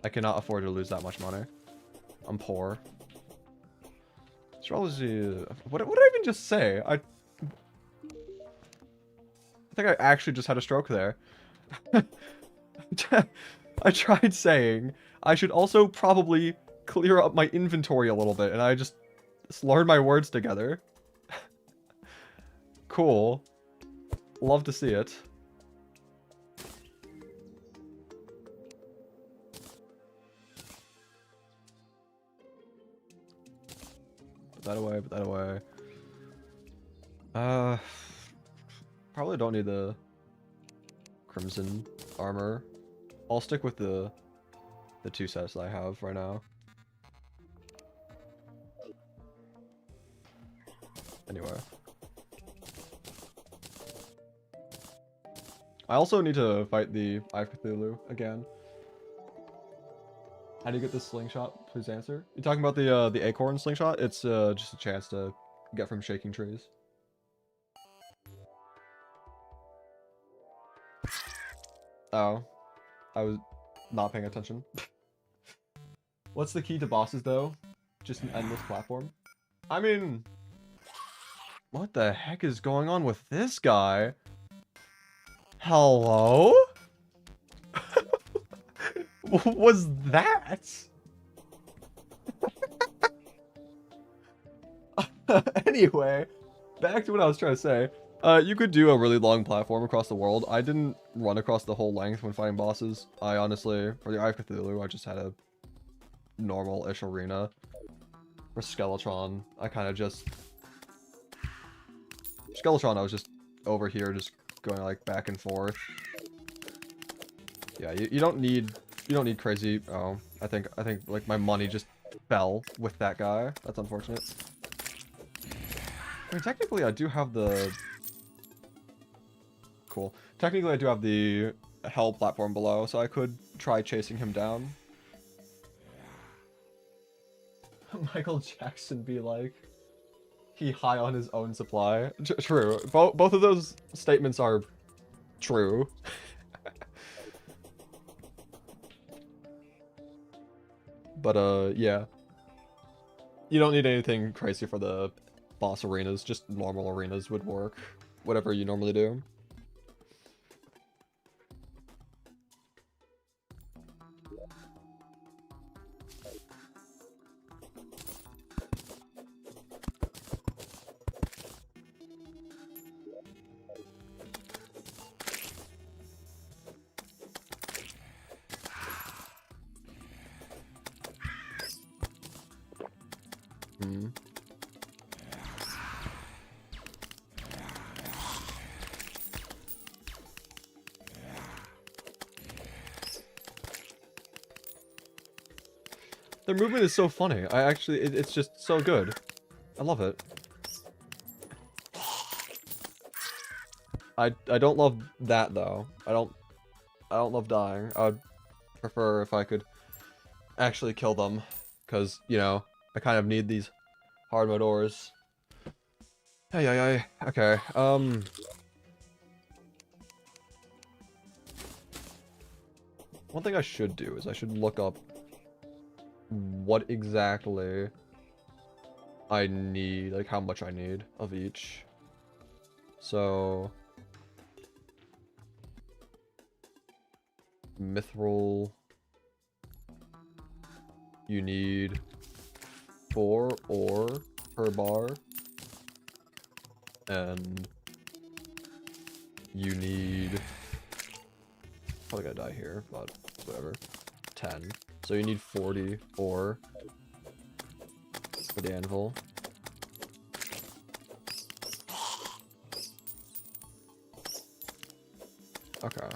I cannot afford to lose that much money. I'm poor. Astrology. What did I even just say? I think I actually just had a stroke there. I tried saying I should also probably clear up my inventory a little bit, and I just slurred my words together. Cool. Love to see it. Put that away, put that away. Probably don't need the crimson armor. I'll stick with the two sets that I have right now. Anyway. I also need to fight the Eye of Cthulhu again. How do you get this slingshot? Please answer. You talking about the acorn slingshot? It's just a chance to get from shaking trees. Oh, I was not paying attention. What's the key to bosses though? Just an endless platform? I mean, what the heck is going on with this guy? Hello? What was that? Anyway, back to what I was trying to say. You could do a really long platform across the world. I didn't run across the whole length when fighting bosses. I honestly, for the Eye of Cthulhu, I just had a normal-ish arena. For Skeletron, I kind of just... Skeletron, I was just over here, just going like back and forth. Yeah, you don't need crazy... Oh, I think like my money just fell with that guy. That's unfortunate. I mean, technically, I do have the... Cool. Technically, I do have the hell platform below, so I could try chasing him down. Michael Jackson be like, he high on his own supply. True. Both of those statements are true. But, yeah. You don't need anything crazy for the boss arenas, just normal arenas would work. Whatever you normally do. Hmm. Their movement is so funny. I actually, it's just so good. I love it. I don't love that though. I don't love dying. I would prefer if I could actually kill them, because you know I kind of need these hard mode ores. Hey. Okay. One thing I should do is I should look up what exactly I need, like how much I need of each. So, mithril, you need 4 ore per bar, and you need, probably gonna die here, but whatever, 10. So you need 40 ore for the anvil. Okay.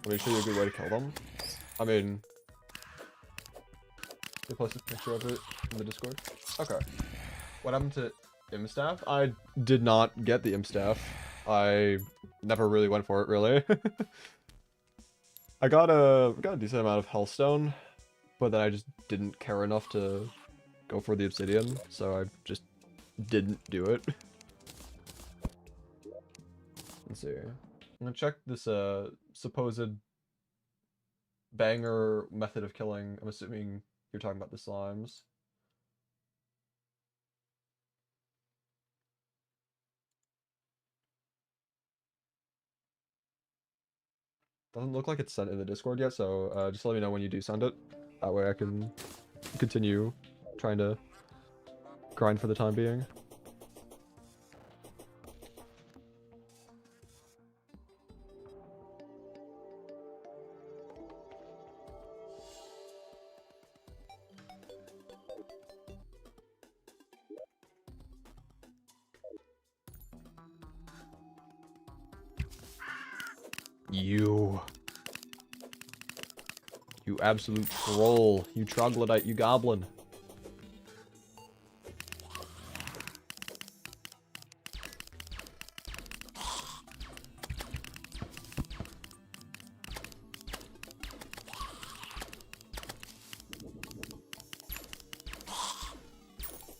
Let me show you a good way to kill them. I mean, they posted a picture of it in the Discord. Okay. What happened to Imstaff? I did not get the Imstaff. I never really went for it, really. I got a decent amount of Hellstone, but then I just didn't care enough to go for the Obsidian, so I just didn't do it. Let's see. I'm gonna check this supposed banger method of killing. I'm assuming you're talking about the slimes. Doesn't look like it's sent in the Discord yet, so just let me know when you do send it. That way I can continue trying to grind for the time being. You absolute troll. You troglodyte, you goblin.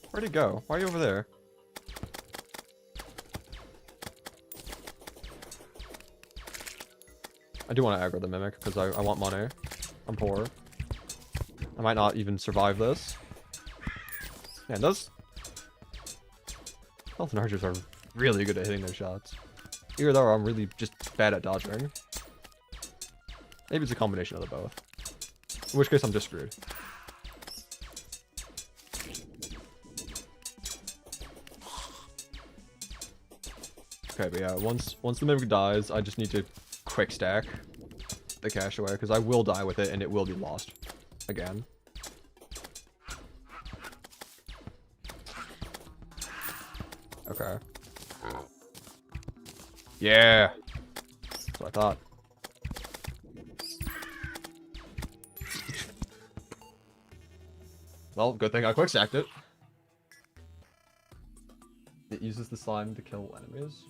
Where'd he go? Why are you over there? I do want to aggro the mimic because I want money. I'm poor. I might not even survive this. Man, those health and archers are really good at hitting their shots. Either that or I'm really just bad at dodging. Maybe it's a combination of the both. In which case I'm just screwed. Okay, but yeah, once the mimic dies, I just need to quick stack the cash away, because I will die with it and it will be lost again. Okay. Yeah! That's what I thought. Well, good thing I quick stacked it. It uses the slime to kill enemies.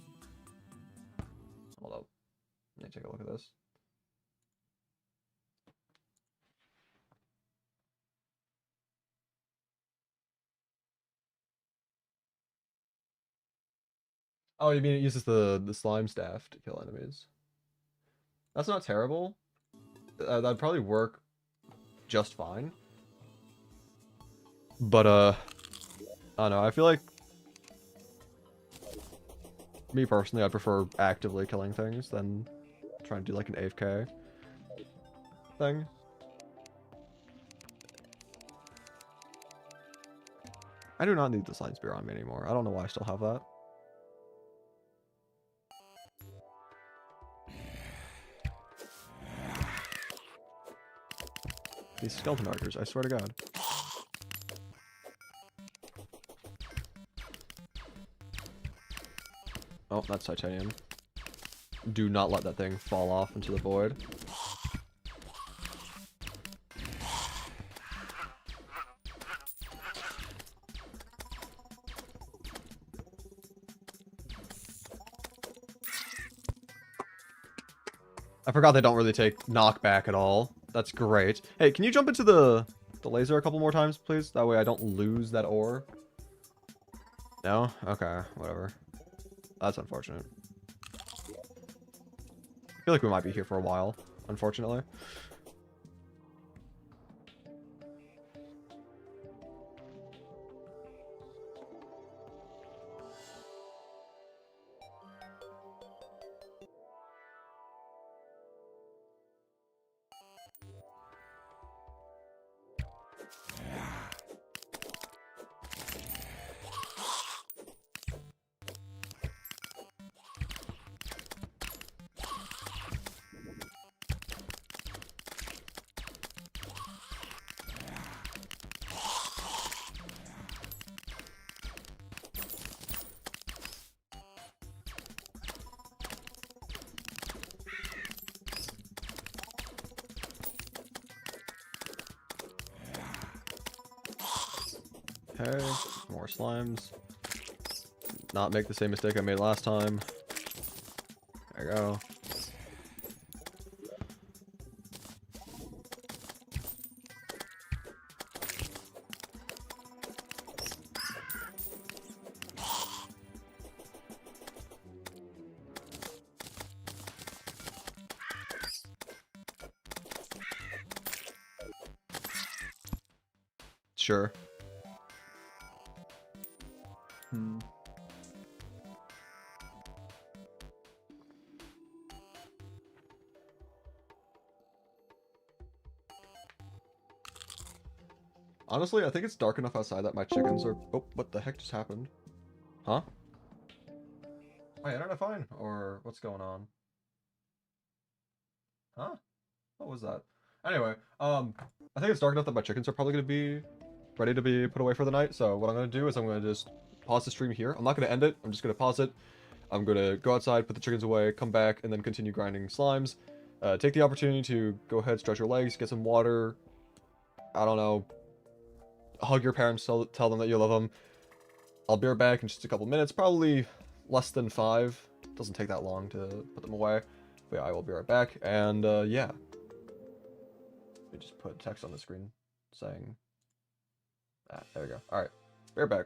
Hold up. Let me take a look at this. Oh, you mean it uses the slime staff to kill enemies? That's not terrible. That'd probably work just fine. But I don't know. I feel like me personally, I prefer actively killing things than trying to do like an AFK thing. I do not need the slime spear on me anymore. I don't know why I still have that. These skeleton archers, I swear to God. Oh, that's titanium. Do not let that thing fall off into the void. I forgot they don't really take knockback at all. That's great. Hey, can you jump into the laser a couple more times, please? That way I don't lose that ore. No? Okay, whatever. That's unfortunate. I feel like we might be here for a while, unfortunately. Okay, more slimes. Not make the same mistake I made last time. There you go. Sure. Honestly, I think it's dark enough outside that my chickens are... Oh, what the heck just happened? Huh? My internet fine? Or what's going on? Huh? What was that? Anyway, I think it's dark enough that my chickens are probably going to be ready to be put away for the night. So what I'm going to do is I'm going to just pause the stream here. I'm not going to end it. I'm just going to pause it. I'm going to go outside, put the chickens away, come back, and then continue grinding slimes. Take the opportunity to go ahead, stretch your legs, get some water. I don't know. Hug your parents, tell them that you love them. I'll be right back in just a couple minutes, probably less than 5. Doesn't take that long to put them away. But yeah, I will be right back. And yeah. Let me just put text on the screen saying that. There we go. Alright. Be right back.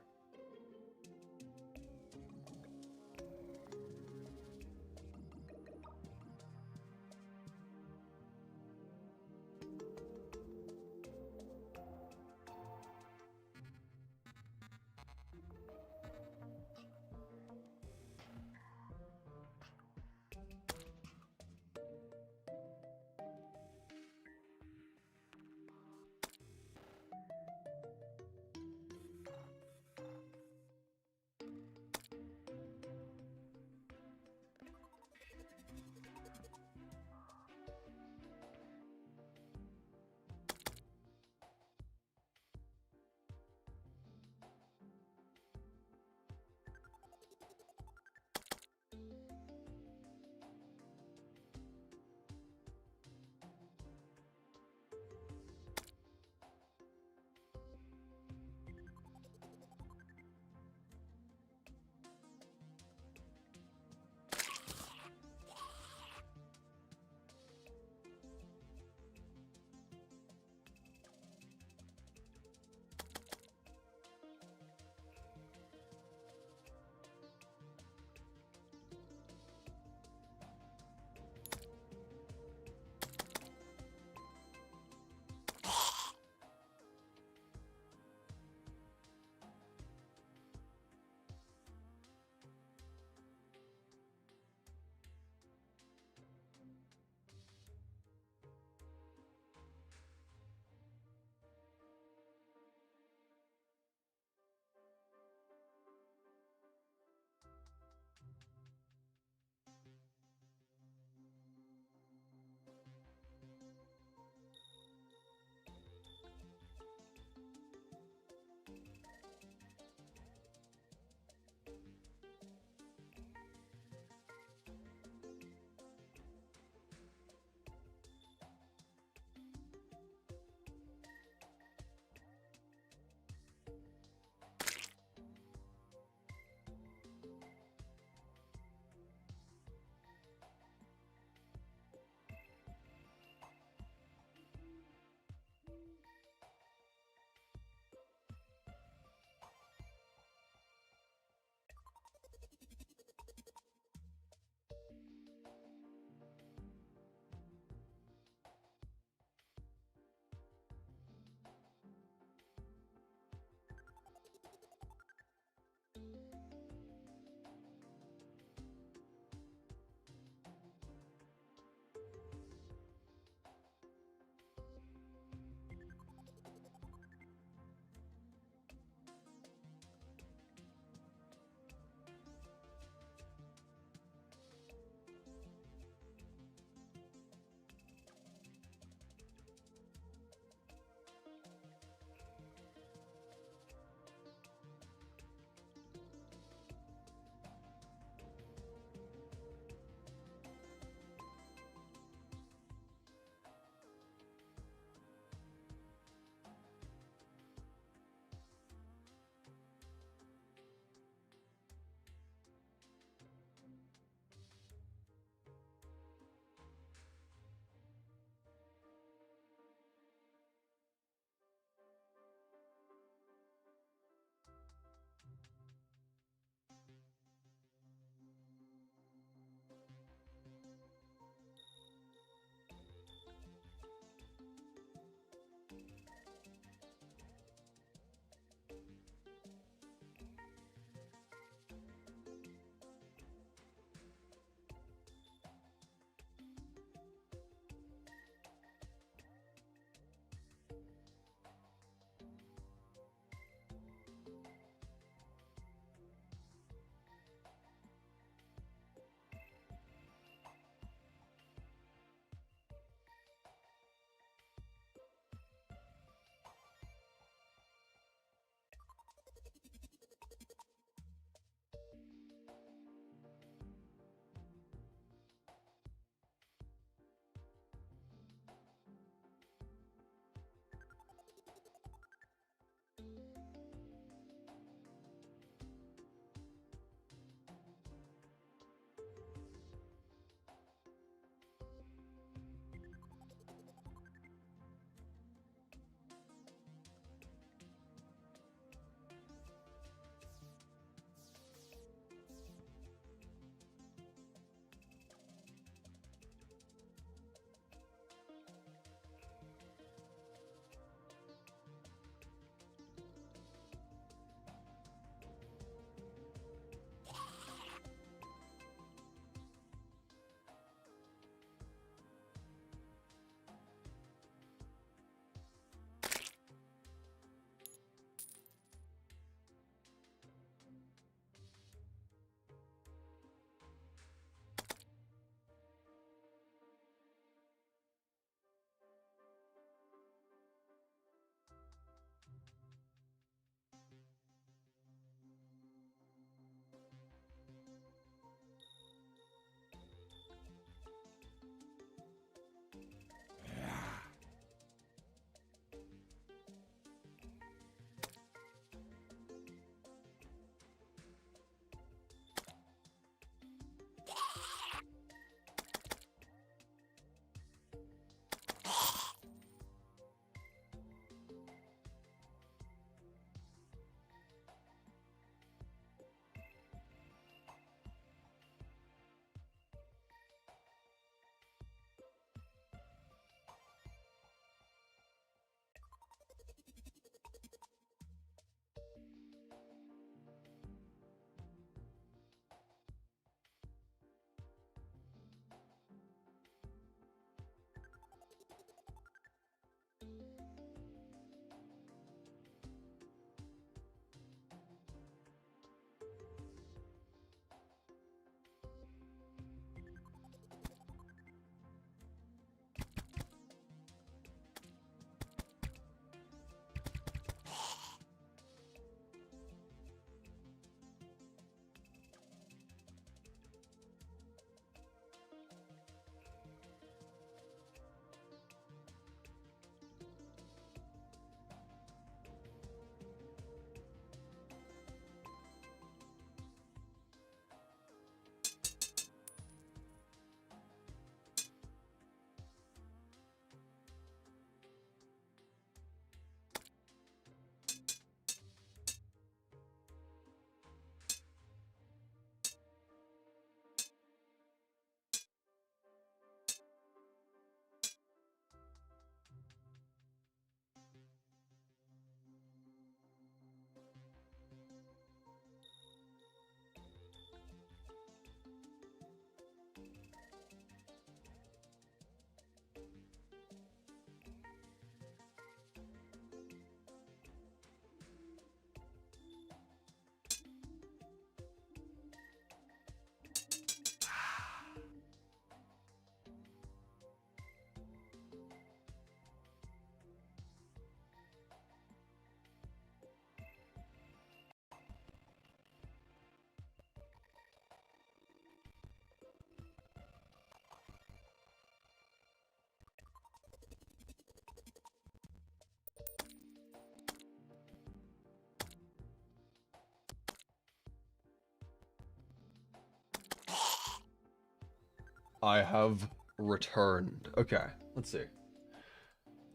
I have returned. Okay, let's see.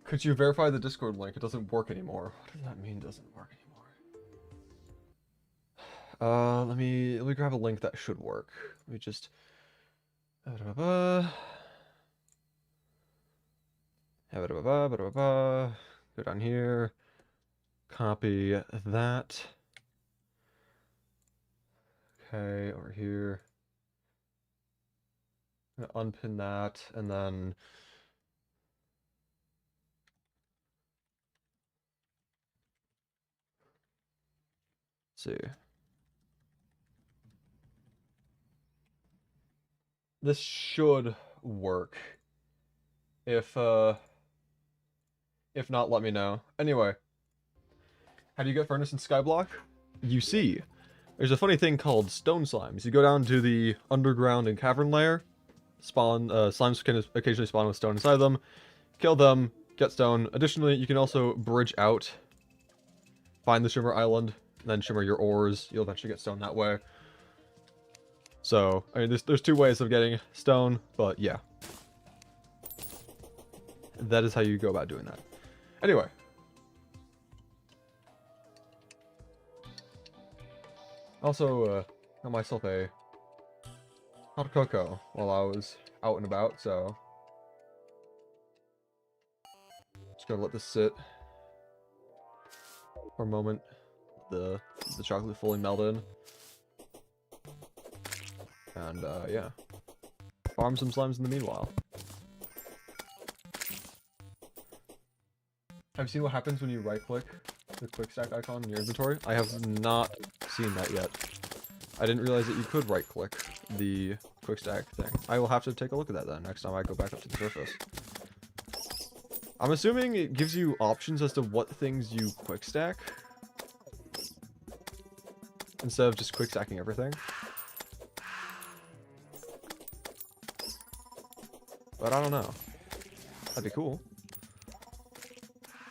Could you verify the Discord link? It doesn't work anymore. What does that mean, doesn't work anymore? Let me grab a link that should work. Let me just... Go down here. Copy that. Okay, over here. I'm gonna unpin that, and then... Let's see. This should work. If not, let me know. Anyway. How do you get furnace in Skyblock? You see, there's a funny thing called stone slimes. You go down to the underground and cavern layer, spawn, slimes can occasionally spawn with stone inside them, kill them, get stone. Additionally, you can also bridge out, find the shimmer island, then shimmer your ores. You'll eventually get stone that way. So, I mean, there's two ways of getting stone, but yeah. That is how you go about doing that. Anyway. Also, got myself a hot cocoa while I was out and about, so... Just gonna let this sit for a moment. The chocolate fully melt in. And, yeah. Farm some slimes in the meanwhile. Have you seen what happens when you right-click the quick stack icon in your inventory? I have not seen that yet. I didn't realize that you could right-click the quick stack thing. I will have to take a look at that then next time I go back up to the surface. I'm assuming it gives you options as to what things you quick stack instead of just quick stacking everything. But I don't know. That'd be cool.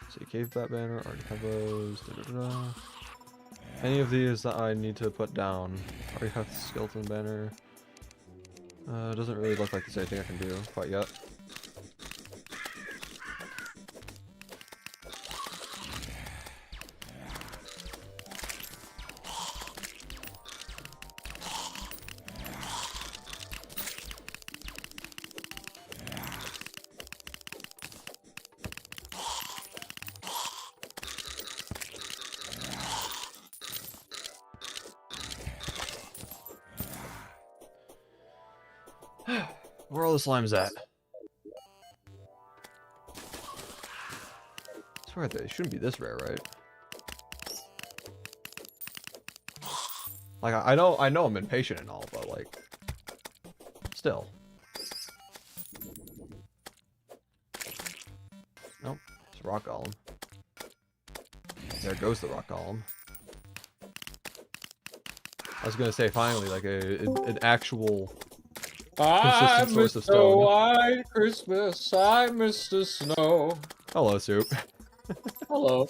See, cave bat banner, already have those. Any of these that I need to put down. Already have the skeleton banner. Doesn't really look like there's anything I can do quite yet. Where are all the slimes at? I swear they shouldn't be this rare, right? Like, I know I'm impatient and all, but like, still. Nope, it's a rock golem. There goes the rock golem. I was gonna say finally, like an actual consistent source of stone. White Christmas, I miss the snow. Hello, Soup. Hello.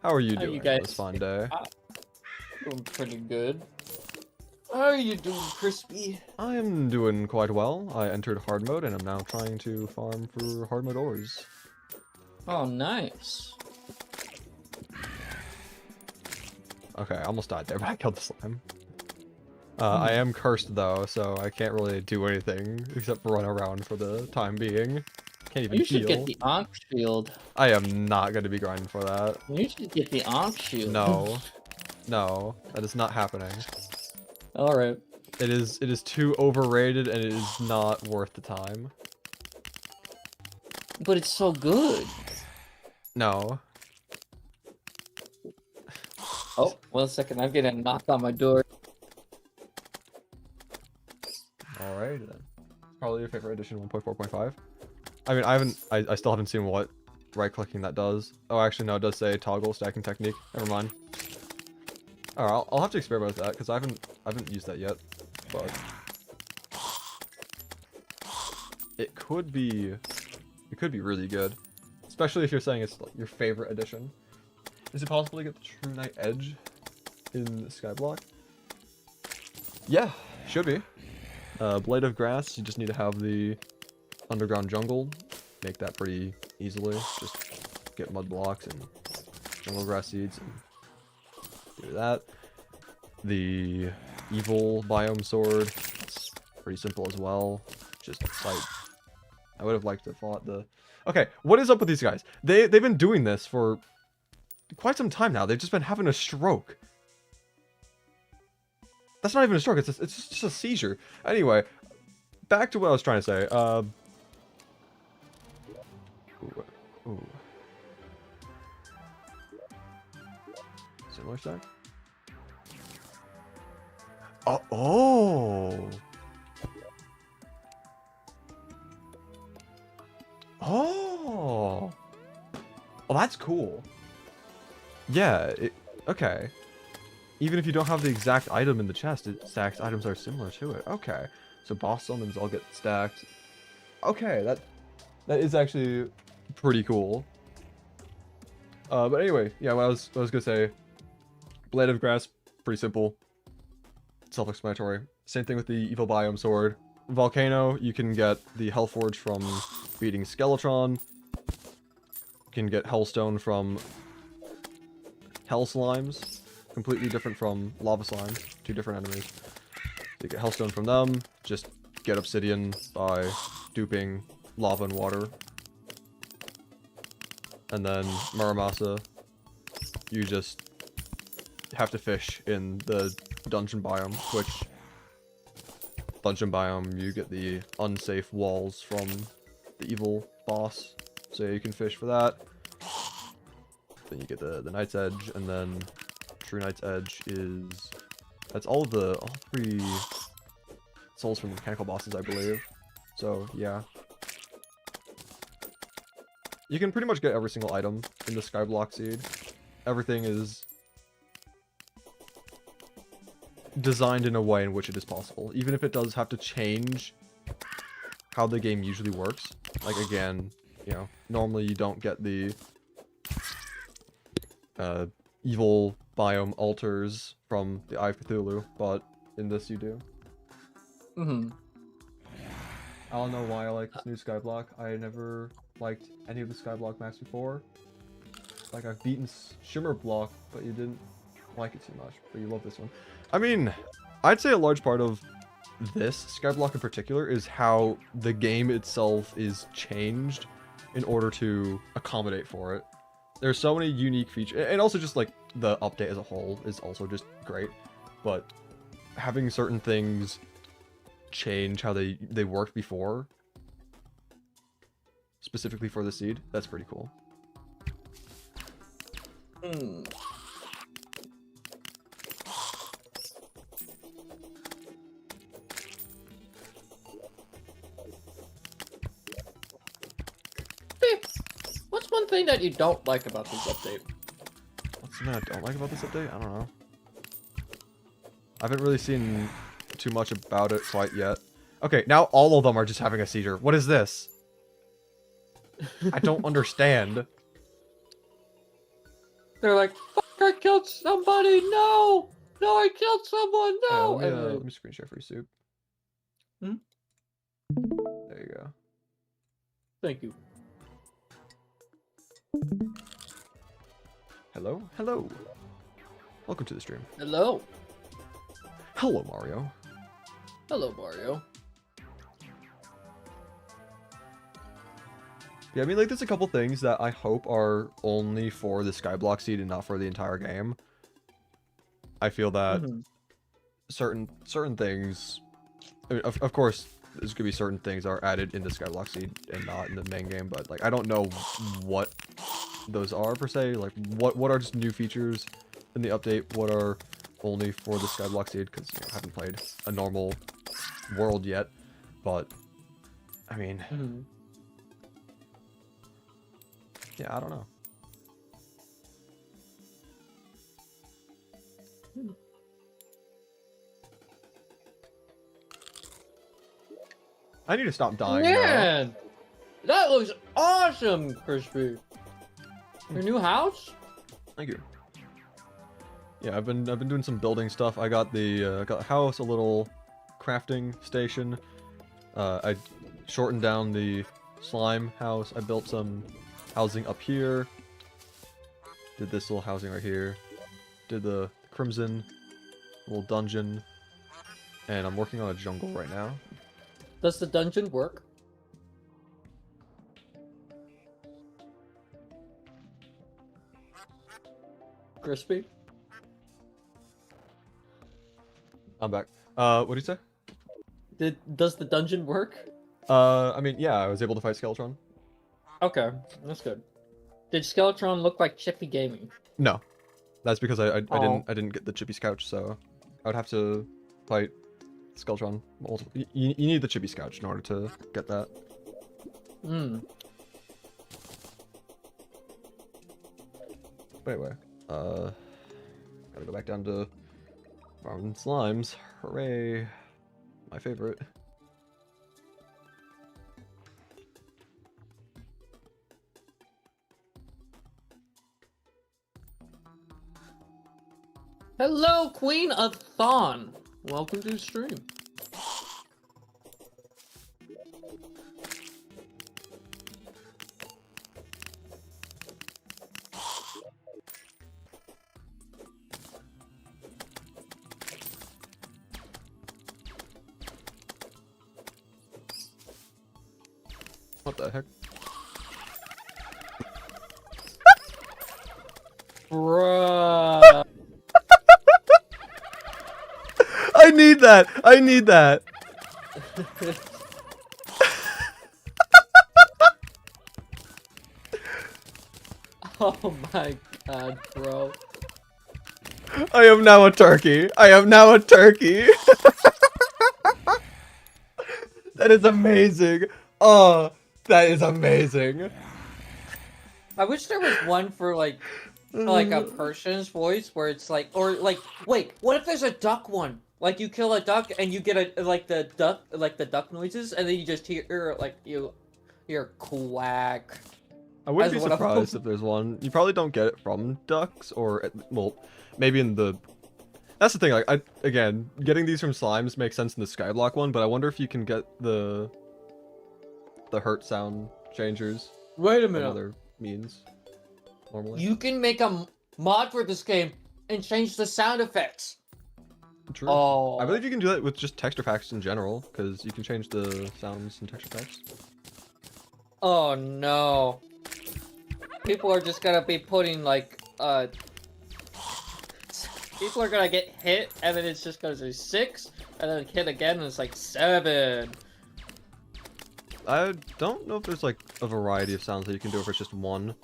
How are you How you doing guys this fun day? Doing pretty good. How are you doing, Crispy? I am doing quite well. I entered hard mode and I'm now trying to farm for hard mode ores. Oh, nice. Okay, I almost died there, but I killed the slime. I am cursed though, so I can't really do anything except run around for the time being. Can't even You should heal. get the Ankh shield. I am not going to be grinding for that. You should get the Ankh shield. No. No, that is not happening. Alright. It is too overrated and it is not worth the time. But it's so good. No. Oh, 1 second. I'm getting a knock on my door. Alright then. Probably your favorite edition 1.4.5. I mean, I still haven't seen what right-clicking that does. Oh, actually, no, it does say toggle stacking technique. Never mind. Alright, I'll have to experiment with that because I haven't used that yet. But it could be really good, especially if you're saying it's like your favorite edition. Is it possible to get the True Night Edge in Skyblock? Yeah, should be. Blade of Grass, you just need to have the underground jungle. Make that pretty easily. Just get mud blocks and jungle grass seeds and do that. The evil biome sword, it's pretty simple as well. Just like, I would have liked to have fought the... Okay, what is up with these guys? They've been doing this for quite some time now. They've just been having a stroke. That's not even a stroke, it's just a seizure. Anyway, back to what I was trying to say. Ooh. Similar stack? Oh! Oh! Oh! Well, that's cool. Yeah, okay. Even if you don't have the exact item in the chest, it stacks items that are similar to it. Okay. So boss summons all get stacked. Okay, that is actually pretty cool. But anyway, yeah, what I was gonna say, Blade of Grass, pretty simple. Self-explanatory. Same thing with the Evil Biome Sword. Volcano, you can get the Hellforge from beating Skeletron. You can get Hellstone from Hell Slimes. Completely different from Lava Slimes. Two different enemies. You get Hellstone from them. Just get Obsidian by duping lava and water. And then Muramasa, you just have to fish in the dungeon biome, which dungeon biome you get the unsafe walls from the evil boss, so you can fish for that. Then you get the Knight's Edge, and then True Knight's Edge is... That's all 3 souls from the mechanical bosses, I believe. So, yeah. You can pretty much get every single item in the Skyblock seed. Everything is designed in a way in which it is possible, even if it does have to change how the game usually works. Like, again, you know, normally you don't get the evil biome altars from the Eye of Cthulhu, but in this you do. Mm-hmm. I don't know why I like this new Skyblock. I never liked any of the Skyblock maps before. Like, I've beaten Shimmer Block, but you didn't like it too much, but you love this one. I mean, I'd say a large part of this Skyblock in particular is how the game itself is changed in order to accommodate for it. There's so many unique features, and also just like the update as a whole is also just great, but having certain things change how they worked before, specifically for the seed, that's pretty cool. What's one thing that you don't like about this update? What's something I don't like about this update? I don't know. I haven't really seen too much about it quite yet. Okay, now all of them are just having a seizure. What is this? I don't understand. They're like, fuck, I killed somebody, no! No, I killed someone, no! Let me screen share for you, Soup. Hmm? There you go. Thank you. Hello? Hello. Welcome to the stream. Hello. Hello, Mario. Hello, Mario. Yeah, I mean, like, there's a couple things that I hope are only for the Skyblock seed and not for the entire game. I feel that certain things... I mean, of course, there's gonna be certain things that are added in the Skyblock seed and not in the main game, but, like, I don't know what those are, per se. Like, what are just new features in the update? What are only for the Skyblock seed? Because, you know, I haven't played a normal world yet, but, I mean... Yeah, I don't know. I need to stop dying now. Man! That looks awesome, Crispy! Your new house? Thank you. Yeah, I've been doing some building stuff. I got the got a house, a little crafting station. I shortened down the slime house. I built some housing up here. Did this little housing right here. Did the crimson little dungeon. And I'm working on a jungle right now. Does the dungeon work? Crispy? I'm back. What do you say? Does the dungeon work? I mean, yeah, I was able to fight Skeletron. Okay, that's good. Did Skeletron look like Chippy Gaming? No, that's because I Oh. didn't get the Chippy Scouch, so I would have to fight Skeletron. You need the Chippy Scouch in order to get that. Hmm. But anyway, gotta go back down to farming slimes. Hooray! My favorite. Hello, Queen of Thon. Welcome to the stream. What the heck? Bruh. I need that! I need that! Oh my god, bro. I am now a turkey! I am now a turkey! That is amazing! Oh, that is amazing! I wish there was one for like a person's voice where it's like, or like, wait, what if there's a duck one? Like you kill a duck and you get the duck noises, and then you just hear like you hear quack. I wouldn't As be one of them. surprised if there's one. You probably don't get it from ducks, or well, maybe in the. That's the thing. Like, again, getting these from slimes makes sense in the Skyblock one, but I wonder if you can get the hurt sound changers Wait a from minute. other means. Normally. You can make a mod for this game and change the sound effects. True. Oh. I believe you can do that with just texture packs in general, because you can change the sounds in texture packs. Oh no. People are just gonna be putting like people are gonna get hit and then it's just gonna say 6 and then hit again and it's like 7. I don't know if there's like a variety of sounds that you can do if it's just one.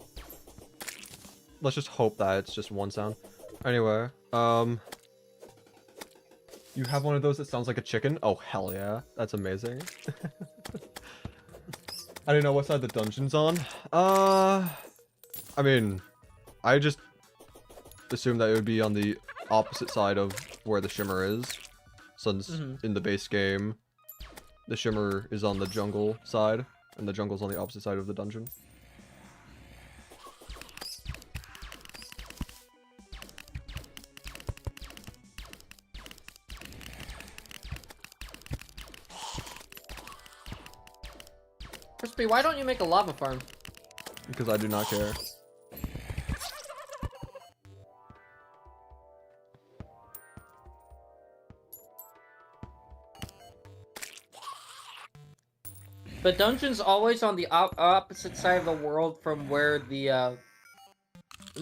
Let's just hope that it's just one sound. Anyway, you have one of those that sounds like a chicken? Oh, hell yeah. That's amazing. I don't know what side the dungeon's on. I mean, I just assumed that it would be on the opposite side of where the shimmer is. Since in the base game, the shimmer is on the jungle side, and the jungle's on the opposite side of the dungeon. Crispy, why don't you make a lava farm? Because I do not care. The dungeon's always on the opposite side of the world from where the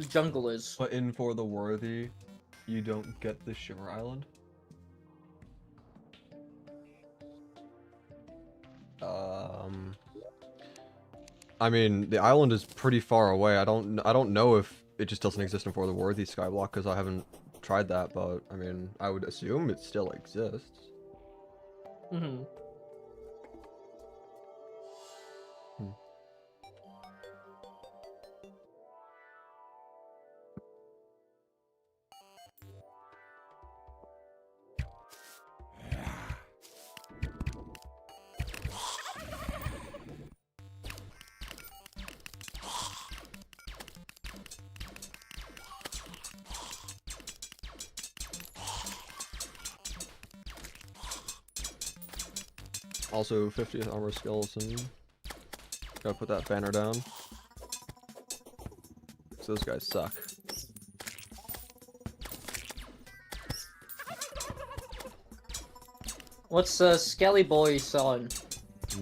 jungle is. But in For the Worthy, you don't get the Shimmer Island. I mean, the island is pretty far away. I don't know if it just doesn't exist in For the Worthy Skyblock because I haven't tried that, but I mean, I would assume it still exists. Mm-hmm. Also, 50th armor skeleton. Gotta put that banner down. So those guys suck. What's Skelly Boy selling?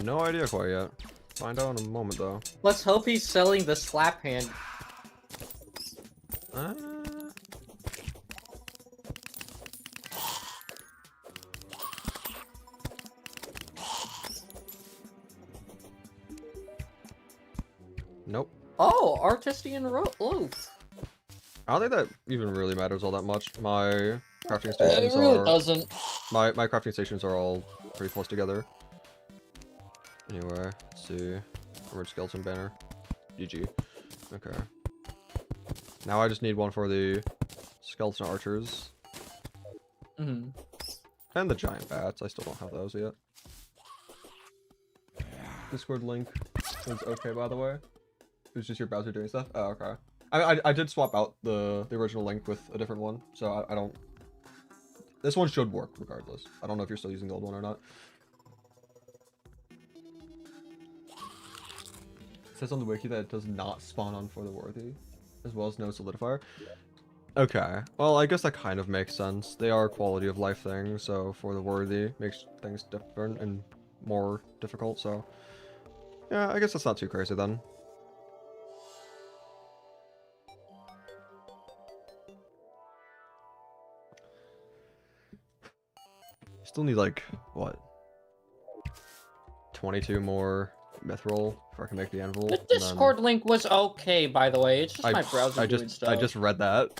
No idea quite yet. Find out in a moment though. Let's hope he's selling the slap hand. Uh... Nope. Oh, artisan loaf. I don't think that even really matters all that much. My crafting stations It really are doesn't. my crafting stations are all pretty close together. Anyway, let's see. Armored skeleton banner. GG. Okay. Now I just need one for the skeleton archers. Mm-hmm. And the giant bats. I still don't have those yet. Discord link is okay, by the way. It was just your browser doing stuff? Oh, okay. I did swap out the original link with a different one, so I don't... This one should work regardless. I don't know if you're still using the old one or not. It says on the wiki that it does not spawn on for the worthy, as well as no solidifier. Okay, well, I guess that kind of makes sense. They are quality of life things, so for the worthy makes things different and more difficult, so... Yeah, I guess that's not too crazy then. Still need like, what? 22 more mithril before I can make the anvil. The Discord link was okay, by the way. It's just my browser doing stuff. I just read that.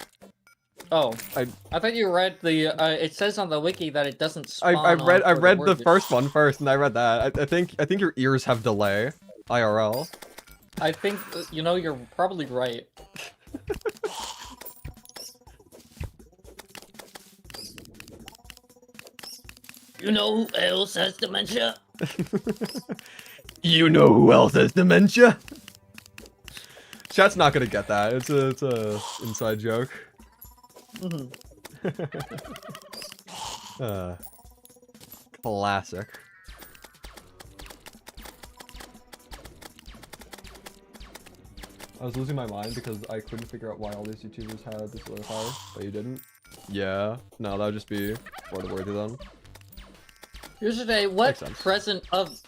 Oh, I thought you read the. It says on the wiki that it doesn't spawn. I read the first one first, and I read that. I think your ears have delay. IRL. I think you know you're probably right. You know who else has dementia? You know who else has dementia? Chat's not gonna get that. It's a inside joke. Mm-hmm. Classic. I was losing my mind because I couldn't figure out why all these YouTubers had this solidifier, but you didn't. Yeah, no, that would just be for the worthy then. Yesterday, what present of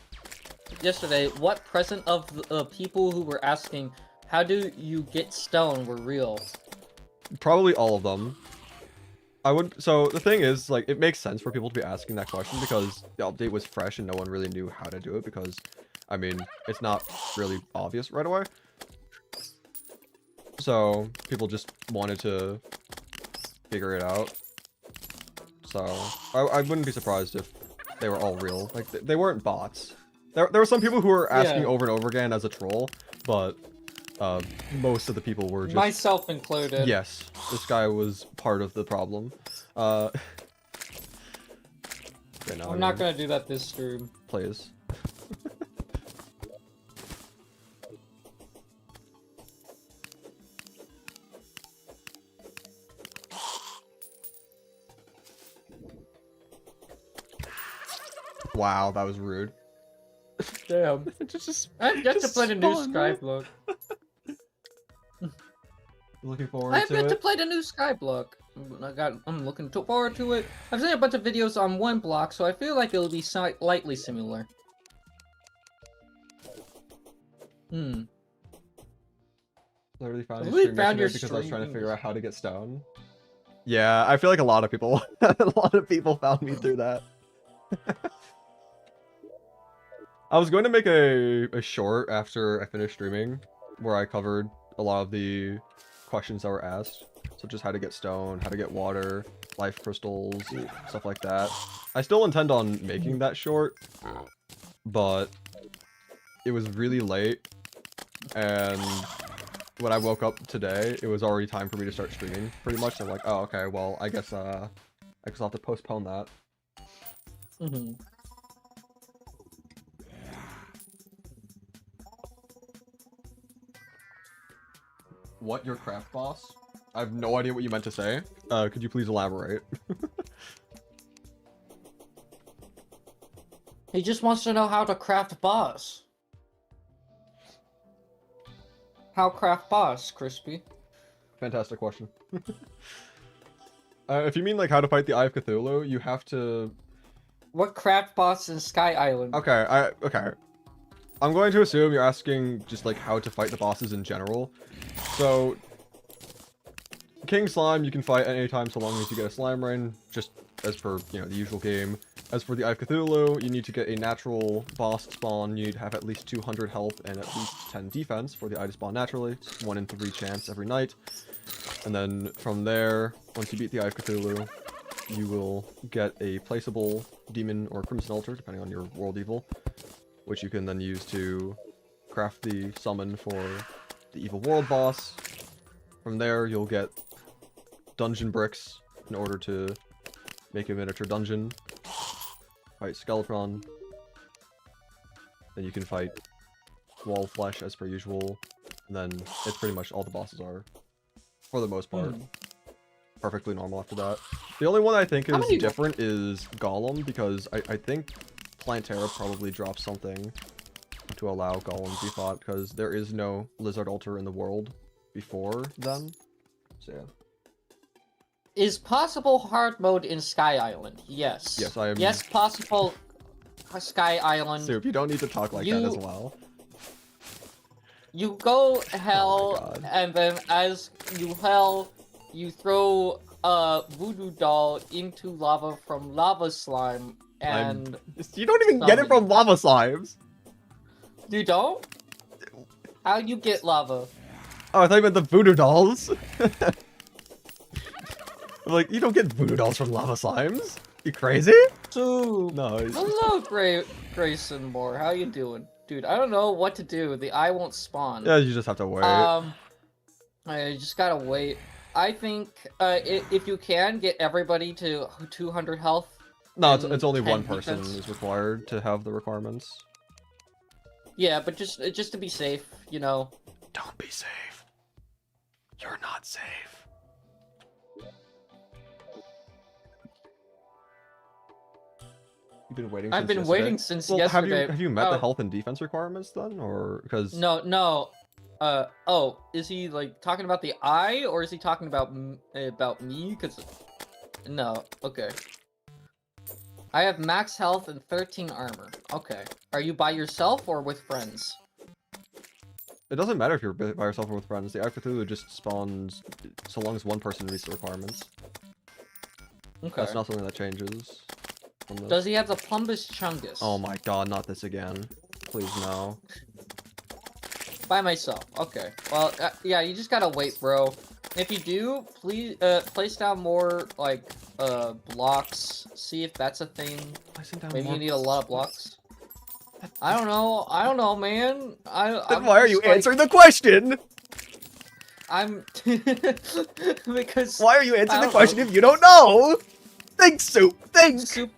the people who were asking, how do you get stone were real? Probably all of them. So the thing is, like, it makes sense for people to be asking that question because the update was fresh and no one really knew how to do it because, I mean, it's not really obvious right away. So people just wanted to figure it out. So I wouldn't be surprised if they were all real. Like, they weren't bots. There were some people who were asking over and over again as a troll, but most of the people were just... Myself included. Yes, this guy was part of the problem. Okay, I'm not gonna do that this stream. Please. Wow, that was rude. Damn. I've got to play the new Skyblock. Looking forward I've to got it. to play the new Skyblock. I'm looking forward to it. I've seen a bunch of videos on one block, so I feel like it'll be slightly similar. Literally found I your really stream found your yesterday because I was trying to stream. figure out how to get stone. Yeah, I feel like a lot of people, found me through that. I was going to make a short after I finished streaming, where I covered a lot of the questions that were asked, such as how to get stone, how to get water, life crystals, stuff like that. I still intend on making that short, but it was really late, and when I woke up today, it was already time for me to start streaming, pretty much. I'm like, oh, okay, well, I guess I'll have to postpone that. What, your craft boss? I have no idea what you meant to say. Could you please elaborate? He just wants to know how to craft boss. How craft boss, Crispy? Fantastic question. If you mean like how to fight the Eye of Cthulhu, you have to. What craft boss in Sky Island? Okay, okay. I'm going to assume you're asking just like how to fight the bosses in general. So, King Slime you can fight at any time so long as you get a slime rain, just as per, you know, the usual game. As for the Eye of Cthulhu, you need to get a natural boss spawn. You need to have at least 200 health and at least 10 defense for the Eye to spawn naturally. It's 1 in 3 chance every night. And then from there, once you beat the Eye of Cthulhu, you will get a placeable demon or crimson altar, depending on your world evil, which you can then use to craft the summon for the evil world boss. From there, you'll get dungeon bricks in order to make a miniature dungeon. Fight Skeletron. Then you can fight wall flesh as per usual. And then it's pretty much all the bosses are, for the most part, perfectly normal after that. The only one I think is different is Golem, because I think Plantera probably dropped something to allow Golem to be fought, because there is no Lizard Altar in the world before then. So yeah. Is possible hard mode in Sky Island? Yes. Yes, I am. Yes, possible Sky Island. Soup, you don't need to talk like that as well. You go hell, Oh and then as you hell, you throw a voodoo doll into lava from lava slime, and You don't even get it from lava slimes. You don't? How you get lava? Oh, I thought you meant the voodoo dolls. Like, you don't get voodoo dolls from lava slimes. You crazy? So, No. hello, Grayson Moore. How you doing? Dude, I don't know what to do. The eye won't spawn. Yeah, you just have to wait. I just gotta wait. I think, if you can, get everybody to 200 health. No, it's only one 10 person defense. is required to have the requirements. Yeah, but just to be safe, you know. Don't be safe. You're not safe. You've been waiting. I've been yesterday? waiting since Well, yesterday. have you met the health and defense requirements then, or because? No. Oh, is he like talking about the eye, or is he talking about me? Cause no. Okay. I have max health and 13 armor. Okay. Are you by yourself or with friends? It doesn't matter if you're by yourself or with friends. The Eye of Cthulhu just spawns so long as one person meets the requirements. Okay. That's not something that changes. From this. Does he have the Plumbus Chungus? Oh my god, not this again. Please no. By myself. Okay. Well, yeah, you just gotta wait, bro. If you do, please place down more like blocks. See if that's a thing. Maybe you need a lot of blocks. I don't know, man. Then why are you answering the question? I'm because Why are you answering the question if you don't know? Think, Soup. Think. Soup.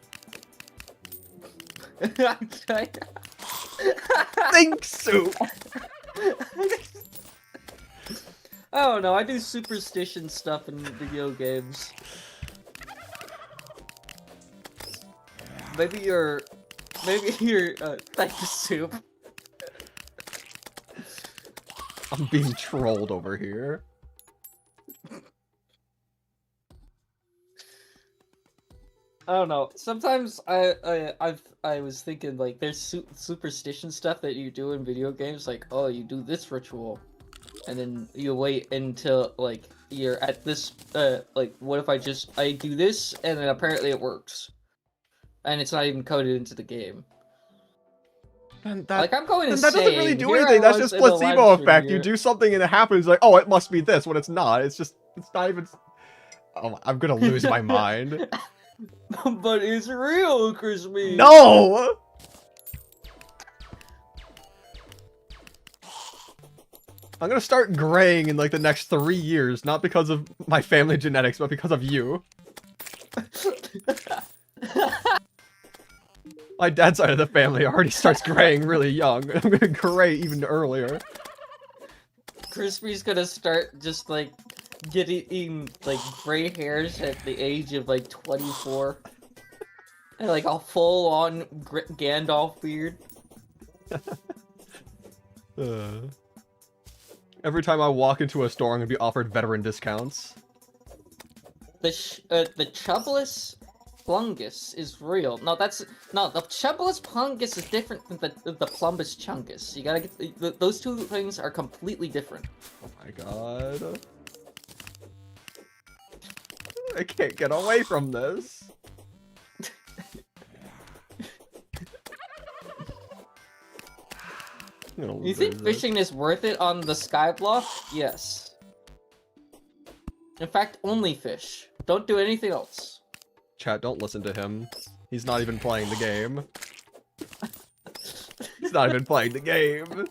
Think, Soup. I don't know. I do superstition stuff in video games. Maybe you're thank you, Soup. I'm being trolled over here. I don't know. Sometimes I was thinking like there's superstition stuff that you do in video games, like oh you do this ritual, and then you wait until like you're at this like what if I do this and then apparently it works, and it's not even coded into the game. And Like I'm going that insane. doesn't really do Here anything. I That's was just in the live placebo stream effect. here. You do something and it happens like, oh, it must be this when it's not. It's not even. Oh, I'm gonna lose my mind. But it's real, Crispy. No. I'm gonna start graying in like the next 3 years, not because of my family genetics, but because of you. My dad's side of the family already starts graying really young. I'm gonna gray even earlier. Crispy's gonna start just like getting like gray hairs at the age of like 24. And like a full-on Gandalf beard. Every time I walk into a store, I'm gonna be offered veteran discounts. The Chubless Plungus is real. No, the Chubless Plungus is different than the Plumbus Chungus. You gotta get those two things are completely different. Oh my god. I can't get away from this. You think fishing is worth it on the Skyblock? Yes. In fact, only fish. Don't do anything else. Chat, don't listen to him. He's not even playing the game. He's not even playing the game.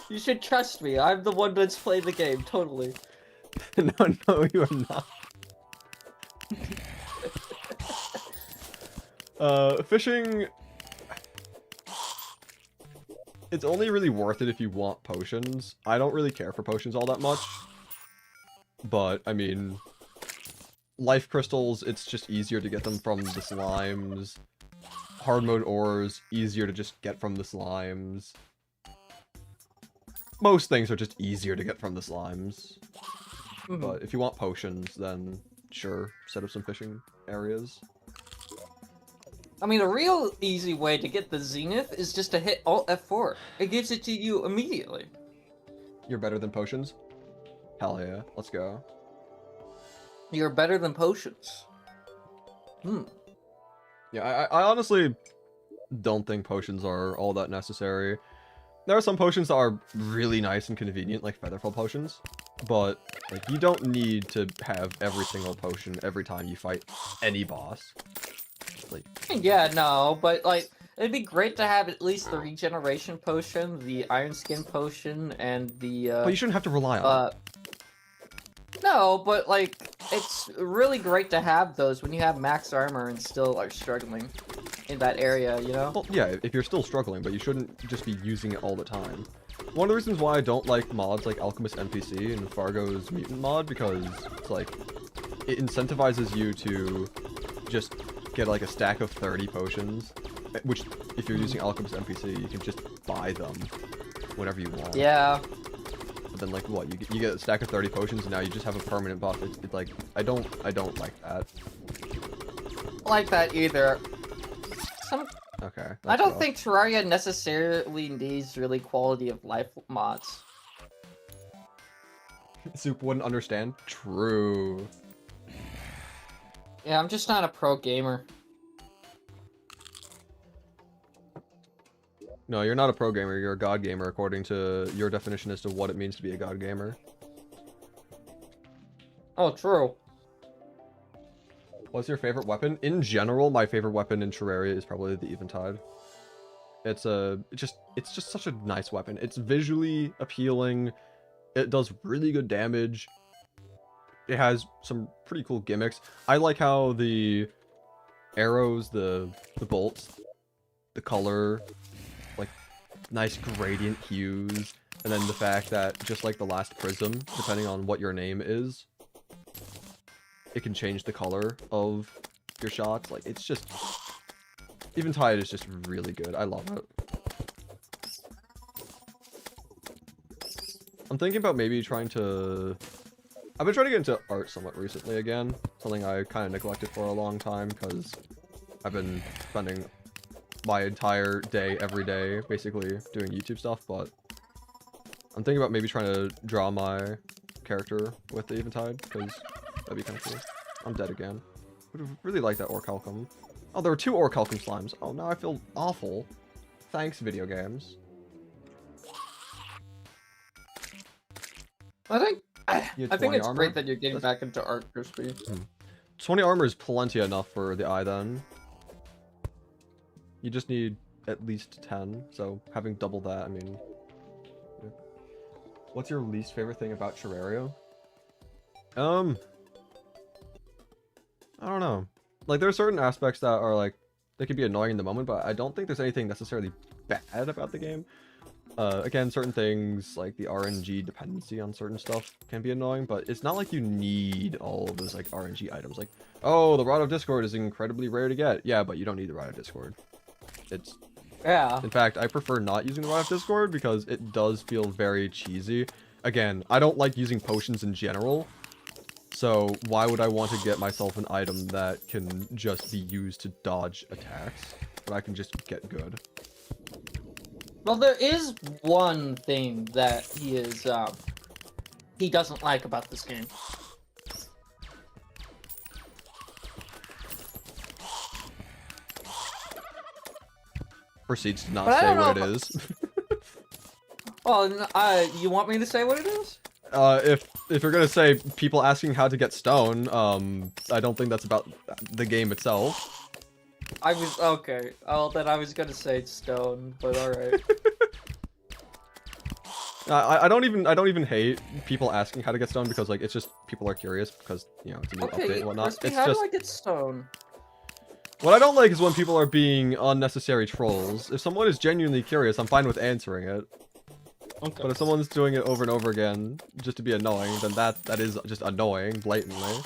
You should trust me. I'm the one that's played the game, totally. No, you are not. Fishing... It's only really worth it if you want potions. I don't really care for potions all that much. But, I mean... Life crystals, it's just easier to get them from the slimes. Hard mode ores, easier to just get from the slimes. Most things are just easier to get from the slimes. But if you want potions, then sure, set up some fishing areas. I mean, a real easy way to get the Zenith is just to hit Alt F4. It gives it to you immediately. You're better than potions? Hell yeah, let's go. You're better than potions. Yeah, I honestly don't think potions are all that necessary. There are some potions that are really nice and convenient, like Featherfall potions. But, like, you don't need to have every single potion every time you fight any boss. Like... Yeah, no, but, like, it'd be great to have at least the regeneration potion, the Iron Skin potion, and the, But you shouldn't have to rely on it. No, but, like, it's really great to have those when you have max armor and still are struggling in that area, you know? Well, yeah, if you're still struggling, but you shouldn't just be using it all the time. One of the reasons why I don't like mods like Alchemist NPC and Fargo's Mutant mod, because it's like, it incentivizes you to just get like a stack of 30 potions, which if you're using Alchemist NPC, you can just buy them whenever you want. Yeah. But then like what, you get a stack of 30 potions and now you just have a permanent buff. It's like, I don't like that. Like that either. Okay. I don't think Terraria necessarily needs really quality of life mods. Soup wouldn't understand. True. Yeah, I'm just not a pro gamer. No, you're not a pro gamer, you're a god gamer according to your definition as to what it means to be a god gamer. Oh, true. What's your favorite weapon? In general, my favorite weapon in Terraria is probably the Eventide. It's just such a nice weapon. It's visually appealing. It does really good damage. It has some pretty cool gimmicks. I like how the arrows, the bolts, the color, like nice gradient hues, and then the fact that just like the last prism, depending on what your name is, it can change the color of your shots. Like, it's just... Eventide is just really good. I love it. I'm thinking about maybe trying to... I've been trying to get into art somewhat recently again. Something I kind of neglected for a long time, because I've been spending my entire day, every day, basically doing YouTube stuff, but... I'm thinking about maybe trying to draw my character with the Eventide, because... that'd be kind of cool. I'm dead again. Would have really liked that Orichalcum. Oh, there were 2 Orichalcum slimes. Oh, now I feel awful. Thanks, video games. I think it's armor? great that you're getting back into art, Crispy. 20 armor is plenty enough for the eye, then. You just need at least 10, so having double that, I mean... Yeah. What's your least favorite thing about Terraria? I don't know. Like, there are certain aspects that are, like, they could be annoying in the moment, but I don't think there's anything necessarily bad about the game. Again, certain things like the RNG dependency on certain stuff can be annoying, but it's not like you need all of those like RNG items. Like, oh, the Rod of Discord is incredibly rare to get. Yeah, but you don't need the Rod of Discord. It's Yeah. In fact, I prefer not using the Rod of Discord because it does feel very cheesy. Again, I don't like using potions in general, so why would I want to get myself an item that can just be used to dodge attacks, but I can just get good? Well, there is one thing that he doesn't like about this game. Proceeds to not But I say don't what know it is. Well, you want me to say what it is? If you're gonna say people asking how to get stone, I don't think that's about the game itself. I was okay. Oh, then I was gonna say stone, but all right. I don't even hate people asking how to get stone because like it's just people are curious because you know it's a new update and whatnot. Crispy, It's how just do I get stone? what I don't like is when people are being unnecessary trolls. If someone is genuinely curious, I'm fine with answering it. Okay. But if someone's doing it over and over again just to be annoying, then that is just annoying blatantly.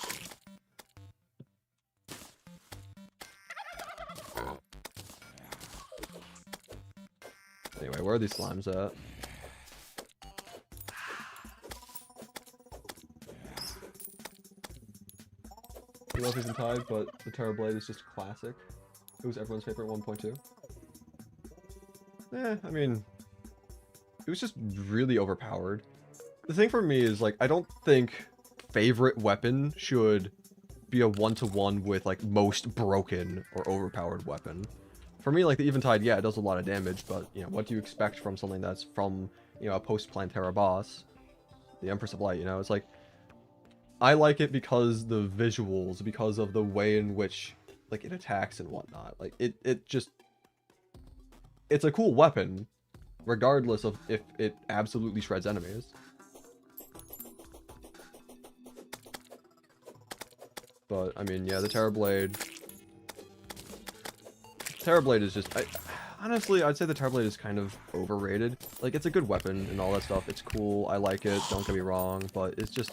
Anyway, where are these slimes at? I love His Tide, but the Terrorblade is just classic. It was everyone's favorite 1.2. I mean, it was just really overpowered. The thing for me is, like, I don't think favorite weapon should be a one-to-one with, like, most broken or overpowered weapon. For me, like, the Eventide, yeah, it does a lot of damage, but, you know, what do you expect from something that's from, you know, a post-Plantera boss? The Empress of Light, you know? It's like, I like it because the visuals, because of the way in which, like, it attacks and whatnot. Like, it just... It's a cool weapon, regardless of if it absolutely shreds enemies. But, I mean, yeah, the Terrorblade... Terrorblade is just... honestly, I'd say the Terrorblade is kind of overrated. Like, it's a good weapon and all that stuff. It's cool. I like it. Don't get me wrong. But it's just...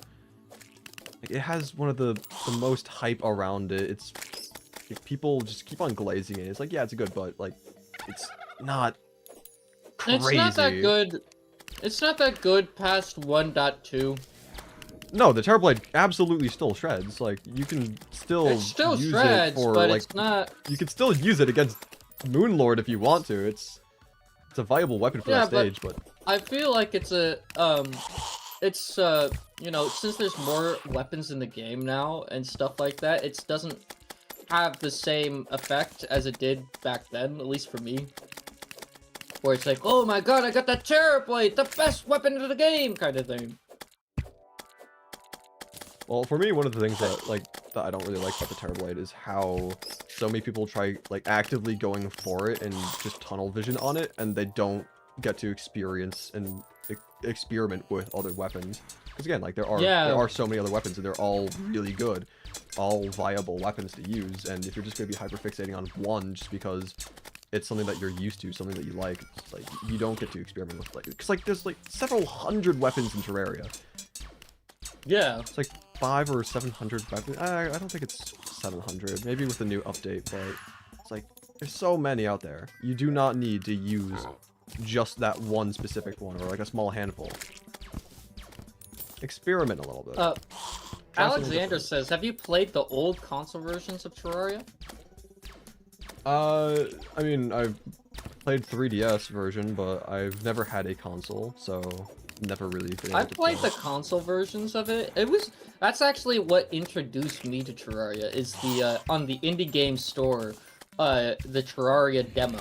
Like, it has one of the most hype around it. It's... Like, people just keep on glazing it. It's like, yeah, it's good, but, like, it's not crazy. It's not that good. It's not that good past 1.2. No, the Terrorblade absolutely still shreds. Like, you can still It still use shreds, it for, but like, it's not. you can still use it against Moonlord if you want to. It's a viable weapon for that stage, but I feel like it's a it's you know, since there's more weapons in the game now and stuff like that, it doesn't have the same effect as it did back then, at least for me. Where it's like, oh my god, I got that Terrorblade, the best weapon in the game, kind of thing. well, for me, one of the things that I don't really like about the Terrorblade is how so many people try like actively going for it and just tunnel vision on it, and they don't get to experience and experiment with other weapons. Because again, like there are so many other weapons, and they're all really good, all viable weapons to use. And if you're just gonna be hyperfixating on one just because it's something that you're used to, something that you like, it's like you don't get to experiment with, like, because like there's like several hundred weapons in Terraria. Yeah. It's like 500 or 700 weapons. I don't think it's 700. Maybe with the new update, but it's like there's so many out there. You do not need to use just that one specific one or like a small handful. Experiment a little bit. Alexander says, have you played the old console versions of Terraria? I mean, I've played 3DS version, but I've never had a console, so never really been able I to played play. the console versions of it. That's actually what introduced me to Terraria, is the on the indie game store, the Terraria demo.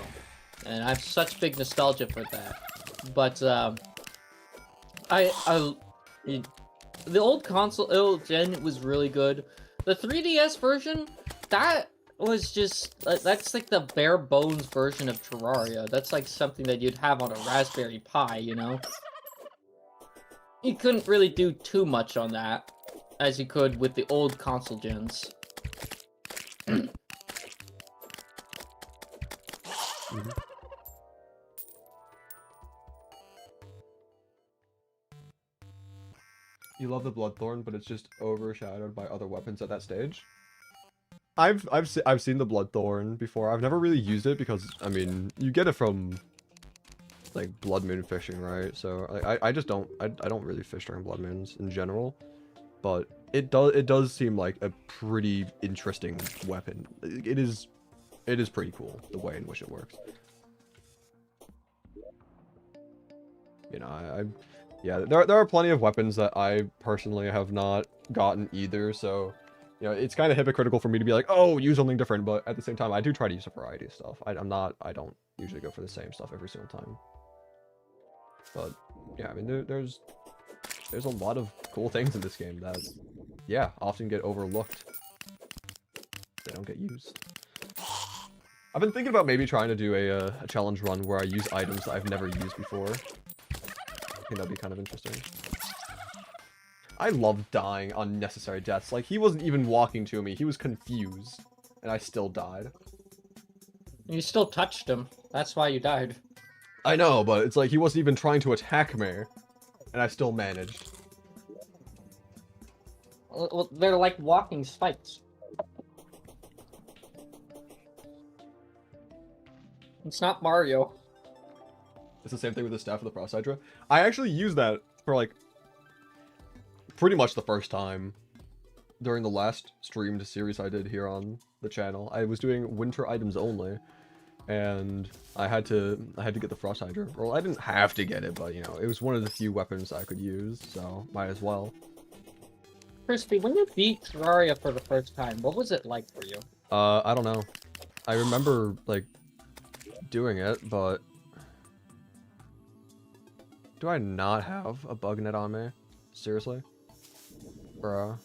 And I have such big nostalgia for that. But the old console, old gen was really good. The 3DS version, that was just that's like the bare bones version of Terraria. That's like something that you'd have on a Raspberry Pi, you know. You couldn't really do too much on that, as you could with the old console gens. you love the Bloodthorn, but it's just overshadowed by other weapons at that stage. I've seen the Bloodthorn before. I've never really used it because I mean you get it from like blood moon fishing, right? So I just don't I don't really fish during blood moons in general, but it does seem like a pretty interesting weapon. It is pretty cool the way in which it works. You know, yeah, there are plenty of weapons that I personally have not gotten either, so you know, it's kind of hypocritical for me to be like, oh, use something different, but at the same time, I do try to use a variety of stuff. I don't usually go for the same stuff every single time. But yeah, I mean, there's a lot of cool things in this game that, yeah, often get overlooked. They don't get used. I've been thinking about maybe trying to do a challenge run where I use items that I've never used before. I think that'd be kind of interesting. I love dying unnecessary deaths. Like, he wasn't even walking to me. He was confused. And I still died. You still touched him. That's why you died. I know, but it's like he wasn't even trying to attack me. And I still managed. Well, they're like walking spikes. It's not Mario. It's the same thing with the staff of the Frost Hydra. I actually used that for, like, pretty much the first time during the last streamed series I did here on the channel. I was doing winter items only, and I had to get the Frost Hydra. Well, I didn't have to get it, but, you know, it was one of the few weapons I could use, so might as well. Crispy, when you beat Terraria for the first time, what was it like for you? I don't know. I remember, like, doing it, but do I not have a bug net on me? Seriously? Bruh.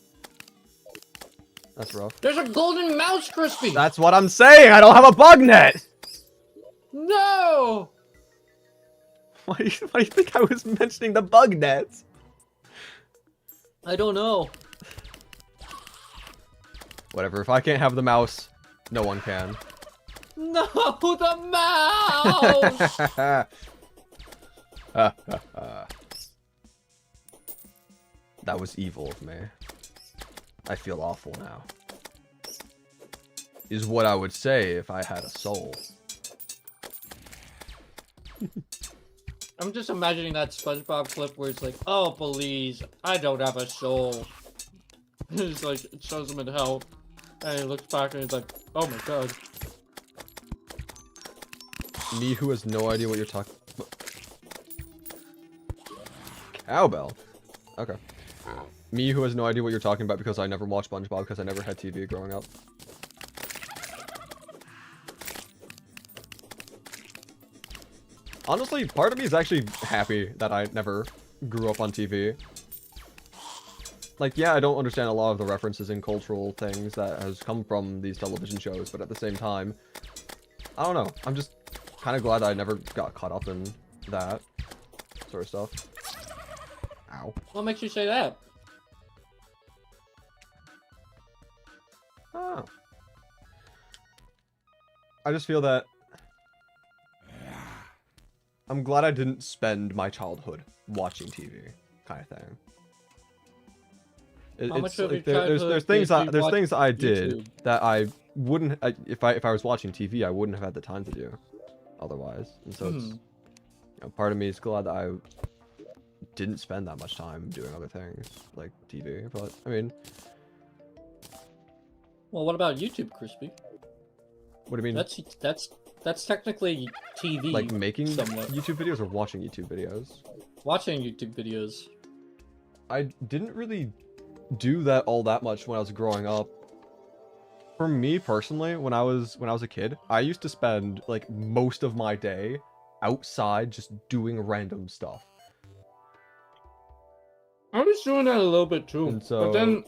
That's rough. There's a golden mouse, Crispy! That's what I'm saying! I don't have a bug net! No! Why do you think I was mentioning the bug nets? I don't know. Whatever, if I can't have the mouse, no one can. No, the mouse! That was evil of me. I feel awful now. Is what I would say if I had a soul. I'm just imagining that SpongeBob clip where it's like, oh, please, I don't have a soul. It's like, it shows him in hell. And he looks back and he's like, oh my god. Me who has no idea what you're talking about. Cowbell. Okay. Me who has no idea what you're talking about because I never watched SpongeBob because I never had TV growing up. Honestly, part of me is actually happy that I never grew up on TV. Like, yeah, I don't understand a lot of the references and cultural things that has come from these television shows, but at the same time, I don't know. I'm just kind of glad I never got caught up in that sort of stuff. Ow. What makes you say that? Oh. I just feel that I'm glad I didn't spend my childhood watching TV, kind of thing. How much of like your there's things that watch I did YouTube? that I wouldn't if I was watching TV I wouldn't have had the time to do otherwise. And so it's, you know, part of me is glad that I didn't spend that much time doing other things like TV. But I mean, Well, what about YouTube, Crispy? what do you mean? That's technically TV. Like making somewhat. YouTube videos or watching YouTube videos? Watching YouTube videos. I didn't really do that all that much when I was growing up. For me personally, when I was a kid, I used to spend like most of my day outside just doing random stuff. I was doing that a little bit too. And so, but then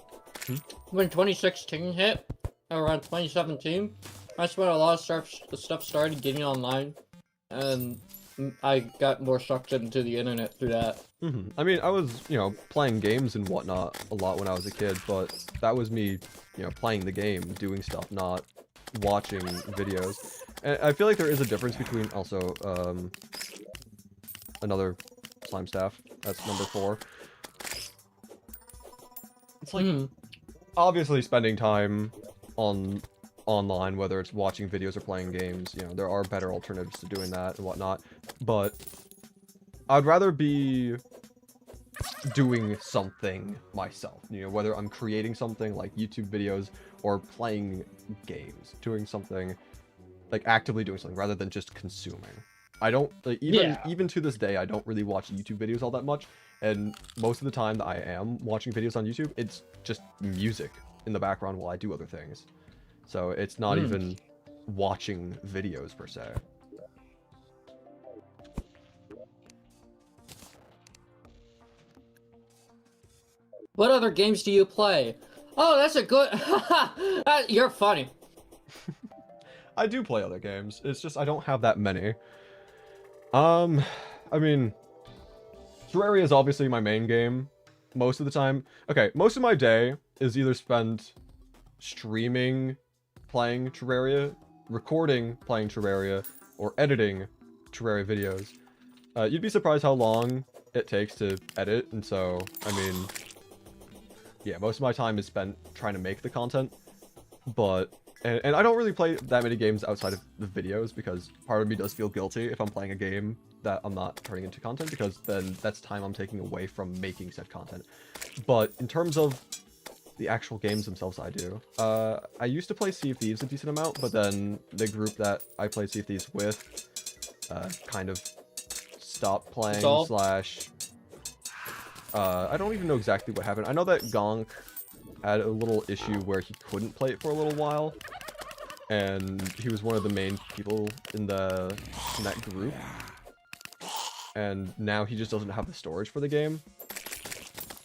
when 2016 hit, around 2017, that's when a lot of stuff started getting online, and I got more sucked into the internet through that. I mean, I was, you know, playing games and whatnot a lot when I was a kid, but that was me, you know, playing the game, doing stuff, not watching videos. And I feel like there is a difference between also, another slime staff, that's number 4. it's like obviously spending time online, whether it's watching videos or playing games, you know, there are better alternatives to doing that and whatnot. But I'd rather be doing something myself, you know, whether I'm creating something like YouTube videos or playing games, doing something like actively doing something rather than just consuming. I don't like, even to this day I don't really watch YouTube videos all that much, and most of the time that I am watching videos on YouTube, it's just music in the background while I do other things. So it's not even watching videos per se. What other games do you play? Oh, that's a good... You're funny. I do play other games. It's just I don't have that many. I mean, Terraria is obviously my main game most of the time. Okay, most of my day is either spent streaming playing Terraria, recording playing Terraria, or editing Terraria videos. You'd be surprised how long it takes to edit, and so, I mean, yeah, most of my time is spent trying to make the content, but, and I don't really play that many games outside of the videos, because part of me does feel guilty if I'm playing a game that I'm not turning into content, because then that's time I'm taking away from making said content. But in terms of the actual games themselves, I do. I used to play Sea of Thieves a decent amount, but then the group that I played Sea of Thieves with kind of stopped playing, slash... I don't even know exactly what happened. I know that Gonk had a little issue where he couldn't play it for a little while, and he was one of the main people in that group. And now he just doesn't have the storage for the game.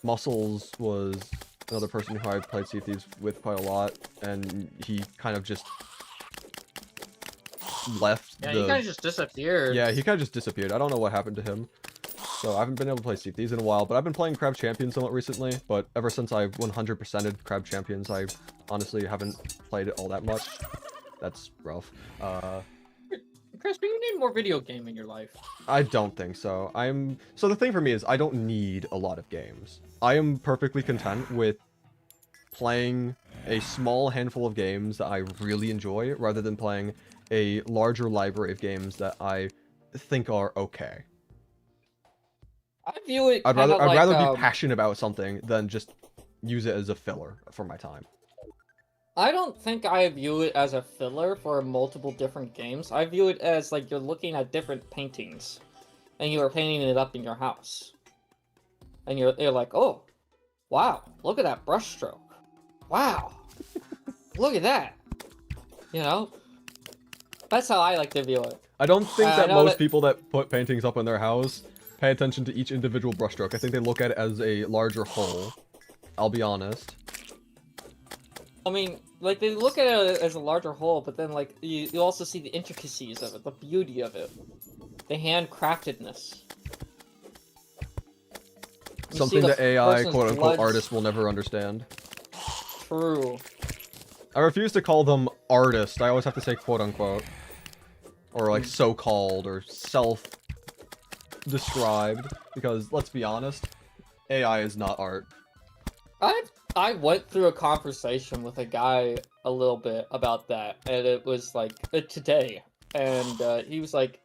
Muscles was another person who I played Sea of Thieves with quite a lot, and he kind of just left. Yeah, he kind of just disappeared. Yeah, he kind of just disappeared. I don't know what happened to him. So I haven't been able to play Sea of Thieves in a while, but I've been playing Crab Champions somewhat recently. But ever since I 100%ed Crab Champions, I honestly haven't played it all that much. That's rough. Crispy, you need more video game in your life. I don't think so. So the thing for me is I don't need a lot of games. I am perfectly content with playing a small handful of games that I really enjoy, rather than playing a larger library of games that I think are okay. I view it I'd rather be passionate about something than just use it as a filler for my time. I don't think I view it as a filler for multiple different games. I view it as like you're looking at different paintings, and you are painting it up in your house, and you're like, oh, wow, look at that brushstroke. Wow, look at that. You know, that's how I like to view it. I don't think that most people that put paintings up in their house pay attention to each individual brushstroke. I think they look at it as a larger whole. I'll be honest. I mean, like, they look at it as a larger whole, but then, like, you also see the intricacies of it, the beauty of it, the handcraftedness. Something that AI, quote-unquote, artists will never understand. True. I refuse to call them artists. I always have to say quote-unquote. Or, like, so-called, or self-described. Because, let's be honest, AI is not art. I went through a conversation with a guy a little bit about that, and it was like today, and he was like,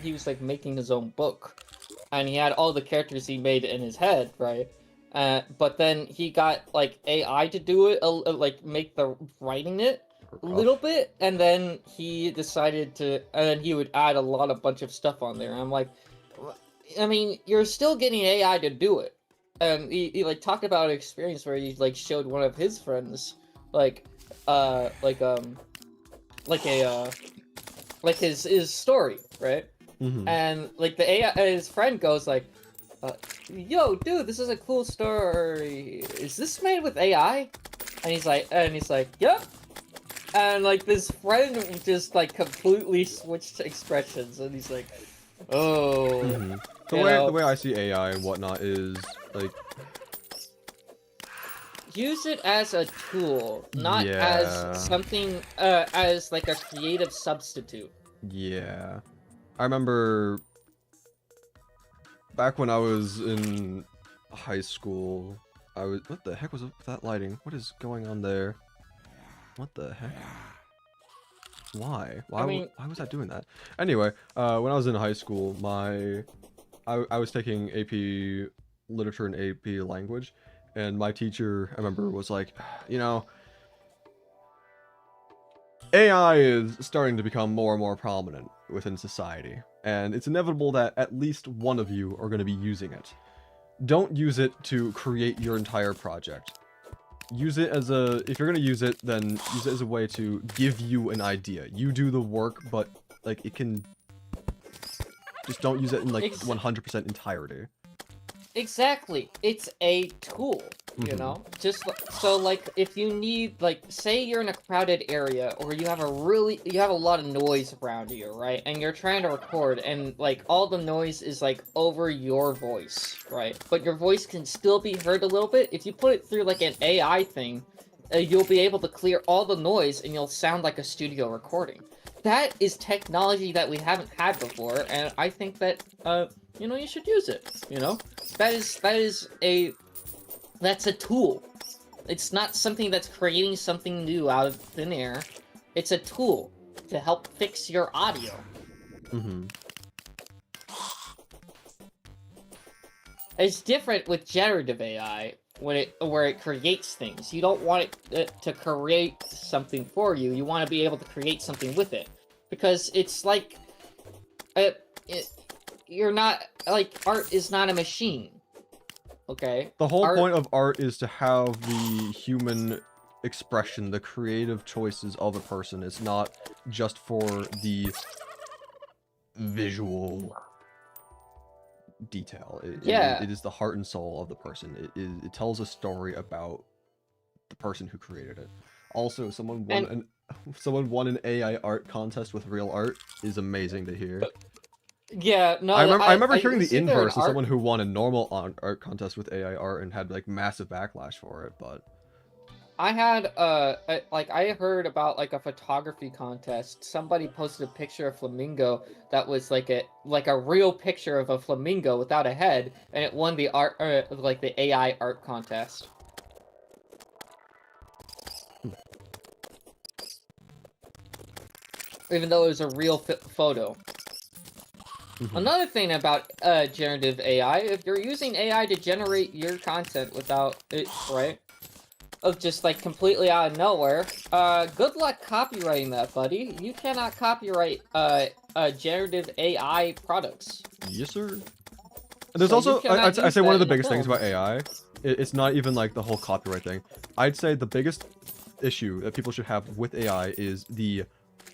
he was like making his own book, and he had all the characters he made in his head, right? But then he got like AI to do it, like make the writing it a little bit, and then he decided to, and then he would add a bunch of stuff on there. And I'm like, I mean, you're still getting AI to do it. And he like talked about an experience where he like showed one of his friends his story, right? Mm-hmm. And like the AI, his friend goes like, "Yo, dude, this is a cool story. Is this made with AI?" And he's like, "Yep." And like this friend just like completely switched expressions, and he's like, "Oh." Mm-hmm. The way I see AI and whatnot is like, use it as a tool, not as something as like a creative substitute. Yeah. I remember back when I was in high school, What the heck was that lighting? What is going on there? What the heck? Why? Why was I doing that? Anyway, when I was in high school, I was taking AP Literature and AP Language, and my teacher, I remember, was like, you know, AI is starting to become more and more prominent within society, and it's inevitable that at least one of you are going to be using it. Don't use it to create your entire project. Use it as if you're going to use it, then use it as a way to give you an idea. You do the work, but, like, it can... Just don't use it in, like, 100% entirety. Exactly. It's a tool, you know? Just so, like, if you need, like, say you're in a crowded area, or you have a lot of noise around you, right? And you're trying to record, and, like, all the noise is, like, over your voice, right? But your voice can still be heard a little bit. If you put it through, like, an AI thing, you'll be able to clear all the noise, and you'll sound like a studio recording. That is technology that we haven't had before, and I think that, you know, you should use it, you know? That's a tool. It's not something that's creating something new out of thin air. It's a tool to help fix your audio. It's different with generative AI, where it creates things. You don't want it to create something for you. You want to be able to create something with it. Because it's like... you're not... Like, art is not a machine. Okay? The whole point of art is to have the human expression, the creative choices of a person. It's not just for the visual detail. It is the heart and soul of the person. It tells a story about the person who created it. Also, someone won an AI art contest with real art is amazing to hear. Yeah, no, I remember hearing the inverse of someone who won a normal art contest with AI art and had like massive backlash for it, but I had I heard about like a photography contest. Somebody posted a picture of flamingo that was like a real picture of a flamingo without a head, and it won the the AI art contest. Even though it was a real photo. Another thing about generative AI, if you're using AI to generate your content without it, right? Of just like completely out of nowhere, good luck copyrighting that, buddy. You cannot copyright generative AI products. Yes, sir. There's also, I'd say one of the biggest things about AI, it's not even like the whole copyright thing. I'd say the biggest issue that people should have with AI is the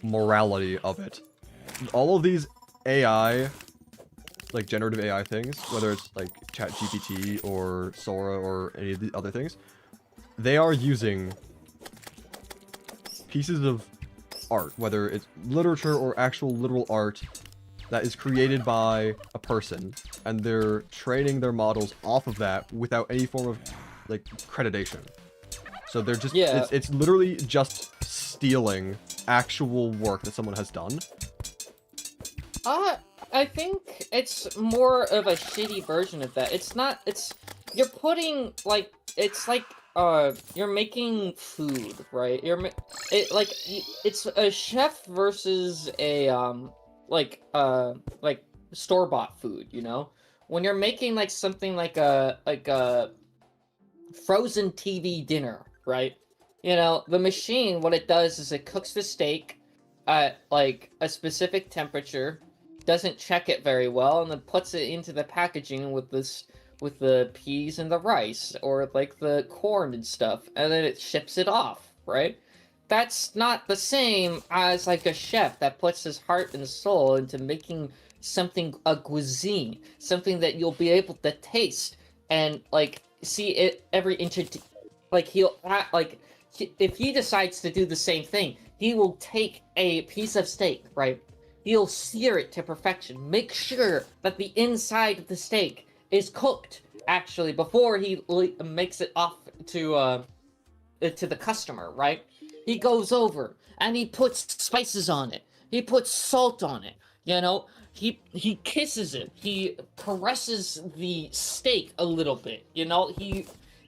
morality of it. All of these AI, like generative AI things, whether it's like ChatGPT or Sora or any of the other things, they are using pieces of art, whether it's literature or actual literal art that is created by a person, and they're training their models off of that without any form of like accreditation. So they're just, it's literally just stealing actual work that someone has done. I think it's more of a shitty version of that. It's not, you're putting, like, it's like, you're making food, right? It's a chef versus a, like store-bought food, you know? When you're making, like, something like a frozen TV dinner, right? You know, the machine, what it does is it cooks the steak at, like, a specific temperature, doesn't check it very well, and then puts it into the packaging with the peas and the rice, or like the corn and stuff, and then it ships it off, right? That's not the same as like a chef that puts his heart and soul into making something, a cuisine, something that you'll be able to taste and like see it every inch of, like if he decides to do the same thing, he will take a piece of steak, right? He'll sear it to perfection. Make sure that the inside of the steak is cooked, actually, before he makes it off to the customer, right? He goes over, and he puts spices on it. He puts salt on it, you know? He kisses it. He caresses the steak a little bit, you know?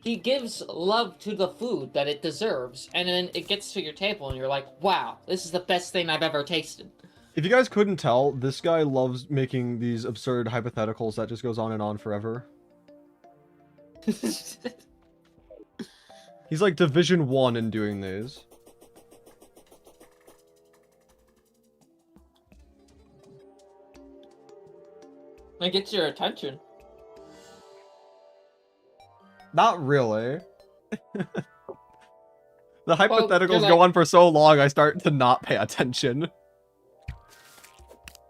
he gives love to the food that it deserves, and then it gets to your table, and you're like, wow, this is the best thing I've ever tasted. If you guys couldn't tell, this guy loves making these absurd hypotheticals that just goes on and on forever. He's like Division 1 in doing these. It gets your attention. Not really. The hypotheticals you're go like- on for so long, I start to not pay attention.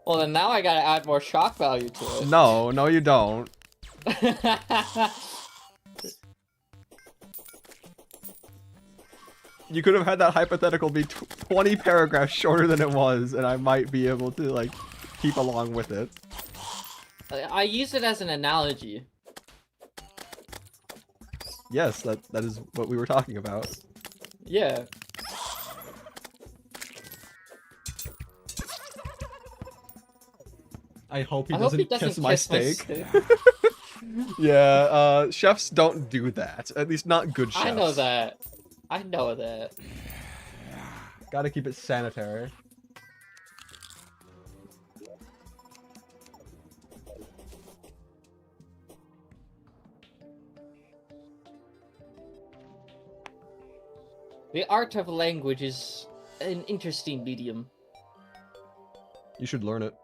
Well, then now I gotta add more shock value to it. No, no you don't. You could have had that hypothetical be 20 paragraphs shorter than it was, and I might be able to, like, keep along with it. I use it as an analogy. Yes, that is what we were talking about. Yeah. I hope he I hope doesn't, he doesn't kiss my steak. steak. Yeah, chefs don't do that. At least not good chefs. I know that. I know that. Gotta keep it sanitary. The art of language is an interesting medium. You should learn it.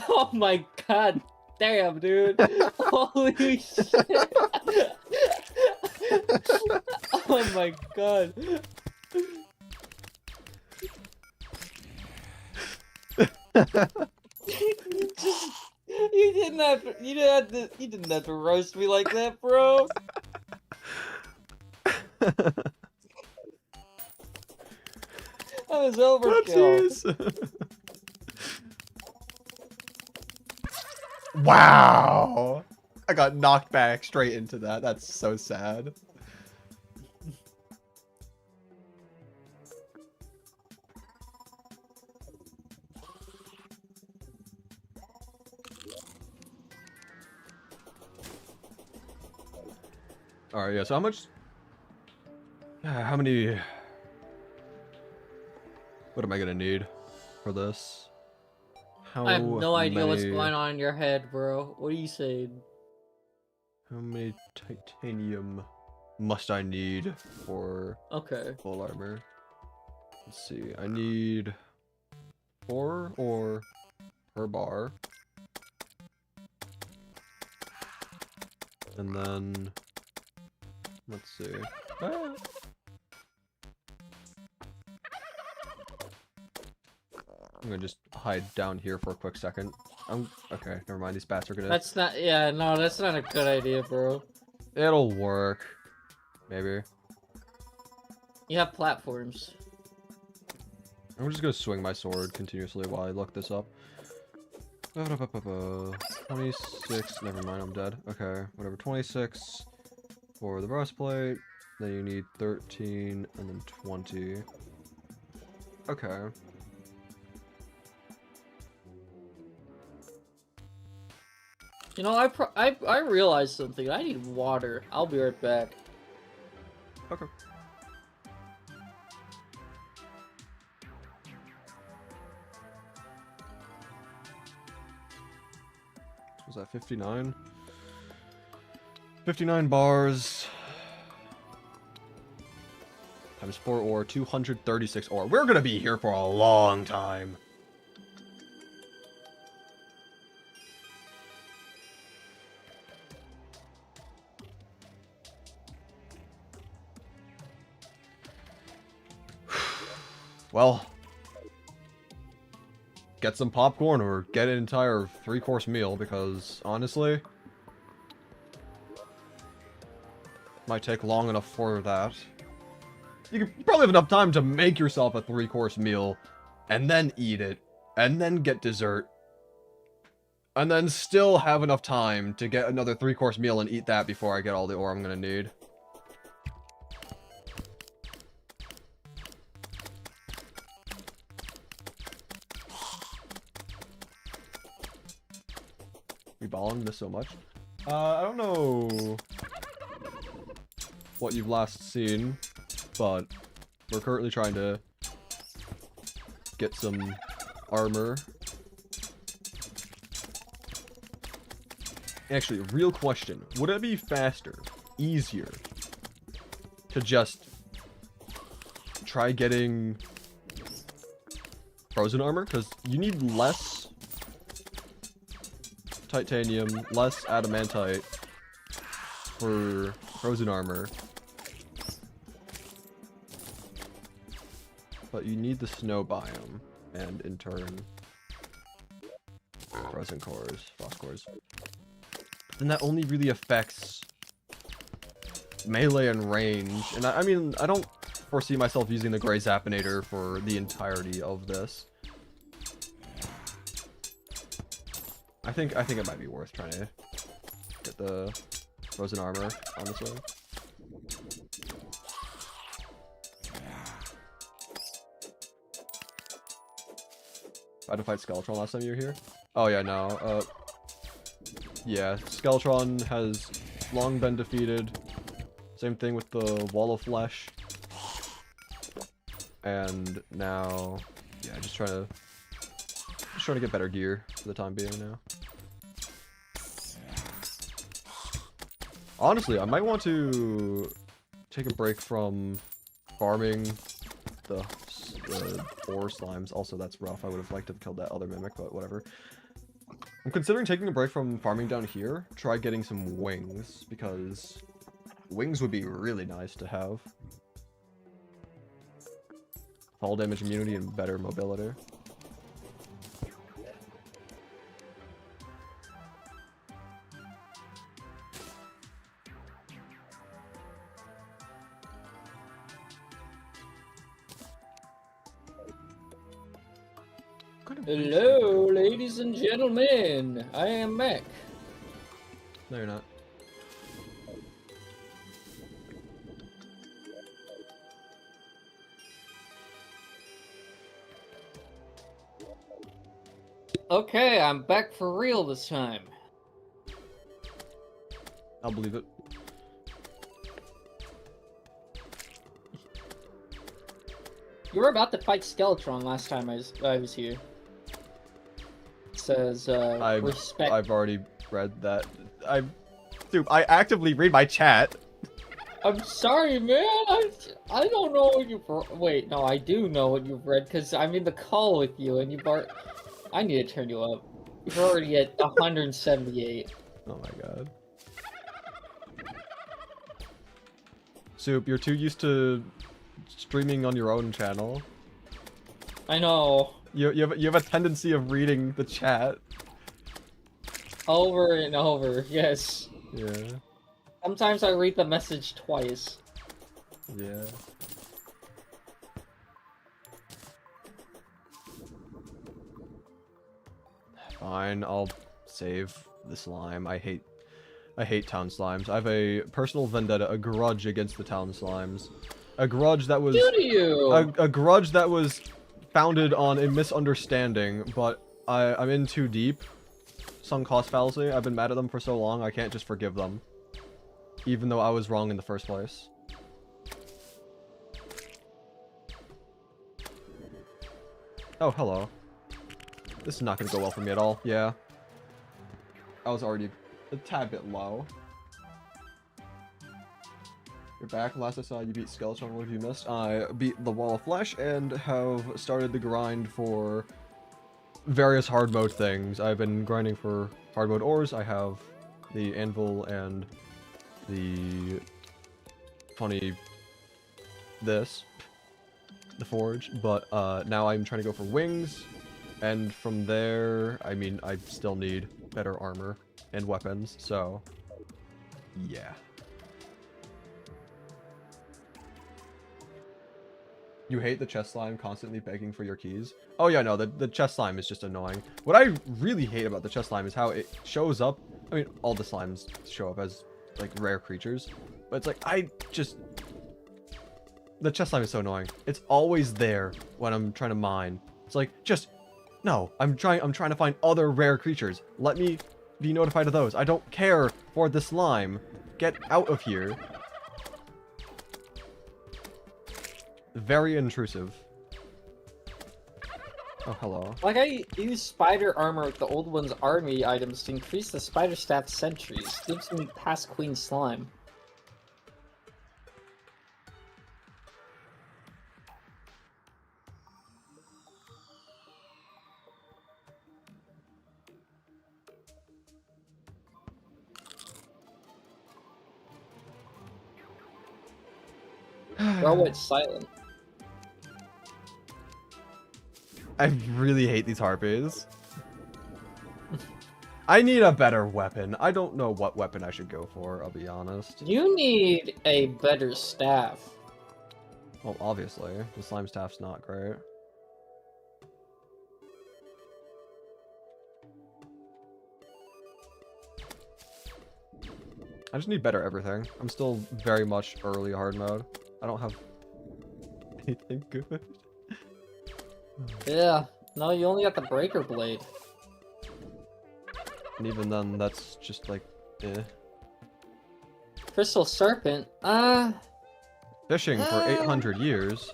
Oh my god. Damn, dude. Holy shit. Oh my god. You didn't have to roast me like that, bro. That was overkill. Whoopsies. Wow! I got knocked back straight into that. That's so sad. Alright, yeah, so how much... how many... What am I gonna need for this? How I have no idea what's many- going on in your head, bro. What are you saying? How many titanium must I need for Okay. full armor? Let's see. I need 4 or per bar. And then let's see. Ah. I'm gonna just hide down here for a quick second. Okay, never mind. These bats are gonna. That's not. Yeah, no, that's not a good idea, bro. It'll work. Maybe. You have platforms. I'm just gonna swing my sword continuously while I look this up. 26. Never mind, I'm dead. Okay, whatever. 26 for the breastplate. Then you need 13 and then 20. Okay. You know, I realized something. I need water. I'll be right back. Okay. Was that 59? 59 bars. Times 4 ore, 236 ore. We're gonna be here for a long time. Well, get some popcorn or get an entire 3-course meal because, honestly, might take long enough for that. You probably have enough time to make yourself a 3-course meal, and then eat it, and then get dessert, and then still have enough time to get another 3-course meal and eat that before I get all the ore I'm gonna need. We balling this so much. I don't know what you've last seen, but we're currently trying to get some armor. Actually, real question. Would it be faster, easier, to just try getting frozen armor? Because you need less titanium, less adamantite for frozen armor. But you need the snow biome, and in turn, frozen cores, frost cores. Then that only really affects melee and range. And I mean, I don't foresee myself using the Gray Zappinator for the entirety of this. I think it might be worth trying to get the frozen armor, honestly. I had to fight Skeletron last time you were here? Oh yeah, no. Yeah, Skeletron has long been defeated. Same thing with the Wall of Flesh. And now, yeah, just trying to get better gear for the time being now. Honestly, I might want to take a break from farming the ore slimes. Also, that's rough. I would have liked to have killed that other mimic, but whatever. I'm considering taking a break from farming down here. Try getting some wings, because wings would be really nice to have. Fall damage immunity and better mobility. Hello, ladies and gentlemen. I am Mac. No, you're not. Okay, I'm back for real this time. I'll believe it. You were about to fight Skeletron last time I was here. It says, respect. I've already read that. Dude, I actively read my chat. I'm sorry, man. I don't know what you've... Wait, no, I do know what you've read, because I'm in the call with you, and you've already... I need to turn you up. You're already at 178. Oh my god. Soup, you're too used to streaming on your own channel. I know. You have a tendency of reading the chat. Over and over, yes. Yeah. Sometimes I read the message twice. Yeah. Fine, I'll save the slime. I hate town slimes. I have a personal vendetta, a grudge against the town slimes. A grudge that was a grudge that was founded on a misunderstanding, but I'm in too deep. Sunk cost fallacy. I've been mad at them for so long, I can't just forgive them. Even though I was wrong in the first place. Oh, hello. This is not going to go well for me at all. Yeah. I was already a tad bit low. You're back. Last I saw you beat Skeletron. What have you missed? I beat the Wall of Flesh and have started the grind for various hard mode things. I've been grinding for hard mode ores. I have the anvil and the the forge, but now I'm trying to go for wings, and from there, I mean, I still need better armor and weapons, so yeah. You hate the chest slime constantly begging for your keys? Oh yeah, no, the chest slime is just annoying. What I really hate about the chest slime is how it shows up. I mean, all the slimes show up as like rare creatures, but it's like the chest slime is so annoying. It's always there when I'm trying to mine. It's like, just no, I'm trying to find other rare creatures. Let me be notified of those. I don't care for the slime. Get out of here. Very intrusive. Oh, hello. Like, I use spider armor with the old one's army items to increase the spider staff sentries. Gives me past queen slime. Bro, it's silent. I really hate these harpies. I need a better weapon. I don't know what weapon I should go for, I'll be honest. You need a better staff. Well, obviously. The slime staff's not great. I just need better everything. I'm still very much early hard mode. I don't have anything good. Yeah. No, you only got the breaker blade. And even then, that's just like, eh. Crystal serpent. Fishing for 800 years?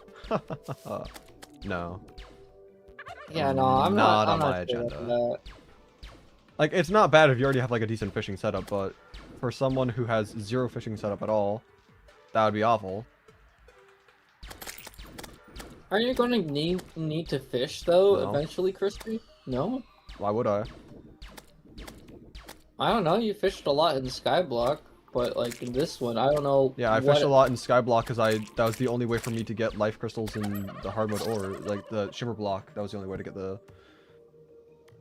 No. Yeah, no, I'm Not not on my sure agenda. about that. Like, it's not bad if you already have like a decent fishing setup, but for someone who has zero fishing setup at all, that would be awful. Aren't you going to need to fish though No. eventually, Crispy? No. Why would I? I don't know. You fished a lot in Skyblock, but like in this one, I don't know. Yeah, I fished a lot in Skyblock because that was the only way for me to get life crystals in the hard mode ore, like the shimmer block. That was the only way to get the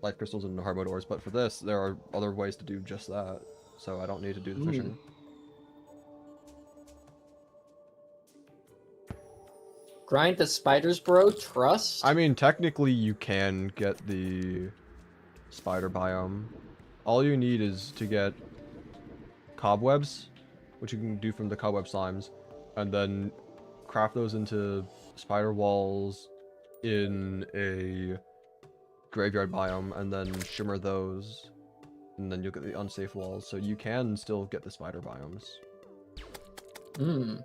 life crystals in the hard mode ores. But for this, there are other ways to do just that, so I don't need to do the fishing. Grind the spiders, bro. Trust. I mean, technically, you can get the spider biome. All you need is to get cobwebs, which you can do from the cobweb slimes, and then craft those into spider walls in a graveyard biome, and then shimmer those, and then you'll get the unsafe walls. So you can still get the spider biomes. Hmm.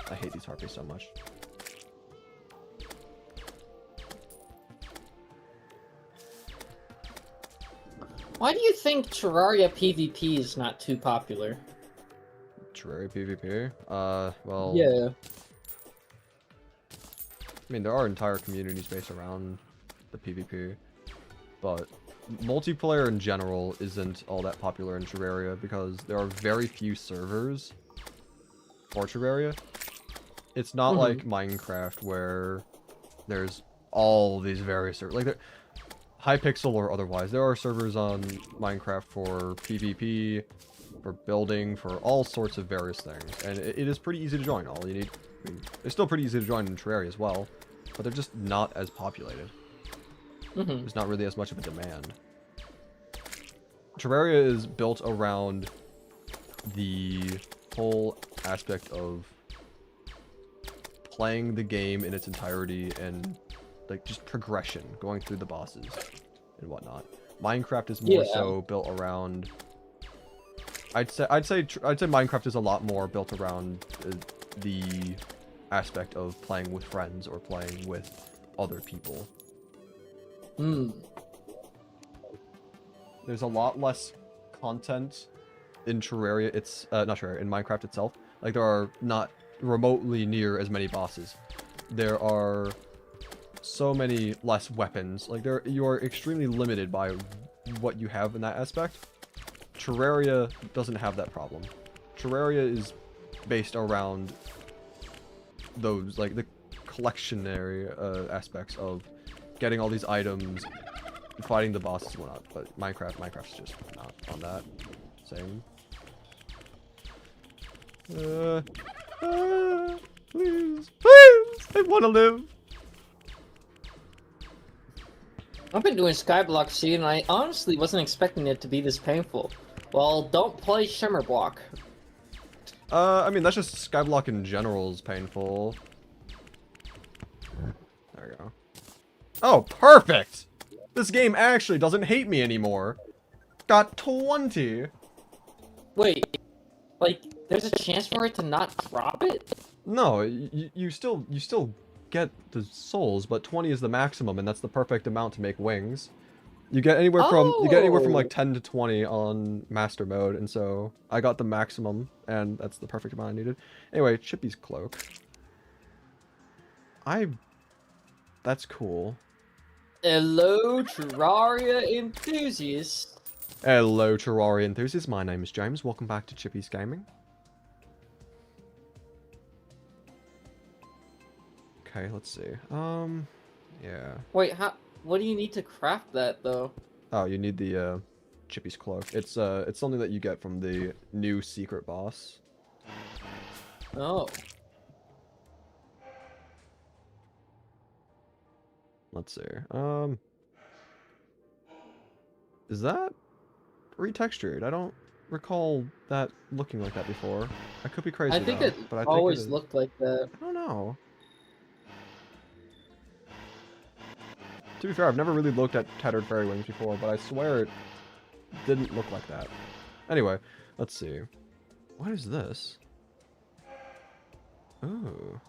I hate these harpies so much. Why do you think Terraria PvP is not too popular? Terraria PvP? Well... Yeah. I mean, there are entire communities based around the PvP, but multiplayer in general isn't all that popular in Terraria because there are very few servers for Terraria. It's not like Minecraft where there's all these various servers. Like, Hypixel or otherwise, there are servers on Minecraft for PvP, for building, for all sorts of various things, and it is pretty easy to join. All you need, I mean, it's still pretty easy to join in Terraria as well, but they're just not as populated. There's not really as much of a demand. Terraria is built around the whole aspect of playing the game in its entirety and like just progression, going through the bosses and whatnot. Minecraft is more so built around. I'd say Minecraft is a lot more built around the aspect of playing with friends or playing with other people. There's a lot less content in Terraria. It's not Terraria, in Minecraft itself. Like, there are not remotely near as many bosses. There are so many less weapons. Like, you are extremely limited by what you have in that aspect. Terraria doesn't have that problem. Terraria is based around those, like, the collectionary aspects of getting all these items, fighting the bosses and whatnot. But Minecraft's just not on that. Same. Please, I want to live. I've been doing Skyblock seed, and I honestly wasn't expecting it to be this painful. Well, don't play Shimmer Block. I mean, that's just Skyblock in general is painful. There we go. Oh, perfect! This game actually doesn't hate me anymore. Got 20. Wait, like, there's a chance for it to not drop it? No, you still get the souls, but 20 is the maximum, and that's the perfect amount to make wings. You get anywhere from like Oh! 10 to 20 on master mode, and so I got the maximum, and that's the perfect amount I needed. Anyway, Chippy's cloak. That's cool. Hello, Terraria enthusiasts. Hello, Terraria enthusiasts. My name is James. Welcome back to Chippy's Gaming. Okay, let's see. Yeah. Wait, what do you need to craft that, though? Oh, you need the Chippy's cloak. It's something that you get from the new secret boss. Oh. Let's see. Is that retextured? I don't recall that looking like that before. I could be crazy I think though, it but I think always it is. looked like that. I don't know. To be fair, I've never really looked at Tattered Fairy Wings before, but I swear it didn't look like that. Anyway, let's see. What is this? Ooh.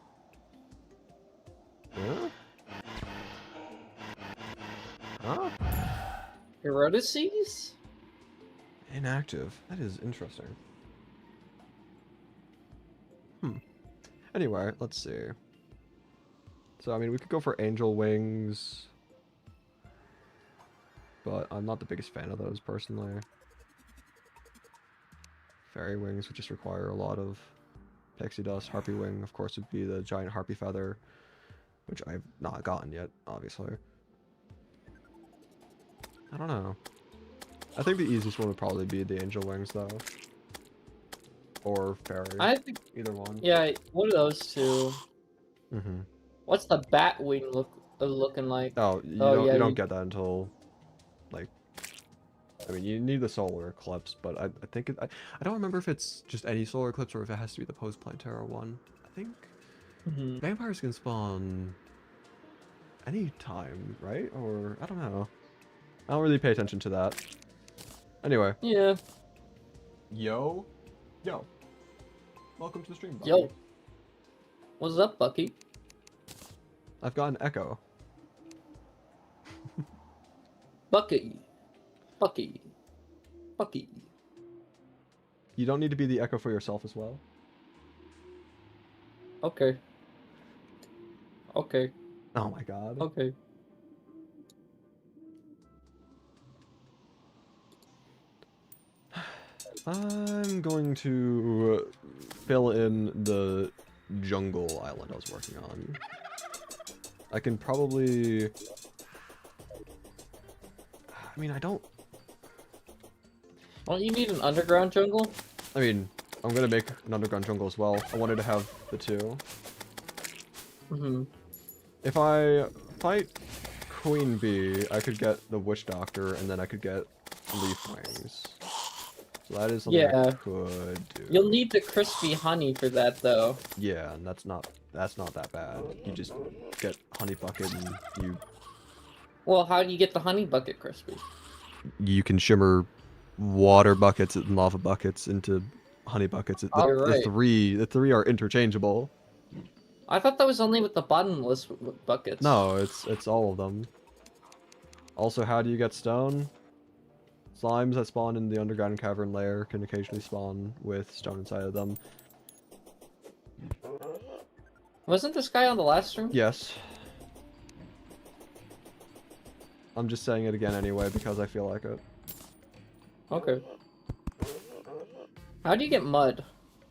Huh? Huh? Herodices? Inactive. That is interesting. Anyway, let's see. So, I mean, we could go for angel wings. But I'm not the biggest fan of those, personally. Fairy wings would just require a lot of pixie dust. Harpy wing, of course, would be the giant harpy feather. Which I've not gotten yet, obviously. I don't know. I think the easiest one would probably be the angel wings, though. Or fairy. I think, Either one. yeah, one of those two. Mm-hmm. What's the bat wing looking like? Oh, you don't get that until, like, I mean, you need the solar eclipse, but I think I don't remember if it's just any solar eclipse or if it has to be the post-planetara one. I think vampires can spawn anytime, right? Or I don't know. I don't really pay attention to that. Anyway. Yeah. Yo. Welcome to the stream, Bucky. Yo. What's up, Bucky? I've got an echo. Bucky. You don't need to be the echo for yourself as well. Okay. Oh my god. Okay. I'm going to fill in the jungle island I was working on. I can probably... I mean, I don't... Don't you need an underground jungle? I mean, I'm gonna make an underground jungle as well. I wanted to have the two. If I fight Queen Bee, I could get the Witch Doctor, and then I could get Leaf Wings. So that is something I could do. You'll need the crispy honey for that, though. Yeah, and that's not that bad. You just get honey bucket and you... Well, how do you get the honey bucket crispy? You can shimmer water buckets and lava buckets into honey buckets. The three are interchangeable. I thought that was only with the bottomless buckets. No, it's all of them. Also, how do you get stone? Slimes that spawn in the underground cavern lair can occasionally spawn with stone inside of them. Wasn't this guy on the last stream? Yes. I'm just saying it again anyway because I feel like it. Okay. How do you get mud?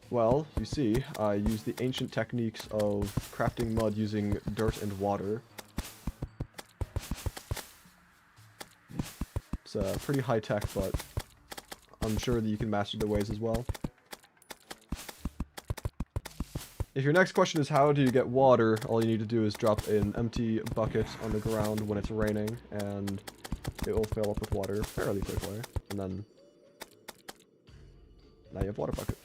Well, you see, I use the ancient techniques of crafting mud using dirt and water. It's pretty high tech, but I'm sure that you can master the ways as well. If your next question is how do you get water, all you need to do is drop an empty bucket on the ground when it's raining, and it will fill up with water fairly quickly. And then now you have water bucket.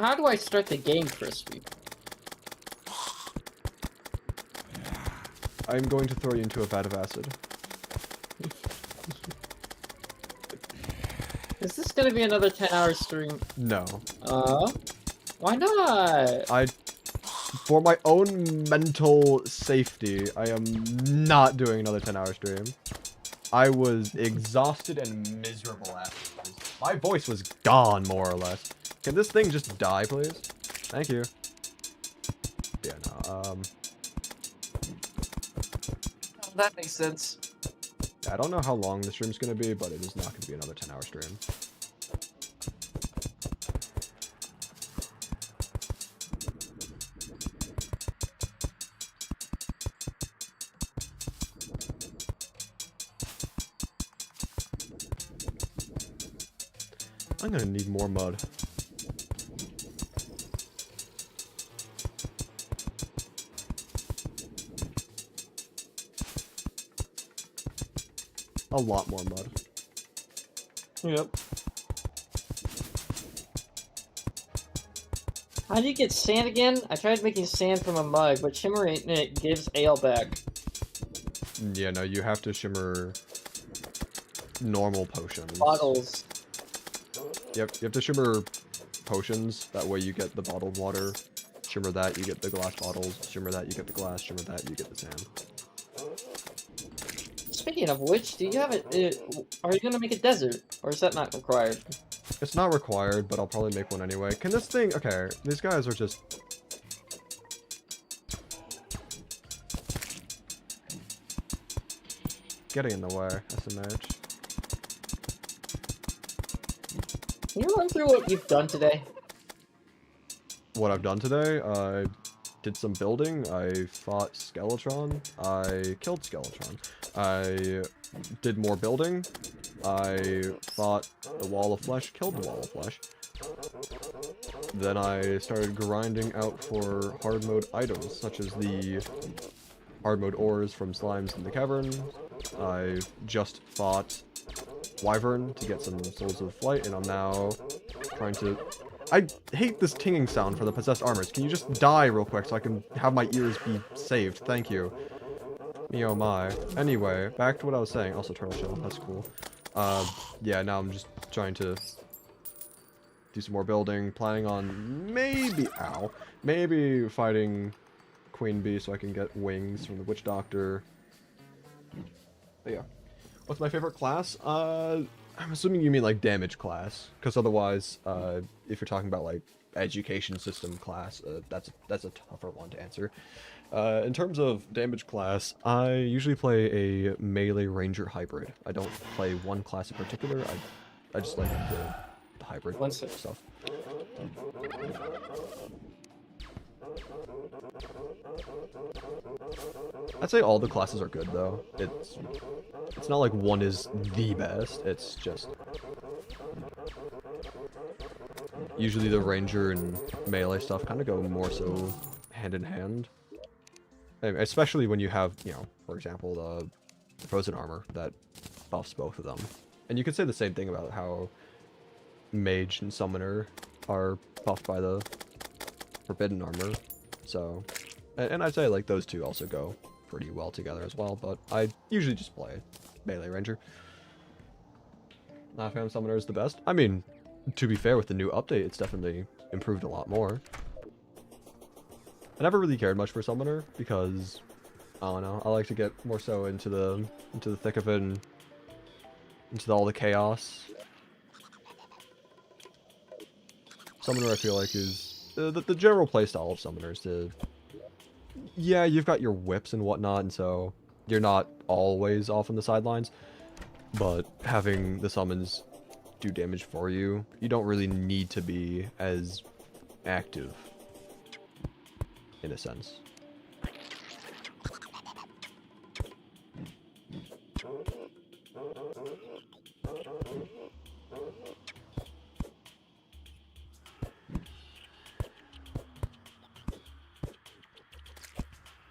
How do I start the game, Crispy? I'm going to throw you into a vat of acid. Is this gonna be another 10-hour stream? No. Why not? For my own mental safety, I am not doing another 10-hour stream. I was exhausted and miserable afterwards. My voice was gone, more or less. Can this thing just die, please? Thank you. Yeah, no, That makes sense. I don't know how long the stream's gonna be, but it is not gonna be another 10-hour stream. I'm gonna need more mud. A lot more mud. Yep. How do you get sand again? I tried making sand from a mug, but shimmering it gives ale back. Yeah, no, you have to shimmer normal potions. Bottles. Yep, you have to shimmer potions. That way you get the bottled water. Shimmer that, you get the glass bottles. Shimmer that, you get the glass. Shimmer that, you get the sand. Speaking of which, do you have it? Are you gonna make a desert, or is that not required? It's not required, but I'll probably make one anyway. Can this thing... Okay, these guys are just... getting in the way, SMH. Can you run through what you've done today? What I've done today, I did some building, I fought Skeletron, I killed Skeletron. I did more building, I fought the wall of flesh, killed the wall of flesh. Then I started grinding out for hard mode items, such as the hard mode ores from slimes in the cavern. I just fought Wyvern to get some Souls of Flight, and I'm now trying to... I hate this tinging sound for the possessed armors. Can you just die real quick so I can have my ears be saved? Thank you. Me oh my. Anyway, back to what I was saying. Also turtle shell, that's cool. Yeah, now I'm just trying to do some more building, planning on maybe fighting Queen Bee so I can get wings from the Witch Doctor. But yeah. What's my favorite class? I'm assuming you mean like damage class, because otherwise, if you're talking about like education system class, that's a tougher one to answer. In terms of damage class, I usually play a melee ranger hybrid. I don't play one class in particular. I just like the hybrid stuff. I'd say all the classes are good though. It's not like one is the best. It's just usually the ranger and melee stuff kind of go more so hand in hand. Especially when you have, you know, for example, the frozen armor that buffs both of them. And you could say the same thing about how mage and summoner are buffed by the forbidden armor. So, and I'd say like those two also go pretty well together as well, but I usually just play melee ranger. Not a fan of summoner is the best. I mean, to be fair, with the new update, it's definitely improved a lot more. I never really cared much for summoner because I don't know. I like to get more so into the thick of it and into all the chaos. Summoner, I feel like, is the general playstyle of summoners. Yeah, you've got your whips and whatnot, and so you're not always off on the sidelines. But having the summons do damage for you, you don't really need to be as active, in a sense.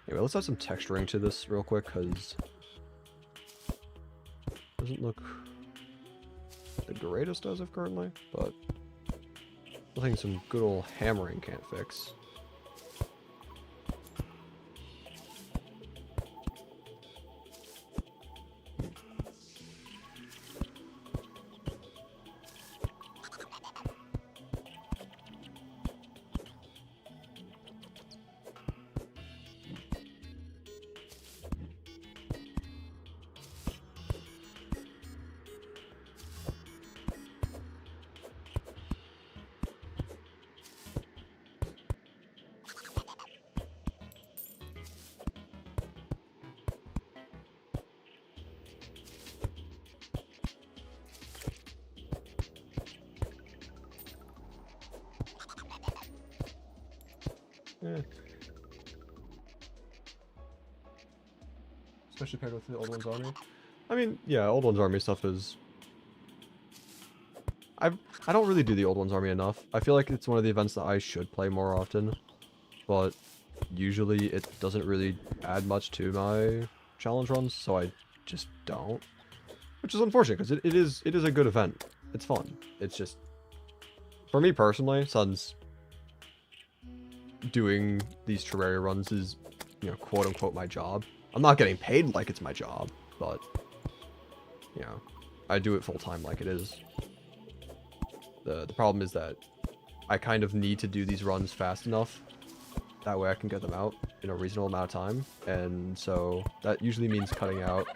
Anyway, let's add some texturing to this real quick, because it doesn't look the greatest as of currently, but Nothing some good old hammering can't fix. Eh. Especially paired with the Old One's Army. I mean, yeah, Old One's Army stuff is... I don't really do the Old One's Army enough. I feel like it's one of the events that I should play more often, but usually it doesn't really add much to my challenge runs, so I just don't. Which is unfortunate, because it is a good event. It's fun. It's just... For me personally, since doing these Terraria runs is, you know, quote-unquote my job. I'm not getting paid like it's my job, but, you know, I do it full-time like it is. The problem is that I kind of need to do these runs fast enough. That way I can get them out in a reasonable amount of time. And so that usually means cutting out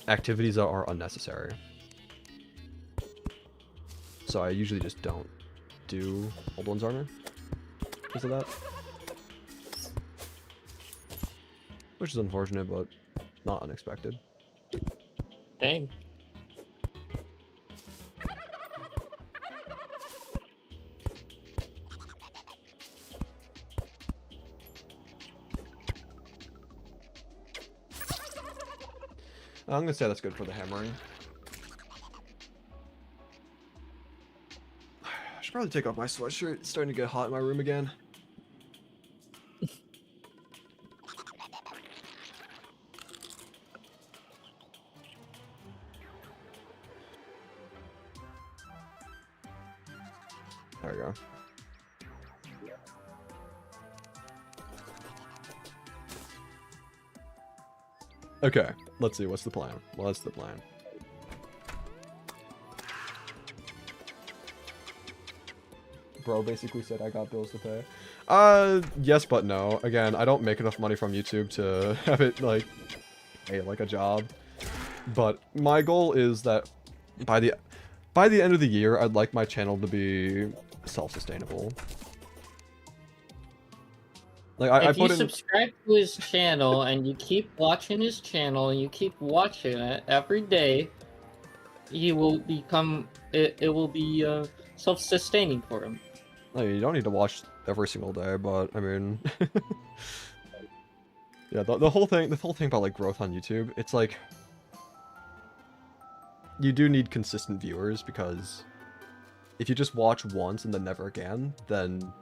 activities that are unnecessary. So I usually just don't do Old One's Armor because of that. Which is unfortunate, but not unexpected. Dang. I'm gonna say that's good for the hammering. I should probably take off my sweatshirt. It's starting to get hot in my room again. There we go. Okay, let's see, what's the plan? What's the plan? Bro basically said I got bills to pay. Yes but no. Again, I don't make enough money from YouTube to have it, like, pay like a job. But my goal is that by the end of the year, I'd like my channel to be self-sustainable. Like If you subscribe to his channel and you keep watching his channel and you keep watching it every day, he will become. It will be self-sustaining for him. No, you don't need to watch every single day, but I mean, yeah, the whole thing about like growth on YouTube, it's like you do need consistent viewers, because if you just watch once and then never again, then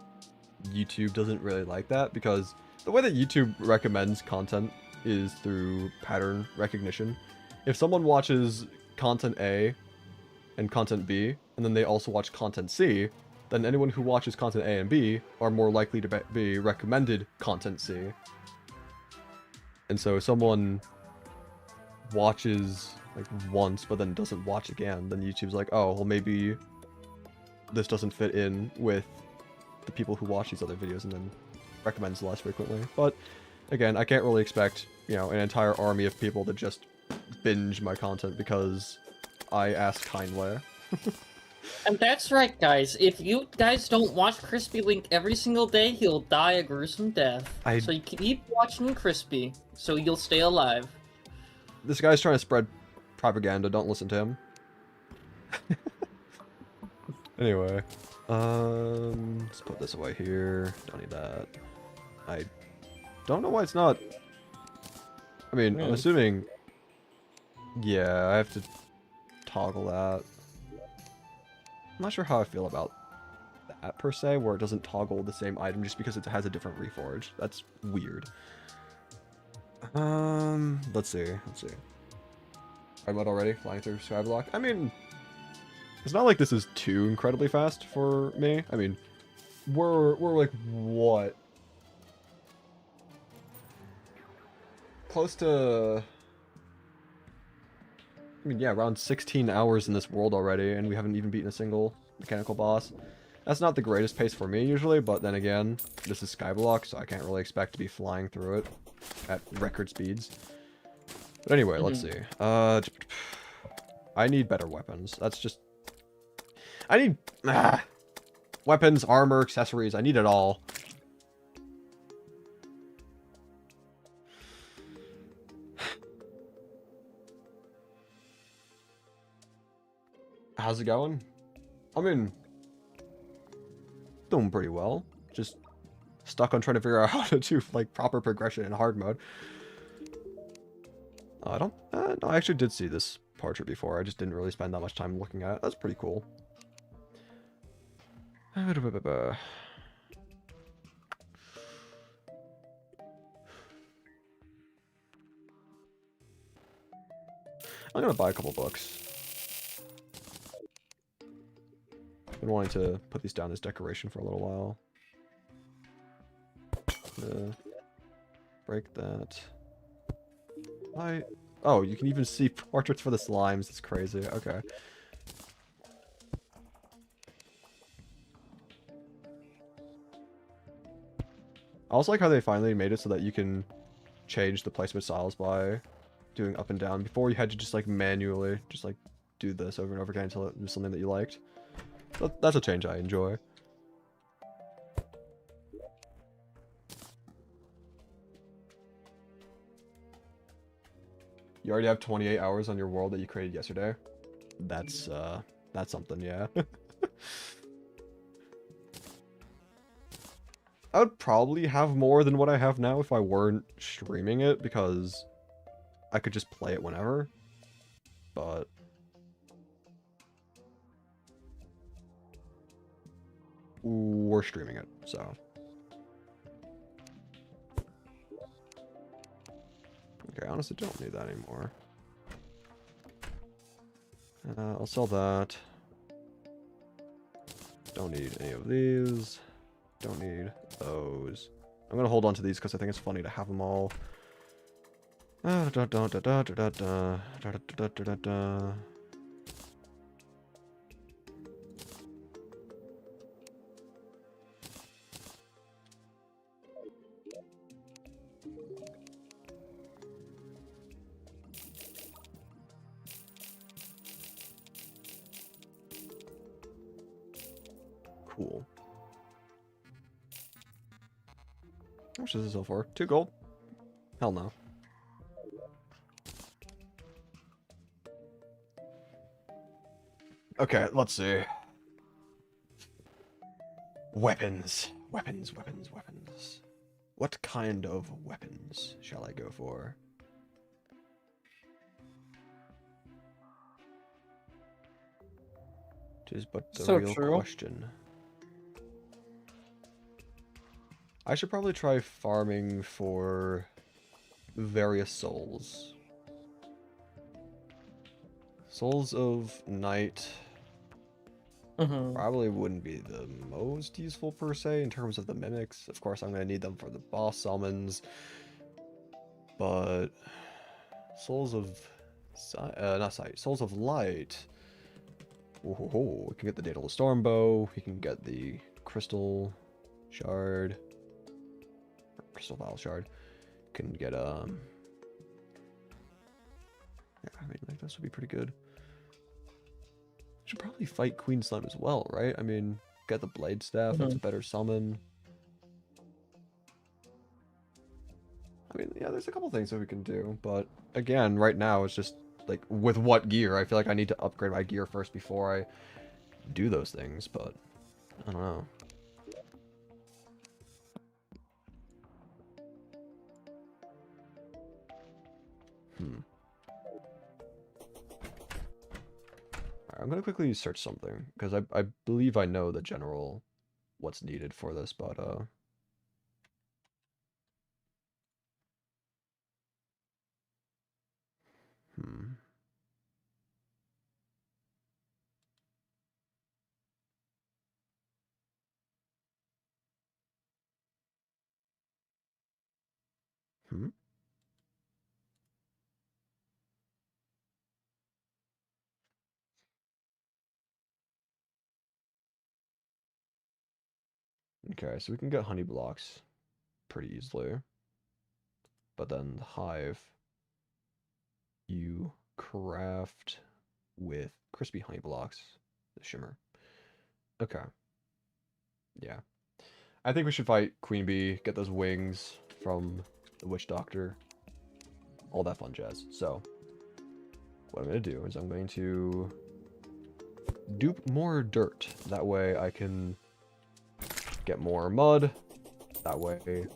YouTube doesn't really like that, because the way that YouTube recommends content is through pattern recognition. If someone watches content A and content B, and then they also watch content C, then anyone who watches content A and B are more likely to be recommended content C. And so if someone watches like once but then doesn't watch again, then YouTube's like, oh, well maybe this doesn't fit in with the people who watch these other videos, and then recommends less frequently. But again, I can't really expect, you know, an entire army of people to just binge my content because I ask kindly. And that's right, guys. If you guys don't watch Crispylink every single day, he'll die a gruesome death. So you keep watching Crispy, so you'll stay alive. This guy's trying to spread propaganda. Don't listen to him. Anyway, let's put this away here. Don't need that. I don't know why it's not. I mean, I'm assuming. Yeah, I have to toggle that. I'm not sure how I feel about that per se, where it doesn't toggle the same item just because it has a different reforge. That's weird. Let's see. Hardmode already flying through Skyblock. I mean, It's not like this is too incredibly fast for me. I mean, we're like, what? Close to... I mean, yeah, around 16 hours in this world already, and we haven't even beaten a single mechanical boss. That's not the greatest pace for me usually, but then again, this is Skyblock, so I can't really expect to be flying through it at record speeds. But anyway, let's see. I need better weapons. That's just... I need... weapons, armor, accessories. I need it all. How's it going? I mean... doing pretty well. Just stuck on trying to figure out how to do, like, proper progression in hard mode. I don't... no, I actually did see this portrait before. I just didn't really spend that much time looking at it. That's pretty cool. I'm gonna buy a couple books. Been wanting to put these down as decoration for a little while. Break that. Oh, you can even see portraits for the slimes. It's crazy. Okay. I also like how they finally made it so that you can change the placement styles by doing up and down. Before you had to just like manually just like do this over and over again until it was something that you liked. That's a change I enjoy. You already have 28 hours on your world that you created yesterday. That's something, yeah. I would probably have more than what I have now if I weren't streaming it, because I could just play it whenever. But we're streaming it, so. Okay, I honestly don't need that anymore. I'll sell that. Don't need any of these. Don't need those. I'm gonna hold on to these because I think it's funny to have them all. Cool. How much does this sell for? 2 gold? Hell no. Okay, let's see. Weapons. Weapons, weapons, weapons. What kind of weapons shall I go for? Tis but the real question. I should probably try farming for various souls. Souls of Night probably wouldn't be the most useful per se in terms of the mimics. Of course, I'm going to need them for the boss summons. But Souls of not Sight, Souls of Light. Oh, we can get the Daedal Stormbow. We can get the Crystal Shard. Crystal Vial Shard. Can get yeah, I mean, like, this would be pretty good. Should probably fight Queen Slime as well, right? I mean, get the Blade Staff, that's a better summon. I mean, yeah, there's a couple things that we can do, but again, right now, it's just, like, with what gear? I feel like I need to upgrade my gear first before I do those things, but I don't know. Alright, I'm gonna quickly search something, because I believe I know the general what's needed for this, but Hmm? Okay, so we can get honey blocks pretty easily. But then the hive, you craft with crispy honey blocks, the shimmer. Okay. Yeah. I think we should fight Queen Bee, get those wings from the Witch Doctor, all that fun jazz. So, what I'm going to do is I'm going to dupe more dirt. That way I can get more mud. That way I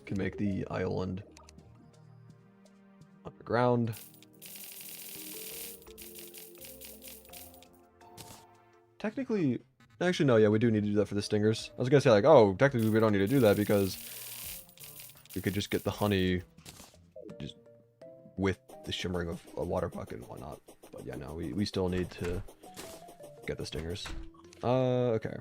can make the island underground. Technically, actually no, yeah, we do need to do that for the stingers. I was gonna say like, oh, technically we don't need to do that because we could just get the honey just with the shimmering of a water bucket and whatnot. But yeah, no, we still need to get the stingers. Okay.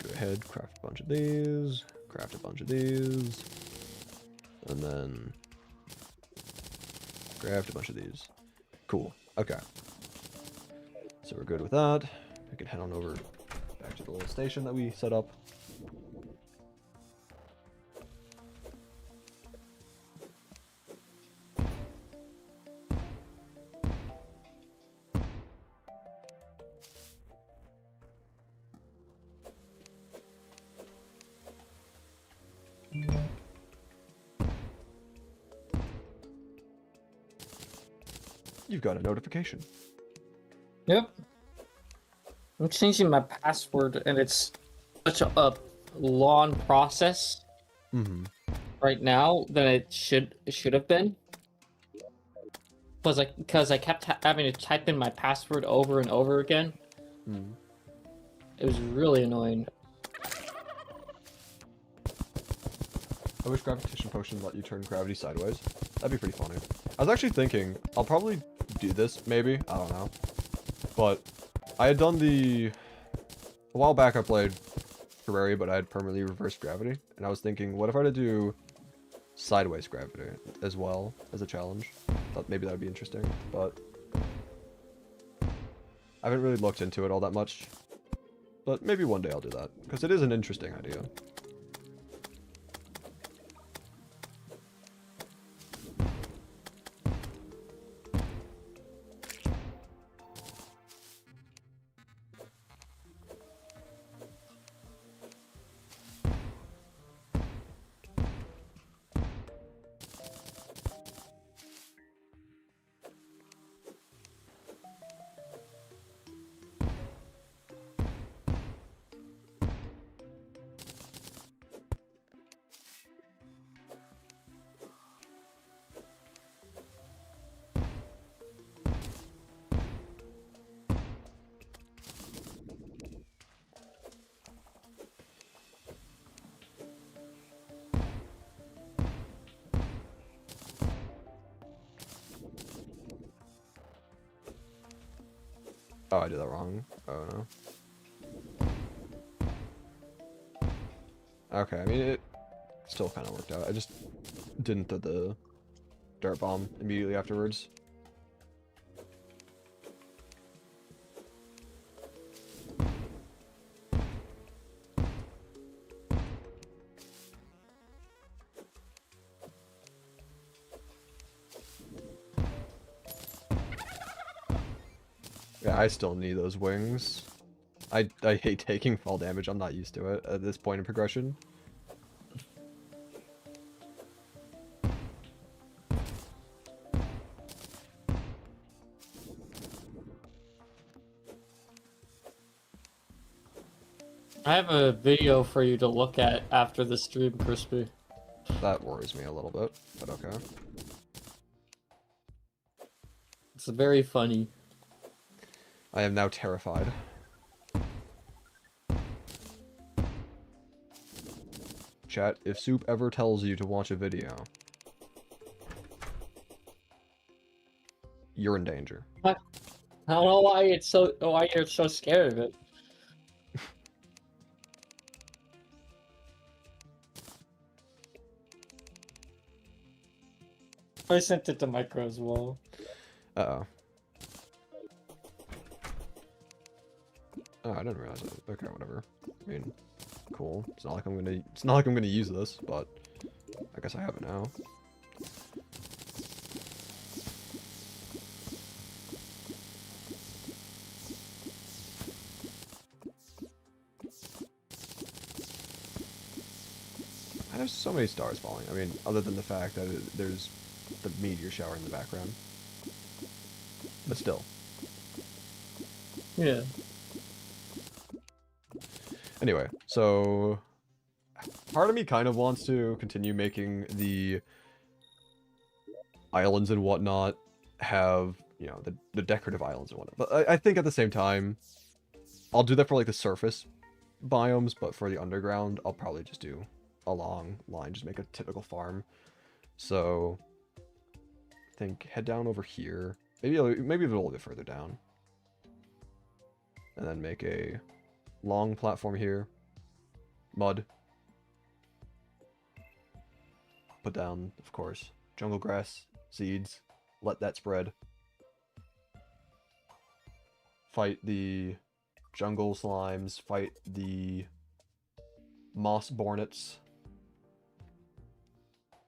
Go ahead, craft a bunch of these, craft a bunch of these, and then craft a bunch of these. Cool. Okay. So we're good with that. We can head on over back to the little station that we set up. You've got a notification. Yep. I'm changing my password, and it's such a long process right now than it should have been. Because I kept having to type in my password over and over again. It was really annoying. I wish Gravitation Potion let you turn gravity sideways. That'd be pretty funny. I was actually thinking, I'll probably do this, maybe. I don't know. But I had done a while back I played Terraria, but I had permanently reversed gravity. And I was thinking, what if I were to do sideways gravity as well as a challenge? Thought maybe that would be interesting, but I haven't really looked into it all that much. But maybe one day I'll do that, because it is an interesting idea. Oh, I did that wrong. Oh, no. Okay, I mean, it still kind of worked out. I just didn't do the dirt bomb immediately afterwards. Yeah, I still need those wings. I hate taking fall damage. I'm not used to it at this point in progression. I have a video for you to look at after the stream, Crispy. That worries me a little bit, but okay. It's very funny. I am now terrified. Chat, if Soup ever tells you to watch a video, you're in danger. I don't know why you're so scared of it. I sent it to Micro as well. Uh-oh. Oh, I didn't realize that. Okay, whatever. I mean, cool. It's not like I'm gonna use this, but I guess I have it now. There's so many stars falling. I mean, other than the fact that there's the meteor shower in the background. But still. Yeah. Anyway, so part of me kind of wants to continue making the islands and whatnot have, you know, the decorative islands and whatnot. But I think at the same time, I'll do that for like the surface biomes, but for the underground, I'll probably just do a long line, just make a typical farm. So I think head down over here, maybe a little bit further down, and then make a long platform here, mud, put down, of course, jungle grass, seeds, let that spread, fight the jungle slimes, fight the moss bornets,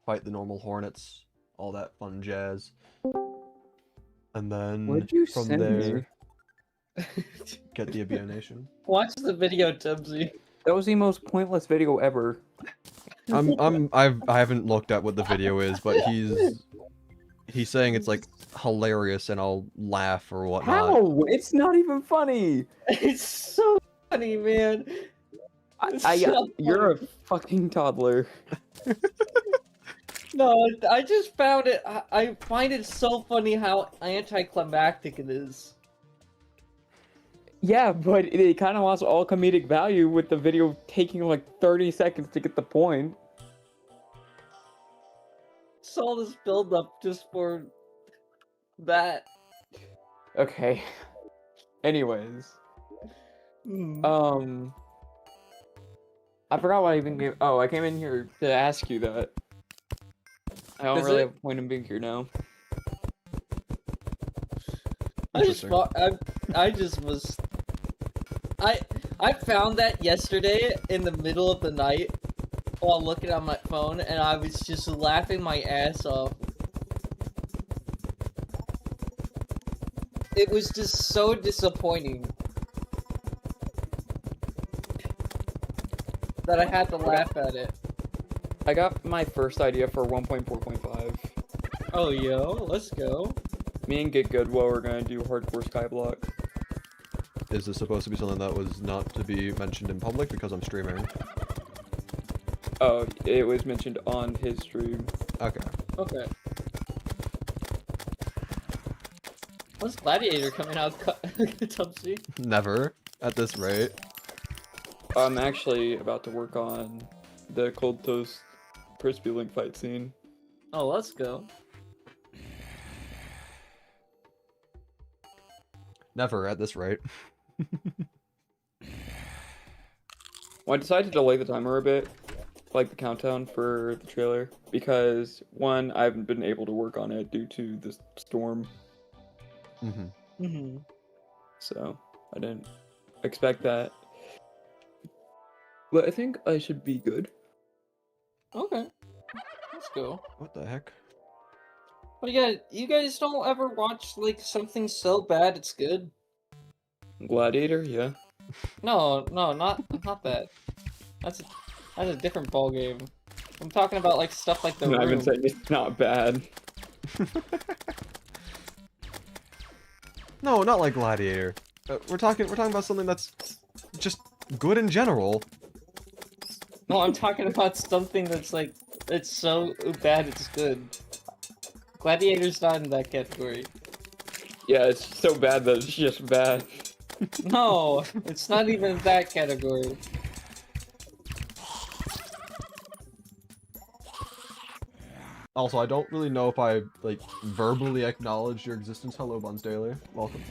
fight the normal hornets, all that fun jazz. And then What'd you from send there, me? get the Abionation. Watch the video, Tubbsy. That was the most pointless video ever. I haven't looked at what the video is, but he's saying it's like hilarious and I'll laugh or whatnot. How? It's not even funny. It's so funny, man. You're a fucking toddler. No, I just found it. I find it so funny how anticlimactic it is. Yeah, but it kind of lost all comedic value with the video taking like 30 seconds to get the point. It's all this build up just for that. Okay. Anyways. I forgot what I even gave. Oh, I came in here to ask you that. I don't really have a point in being here now. I found that yesterday in the middle of the night while looking on my phone, and I was just laughing my ass off. It was just so disappointing that I had to laugh at it. I got my first idea for 1.4.5. Oh, yo, let's go. Me and Get Goodwill are gonna do hardcore Skyblock. Is this supposed to be something that was not to be mentioned in public because I'm streaming? Oh, it was mentioned on his stream. Okay. Okay. When's Gladiator coming out, Tubbsy? Never, at this rate. I'm actually about to work on the Cold Toast Crispylink fight scene. Oh, let's go. Never at this rate. Well, I decided to delay the timer a bit, like the countdown for the trailer, because one, I haven't been able to work on it due to the storm, so I didn't expect that. But I think I should be good. Okay. Let's go. What the heck? But yeah, you guys don't ever watch, like, something so bad it's good? Gladiator, yeah. No, not that. That's a different ball game. I'm talking about, like, stuff like The No, I've been Room. saying it's not bad. No, not like Gladiator. We're talking about something that's just good in general. No, I'm talking about something that's, like, it's so bad it's good. Gladiator's not in that category. Yeah, it's so bad that it's just bad. No, it's not even that category. Also, I don't really know if I, like, verbally acknowledged your existence. Hello, Buns Daily. Welcome.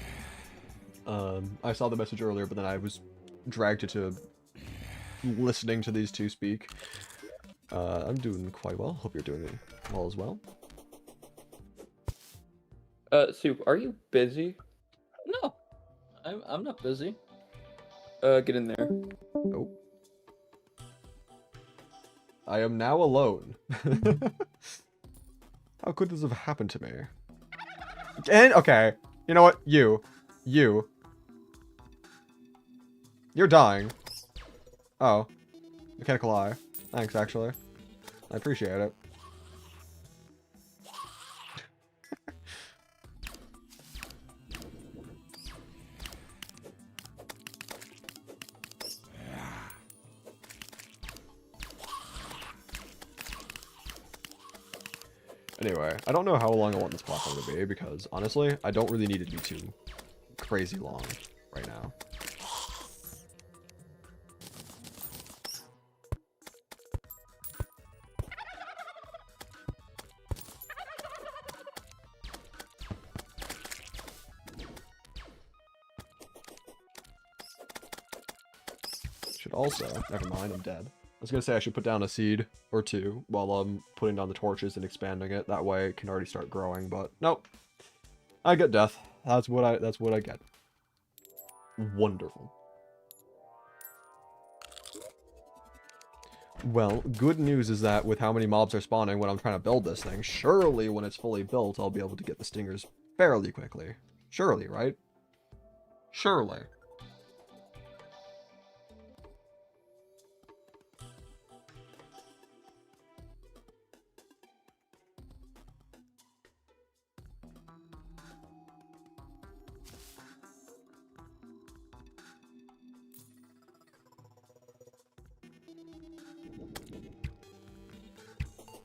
I saw the message earlier, but then I was dragged into listening to these two speak. I'm doing quite well. Hope you're doing well as well. Soup, are you busy? No, I'm not busy. Get in there. Oh. I am now alone. How could this have happened to me? And, okay. You know what? You're dying. Oh. Mechanical eye. Thanks, actually. I appreciate it. Anyway, I don't know how long I want this platform to be, because, honestly, I don't really need it to be too crazy long right now. Should also, never mind, I'm dead. I was gonna say I should put down a seed or two while I'm putting down the torches and expanding it. That way it can already start growing, but nope. I get death. That's what I get. Wonderful. Well, good news is that with how many mobs are spawning when I'm trying to build this thing, surely when it's fully built, I'll be able to get the stingers fairly quickly. Surely, right? Surely.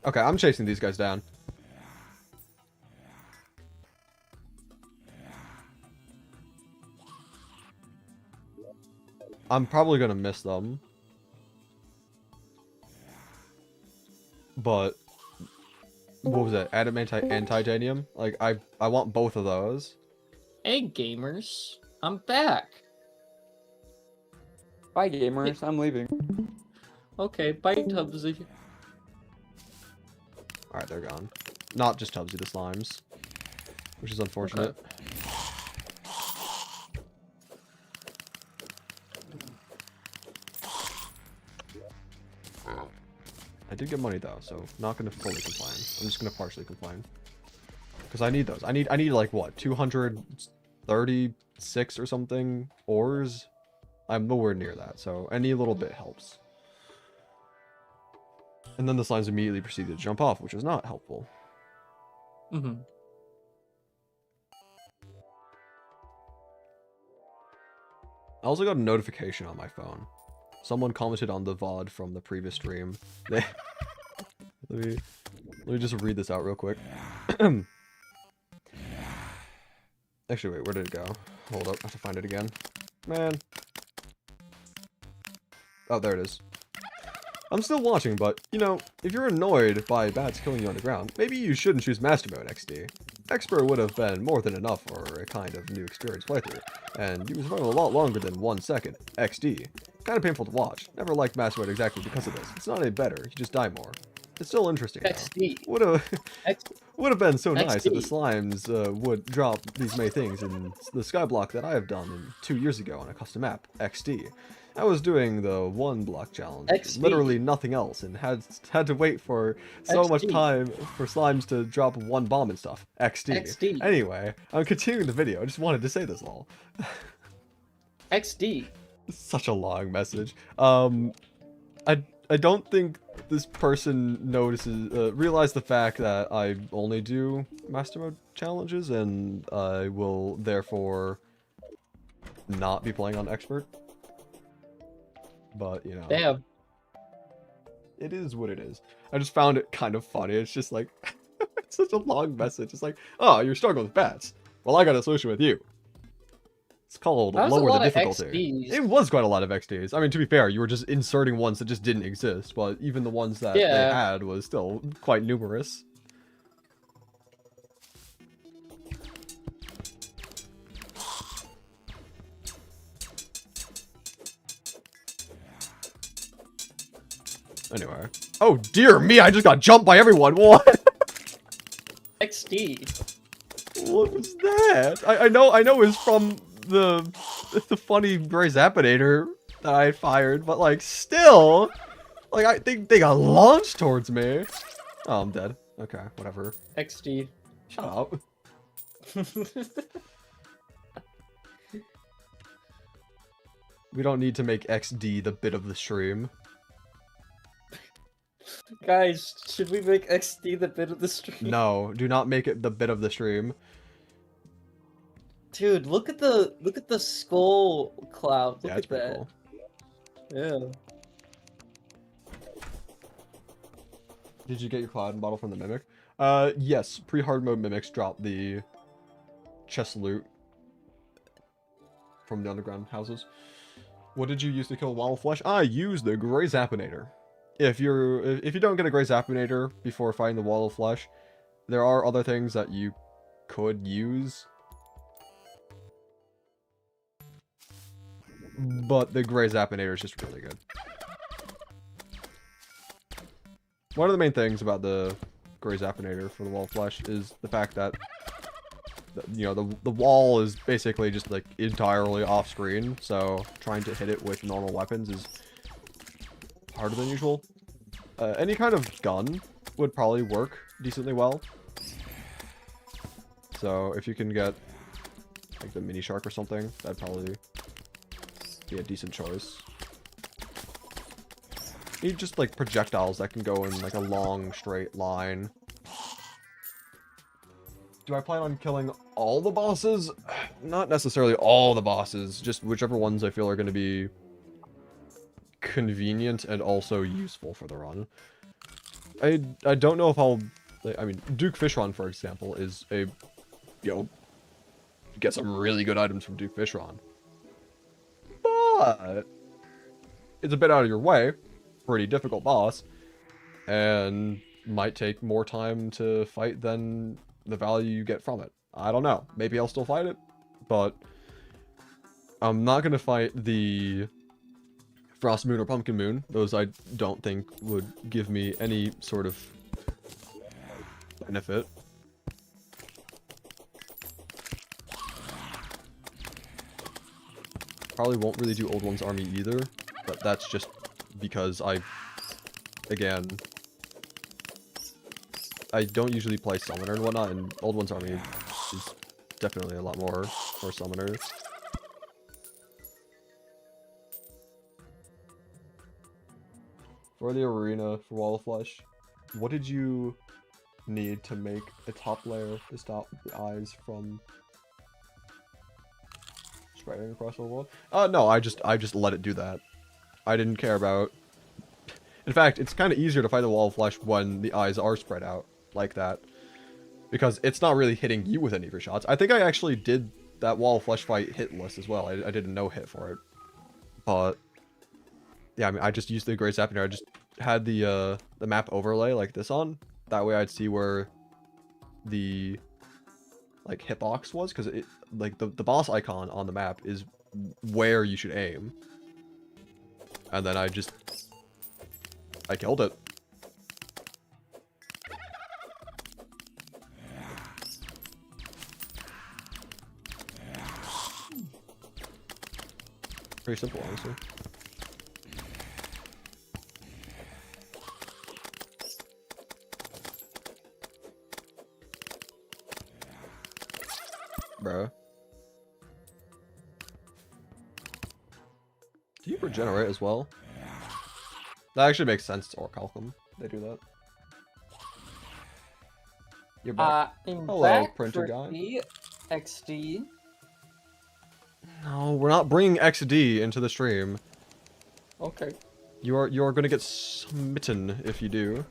Okay, I'm chasing these guys down. I'm probably gonna miss them. But what was it? Adamantite and titanium? Like I want both of those. Hey gamers, I'm back. Bye, gamers. I'm leaving. Okay, bye Tubbsy. Alright, they're gone. Not just Tubbsy, the slimes. Which is unfortunate. I did get money though, so not gonna fully complain. I'm just gonna partially complain. Because I need those. I need like what, 236 or something ores? I'm nowhere near that, so any little bit helps. And then the slimes immediately proceeded to jump off, which was not helpful. Mm-hmm. I also got a notification on my phone. Someone commented on the VOD from the previous stream. Let me just read this out real quick. Actually, wait, where did it go? Hold up, I have to find it again. Man. Oh, there it is. I'm still watching, but, you know, if you're annoyed by bats killing you on the ground, maybe you shouldn't choose Master Mode XD. Expert would have been more than enough for a kind of new experience playthrough, and you was running a lot longer than 1 second. XD. Kind of painful to watch. Never liked Master Mode exactly because of this. It's not any better, you just die more. It's still interesting though. XD. Would have been so nice XD. if the slimes would drop these many things in the Skyblock that I have done 2 years ago on a custom map. XD. I was doing the 1 block challenge, XD. literally nothing else, and had to wait for so much XD. time for slimes to drop 1 bomb and stuff. XD. XD. Anyway, I'm continuing the video. I just wanted to say this all. XD. Such a long message. I don't think this person realized the fact that I only do Master Mode challenges, and I will therefore not be playing on Expert. But, you know. Damn. It is what it is. I just found it kind of funny. It's just like, it's such a long message. It's like, oh, you're struggling with bats. Well, I got a solution with you. It's called That was a lower the lot of difficulty. XDs. It was quite a lot of XDs. I mean, to be fair, you were just inserting ones that just didn't exist, but even the ones that they had was still quite numerous. Anyway. Oh, dear me, I just got jumped by everyone. What? XD. What was that? I know it's from the funny Gray Zappinator that I fired, but like still, like I think they got launched towards me. Oh, I'm dead. Okay, whatever. XD. Shut up. We don't need to make XD the bit of the stream. Guys, should we make XD the bit of the stream? No, do not make it the bit of the stream. Dude, look at the skull cloud. Look Yeah, it's at pretty that. cool. Yeah. Did you get your cloud bottle from the Mimic? Yes. Pre-hard mode Mimics drop the chest loot from the underground houses. What did you use to kill Wall of Flesh? I used the Gray Zappinator. If you don't get a Gray Zappinator before fighting the Wall of Flesh, there are other things that you could use. But the Gray Zappinator is just really good. One of the main things about the Gray Zappinator for the Wall of Flesh is the fact that the wall is basically just like entirely off screen, so trying to hit it with normal weapons is harder than usual. Any kind of gun would probably work decently well. So if you can get like the mini shark or something, that'd probably be a decent choice. You need just like projectiles that can go in like a long straight line. Do I plan on killing all the bosses? Not necessarily all the bosses, just whichever ones I feel are going to be convenient and also useful for the run. I don't know if I'll... I mean, Duke Fishron, for example, is a... you get some really good items from Duke Fishron. But... it's a bit out of your way. Pretty difficult boss. And might take more time to fight than the value you get from it. I don't know. Maybe I'll still fight it, but I'm not going to fight the Frost Moon or Pumpkin Moon. Those I don't think would give me any sort of benefit. Probably won't really do Old One's Army either, but that's just because again, I don't usually play Summoner and whatnot, and Old One's Army is definitely a lot more for Summoners. For the arena, for Wall of Flesh, what did you need to make the top layer to stop the eyes from spreading across the world? No, I just let it do that. I didn't care about... In fact, it's kind of easier to fight the Wall of Flesh when the eyes are spread out like that, because it's not really hitting you with any of your shots. I think I actually did that Wall of Flesh fight hitless as well. I did a no hit for it, but yeah, I mean, I just used the Great Zappinator. I just had the map overlay like this on. That way, I'd see where the like hitbox was, because it like the boss icon on the map is where you should aim, and then I killed it. Pretty simple, honestly. Bruh. Do you regenerate as well? That actually makes sense to Orichalcum. They do that. You're back. I'm Hello, back printer for guy. the XD. No, we're not bringing XD into the stream. Okay. You're gonna get smitten if you do.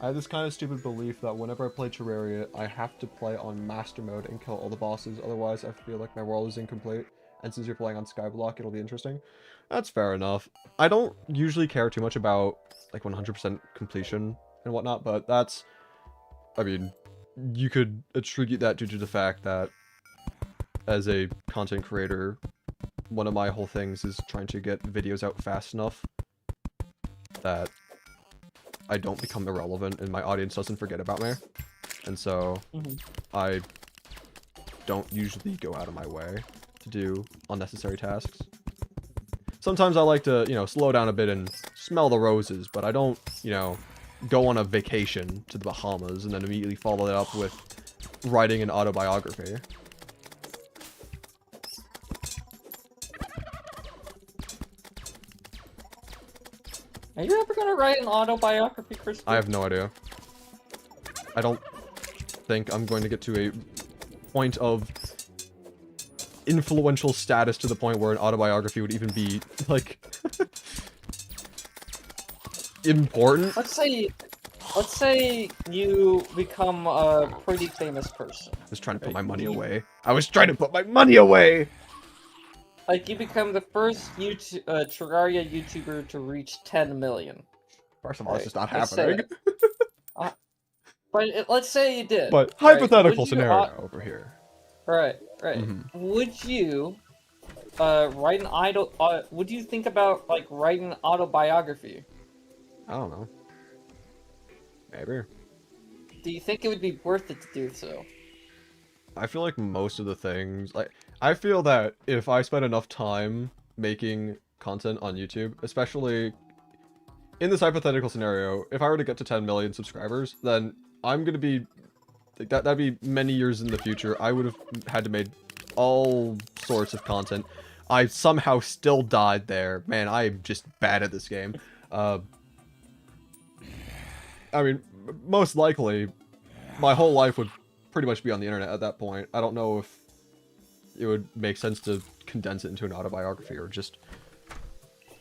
I have this kind of stupid belief that whenever I play Terraria, I have to play on Master Mode and kill all the bosses, otherwise I feel like my world is incomplete. And since you're playing on Skyblock, it'll be interesting. That's fair enough. I don't usually care too much about like 100% completion and whatnot, but that's... I mean, you could attribute that due to the fact that as a content creator, one of my whole things is trying to get videos out fast enough that I don't become irrelevant and my audience doesn't forget about me. And so I don't usually go out of my way to do unnecessary tasks. Sometimes I like to, you know, slow down a bit and smell the roses, but I don't, you know, go on a vacation to the Bahamas and then immediately follow it up with writing an autobiography. Are you ever gonna write an autobiography, Chris? I have no idea. I don't think I'm going to get to a point of influential status to the point where an autobiography would even be, like, important. Let's say you become a pretty famous person. I was trying to put my money away. I was trying to put my money away! Like, you become the first Terraria YouTuber to reach 10 million. First of all, it's just not Let's say happening. But let's say you did. But right? hypothetical Would you scenario over here. Right. Mhm. Would you write an would you think about, like, writing an autobiography? I don't know. Maybe. Do you think it would be worth it to do so? I feel like most of the things, like, I feel that if I spend enough time making content on YouTube, especially in this hypothetical scenario, if I were to get to 10 million subscribers, then I'm gonna be, like, that'd be many years in the future. I would have had to made all sorts of content. I somehow still died there. Man, I'm just bad at this game. I mean, most likely, my whole life would pretty much be on the internet at that point. I don't know if it would make sense to condense it into an autobiography or just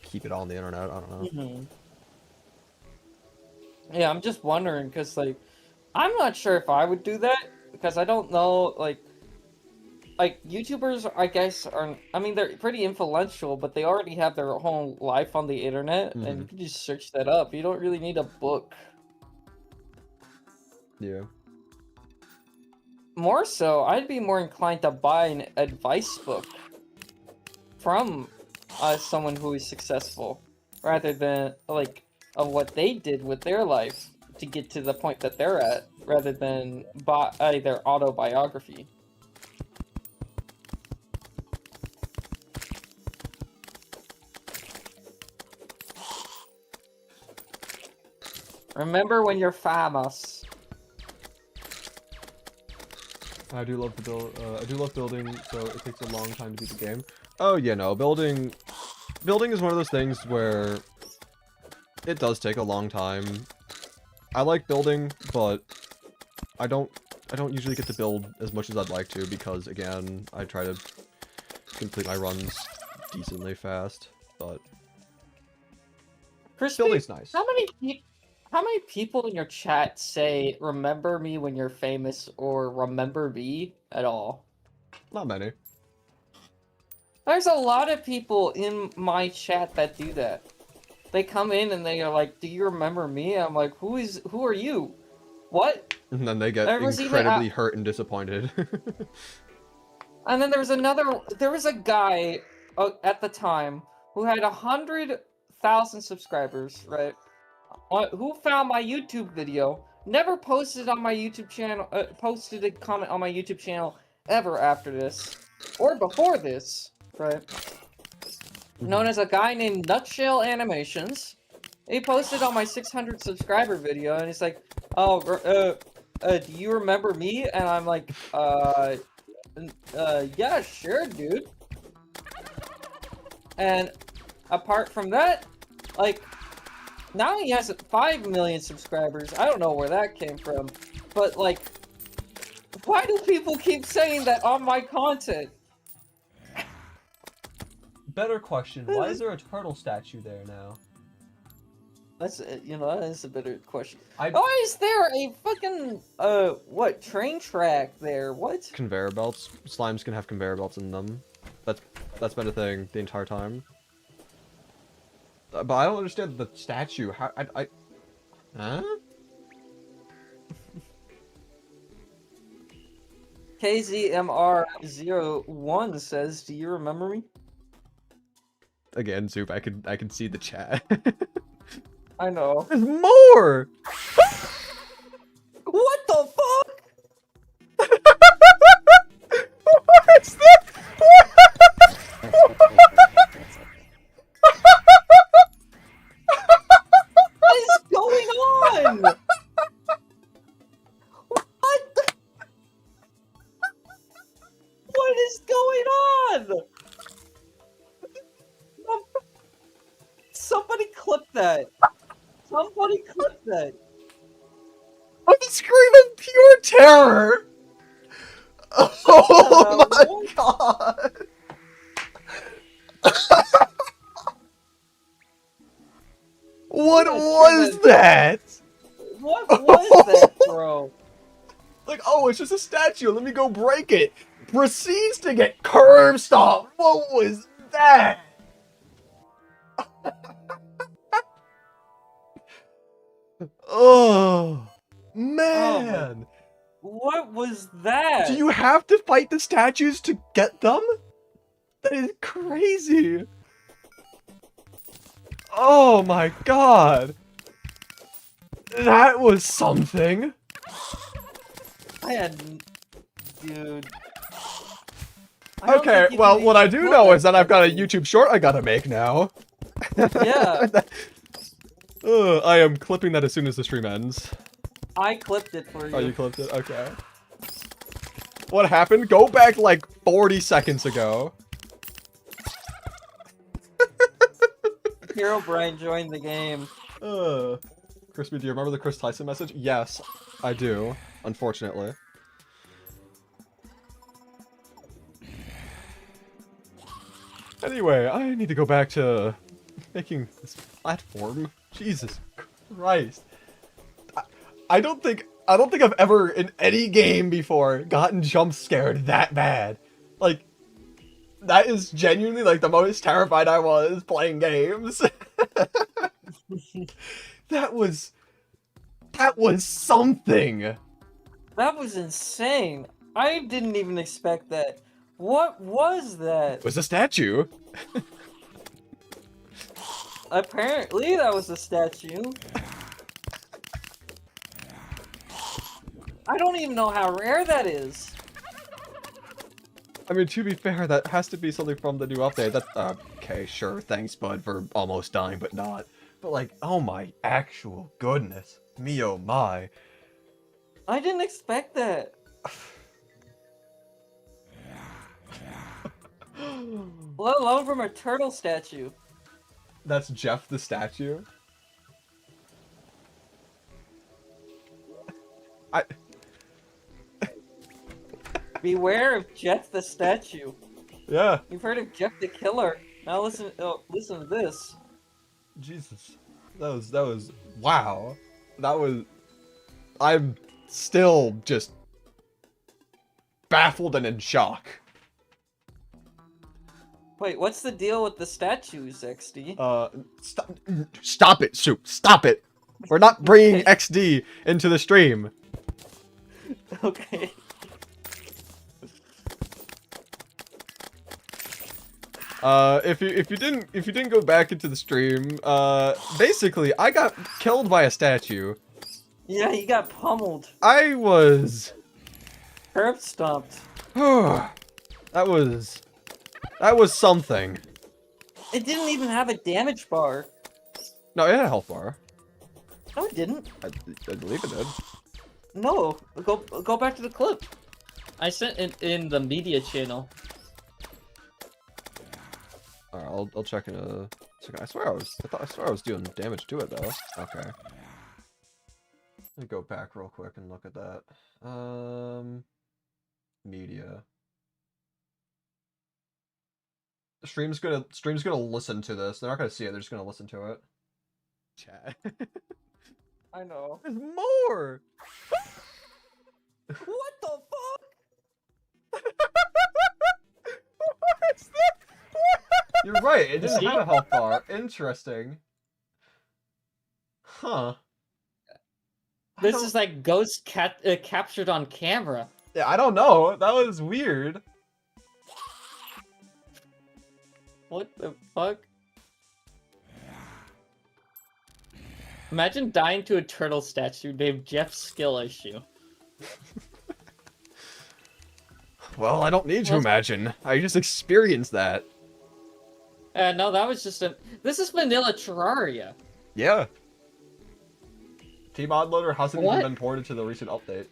keep it on the internet. I don't know. Yeah, I'm just wondering, because, like, I'm not sure if I would do that, because I don't know, like, YouTubers, I guess, I mean, they're pretty influential, but they already have their whole life on the internet, and you can just search that up. You don't really need a book. Yeah. More so, I'd be more inclined to buy an advice book from someone who is successful, rather than, like, of what they did with their life to get to the point that they're at, rather than buy their autobiography. Remember when you're famous. I do love to build. I do love building, so it takes a long time to beat the game. Oh yeah, no, building is one of those things where it does take a long time. I like building, but I don't usually get to build as much as I'd like to because, again, I try to complete my runs decently fast. But Crispy, building's nice. How many people in your chat say "remember me when you're famous" or "remember me" at all? Not many. There's a lot of people in my chat that do that. They come in and they are like, "Do you remember me?" I'm like, "Who are you? What?" And then they get There was even incredibly hurt and disappointed. And then there was a guy at the time who had 100,000 subscribers, right? Who found my YouTube video, never posted on my YouTube channel, posted a comment on my YouTube channel ever after this, or before this, right? Known as a guy named Nutshell Animations. He posted on my 600 subscriber video, and he's like, "Oh, do you remember me?" And I'm like, yeah, sure, dude." And apart from that, like, now he has 5 million subscribers. I don't know where that came from, but, like, why do people keep saying that on my content? Better question, why is there a turtle statue there now? That's, that is a better question. I- Why is there a fucking, train track there? What? Conveyor belts. Slimes can have conveyor belts in them. That's been a thing the entire time. But I don't understand the statue. How huh? KZMR01 says, "Do you remember me?" Again, Zoop, I can see the chat. I know. There's more! What the fuck? What's that? What is going on? What? What is going on? Somebody clip that. Somebody clip that. I'm screaming pure terror! Oh my god! What was that? What was that, bro? Like, oh, it's just a statue. Let me go break it. Proceeds to get curb stomped. What was that? Oh, man. What was that? Do you have to fight the statues to get them? That is crazy. Oh my god. That was something. I had, dude. I don't Okay, think you well, can what I even do put know that is that I've got a statue. YouTube short I gotta make now. Yeah. I am clipping that as soon as the stream ends. I clipped it for you. Oh, you clipped it? Okay. What happened? Go back like 40 seconds ago. Hero Brian joined the game. Crispy, do you remember the Chris Tyson message? Yes, I do, unfortunately. Anyway, I need to go back to making this platform. Jesus Christ. I don't think I've ever in any game before gotten jump scared that bad. Like, that is genuinely like the most terrified I was playing games. That was something. That was insane. I didn't even expect that. What was that? It was a statue. Apparently that was a statue. I don't even know how rare that is. I mean, to be fair, that has to be something from the new update. That okay, sure, thanks, bud, for almost dying, but not. But like, oh my actual goodness, me oh my. I didn't expect that. Let alone from a turtle statue. That's Jeff the statue. Beware of Jeff the statue. Yeah. You've heard of Jeff the killer. Now listen. Listen to this. Jesus. That was wow. That was I'm still just baffled and in shock. Wait, what's the deal with the statues, XD? Stop it, Soup. Stop it. We're not bringing XD into the stream. Okay. If you didn't go back into the stream, basically I got killed by a statue. Yeah, he got pummeled. I was Curb stomped. that was something. It didn't even have a damage bar. No, it had a health bar. No, it didn't. I believe it did. No, go back to the clip. I sent it in the media channel. Alright, I'll check in a second. I swear I was doing damage to it though. Okay. Let me go back real quick and look at that. Media. The stream's gonna listen to this. They're not gonna see it, they're just gonna listen to it. Chat. I know. There's more! What the fuck? What's that? You're right, it didn't have a health bar. Interesting. Huh. This is like ghost captured on camera. Yeah, I don't know. That was weird. What the fuck? Imagine dying to a turtle statue named Jeff Skill Issue. Well, I don't need to Well, imagine. I just experienced that. No, that was just a. This is vanilla Terraria. Yeah. Team Oddloader hasn't What? even been ported to the recent update.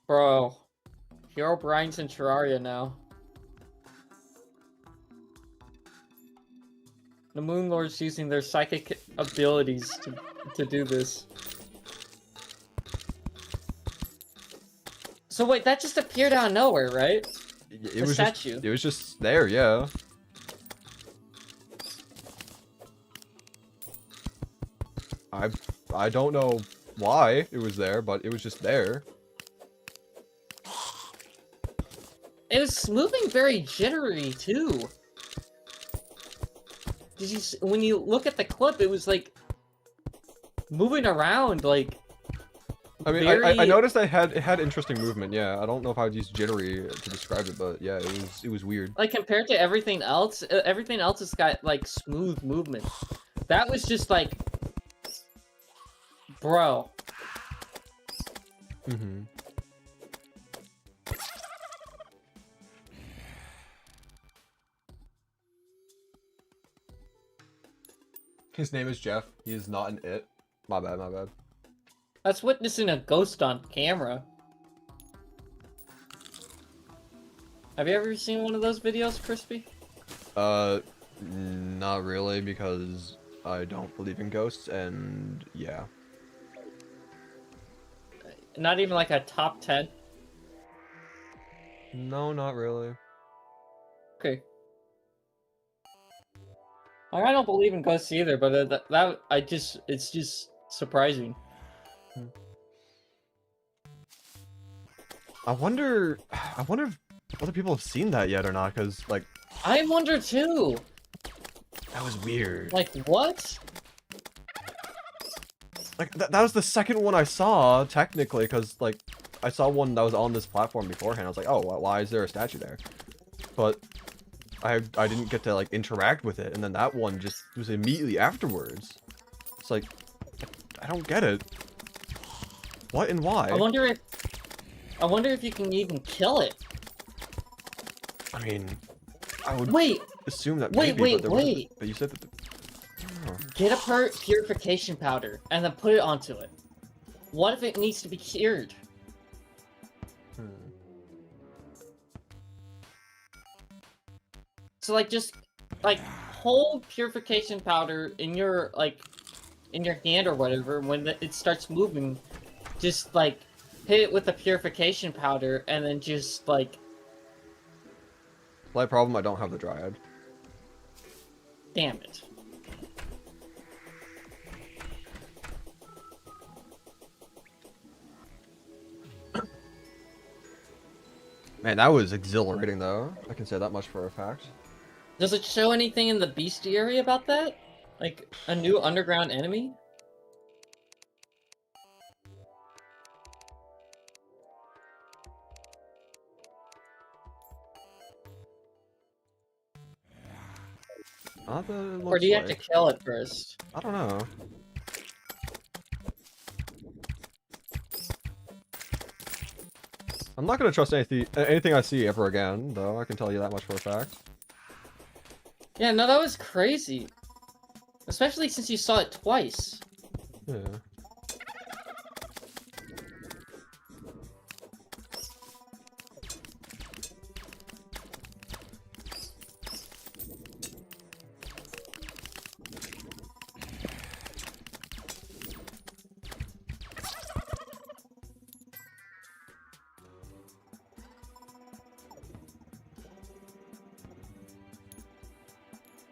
Bro. Hero Brian's in Terraria now. The Moon Lord's using their psychic abilities to do this. So wait, that just appeared out of nowhere, right? It The was statue. Just, it was just there, yeah. I don't know why it was there, but it was just there. It was moving very jittery too. Did you when you look at the clip, it was like moving around like. I mean, I noticed it had interesting movement. Yeah, I don't know if I would use jittery to describe it, but yeah, it was weird. Like compared to everything else has got like smooth movement. That was just like, bro. Mm-hmm. His name is Jeff. He is not an it. My bad, my bad. That's witnessing a ghost on camera. Have you ever seen one of those videos, Crispy? Not really, because I don't believe in ghosts, and yeah. Not even like a top 10? No, not really. Okay. Like, I don't believe in ghosts either, but it's just surprising. I wonder if other people have seen that yet or not, because, like, I wonder too! that was weird. Like, what? Like, that was the second one I saw, technically, because, like, I saw one that was on this platform beforehand. I was like, oh, why is there a statue there? But I didn't get to, like, interact with it, and then that one just was immediately afterwards. It's like, I don't get it. What and why? I wonder if you can even kill it. I mean, I would Wait! assume that Wait, maybe, but wait. but you said that oh. Get a purification powder and then put it onto it. What if it needs to be cured? Hmm. So like just like hold purification powder in your hand or whatever. When it starts moving, just like hit it with the purification powder and then just like. Slight problem, I don't have the Dryad. Damn it. Man, that was exhilarating though. I can say that much for a fact. Does it show anything in the bestiary about that? Like a new underground enemy? Not that it Or do you have looks to kill it first? I don't know. I'm not gonna trust anything I see ever again, though. I can tell you that much for a fact. Yeah, no, that was crazy. Especially since you saw it twice. Yeah.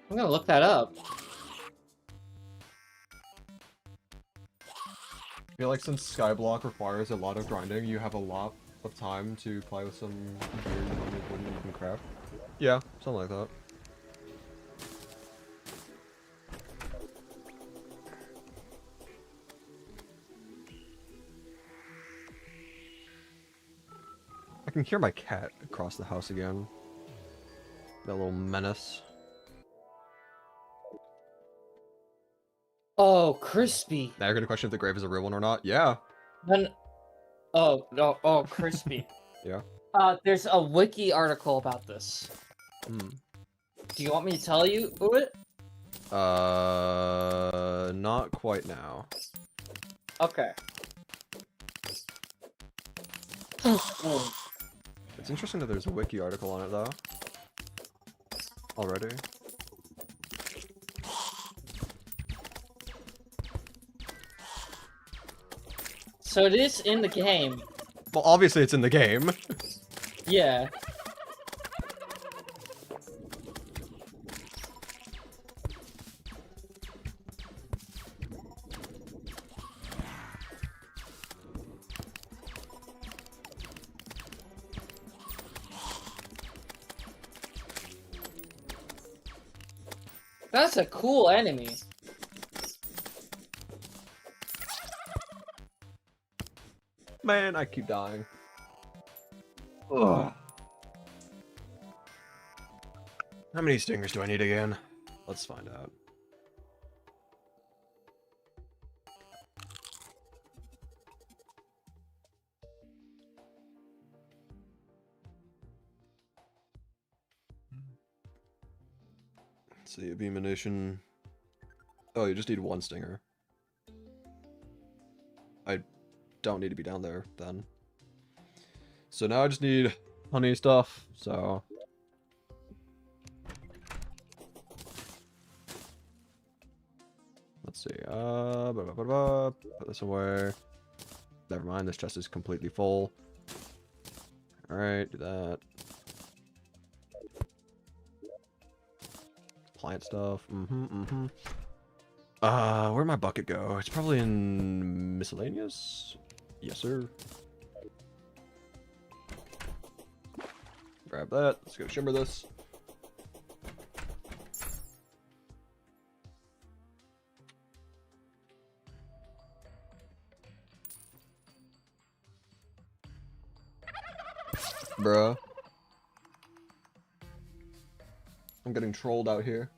I'm gonna look that up. I feel like since Skyblock requires a lot of grinding, you have a lot of time to play with some gear you normally wouldn't even craft. Yeah, something like that. I can hear my cat across the house again. That little menace. Oh, crispy. Now you're gonna question if the grave is a real one or not? Yeah. Then, oh no, oh, crispy. Yeah. There's a wiki article about this. Hmm. Do you want me to tell you it? Not quite now. Okay. Oh. It's interesting that there's a wiki article on it though. Already. So it is in the game. Well, obviously it's in the game. Yeah. That's a cool enemy. Man, I keep dying. Ugh. How many stingers do I need again? Let's find out. Let's see, a beam ammunition. Oh, you just need one stinger. I don't need to be down there then. So now I just need honey stuff, so... Let's see, put this away. Never mind, this chest is completely full. Alright, do that. Plant stuff, where'd my bucket go? It's probably in miscellaneous? Yes, sir. Grab that, let's go shimmer this. Bruh. I'm getting trolled out here.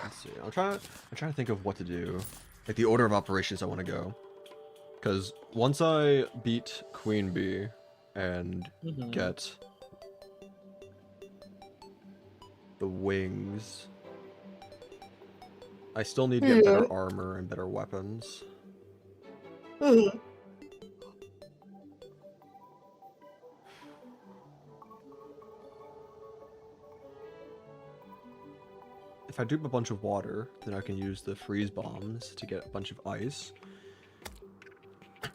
Let's see. I'm trying to think of what to do. Like the order of operations I want to go. Because once I beat Queen Bee and get the wings, I still need to get better armor and better weapons. If I dupe a bunch of water, then I can use the freeze bombs to get a bunch of ice.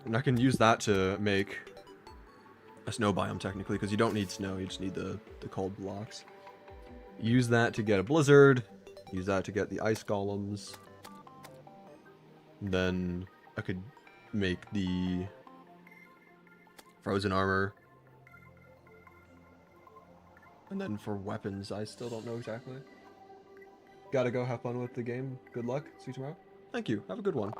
And I can use that to make a snow biome, technically, because you don't need snow, you just need the cold blocks. Use that to get a blizzard, use that to get the ice golems. Then I could make the frozen armor. And then for weapons, I still don't know exactly. Gotta go have fun with the game. Good luck. See you tomorrow. Thank you. Have a good one.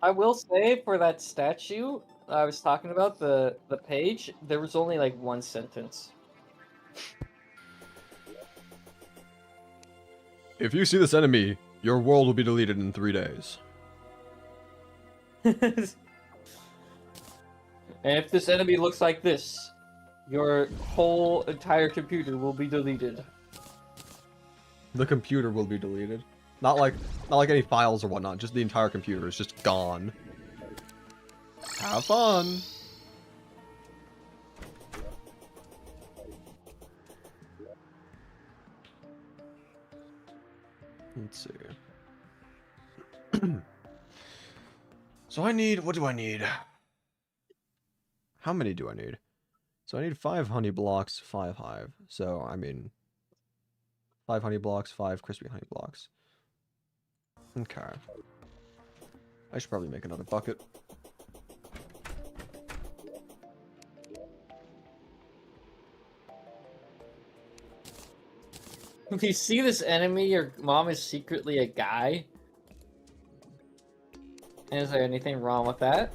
I will say for that statue I was talking about, the page, there was only like one sentence. If you see this enemy, your world will be deleted in 3 days. And if this enemy looks like this, your whole entire computer will be deleted. The computer will be deleted. Not like any files or whatnot, just the entire computer is just gone. Have fun! Let's see. So I need, what do I need? How many do I need? So I need 5 honey blocks, 5 hive. So, I mean, 5 honey blocks, 5 crispy honey blocks. Okay. I should probably make another bucket. If you see this enemy, your mom is secretly a guy. And is there anything wrong with that?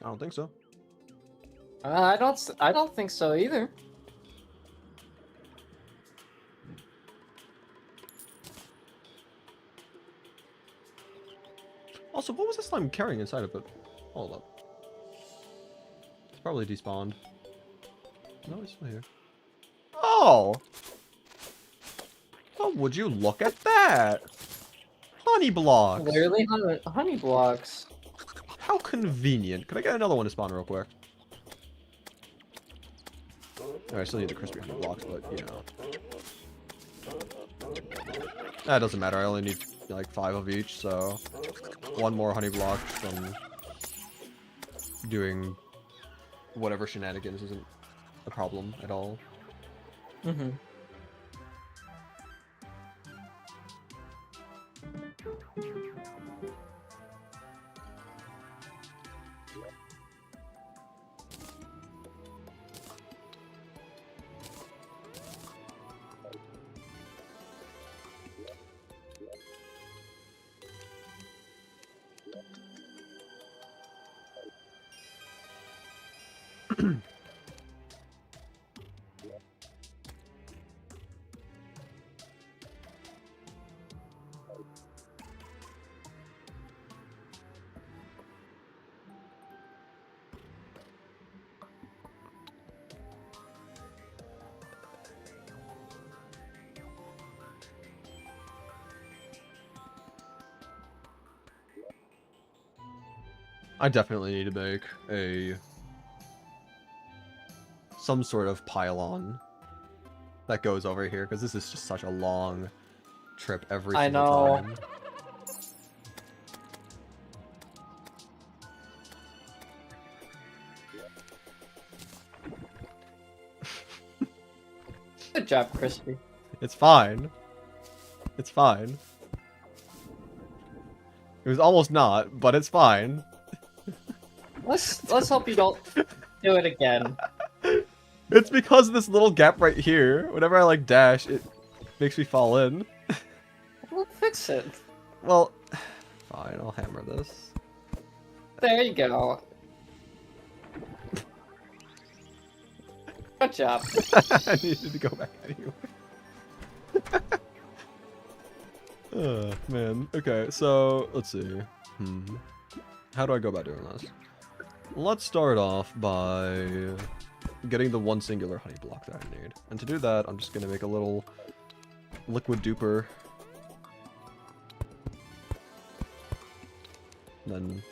I don't think so. I don't think so either. Also, what was this slime carrying inside of it? Hold up. It's probably despawned. No, it's still here. Oh! Oh, would you look at that? Honey blocks! Literally honey blocks. How convenient. Could I get another one to spawn real quick? I still need the crispy honey blocks, but, you know. That doesn't matter, I only need, like, 5 of each, so... 1 more honey block from... doing... whatever shenanigans isn't a problem at all. Mm-hmm. I definitely need to make some sort of pylon that goes over here, because this is just such a long trip every I single know. time. Good job, Crispy. It's fine. It's fine. It was almost not, but it's fine. Let's hope you don't do it again. It's because of this little gap right here. Whenever I like dash, it makes me fall in. We'll fix it. Well, fine, I'll hammer this. There you go. Good job. I needed to go back anyway. Oh, man. Okay, so let's see. How do I go about doing this? Let's start off by getting the one singular honey block that I need. And to do that, I'm just gonna make a little liquid duper. Then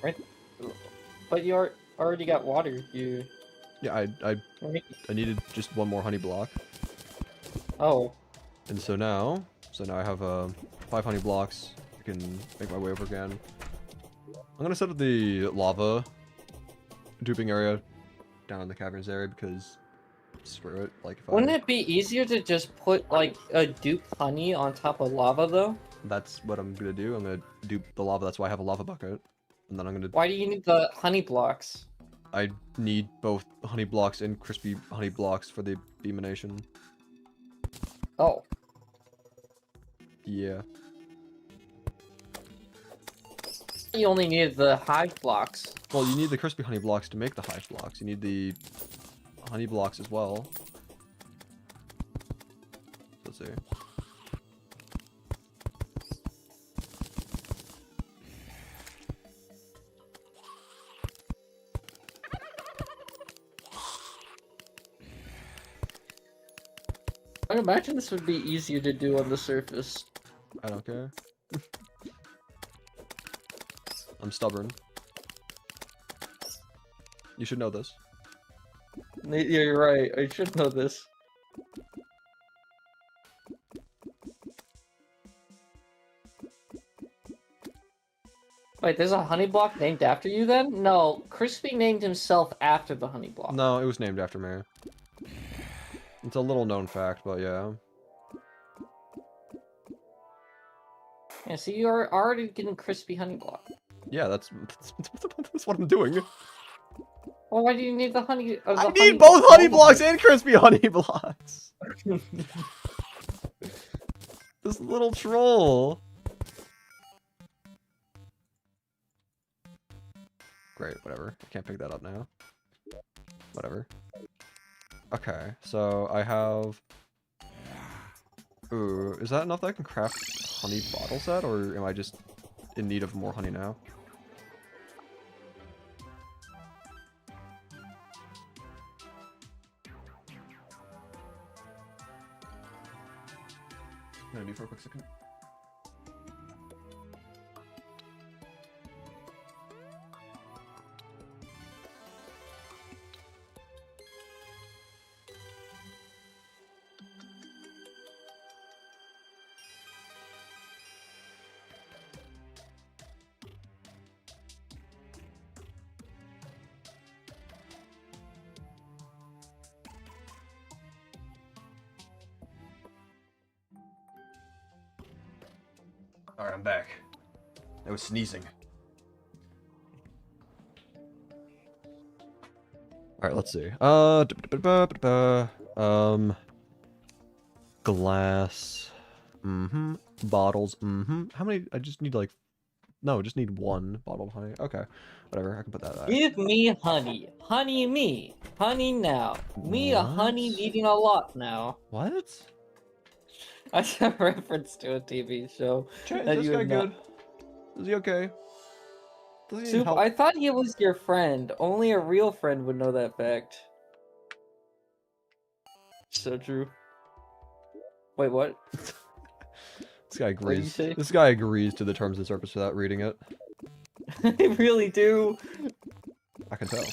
Right. But you already got water. You. yeah, I needed just one more honey block. Oh. And so now I have 5 honey blocks. I can make my way over again. I'm gonna set up the lava duping area down in the caverns area because screw it. Like, if Wouldn't it be easier to just put like a dupe honey on top of lava though? that's what I'm gonna do. I'm gonna dupe the lava. That's why I have a lava bucket. And then I'm gonna. Why do you need the honey blocks? I need both honey blocks and crispy honey blocks for the emanation. Oh. Yeah. You only needed the hive blocks. Well, you need the crispy honey blocks to make the hive blocks. You need the honey blocks as well. Let's see. I imagine this would be easier to do on the surface. I don't care. I'm stubborn. You should know this. Yeah, you're right. I should know this. Wait, there's a honey block named after you then? No, Crispy named himself after the honey block. No, it was named after me. It's a little known fact, but yeah. Yeah, so you're already getting Crispy honey block. Yeah, that's what I'm doing. Well, why do you need the honey? I need both honey blocks and crispy honey blocks. This little troll. Great, whatever. I can't pick that up now. Whatever. Okay, so I have... Ooh, is that enough that I can craft honey bottle set, or am I just in need of more honey now? Maybe for a quick second. Alright, I'm back. I was sneezing. Alright, let's see. Glass. Bottles. How many? I just need like... No, just need one bottle of honey. Okay. Whatever, I can put that back. Give me honey. Honey me. Honey now. Me a honey What? needing a lot now. What? That's a reference to a TV show. Is that this you guy would not- good? Is he okay? Does he need Soup, help? I thought he was your friend. Only a real friend would know that fact. So true. Wait, what? This guy What did you agrees. say? This guy agrees to the terms of service without reading it. I really do. I can tell.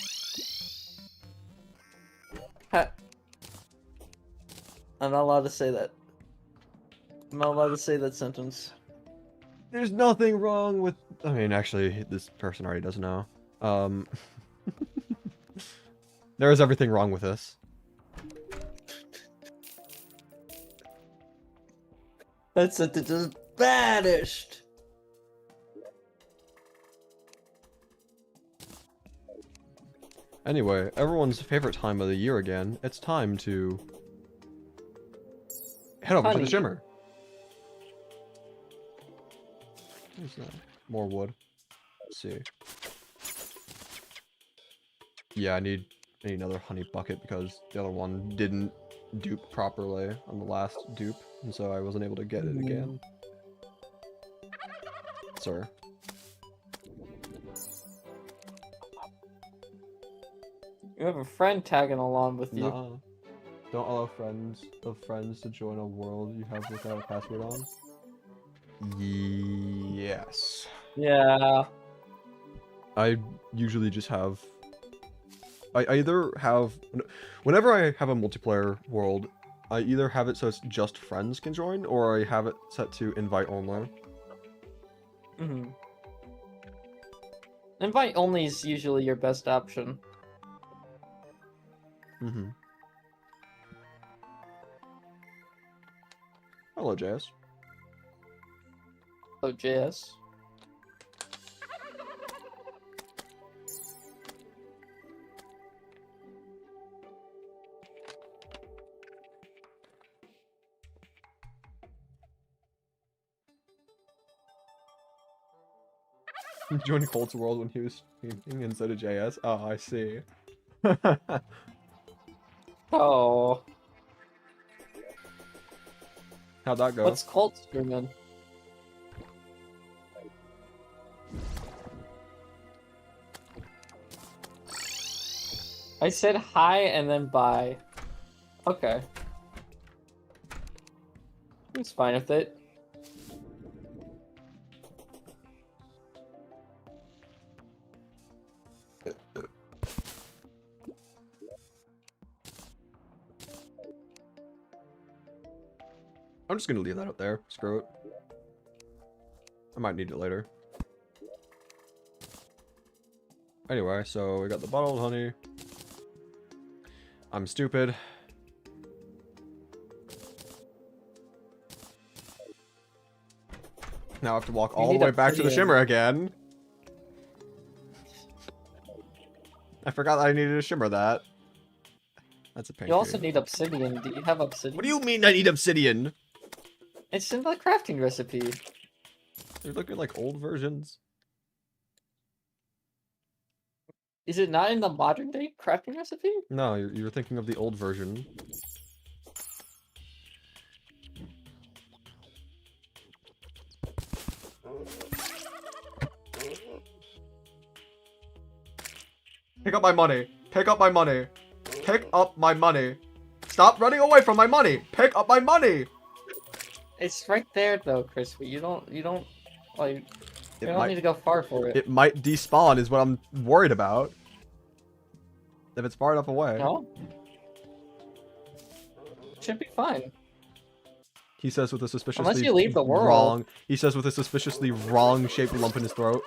I'm not allowed to say that. I'm not allowed to say that sentence. There's nothing wrong with... I mean, actually, this person already does know. There is everything wrong with this. That sentence is banished. Anyway, everyone's favorite time of the year again. It's time to... head over to Honey. the shimmer. Where's that? More wood. Let's see. Yeah, I need another honey bucket because the other one didn't dupe properly on the last dupe, and so I wasn't able to get it again. Sir. You have a friend tagging along with you. Nuh-uh. Don't allow friends of friends to join a world you have without a password on. Yes. Yeah. I usually just have... I either have... Whenever I have a multiplayer world, I either have it so it's just friends can join, or I have it set to invite only. Invite only is usually your best option. Hello, JS. Oh, JS. Joined Colt's world when he was streaming instead of JS. Oh, I see. Oh. How'd that go? What's cult streaming? I said hi and then bye. Okay. It's fine with it. I'm just gonna leave that up there. Screw it. I might need it later. Anyway, so we got the bottled honey. I'm stupid. Now I have to walk all the need way back to the obsidian. shimmer again. I forgot that I needed to shimmer that. That's a pain. You also need obsidian. Do you have obsidian? What do you mean I need obsidian? It's in the crafting recipe. They're looking like old versions. Is it not in the modern day crafting recipe? No, you're thinking of the old version. Pick up my money. Pick up my money. Pick up my money. Stop running away from my money. Pick up my money. It's right there though, Crispy. You don't like you It don't need to go far for it. It might despawn is what I'm worried about. If it's far enough away. No? Should be fine. He says with a suspiciously Unless you leave the world. wrong. He says with a suspiciously wrong shaped lump in his throat.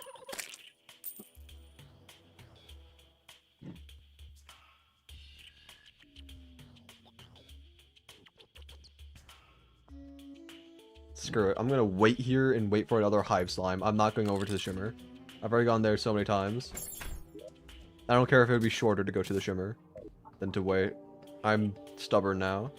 Screw it. I'm gonna wait here and wait for another hive slime. I'm not going over to the shimmer. I've already gone there so many times. I don't care if it would be shorter to go to the shimmer than to wait. I'm stubborn now.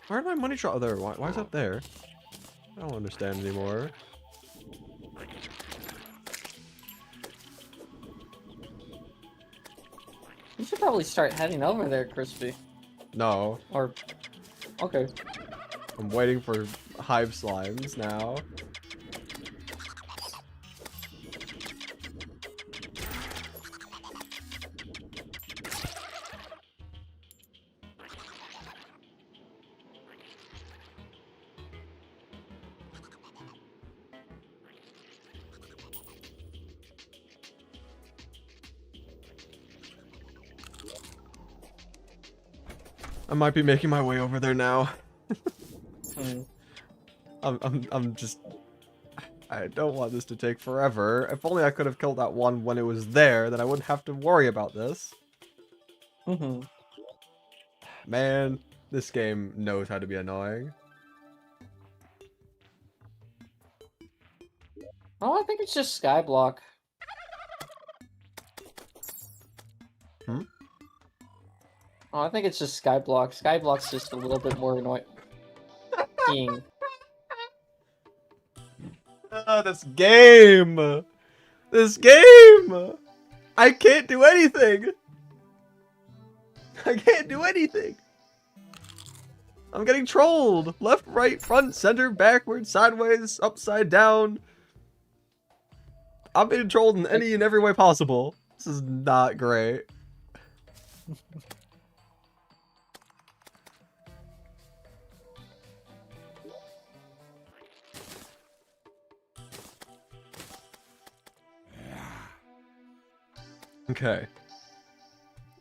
Where did my money drop? Oh, there. Why is that there? I don't understand anymore. You should probably start heading over there, Crispy. No. Or okay. I'm waiting for hive slimes now. I might be making my way over there now. I'm just... I don't want this to take forever. If only I could have killed that one when it was there, then I wouldn't have to worry about this. Man, this game knows how to be annoying. Oh, I think it's just Skyblock. Hmm? Oh, I think it's just Skyblock. Skyblock's just a little bit more annoying. This game! This game! I can't do anything! I can't do anything! I'm getting trolled! Left, right, front, center, backward, sideways, upside down. I'm being trolled in any and every way possible. This is not great. Okay.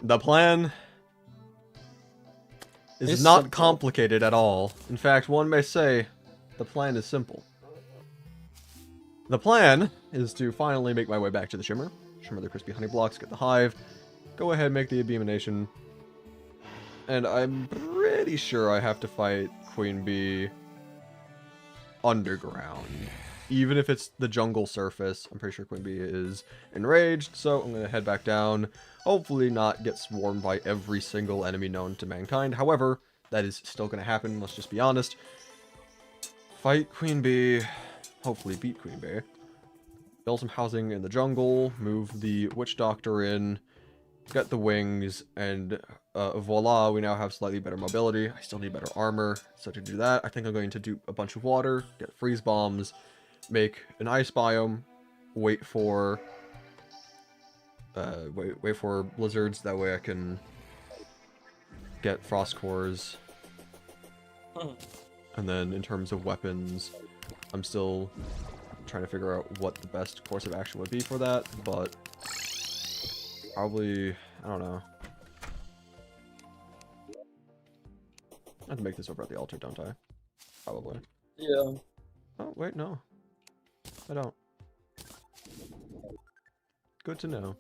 The plan is It's not simple. complicated at all. In fact, one may say the plan is simple. The plan is to finally make my way back to the shimmer, shimmer the crispy honey blocks, get the hive, go ahead, make the abomination, and I'm pretty sure I have to fight Queen Bee underground. Even if it's the jungle surface, I'm pretty sure Queen Bee is enraged, so I'm going to head back down. Hopefully not get swarmed by every single enemy known to mankind. However, that is still going to happen, let's just be honest. Fight Queen Bee, hopefully beat Queen Bee. Build some housing in the jungle, move the Witch Doctor in, get the wings, and voila, we now have slightly better mobility. I still need better armor, so to do that, I think I'm going to do a bunch of water, get freeze bombs, make an ice biome, wait for wait for blizzards. That way I can get frost cores. And then in terms of weapons, I'm still trying to figure out what the best course of action would be for that, but probably, I don't know. I have to make this over at the altar, don't I? Probably. Yeah. Oh, wait, no. I don't. Good to know.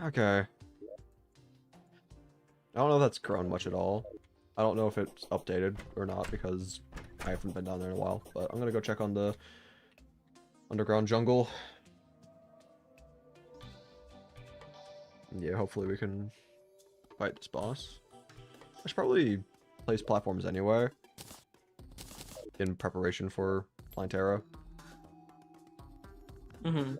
Okay. I don't know if that's grown much at all. I don't know if it's updated or not because I haven't been down there in a while, but I'm gonna go check on the underground jungle. Yeah, hopefully we can fight this boss. I should probably place platforms anywhere in preparation for Plantera. Mm-hmm.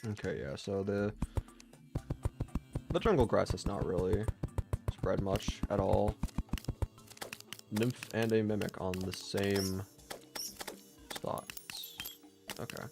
Okay, yeah, so the jungle grass has not really spread much at all. Nymph and a mimic on the same spots. Okay.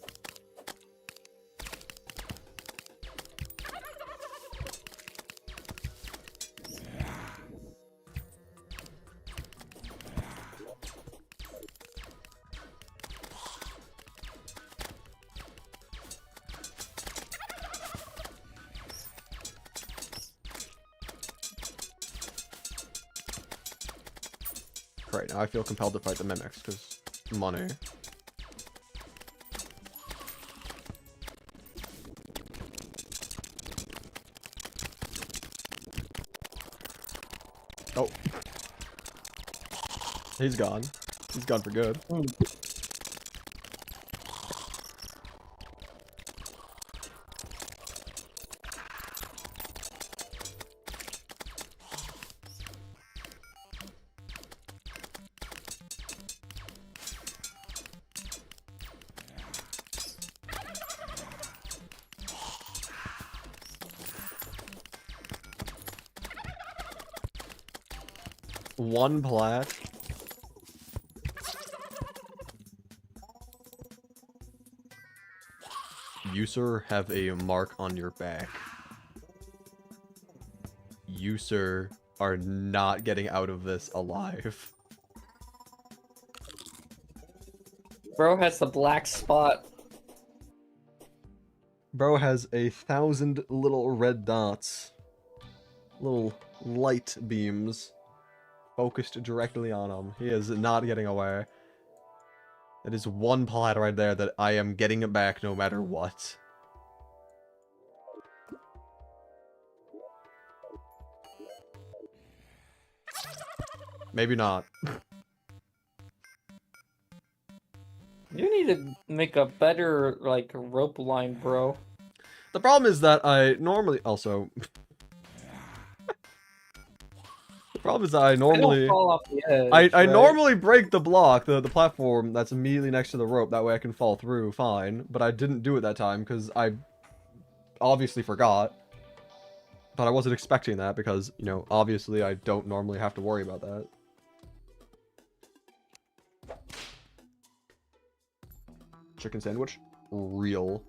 Right, now I feel compelled to fight the mimics, because money. Oh. He's gone. He's gone for good. One plat. You, sir, have a mark on your back. You, sir, are not getting out of this alive. Bro has the black spot. Bro has 1,000 little red dots. Little light beams focused directly on him. He is not getting away. That is one plat right there that I am getting it back no matter what. Maybe not. You need to make a better, like, rope line, bro. The problem is that I normally also... The problem is that I normally... I don't fall off the edge, I right? normally break the block, the platform that's immediately next to the rope, that way I can fall through fine, but I didn't do it that time because I obviously forgot. But I wasn't expecting that because, you know, obviously I don't normally have to worry about that. Chicken sandwich? Real.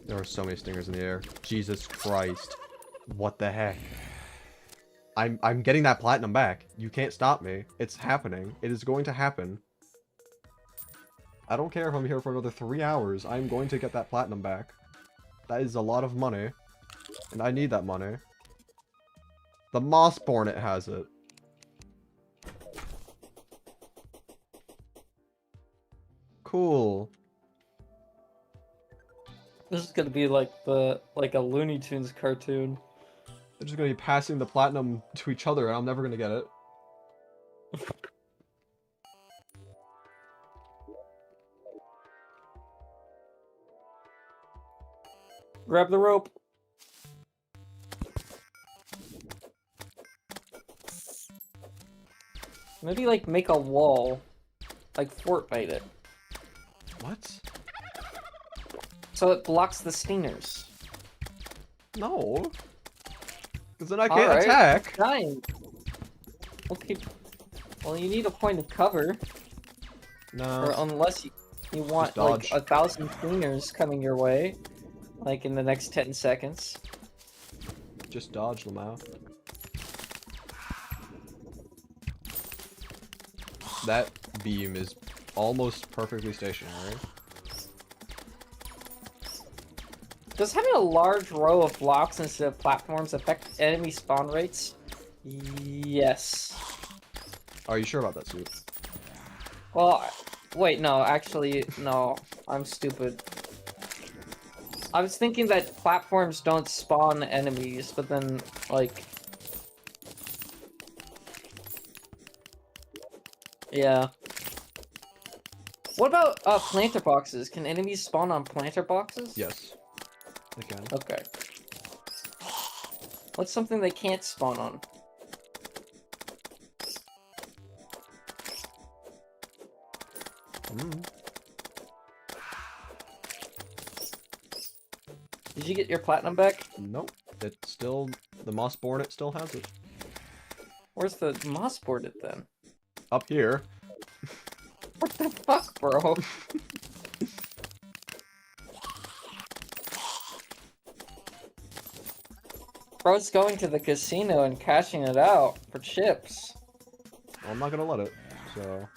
There are so many stingers in the air. Jesus Christ. What the heck? I'm getting that platinum back. You can't stop me. It's happening. It is going to happen. I don't care if I'm here for another 3 hours. I'm going to get that platinum back. That is a lot of money. And I need that money. The Mossborn, it has it. Cool. This is gonna be like a Looney Tunes cartoon. They're just gonna be passing the platinum to each other and I'm never gonna get it. Grab the rope. Maybe like make a wall, like Fortnite it, What? so it blocks the stingers. No. Because then I can't Alright. attack. Dying. Okay. Well, you need a point of cover, No. or unless you want dodge. like 1,000 stingers coming your way, like in the next 10 seconds. Just dodge, Lamau. That beam is almost perfectly stationary. Does having a large row of blocks instead of platforms affect enemy spawn rates? Yes. Are you sure about that, Suit? Well, wait, no, actually, no. I'm stupid. I was thinking that platforms don't spawn enemies, but then, like... Yeah. What about, planter boxes? Can enemies spawn on planter boxes? Yes. I can. Okay. What's something they can't spawn on? Did you get your platinum back? Nope. It's still... The moss board, it still has it. Where's the moss board it then? Up here. What the fuck, bro? Bro's going to the casino and cashing it out for chips. Well, I'm not gonna let it, so...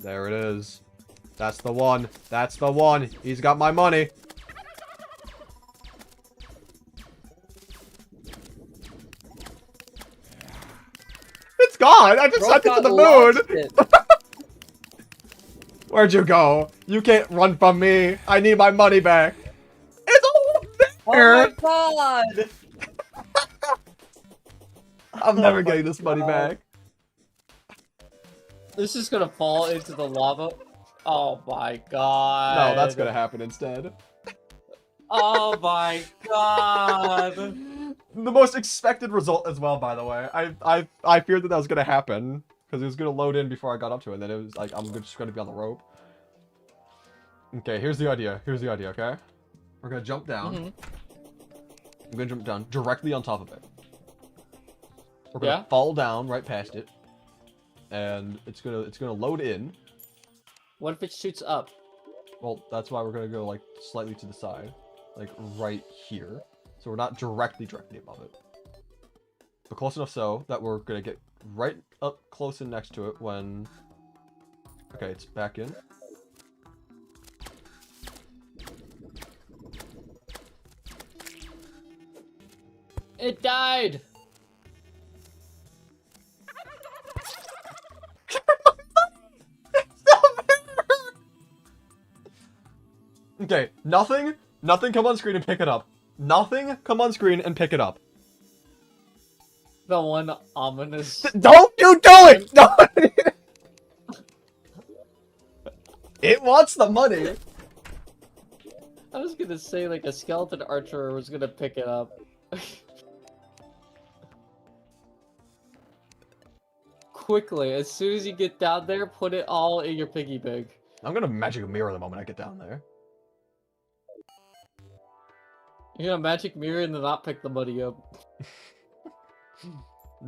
There it is. That's the one. That's the one. He's got my money. It's gone. I just Bro sent it to got the launched moon. it. Where'd you go? You can't run from me. I need my money back. It's all there. Oh my god! I'm never Oh getting my this money God. back. This is gonna fall into the lava. Oh my god. No, that's gonna happen instead. Oh my god. The most expected result as well, by the way. I feared that was gonna happen because it was gonna load in before I got up to it. And then it was like I'm just gonna be on the rope. Okay, here's the idea. Here's the idea. Okay, we're gonna jump down. I'm gonna jump down directly on top of it. We're gonna fall down right past it, and it's gonna load in. What if it shoots up? Well, that's why we're gonna go like slightly to the side, like right here. So we're not directly above it, but close enough so that we're gonna get right up close and next to it when... Okay, it's back in. It died! Okay, nothing come on screen and pick it up. Nothing come on screen and pick it up. The one ominous... Don't you do it! No! It wants the money. I was gonna say like a skeleton archer was gonna pick it up. Quickly, as soon as you get down there, put it all in your piggy bank. I'm gonna magic mirror the moment I get down there. You're gonna magic mirror and then not pick the money up.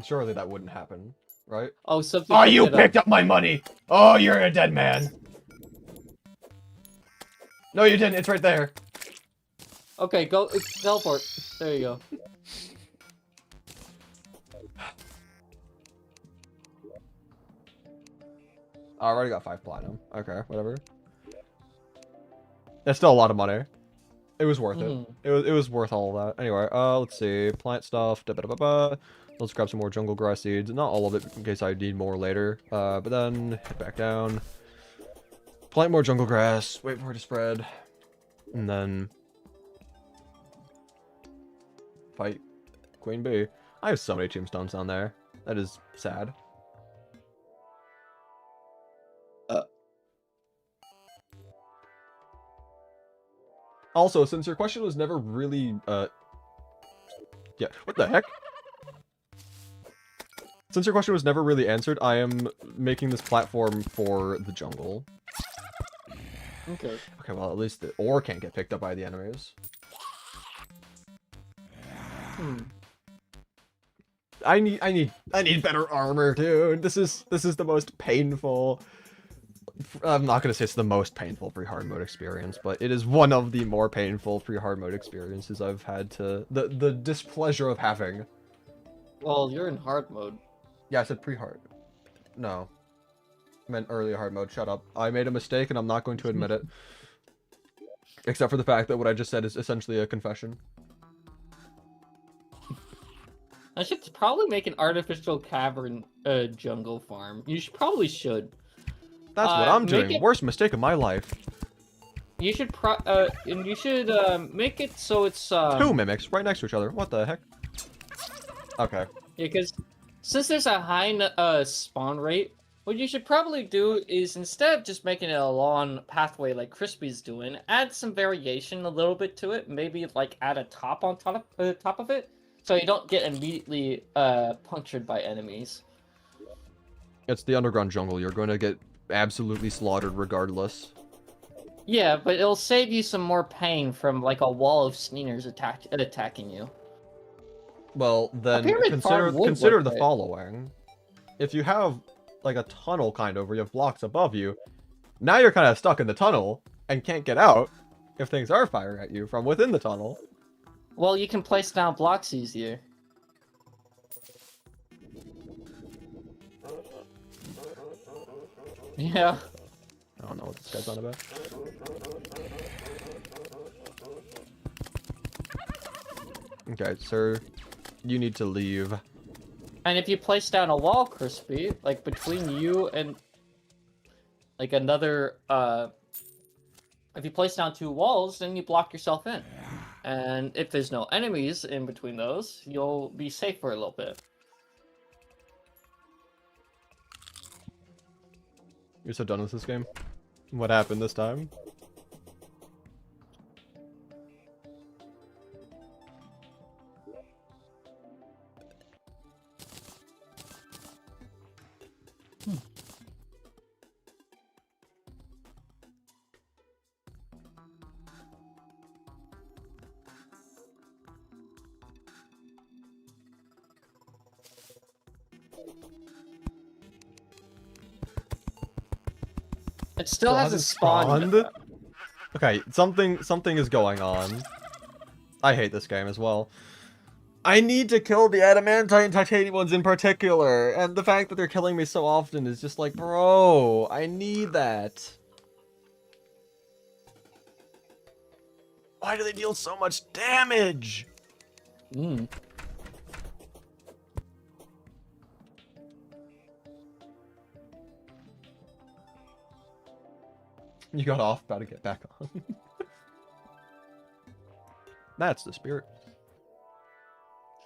Surely that wouldn't happen, right? Oh, something. Oh, you picked up my money! Oh, you're a dead man! No, you didn't. It's right there. Okay, go teleport. There you go. I already got 5 platinum. Okay, whatever. That's still a lot of money. It was worth it. It was worth all of that. Anyway, let's see. Plant stuff. Da -ba -da -ba -ba. Let's grab some more jungle grass seeds. Not all of it, in case I need more later. But then head back down. Plant more jungle grass. Wait for it to spread. And then fight Queen Bee. I have so many tombstones down there. That is sad. Also, since your question was never really, yeah, what the heck? Since your question was never really answered, I am making this platform for the jungle. Okay. Okay, well, at least the ore can't get picked up by the enemies. Hmm. I need better armor, dude. This is the most painful. I'm not gonna say it's the most painful pre-hard mode experience, but it is one of the more painful pre-hard mode experiences I've had to the displeasure of having. Well, you're in hard mode. Yeah, I said pre-hard. No. I meant early hard mode. Shut up. I made a mistake and I'm not going to admit it. Except for the fact that what I just said is essentially a confession. I should probably make an artificial cavern jungle farm. You probably should. That's what I'm make doing. it- Worst mistake of my life. You should make it so it's Two mimics right next to each other. What the heck? Okay. because since there's a high spawn rate, what you should probably do is instead of just making it a long pathway like Crispy's doing, add some variation a little bit to it. Maybe like add a top on top of it, so you don't get immediately punctured by enemies. It's the underground jungle. You're going to get absolutely slaughtered regardless. Yeah, but it'll save you some more pain from like a wall of sneakers attacking you. Well, then pyramid farm would consider work, the right? following. If you have like a tunnel kind of where you have blocks above you, now you're kind of stuck in the tunnel and can't get out if things are firing at you from within the tunnel. Well, you can place down blocks easier. Yeah. I don't know what this guy's on about. Okay, sir, you need to leave. And if you place down a wall, Crispy, like between you and like another if you place down two walls, then you block yourself in. And if there's no enemies in between those, you'll be safe for a little bit. You're so done with this game. What happened this time? It still hasn't spawned. Okay, something is going on. I hate this game as well. I need to kill the adamantite and titanium ones in particular, and the fact that they're killing me so often is just like, bro, I need that. Why do they deal so much damage? Mm. You got off, about to get back on. That's the spirit.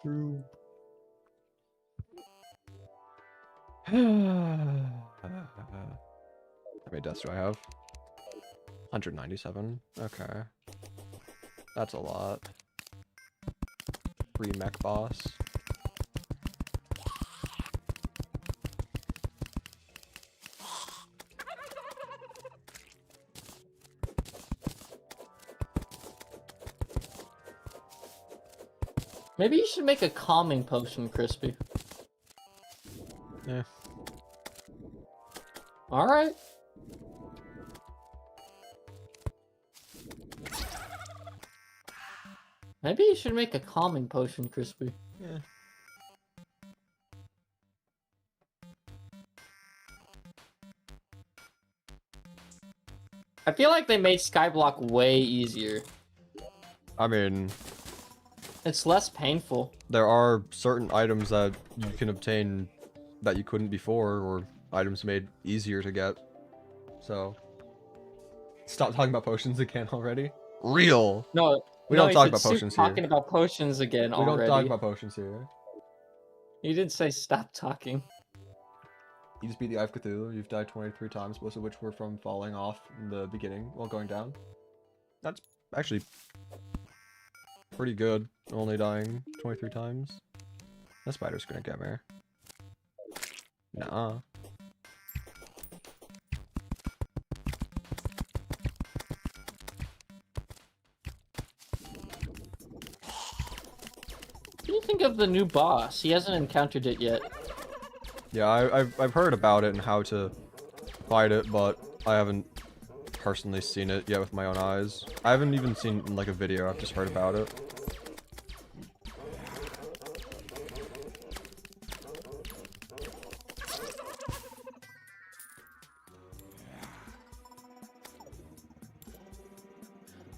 True. How many deaths do I have? 197. Okay. That's a lot. Pre-mech boss. Maybe you should make a calming potion, Crispy. Yeah. Alright. Maybe you should make a calming potion, Crispy. Yeah. I feel like they made Skyblock way easier. I mean, It's less painful. there are certain items that you can obtain that you couldn't before, or items made easier to get. So, stop talking about potions again already. Real. No, We no, don't you talk should about stop potions here. talking about potions again We already. don't talk about potions here. You didn't say stop talking. You just beat the Eye of Cthulhu. You've died 23 times, most of which were from falling off in the beginning while going down. That's actually pretty good. Only dying 23 times. That spider's gonna get me. Nah. What do you think of the new boss? He hasn't encountered it yet. Yeah, I've heard about it and how to fight it, but I haven't personally seen it yet with my own eyes. I haven't even seen like a video, I've just heard about it.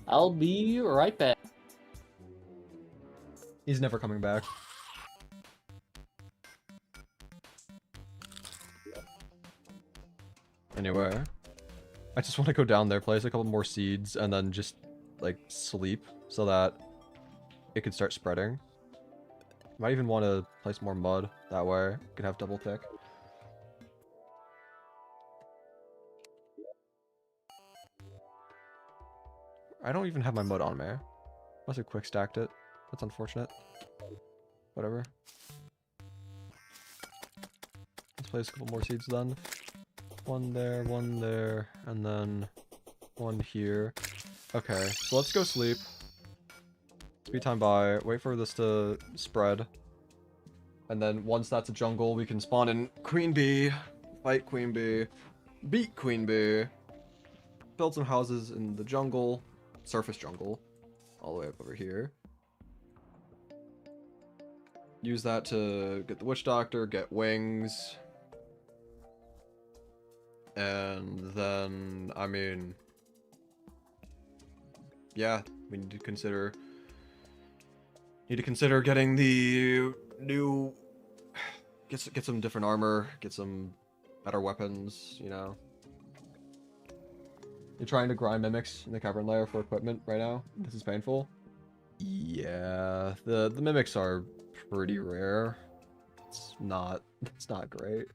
I'll be right back. He's never coming back. Anyway, I just want to go down there, place a couple more seeds, and then just, like, sleep so that it could start spreading. Might even want to place more mud, that way I could have double thick. I don't even have my mud on me. Must have quick stacked it. That's unfortunate. Whatever. Let's place a couple more seeds then. One there, and then one here. Okay, so let's go sleep. Speed time by, wait for this to spread. And then once that's a jungle, we can spawn in Queen Bee, fight Queen Bee, beat Queen Bee, build some houses in the jungle, surface jungle, all the way up over here. Use that to get the Witch Doctor, get wings. And then, I mean, yeah, we need to consider getting the new, get some different armor, get some better weapons, you know. You're trying to grind mimics in the cavern layer for equipment right now. This is painful. Yeah, the mimics are pretty rare. It's not great.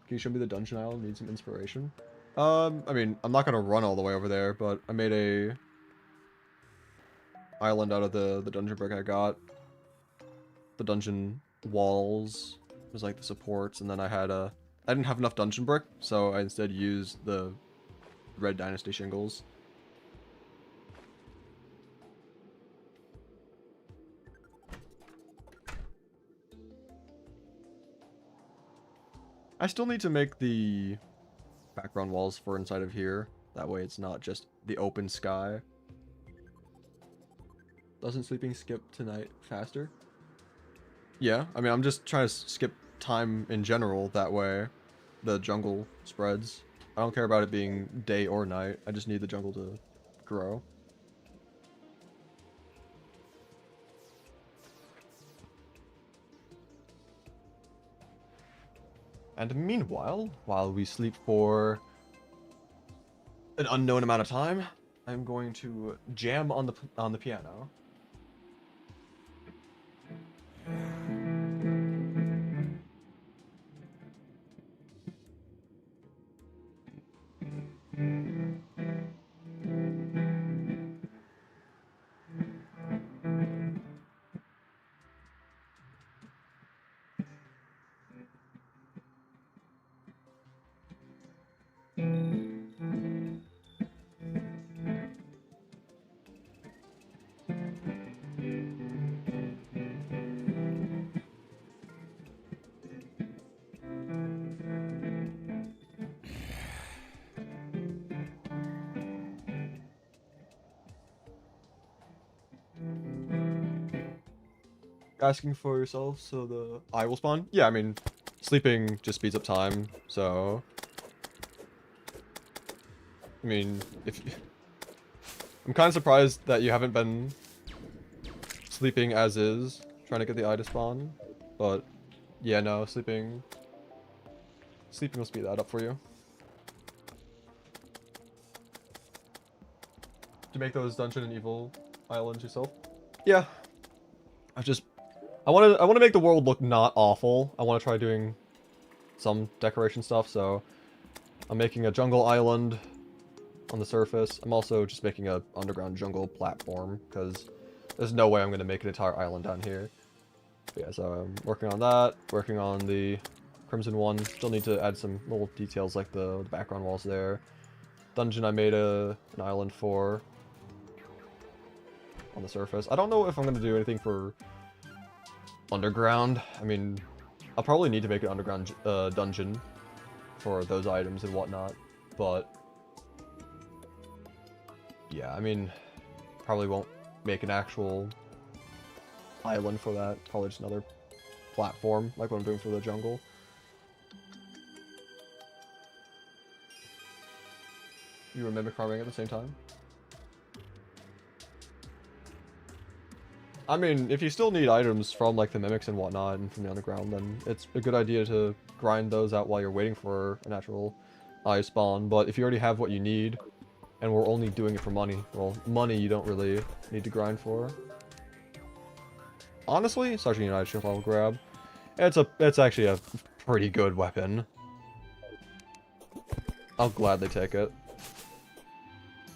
Can you show me the dungeon island? Need some inspiration. I mean, I'm not gonna run all the way over there, but I made a island out of the dungeon brick I got. The dungeon walls was like the supports, and then I didn't have enough dungeon brick, so I instead used the Red Dynasty shingles. I still need to make the background walls for inside of here. That way it's not just the open sky. Doesn't sleeping skip tonight faster? Yeah, I mean, I'm just trying to skip time in general. That way the jungle spreads. I don't care about it being day or night. I just need the jungle to grow. And meanwhile, while we sleep for an unknown amount of time, I'm going to jam on the piano. Asking for yourself so the eye will spawn? Yeah, I mean, sleeping just speeds up time, so... I mean, I'm kind of surprised that you haven't been sleeping as is, trying to get the eye to spawn, but yeah, no, sleeping will speed that up for you. To make those Dungeon and Evil islands yourself? Yeah. I want to make the world look not awful. I want to try doing some decoration stuff, so I'm making a jungle island on the surface. I'm also just making a underground jungle platform because there's no way I'm going to make an entire island down here. But yeah, so I'm working on that, working on the crimson one. Still need to add some little details like the background walls there. Dungeon I made an island for on the surface. I don't know if I'm going to do anything for underground. I mean, I'll probably need to make an underground dungeon for those items and whatnot, but yeah, I mean, probably won't make an actual island for that. Probably just another platform, like what I'm doing for the jungle. You were mimic farming at the same time? I mean, if you still need items from like the mimics and whatnot and from the underground, then it's a good idea to grind those out while you're waiting for a natural eye spawn. But if you already have what you need, and we're only doing it for money, well, money you don't really need to grind for. Honestly, Sergeant United Shield level grab. It's actually a pretty good weapon. I'll gladly take it.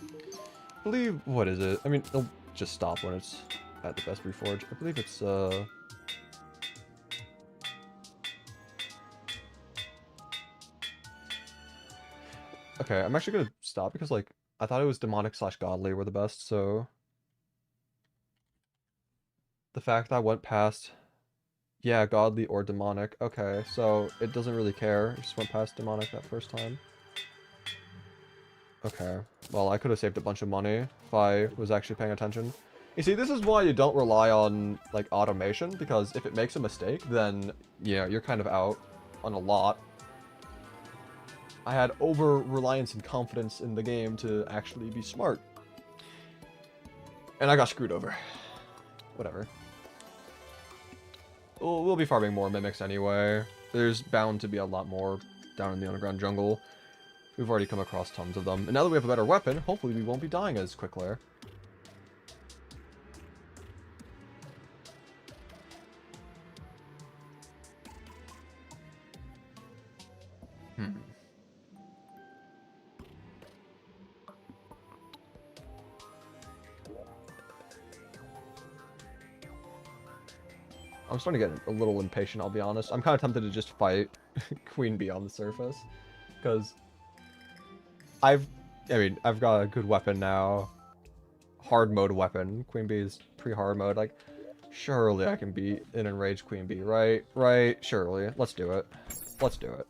I believe, what is it? I mean, it'll just stop when it's at the best reforge. I believe it's okay, I'm actually gonna stop because like I thought it was demonic / godly were the best, so the fact that I went past, yeah, godly or demonic, okay, so it doesn't really care. It just went past demonic that first time. Okay, well, I could have saved a bunch of money if I was actually paying attention. You see, this is why you don't rely on, like, automation, because if it makes a mistake, then, yeah, you're kind of out on a lot. I had over-reliance and confidence in the game to actually be smart. And I got screwed over. Whatever. We'll be farming more mimics anyway. There's bound to be a lot more down in the underground jungle. We've already come across tons of them. And now that we have a better weapon, hopefully we won't be dying as quickly. I'm starting to get a little impatient, I'll be honest. I'm kind of tempted to just fight Queen Bee on the surface. Because I've got a good weapon now. Hard mode weapon. Queen Bee is pre-hard mode. Like, surely I can beat an enraged Queen Bee, right? Right? Surely. Let's do it. Let's do it.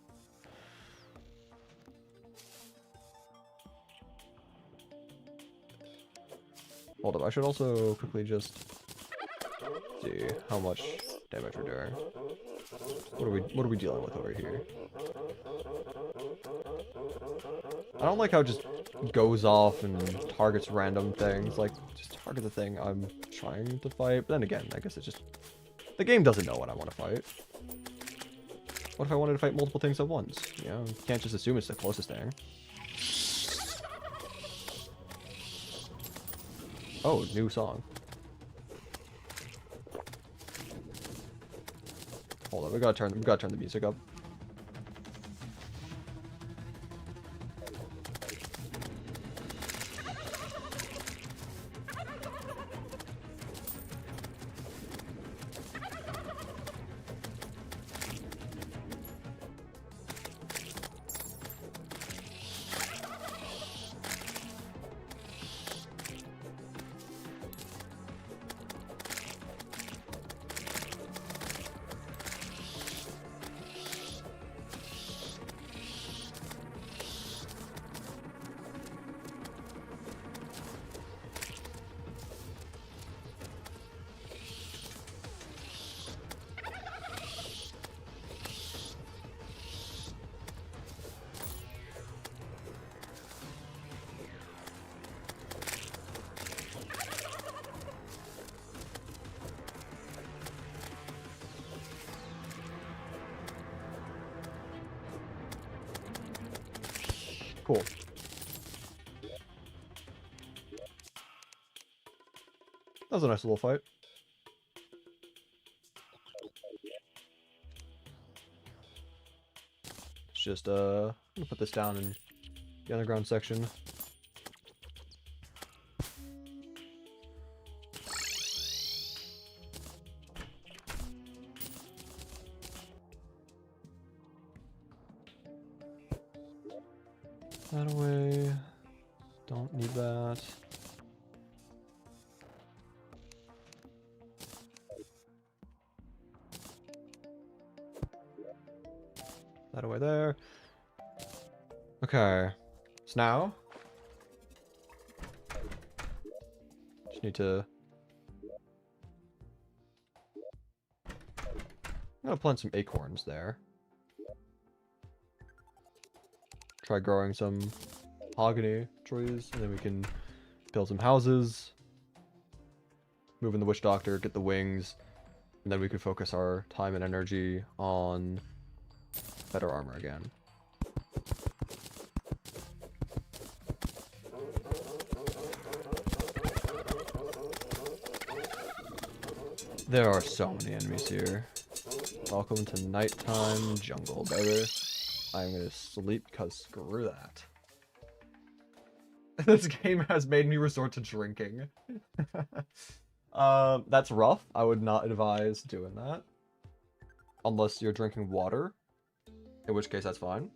Hold up, I should also quickly just see how much damage we're doing. What are we dealing with over here? I don't like how it just goes off and targets random things. Like, just target the thing I'm trying to fight. But then again, I guess it's just the game doesn't know what I want to fight. What if I wanted to fight multiple things at once? You know, you can't just assume it's the closest thing. Oh, new song. Hold on, we gotta turn the music up. Cool. That was a nice little fight. just I'm gonna put this down in the underground section. That away. Don't need that. That away there. Okay. So now just need to I'm gonna plant some acorns there. Try growing some mahogany trees, and then we can build some houses. Move in the witch doctor, get the wings, and then we can focus our time and energy on better armor again. There are so many enemies here. Welcome to nighttime jungle, baby. I'm gonna sleep because screw that. This game has made me resort to drinking. That's rough. I would not advise doing that. Unless you're drinking water. In which case, that's fine.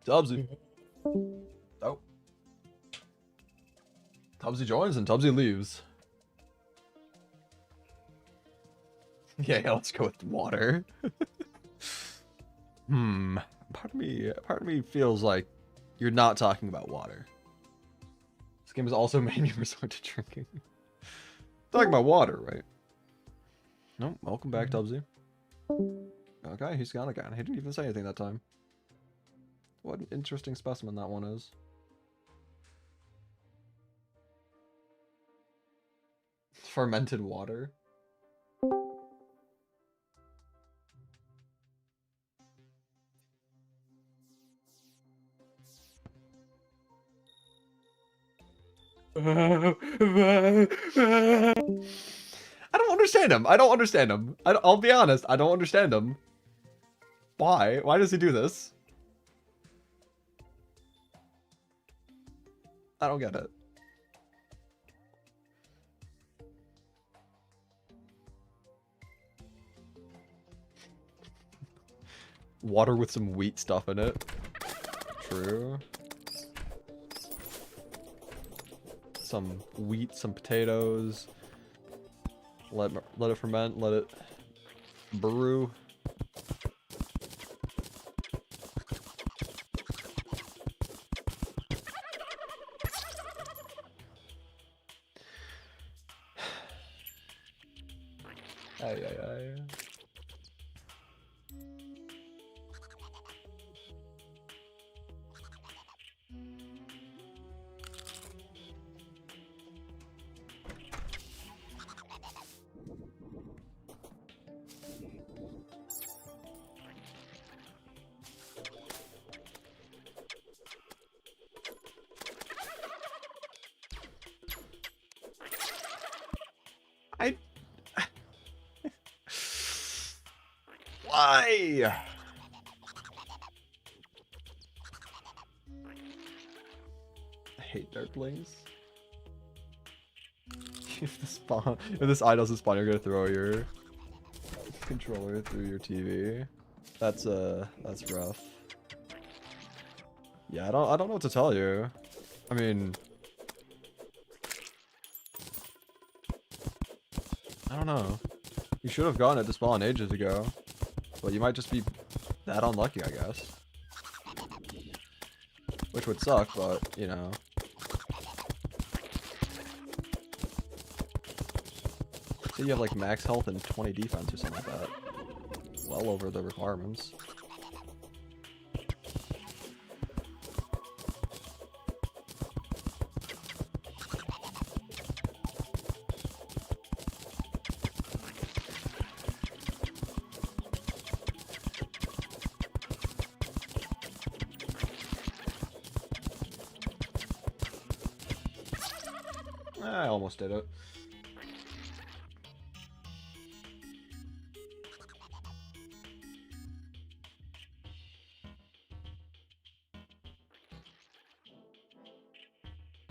Tubbsy. Oh. Tubbsy joins and Tubbsy leaves. Yeah, let's go with water. Part of me feels like you're not talking about water. This game has also made me resort to drinking. Talking about water, right? No, welcome back, Tubbsy. Okay, he's gone again. He didn't even say anything that time. What an interesting specimen that one is. Fermented water. I don't understand him. I don't understand him. I'll be honest. I don't understand him. Why? Why does he do this? I don't get it. Water with some wheat stuff in it. True. Some wheat, some potatoes. Let it ferment, let it brew. Ay, ay, ay. Why? I hate darklings. If this eye doesn't spawn, you're gonna throw your controller through your TV. That's rough. Yeah, I don't know what to tell you. I mean, I don't know. You should have gotten it to spawn ages ago. But you might just be that unlucky, I guess. Which would suck, but, you know. Say you have like max health and 20 defense or something like that. Well over the requirements. I almost did it.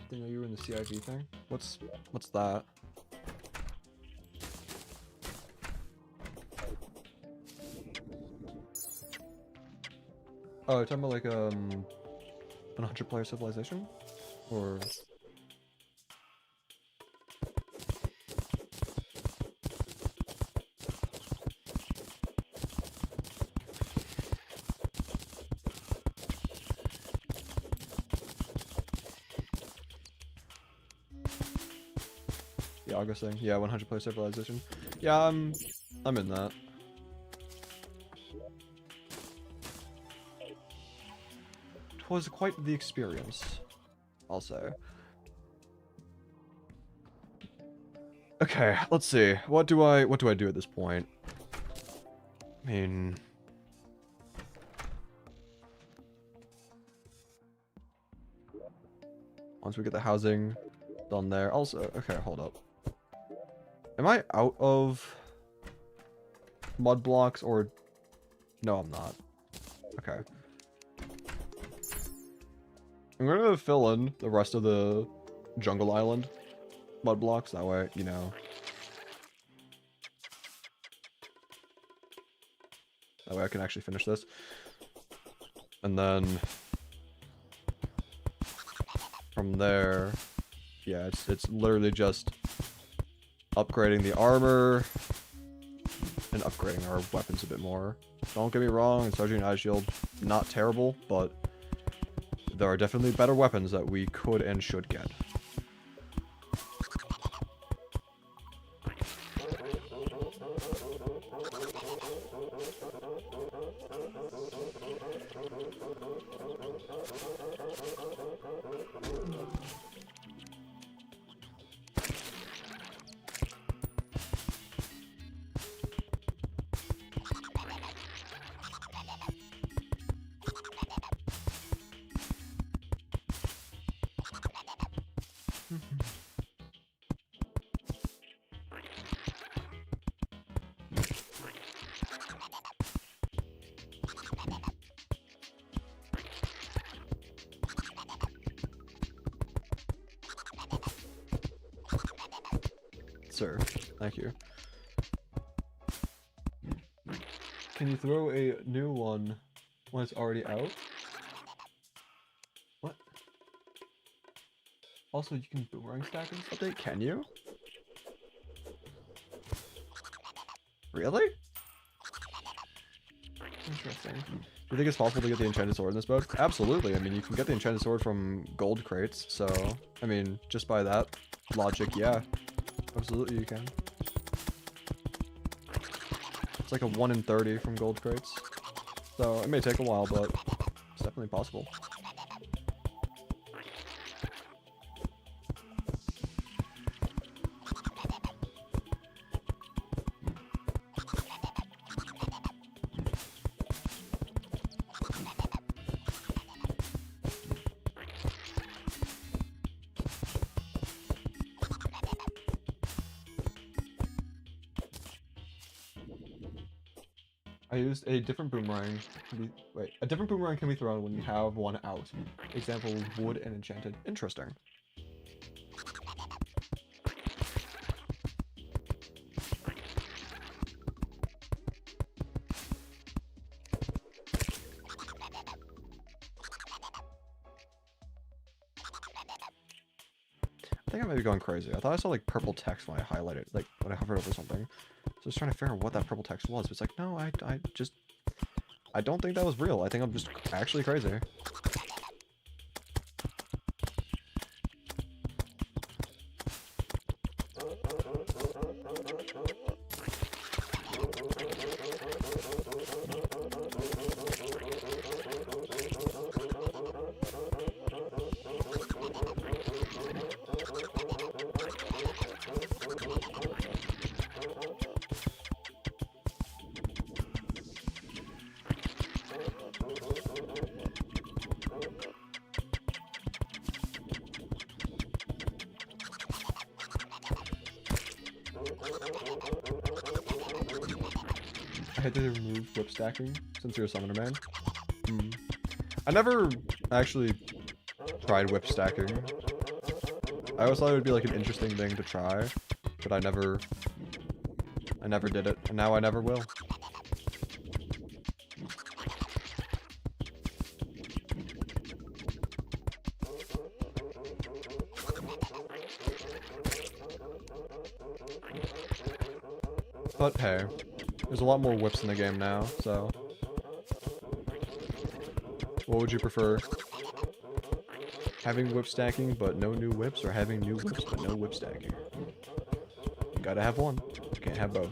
Didn't know you were in the CIV thing. What's that? Oh, you're talking about like an 100-player civilization, or? The August thing, yeah, 100-player civilization. Yeah, I'm in that. Was quite the experience, I'll say. Okay, let's see. What do I do at this point? I mean, once we get the housing done there. Also, okay, hold up. Am I out of mud blocks or no, I'm not. Okay. I'm gonna fill in the rest of the jungle island mud blocks, that way, you know. That way I can actually finish this. And then from there, yeah, it's literally just upgrading the armor and upgrading our weapons a bit more. Don't get me wrong, Sergeant Eye Shield, not terrible, but there are definitely better weapons that we could and should get. Sir, thank you. Can you throw a new one when it's already out? What? Also, you can boomerang stack in this update? Can you? Really? Interesting. Do you think it's possible to get the enchanted sword in this mode? Absolutely. I mean, you can get the enchanted sword from gold crates, so I mean, just by that logic, yeah. Absolutely you can. It's like a 1 in 30 from gold crates. So it may take a while, but it's definitely possible. I used a different boomerang. Wait, a different boomerang can be thrown when you have one out. Example, wood and enchanted. Interesting. I think I might be going crazy. I thought I saw like purple text when I highlighted, like when I hovered over something. So I was trying to figure out what that purple text was. But it's like, no, I don't think that was real. I think I'm just actually crazy. had to remove whip stacking since you're a summoner man? Hmm. I never actually tried whip stacking. I always thought it would be like an interesting thing to try, but I never did it, and now I never will. But hey, there's a lot more whips in the game now, so... What would you prefer? Having whip stacking but no new whips, or having new whips but no whip stacking? You gotta have one. You can't have both.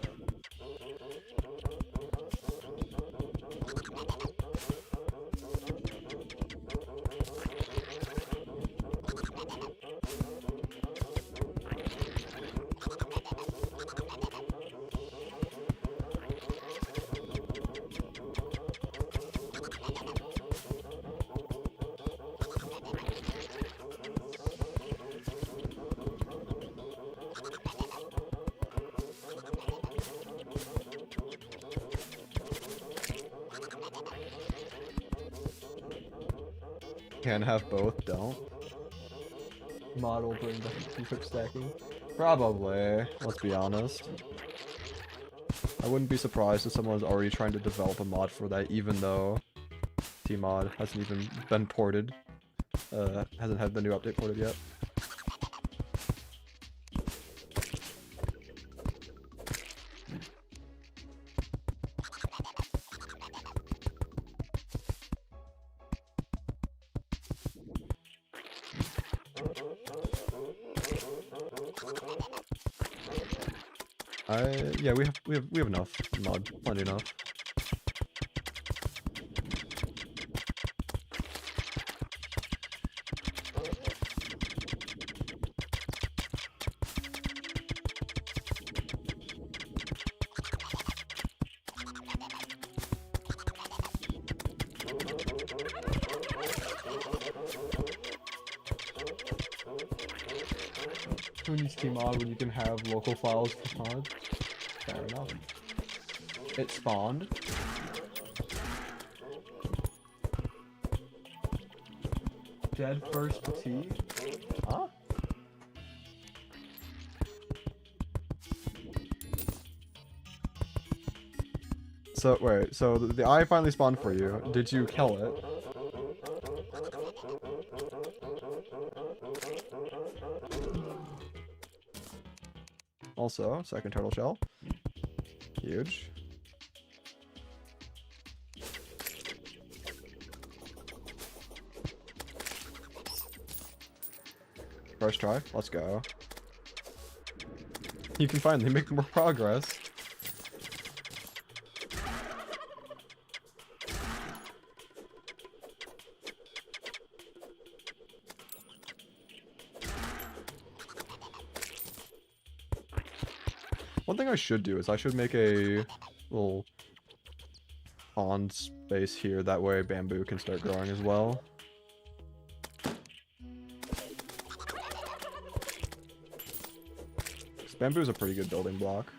Can have both, don't. Model bring back whip stacking. Probably, let's be honest. I wouldn't be surprised if someone's already trying to develop a mod for that, even though T-mod hasn't even been ported. Hasn't had the new update ported yet. Yeah, we have enough mod, plenty enough. Who needs T-mod when you can have local files for mod? Fair enough. It spawned. Dead first T? Huh? So, wait, so the eye finally spawned for you. Did you kill it? Also, second turtle shell. Huge. First try, let's go. You can finally make more progress. One thing I should do is I should make a little pond space here, that way bamboo can start growing as well. Bamboo is a pretty good building block.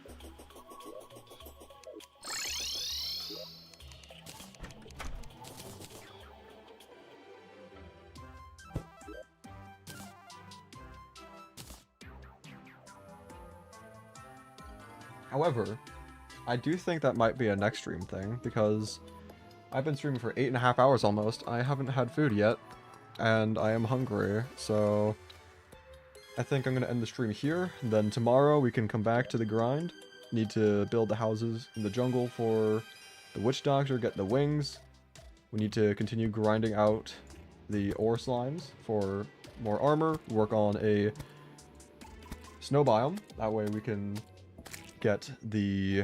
However, I do think that might be a next stream thing, because I've been streaming for 8.5 hours almost. I haven't had food yet, and I am hungry, so I think I'm going to end the stream here. Then tomorrow we can come back to the grind. Need to build the houses in the jungle for the witch doctor, get the wings. We need to continue grinding out the ore slimes for more armor, work on a snow biome. That way we can get the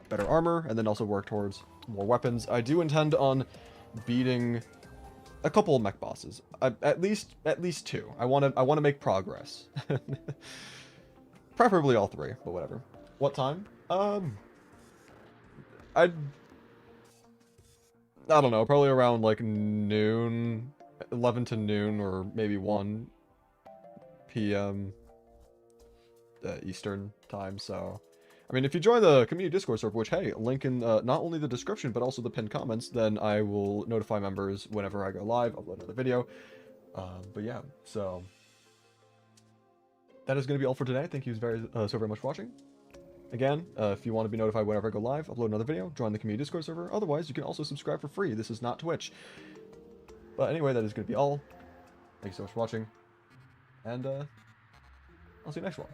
better armor, and then also work towards more weapons. I do intend on beating a couple of mech bosses, at least two. I want to make progress. Preferably all three, but whatever. What time? I don't know, probably around like noon, 11 to noon, or maybe 1 p.m. Eastern time. So I mean, if you join the community Discord server, which, hey, link in not only the description, but also the pinned comments, then I will notify members whenever I go live, upload another video. But yeah, so that is going to be all for today. Thank you so very much for watching. Again, if you want to be notified whenever I go live, upload another video, join the community Discord server. Otherwise, you can also subscribe for free. This is not Twitch. But anyway, that is going to be all. Thank you so much for watching. And I'll see you next one.